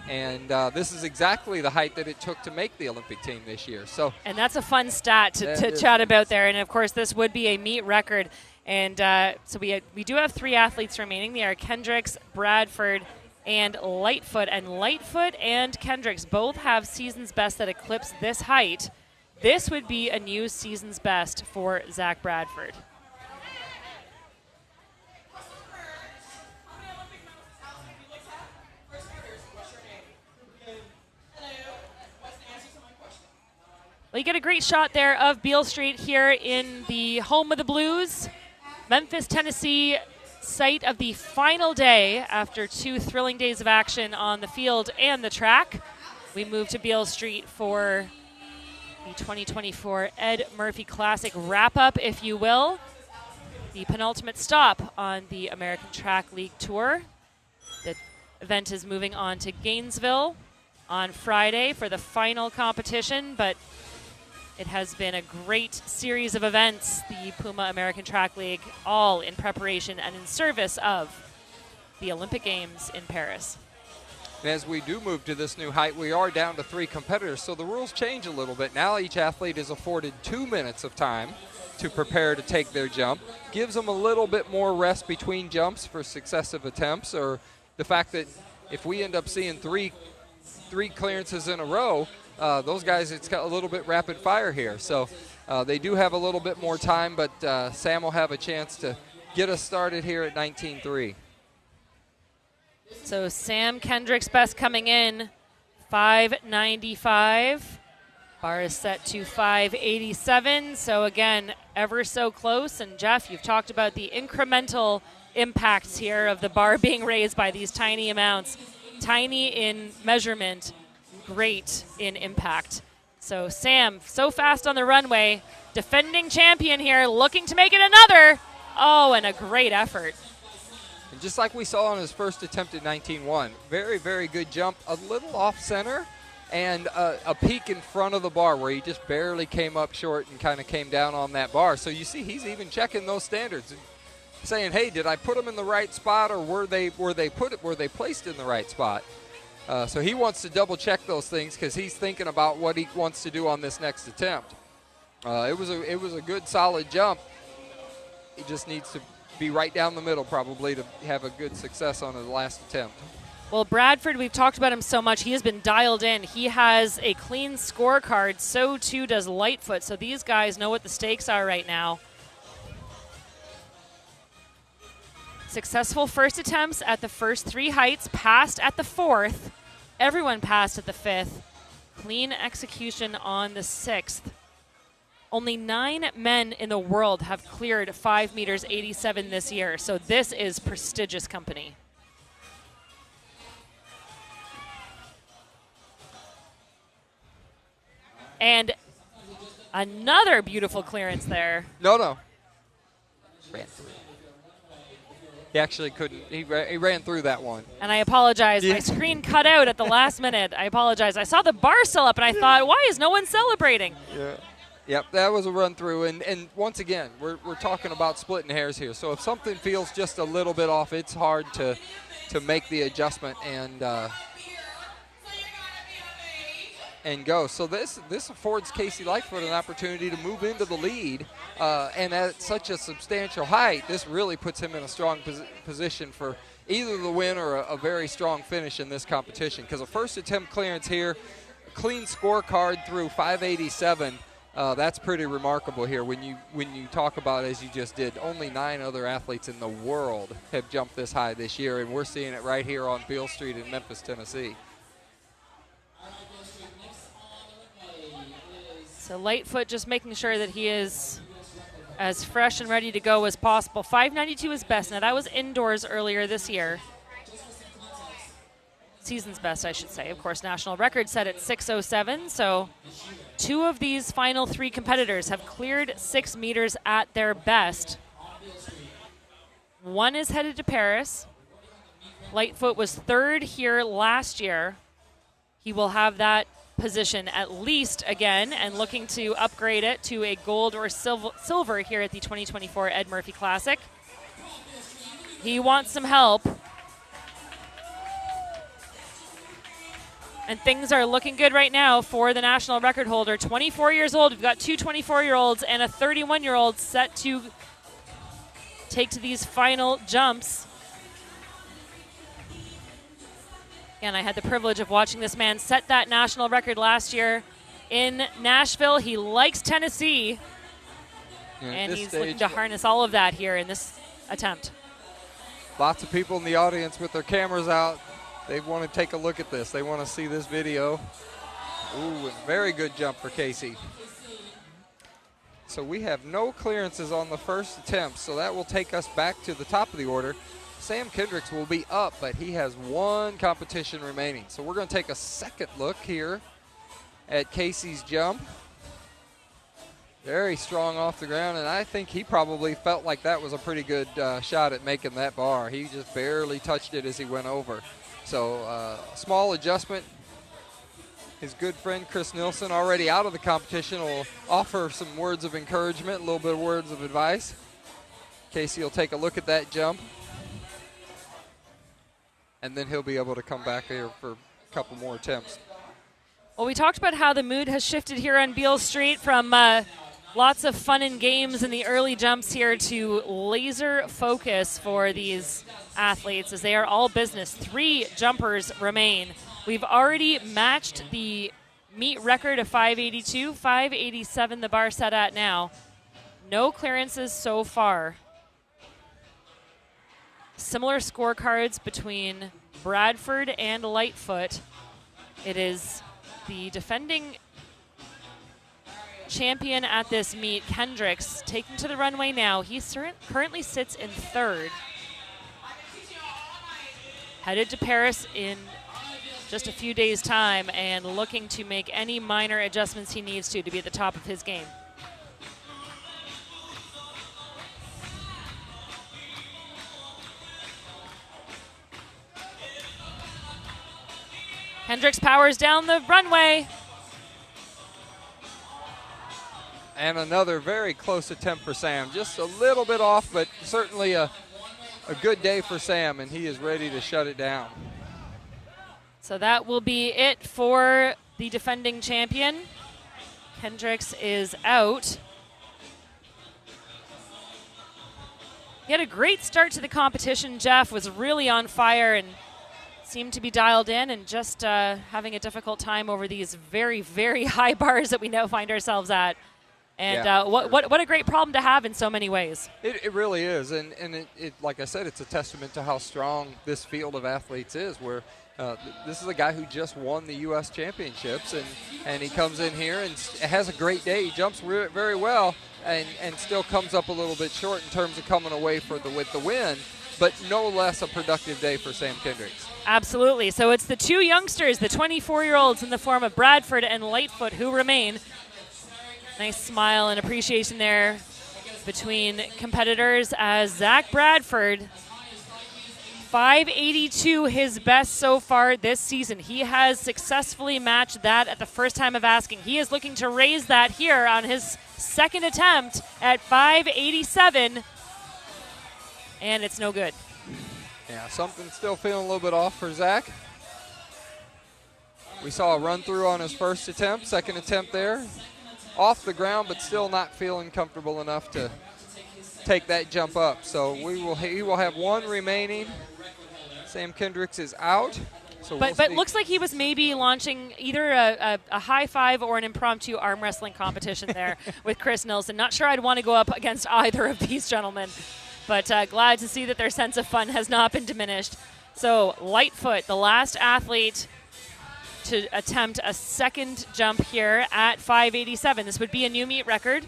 and this is exactly the height that it took to make the Olympic team this year. So, and that's a fun stat to chat about there, and of course this would be a meet record. And so we do have 3 athletes remaining. They are Kendricks, Bradford, and Lightfoot. And Lightfoot and Kendricks both have season's best that eclipse this height. This would be a new season's best for Zach Bradford. Well, you get a great shot there of Beale Street here in the home of the Blues. Memphis, Tennessee, site of the final day after 2 thrilling days of action on the field and the track. We move to Beale Street for the 2024 Ed Murphey Classic wrap-up, if you will. The penultimate stop on the American Track League Tour. The event is moving on to Gainesville on Friday for the final competition, but it has been a great series of events, the Puma American Track League, all in preparation and in service of the Olympic Games in Paris. And as we do move to this new height, we are down to 3 competitors, so the rules change a little bit. Now each athlete is afforded 2 minutes of time to prepare to take their jump. Gives them a little bit more rest between jumps for successive attempts, or the fact that if we end up seeing three clearances in a row, those guys, it's got a little bit rapid fire here. So they do have a little bit more time, but Sam will have a chance to get us started here at 19.3. So Sam Kendrick's best coming in, 5.95. Bar is set to 5.87. So again, ever so close. And Jeff, you've talked about the incremental impacts here of the bar being raised by these tiny amounts. Tiny in measurement, great in impact. So Sam, so fast on the runway, defending champion here, looking to make it another. Oh, and a great effort. And just like we saw on his first attempt at 19.1, very, very good jump, a little off center, and a peak in front of the bar where he just barely came up short and kind of came down on that bar. So you see he's even checking those standards and saying, hey, did I put them in the right spot, or were they placed in the right spot? So he wants to double check those things because he's thinking about what he wants to do on this next attempt. It was a good solid jump. He just needs to be right down the middle probably to have a good success on his last attempt. Well, Bradford, we've talked about him so much. He has been dialed in. He has a clean scorecard. So too does Lightfoot. So these guys know what the stakes are right now. Successful first attempts at the first 3 heights, passed at the 4th. Everyone passed at the 5th. Clean execution on the 6th. Only 9 men in the world have cleared 5 meters 87 this year, so this is prestigious company. And Another beautiful clearance there. No. Ran through. He actually couldn't. He ran through that one. And I apologize. Yeah. My screen cut out at the last minute. I apologize. I saw the bar still up, and I thought, why is no one celebrating? Yeah. Yep, that was a run through. And once again, we're talking about splitting hairs here. So if something feels just a little bit off, it's hard to make the adjustment and go. So this affords Casey Lightfoot an opportunity to move into the lead, and at such a substantial height, this really puts him in a strong position for either the win or a very strong finish in this competition. Because a first attempt clearance here, a clean scorecard through 587. That's pretty remarkable here when you talk about, as you just did, only 9 other athletes in the world have jumped this high this year, and we're seeing it right here on Beale Street in Memphis, Tennessee. So Lightfoot just making sure that he is as fresh and ready to go as possible. 592 is best. Now that was indoors earlier this year. Season's best, I should say. Of course, national record set at 607. So 2 of these final 3 competitors have cleared 6 meters at their best. 1 is headed to Paris. Lightfoot was 3rd here last year. He will have that position at least again, and looking to upgrade it to a gold or silver here at the 2024 Ed Murphey Classic. He wants some help. And things are looking good right now for the national record holder. 24 years old. We've got 2 24-year-olds and a 31-year-old set to take to these final jumps. And I had the privilege of watching this man set that national record last year in Nashville. He likes Tennessee, and he's looking to harness all of that here in this attempt. Lots of people in the audience with their cameras out. They want to take a look at this. They want to see this video. Ooh, a very good jump for Casey. So we have no clearances on the first attempt, so that will take us back to the top of the order. Sam Kendricks will be up, but he has 1 competition remaining. So we're going to take a second look here at Casey's jump. Very strong off the ground, and I think he probably felt like that was a pretty good shot at making that bar. He just barely touched it as he went over. So small adjustment. His good friend Chris Nilsson, already out of the competition, will offer some words of encouragement, a little bit of words of advice. Casey will take a look at that jump, and then he'll be able to come back here for a couple more attempts. Well, we talked about how the mood has shifted here on Beale Street from lots of fun and games in the early jumps here to laser focus for these athletes, as they are all business. 3 jumpers remain. We've already matched the meet record of 582, 587 the bar set at now. No clearances so far. Similar scorecards between Bradford and Lightfoot. It is the defending champion at this meet, Kendricks, taking to the runway now. He currently sits in 3rd. Headed to Paris in just a few days' time and looking to make any minor adjustments he needs to be at the top of his game. Kendricks powers down the runway. And another very close attempt for Sam. Just a little bit off, but certainly a good day for Sam, and he is ready to shut it down. So that will be it for the defending champion. Kendricks is out. He had a great start to the competition. Jeff was really on fire and seemed to be dialed in, and just having a difficult time over these very, very high bars that we now find ourselves at. And yeah, what a great problem to have in so many ways. It really is, and it like I said, it's a testament to how strong this field of athletes is, where this is a guy who just won the U.S. championships, and he comes in here and has a great day. He jumps very well and still comes up a little bit short in terms of coming away with the win, but no less a productive day for Sam Kendricks. Absolutely. So it's the 2 youngsters, the 24-year-olds in the form of Bradford and Lightfoot, who remain. Nice smile and appreciation there between competitors as Zach Bradford, 582, his best so far this season. He has successfully matched that at the first time of asking. He is looking to raise that here on his second attempt at 587, and it's no good. Yeah, something's still feeling a little bit off for Zach. We saw a run through on his first attempt, second attempt there. Off the ground, but still not feeling comfortable enough to take that jump up. So he will have one remaining. Sam Kendricks is out. So but looks like he was maybe launching either a high five or an impromptu arm wrestling competition there with Chris Nilsson. Not sure I'd want to go up against either of these gentlemen, but glad to see that their sense of fun has not been diminished. So Lightfoot, the last athlete to attempt a second jump here at 587. This would be a new meet record.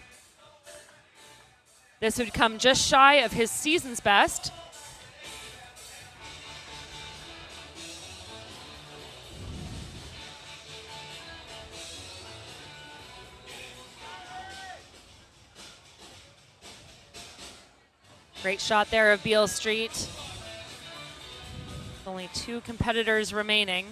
This would come just shy of his season's best. Great shot there of Beale Street. Only 2 competitors remaining.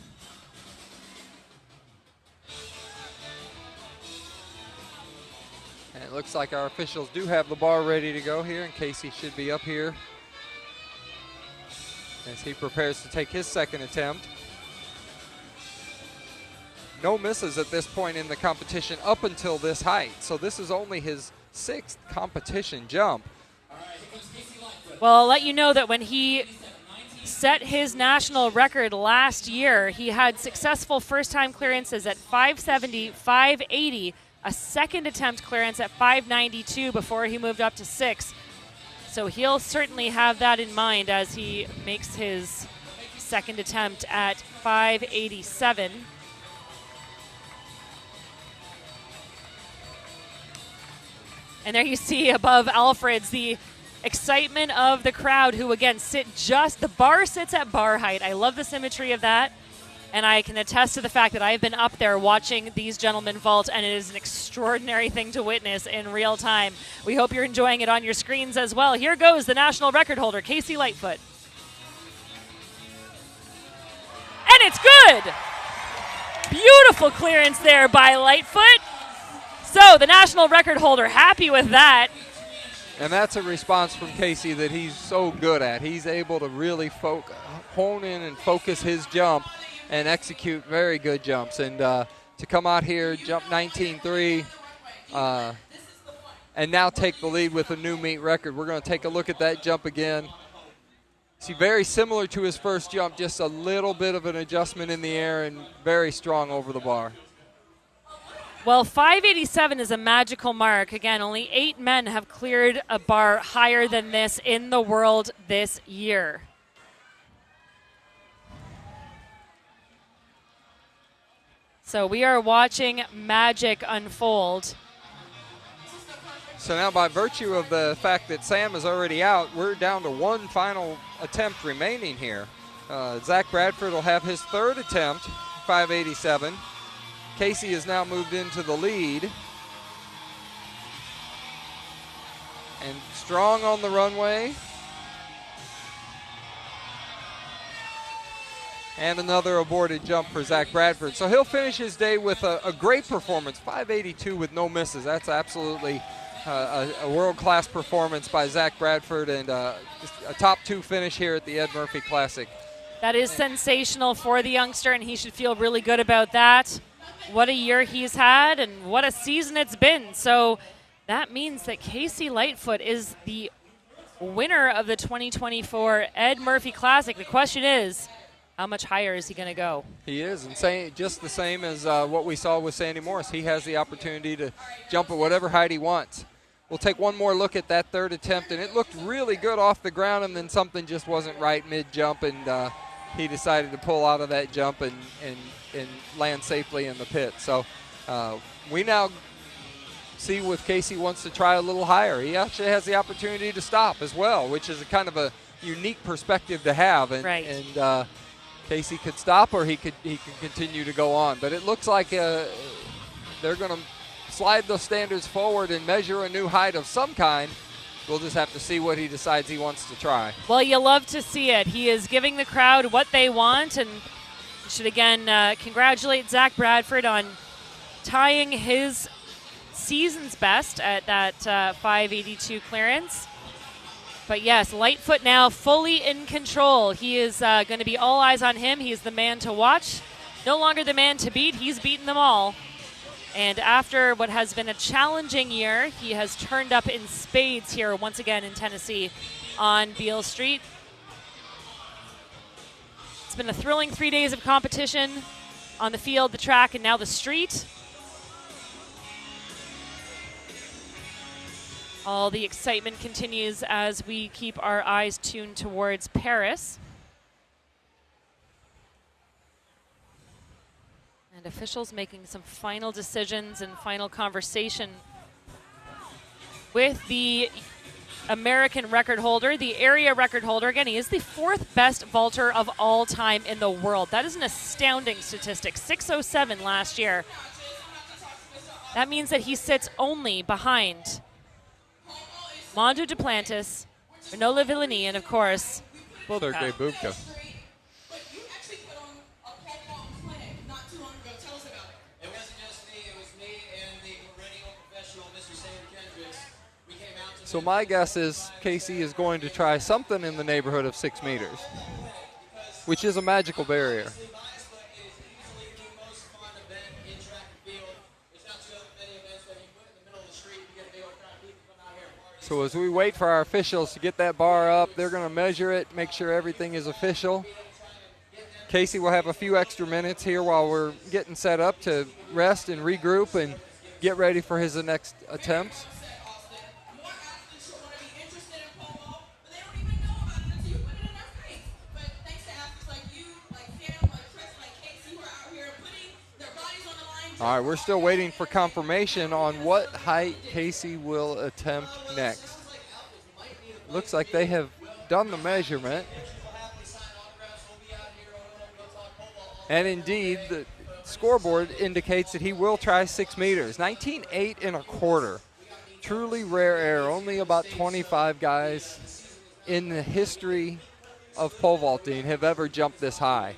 And it looks like our officials do have the bar ready to go here, and Casey should be up here as he prepares to take his second attempt. No misses at this point in the competition up until this height. So this is only his 6th competition jump. Well, I'll let you know that when he set his national record last year, he had successful first-time clearances at 570, 580, a second attempt clearance at 592 before he moved up to 6. So he'll certainly have that in mind as he makes his second attempt at 587. And there you see above Alfred's the excitement of the crowd, who again the bar sits at bar height. I love the symmetry of that. And I can attest to the fact that I've been up there watching these gentlemen vault, and it is an extraordinary thing to witness in real time. We hope you're enjoying it on your screens as well. Here goes the national record holder, Casey Lightfoot. And it's good! Beautiful clearance there by Lightfoot. So the national record holder happy with that. And that's a response from Casey that he's so good at. He's able to really hone in and focus his jump and execute very good jumps. And to come out here, jump 19.3, and now take the lead with a new meet record. We're going to take a look at that jump again. See, very similar to his first jump, just a little bit of an adjustment in the air and very strong over the bar. Well, 587 is a magical mark. Again, only 8 men have cleared a bar higher than this in the world this year. So we are watching magic unfold. So now, by virtue of the fact that Sam is already out, we're down to 1 final attempt remaining here. Zach Bradford will have his 3rd attempt, 587. Casey has now moved into the lead. And strong on the runway. And another aborted jump for Zach Bradford. So he'll finish his day with a great performance, 582 with no misses. That's absolutely a world-class performance by Zach Bradford, and a top 2 finish here at the Ed Murphey Classic. That is sensational for the youngster, and he should feel really good about that. What a year he's had, and what a season it's been. So that means that Casey Lightfoot is the winner of the 2024 Ed Murphey Classic. The question is, how much higher is he going to go? He is, and just the same as what we saw with Sandy Morris. He has the opportunity to jump at whatever height he wants. We'll take one more look at that 3rd attempt, and it looked really good off the ground, and then something just wasn't right mid-jump, and he decided to pull out of that jump and land safely in the pit. So we now see if Casey wants to try a little higher. He actually has the opportunity to stop as well, which is a kind of a unique perspective to have. And, right. And Casey could stop, or he could continue to go on. But it looks like they're going to slide those standards forward and measure a new height of some kind. We'll just have to see what he decides he wants to try. Well, you love to see it. He is giving the crowd what they want, and should again congratulate Zach Bradford on tying his season's best at that 582 clearance. But yes, Lightfoot now fully in control. He is going to be all eyes on him. He is the man to watch. No longer the man to beat. He's beaten them all. And after what has been a challenging year, he has turned up in spades here once again in Tennessee on Beale Street. It's been a thrilling 3 days of competition on the field, the track, and now the street. All the excitement continues as we keep our eyes tuned towards Paris. And officials making some final decisions and final conversation with the American record holder, the area record holder. Again, he is the 4th best vaulter of all time in the world. That is an astounding statistic, 607 last year. That means that he sits only behind Mondo Duplantis, Renaud Lavillenie, and of course, Sergei Bubka. So my guess is Casey is going to try something in the neighborhood of 6 meters, which is a magical barrier. So as we wait for our officials to get that bar up, they're going to measure it, make sure everything is official. Casey will have a few extra minutes here while we're getting set up to rest and regroup and get ready for his next attempts. All right, we're still waiting for confirmation on what height Casey will attempt next. Looks like they have done the measurement. And indeed, the scoreboard indicates that he will try 6 meters, 19.8 1/4. Truly rare air. Only about 25 guys in the history of pole vaulting have ever jumped this high.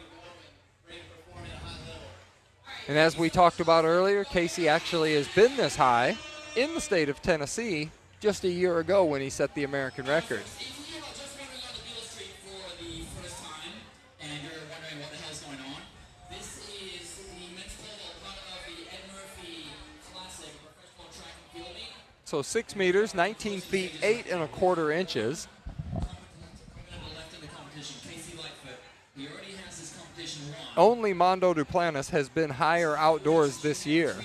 And as we talked about earlier, Casey actually has been this high in the state of Tennessee just a year ago when he set the American record. So 6 meters, 19 feet, 8 1/4 inches. Only Mondo Duplantis has been higher outdoors this year.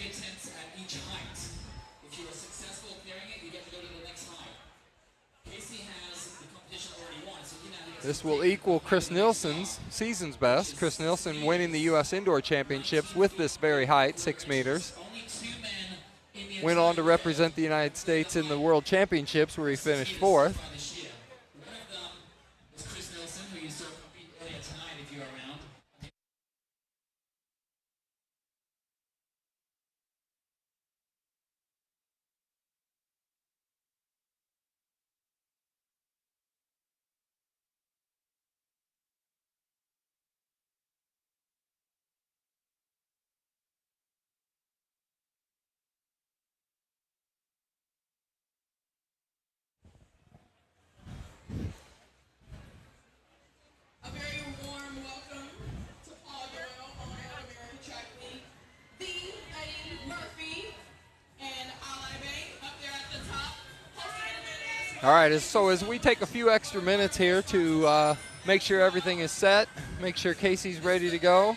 This will equal Chris Nielsen's season's best. Chris Nielsen winning the U.S. Indoor Championships with this very height, 6 meters. Went on to represent the United States in the World Championships where he finished 4th. All right, so as we take a few extra minutes here to make sure everything is set, make sure Casey's ready to go.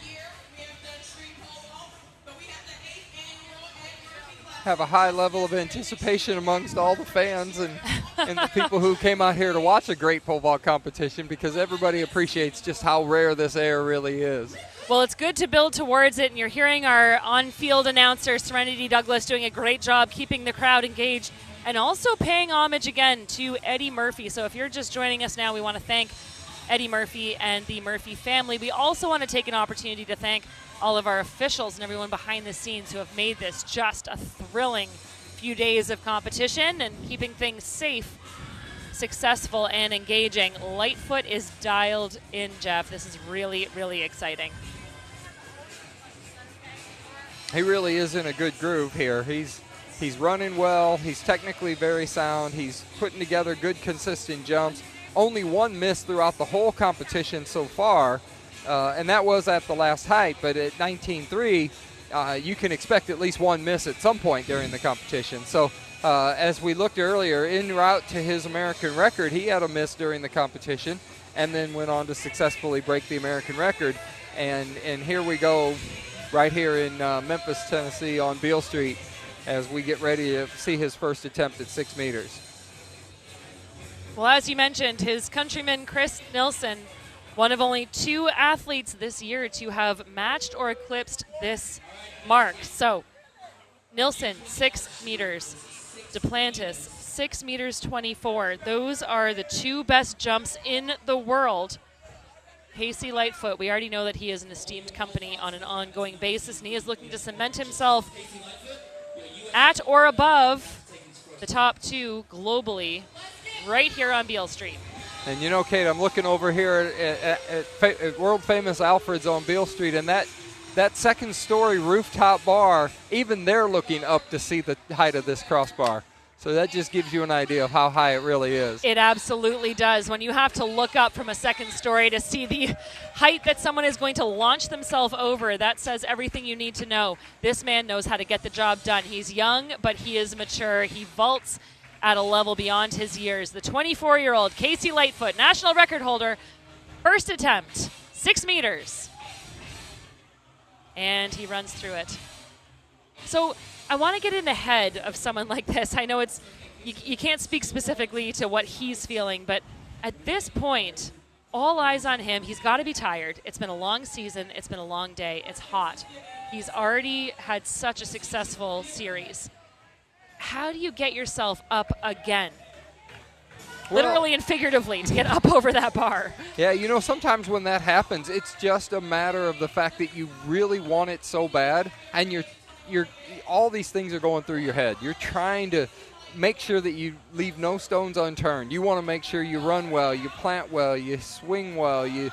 Have a high level of anticipation amongst all the fans and the people who came out here to watch a great pole vault competition, because everybody appreciates just how rare this air really is. Well, it's good to build towards it, and you're hearing our on-field announcer, Serenity Douglas, doing a great job keeping the crowd engaged and also paying homage again to Eddie Murphy. So if you're just joining us now, we want to thank Eddie Murphy and the Murphy family. We also want to take an opportunity to thank all of our officials and everyone behind the scenes who have made this just a thrilling few days of competition and keeping things safe, successful, and engaging. Lightfoot is dialed in, Jeff. This is really, really exciting. He really is in a good groove here. He's running well. He's technically very sound. He's putting together good, consistent jumps. Only one miss throughout the whole competition so far, and that was at the last height. But at 19.3, you can expect at least one miss at some point during the competition. So as we looked earlier, en route to his American record, he had a miss during the competition and then went on to successfully break the American record. And here we go right here in Memphis, Tennessee on Beale Street as we get ready to see his first attempt at 6 meters. Well, as you mentioned, his countryman Chris Nilsson, one of only 2 athletes this year to have matched or eclipsed this mark. So Nilsson, 6 meters. Duplantis, 6 meters 24. Those are the 2 best jumps in the world. Casey Lightfoot, we already know that he is an esteemed company on an ongoing basis, and he is looking to cement himself at or above the top 2 globally right here on Beale Street. And you know, Kate, I'm looking over here at world-famous Alfred's on Beale Street, and that second-story rooftop bar, even they're looking up to see the height of this crossbar. So that just gives you an idea of how high it really is. It absolutely does. When you have to look up from a second story to see the height that someone is going to launch themselves over, that says everything you need to know. This man knows how to get the job done. He's young, but he is mature. He vaults at a level beyond his years. The 24-year-old Casey Lightfoot, national record holder, first attempt, 6 meters. And he runs through it. So I want to get in the head of someone like this. I know it's you can't speak specifically to what he's feeling, but at this point, all eyes on him. He's got to be tired. It's been a long season. It's been a long day. It's hot. He's already had such a successful series. How do you get yourself up again? Well, literally and figuratively, to get up over that bar. Yeah, you know, sometimes when that happens, it's just a matter of the fact that you really want it so bad, and you're all these things are going through your head. You're trying to make sure that you leave no stones unturned. You want to make sure you run well, you plant well, you swing well, you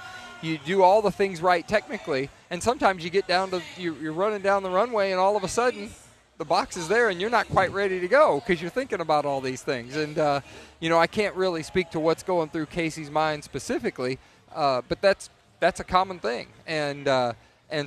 do all the things right technically, and sometimes you get down to you're running down the runway, and all of a sudden the box is there and you're not quite ready to go because you're thinking about all these things. And you know, I can't really speak to what's going through Casey's mind specifically, but that's a common thing. And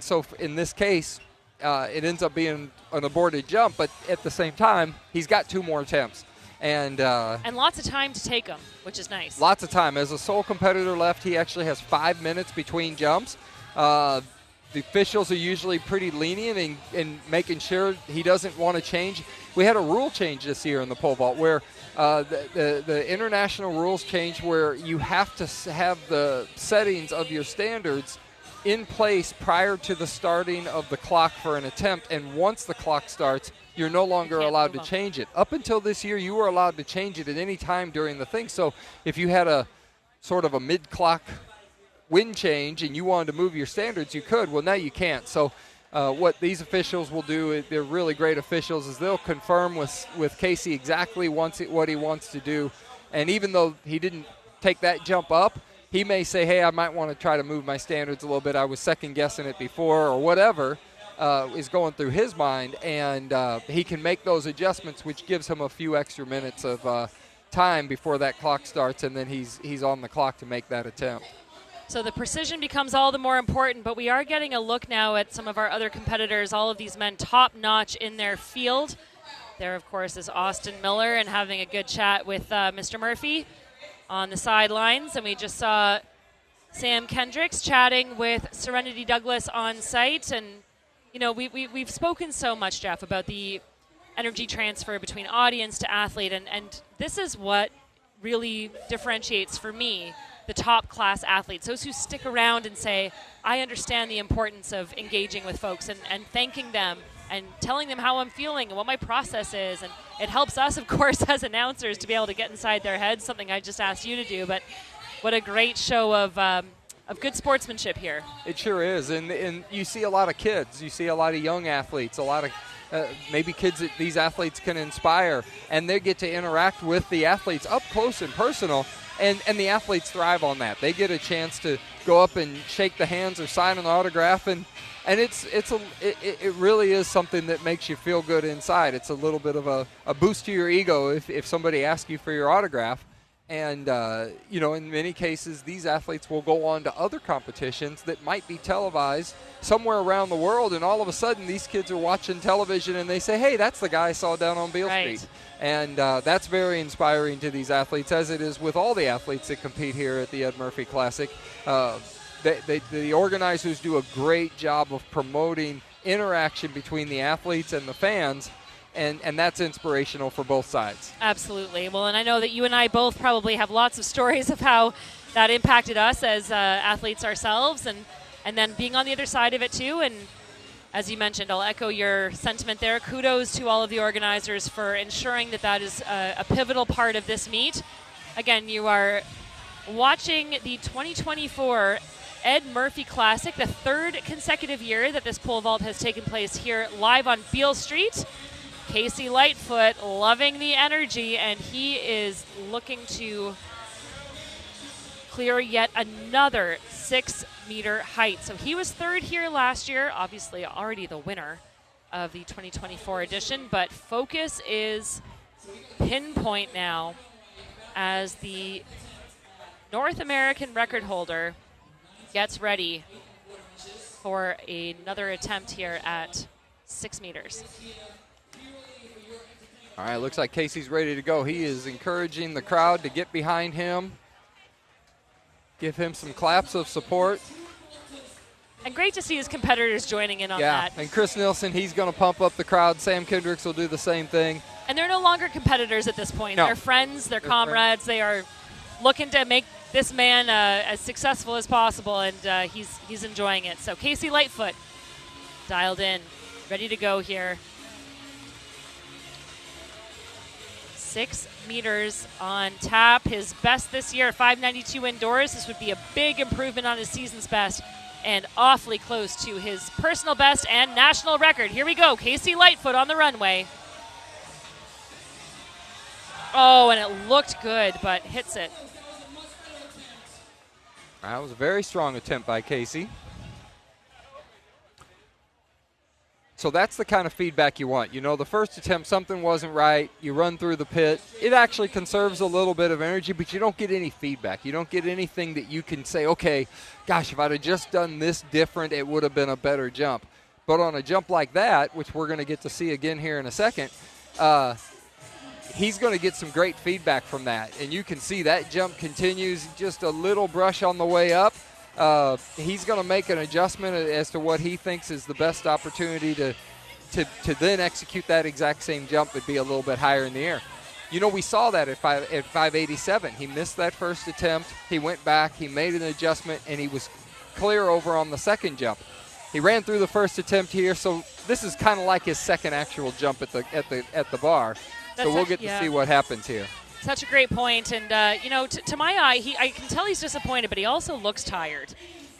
so in this case, it ends up being an aborted jump, but at the same time, he's got 2 more attempts. And lots of time to take them, which is nice. Lots of time. As a sole competitor left, he actually has 5 minutes between jumps. The officials are usually pretty lenient in making sure he doesn't want to change. We had a rule change this year in the pole vault where the international rules changed where you have to have the settings of your standards in place prior to the starting of the clock for an attempt, and once the clock starts, you're no longer allowed to change it. Up until this year, you were allowed to change it at any time during the thing. So if you had a sort of a mid-clock wind change and you wanted to move your standards, you could. Well, now you can't. So what these officials will do, they're really great officials, is they'll confirm with Casey exactly what he wants to do. And even though he didn't take that jump up, he may say, hey, I might want to try to move my standards a little bit. I was second-guessing it before, or whatever is going through his mind. And he can make those adjustments, which gives him a few extra minutes of time before that clock starts, and then he's on the clock to make that attempt. So the precision becomes all the more important, but we are getting a look now at some of our other competitors, all of these men top-notch in their field. There, of course, is Austin Miller, and having a good chat with Mr. Murphy on the sidelines. And we just saw Sam Kendricks chatting with Serenity Douglas on site. And, you know, we've spoken so much, Jeff, about the energy transfer between audience to athlete, and this is what really differentiates, for me, the top-class athletes, those who stick around and say, I understand the importance of engaging with folks and thanking them and telling them how I'm feeling and what my process is. And it helps us, of course, as announcers to be able to get inside their heads, something I just asked you to do. But what a great show of good sportsmanship here. It sure is, and you see a lot of kids. You see a lot of young athletes, a lot of maybe kids that these athletes can inspire, and they get to interact with the athletes up close and personal, and the athletes thrive on that. They get a chance to go up and shake the hands or sign an autograph, and it really is something that makes you feel good inside. It's a little bit of a boost to your ego if somebody asks you for your autograph. And, in many cases, these athletes will go on to other competitions that might be televised somewhere around the world, and all of a sudden these kids are watching television and they say, hey, that's the guy I saw down on Beale Street. And that's very inspiring to these athletes, as it is with all the athletes that compete here at the Ed Murphey Classic. The organizers do a great job of promoting interaction between the athletes and the fans, and that's inspirational for both sides. Absolutely. Well, and I know that you and I both probably have lots of stories of how that impacted us as athletes ourselves, and then being on the other side of it too. And as you mentioned, I'll echo your sentiment there. Kudos to all of the organizers for ensuring that is a pivotal part of this meet. Again, you are watching the 2024 Ed Murphey Classic, the third consecutive year that this pole vault has taken place here live on Beale Street. Casey Lightfoot loving the energy, and he is looking to clear yet another 6-meter height. So he was third here last year, obviously already the winner of the 2024 edition, but focus is pinpoint now as the North American record holder gets ready for another attempt here at 6 meters. All right, looks like Casey's ready to go. He is encouraging the crowd to get behind him, give him some claps of support. And great to see his competitors joining in on that. And Chris Nilsson, he's going to pump up the crowd. Sam Kendricks will do the same thing. And they're no longer competitors at this point. No. They're friends, they're comrades. They are looking to make this man as successful as possible, and he's enjoying it. So Casey Lightfoot dialed in, ready to go here. 6 meters on tap. His best this year, 592 indoors. This would be a big improvement on his season's best and awfully close to his personal best and national record. Here we go. Casey Lightfoot on the runway. Oh, and it looked good, but hits it. That was a very strong attempt by Casey. So that's the kind of feedback you want. You know, the first attempt, something wasn't right. You run through the pit. It actually conserves a little bit of energy, but you don't get any feedback. You don't get anything that you can say, okay, gosh, if I'd have just done this different, it would have been a better jump. But on a jump like that, which we're going to get to see again here in a second, he's going to get some great feedback from that. And you can see that jump continues, just a little brush on the way up. He's going to make an adjustment as to what he thinks is the best opportunity to then execute that exact same jump but be a little bit higher in the air. You know, we saw that at 587. He missed that first attempt. He went back, he made an adjustment, and he was clear over on the second jump. He ran through the first attempt here, so this is kind of like his second actual jump at the bar. So we'll get to see what happens here. Such a great point, and you know, to my eye, I can tell he's disappointed, but he also looks tired.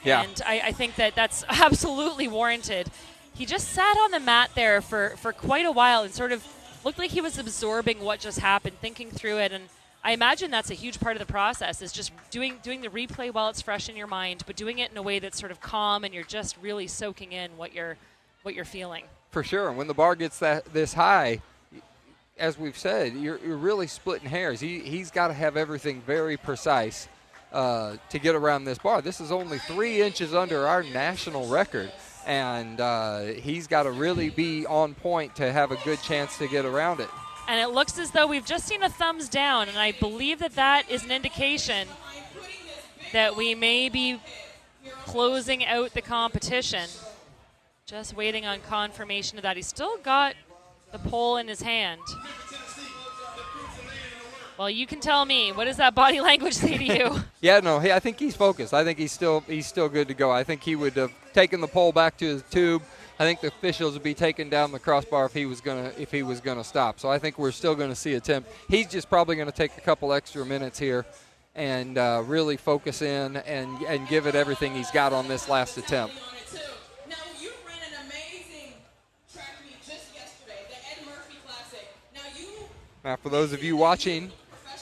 Yeah. And I think that's absolutely warranted. He just sat on the mat there for quite a while and sort of looked like he was absorbing what just happened, thinking through it, and I imagine that's a huge part of the process, is just doing the replay while it's fresh in your mind, but doing it in a way that's sort of calm and you're just really soaking in what you're feeling. For sure, and when the bar gets this high, as we've said, you're really splitting hairs. He's got to have everything very precise to get around this bar. This is only 3 inches under our national record, and he's got to really be on point to have a good chance to get around it. And it looks as though we've just seen a thumbs down, and I believe that is an indication that we may be closing out the competition. Just waiting on confirmation of that. He's still got the pole in his hand. Well, you can tell me, what does that body language say to you? Yeah, no, I think he's focused. I think he's still good to go. I think he would have taken the pole back to his tube. I think the officials would be taking down the crossbar if he was gonna stop. So I think we're still gonna see attempt. He's just probably gonna take a couple extra minutes here and really focus in and give it everything he's got on this last attempt. Now, you ran an amazing track meet just yesterday, the Ed Murphey Classic. Now, for those of you watching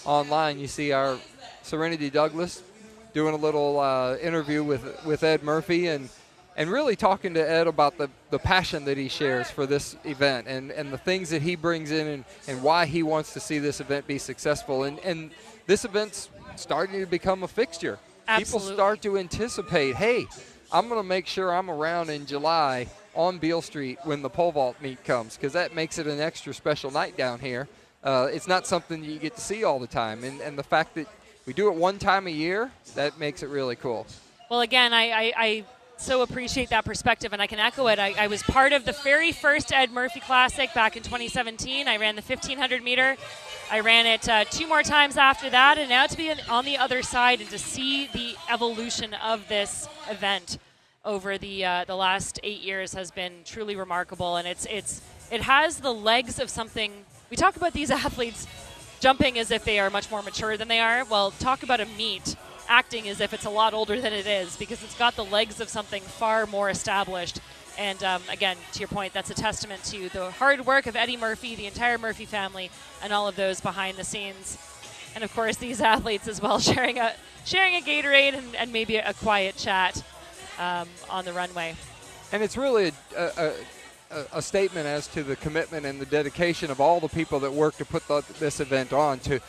online, you see our Serenity Douglas doing a little interview with Ed Murphy and really talking to Ed about the passion that he shares for this event and the things that he brings in and why he wants to see this event be successful. And this event's starting to become a fixture. Absolutely. People start to anticipate, hey, I'm going to make sure I'm around in July on Beale Street when the pole vault meet comes, because that makes it an extra special night down here. It's not something you get to see all the time. And the fact that we do it one time a year, that makes it really cool. Well, again, I so appreciate that perspective, and I can echo it. I was part of the very first Ed Murphey Classic back in 2017. I ran the 1,500 meter. I ran it 2 more times after that, and now to be on the other side and to see the evolution of this event over the last 8 years has been truly remarkable. And it has the legs of something. We talk about these athletes jumping as if they are much more mature than they are. Well, talk about a meet acting as if it's a lot older than it is, because it's got the legs of something far more established. And again, to your point, that's a testament to the hard work of Eddie Murphy, the entire Murphy family, and all of those behind the scenes. And of course, these athletes as well, sharing a Gatorade and maybe a quiet chat on the runway. And it's really a statement as to the commitment and the dedication of all the people that work to put this event on, to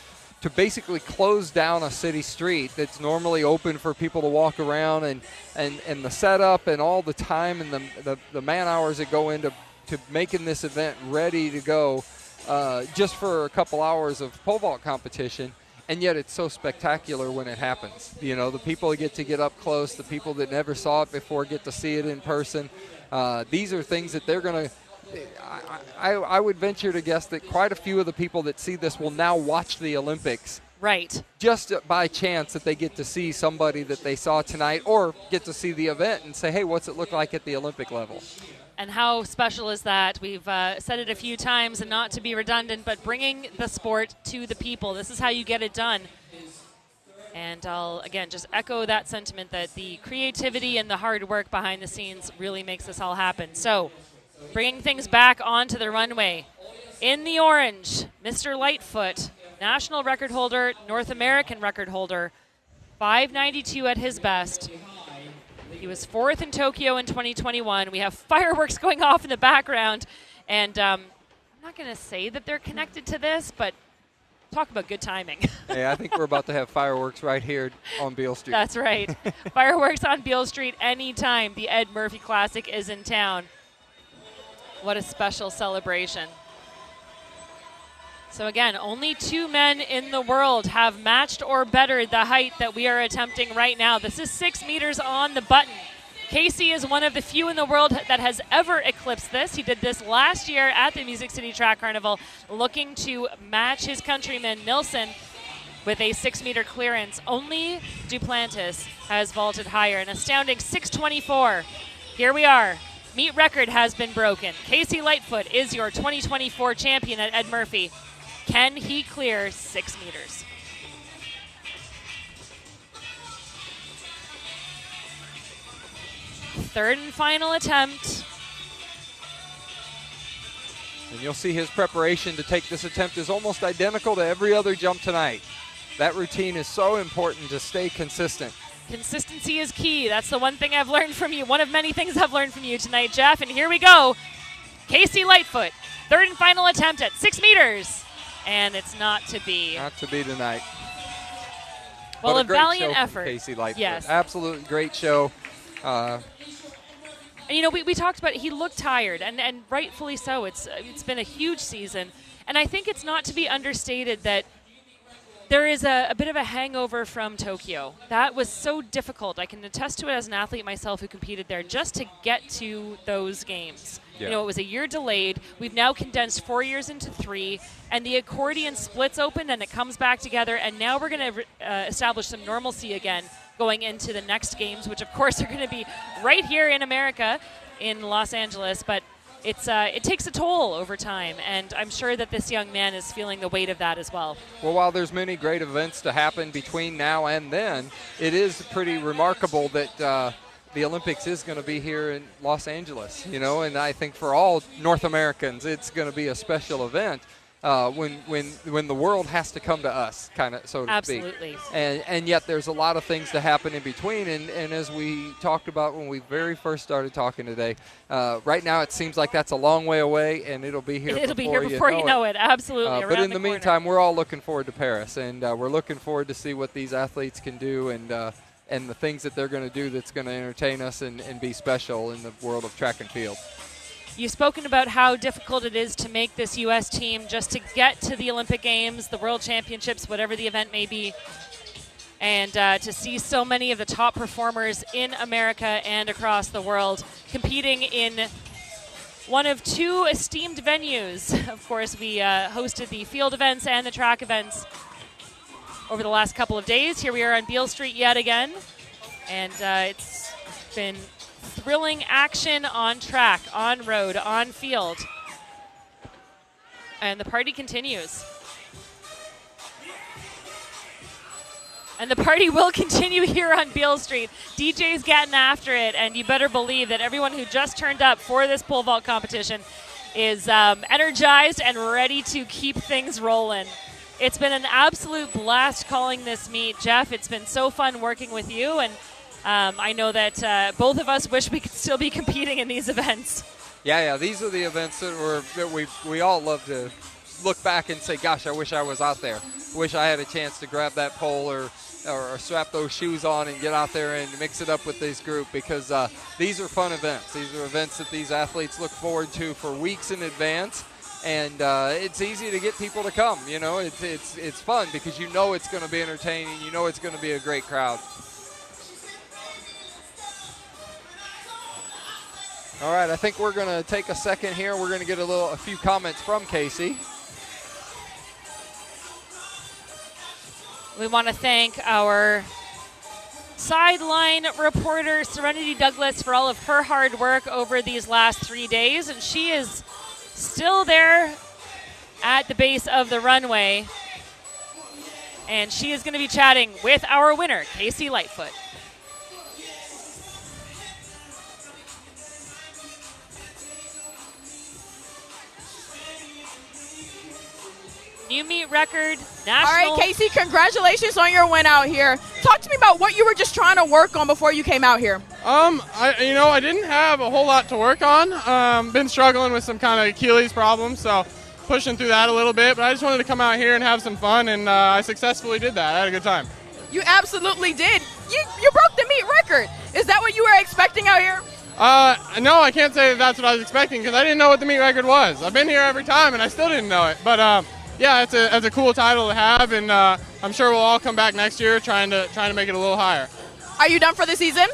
basically close down a city street that's normally open for people to walk around, and the setup and all the time and the man hours that go into making this event ready to go just for a couple hours of pole vault competition. And yet it's so spectacular when it happens. You know, the people get to get up close, the people that never saw it before get to see it in person. These are things that they're going to, I would venture to guess that quite a few of the people that see this will now watch the Olympics. Right. Just by chance that they get to see somebody that they saw tonight, or get to see the event and say, hey, what's it look like at the Olympic level? And how special is that? We've said it a few times, and not to be redundant, but bringing the sport to the people. This is how you get it done. And I'll, again, just echo that sentiment that the creativity and the hard work behind the scenes really makes this all happen. So, bringing things back onto the runway. In the orange, Mr. Lightfoot, national record holder, North American record holder, 592 at his best. He was 4th in Tokyo in 2021. We have fireworks going off in the background. And I'm not going to say that they're connected to this, but talk about good timing. Hey, I think we're about to have fireworks right here on Beale Street. That's right. Fireworks on Beale Street anytime the Ed Murphey Classic is in town. What a special celebration. So again, only 2 men in the world have matched or bettered the height that we are attempting right now. This is 6 meters on the button. Casey is one of the few in the world that has ever eclipsed this. He did this last year at the Music City Track Carnival, looking to match his countryman Nilsson with a 6-meter clearance. Only Duplantis has vaulted higher, an astounding 6:24. Here we are. Meet record has been broken. Casey Lightfoot is your 2024 champion at Ed Murphy. Can he clear 6 meters? Third and final attempt. And you'll see his preparation to take this attempt is almost identical to every other jump tonight. That routine is so important to stay consistent. Consistency is key. That's the one thing I've learned from you. One of many things I've learned from you tonight, Jeff. And here we go. Casey Lightfoot, third and final attempt at 6 meters. And it's not to be. Not to be tonight. Well, a valiant effort. Casey Lightfoot. Yes. Absolutely great show. And you know, we talked about it. He looked tired, and rightfully so. It's been a huge season. And I think it's not to be understated that there is a bit of a hangover from Tokyo. That was so difficult. I can attest to it as an athlete myself who competed there, just to get to those games. Yeah. You know, it was a year delayed. We've now condensed 4 years into 3, and the accordion splits open and it comes back together, and now we're going to establish some normalcy again going into the next games, which of course are going to be right here in America, in Los Angeles. But it takes a toll over time, and I'm sure that this young man is feeling the weight of that as well. Well, while there's many great events to happen between now and then, it is pretty remarkable that the Olympics is going to be here in Los Angeles, you know, and I think for all North Americans, it's going to be a special event. When the world has to come to us, kind of, so to speak. Absolutely. And yet there's a lot of things to happen in between. And as we talked about when we very first started talking today, right now it seems like that's a long way away, and it'll be here. It'll be here before you know it. Absolutely. But in the meantime, we're all looking forward to Paris, and we're looking forward to see what these athletes can do, and the things that they're going to do that's going to entertain us and be special in the world of track and field. You've spoken about how difficult it is to make this U.S. team just to get to the Olympic Games, the World Championships, whatever the event may be, and to see so many of the top performers in America and across the world competing in one of two esteemed venues. Of course, we hosted the field events and the track events over the last couple of days. Here we are on Beale Street yet again, and it's been thrilling action on track, on road, on field. And the party continues. And the party will continue here on Beale Street. DJ's getting after it, and you better believe that everyone who just turned up for this pole vault competition is energized and ready to keep things rolling. It's been an absolute blast calling this meet. Jeff, it's been so fun working with you, and I know that both of us wish we could still be competing in these events. Yeah, these are the events that we all love to look back and say, gosh, I wish I was out there. Wish I had a chance to grab that pole or strap those shoes on and get out there and mix it up with this group, because these are fun events. These are events that these athletes look forward to for weeks in advance, and it's easy to get people to come. You know, it's fun because you know it's going to be entertaining. You know it's going to be a great crowd. All right, I think we're going to take a second here. We're going to get a few comments from Casey. We want to thank our sideline reporter, Serenity Douglas, for all of her hard work over these last 3 days. And she is still there at the base of the runway. And she is going to be chatting with our winner, Casey Lightfoot. New meet record, national. All right, Casey, congratulations on your win out here. Talk to me about what you were just trying to work on before you came out here. I didn't have a whole lot to work on. Been struggling with some kind of Achilles problems, so pushing through that a little bit. But I just wanted to come out here and have some fun, and I successfully did that. I had a good time. You absolutely did. You broke the meet record. Is that what you were expecting out here? No, I can't say that's what I was expecting because I didn't know what the meet record was. I've been here every time, and I still didn't know it. But yeah, it's a cool title to have, and I'm sure we'll all come back next year trying to make it a little higher. Are you done for the season?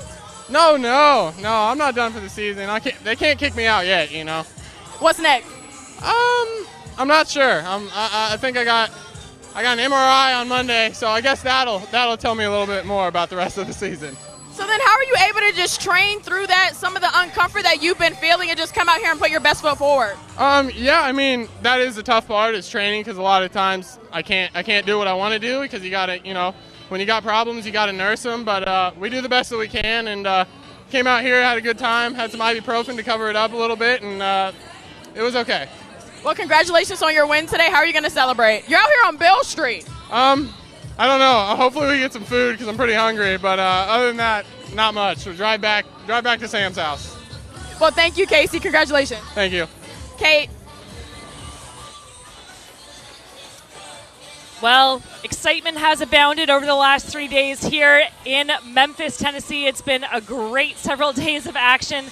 No, I'm not done for the season. They can't kick me out yet, you know. What's next? I'm not sure. I think I got an MRI on Monday, so I guess that'll tell me a little bit more about the rest of the season. So then how are you able to just train through that, some of the uncomfort that you've been feeling, and just come out here and put your best foot forward? Yeah, I mean, that is the tough part, is training, because a lot of times I can't do what I want to do, because you got to, you know, when you got problems, you got to nurse them. But we do the best that we can, and came out here, had a good time, had some ibuprofen to cover it up a little bit, and it was okay. Well, congratulations on your win today. How are you going to celebrate? You're out here on Beale Street. I don't know. Hopefully we get some food because I'm pretty hungry. But other than that, not much. We'll drive back to Sam's house. Well, thank you, Casey. Congratulations. Thank you. Kate. Well, excitement has abounded over the last 3 days here in Memphis, Tennessee. It's been a great several days of action.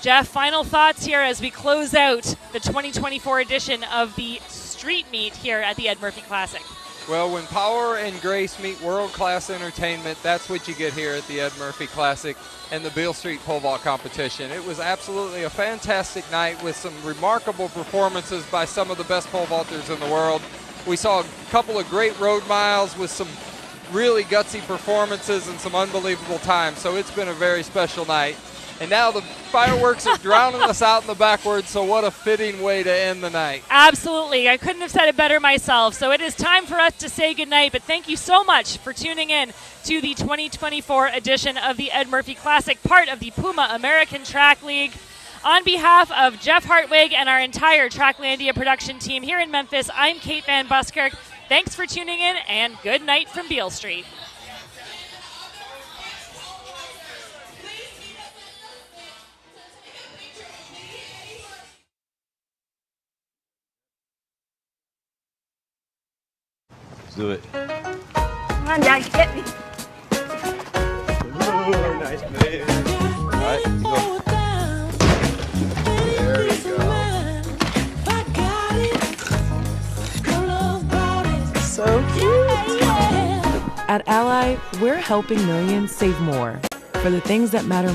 Jeff, final thoughts here as we close out the 2024 edition of the street meet here at the Ed Murphey Classic. Well, when power and grace meet world-class entertainment, that's what you get here at the Ed Murphey Classic and the Beale Street Pole Vault Competition. It was absolutely a fantastic night with some remarkable performances by some of the best pole vaulters in the world. We saw a couple of great road miles with some really gutsy performances and some unbelievable times, so it's been a very special night. And now the fireworks are drowning us out in the backwards, so what a fitting way to end the night. Absolutely. I couldn't have said it better myself. So it is time for us to say goodnight, but thank you so much for tuning in to the 2024 edition of the Ed Murphey Classic, part of the Puma American Track League. On behalf of Jeff Hartwig and our entire Tracklandia production team here in Memphis, I'm Kate Van Buskirk. Thanks for tuning in, and good night from Beale Street. Let's do it. Come on, Dad, get me. Ooh, nice move. All right, go. There you go. So cute. At Ally, we're helping millions save more for the things that matter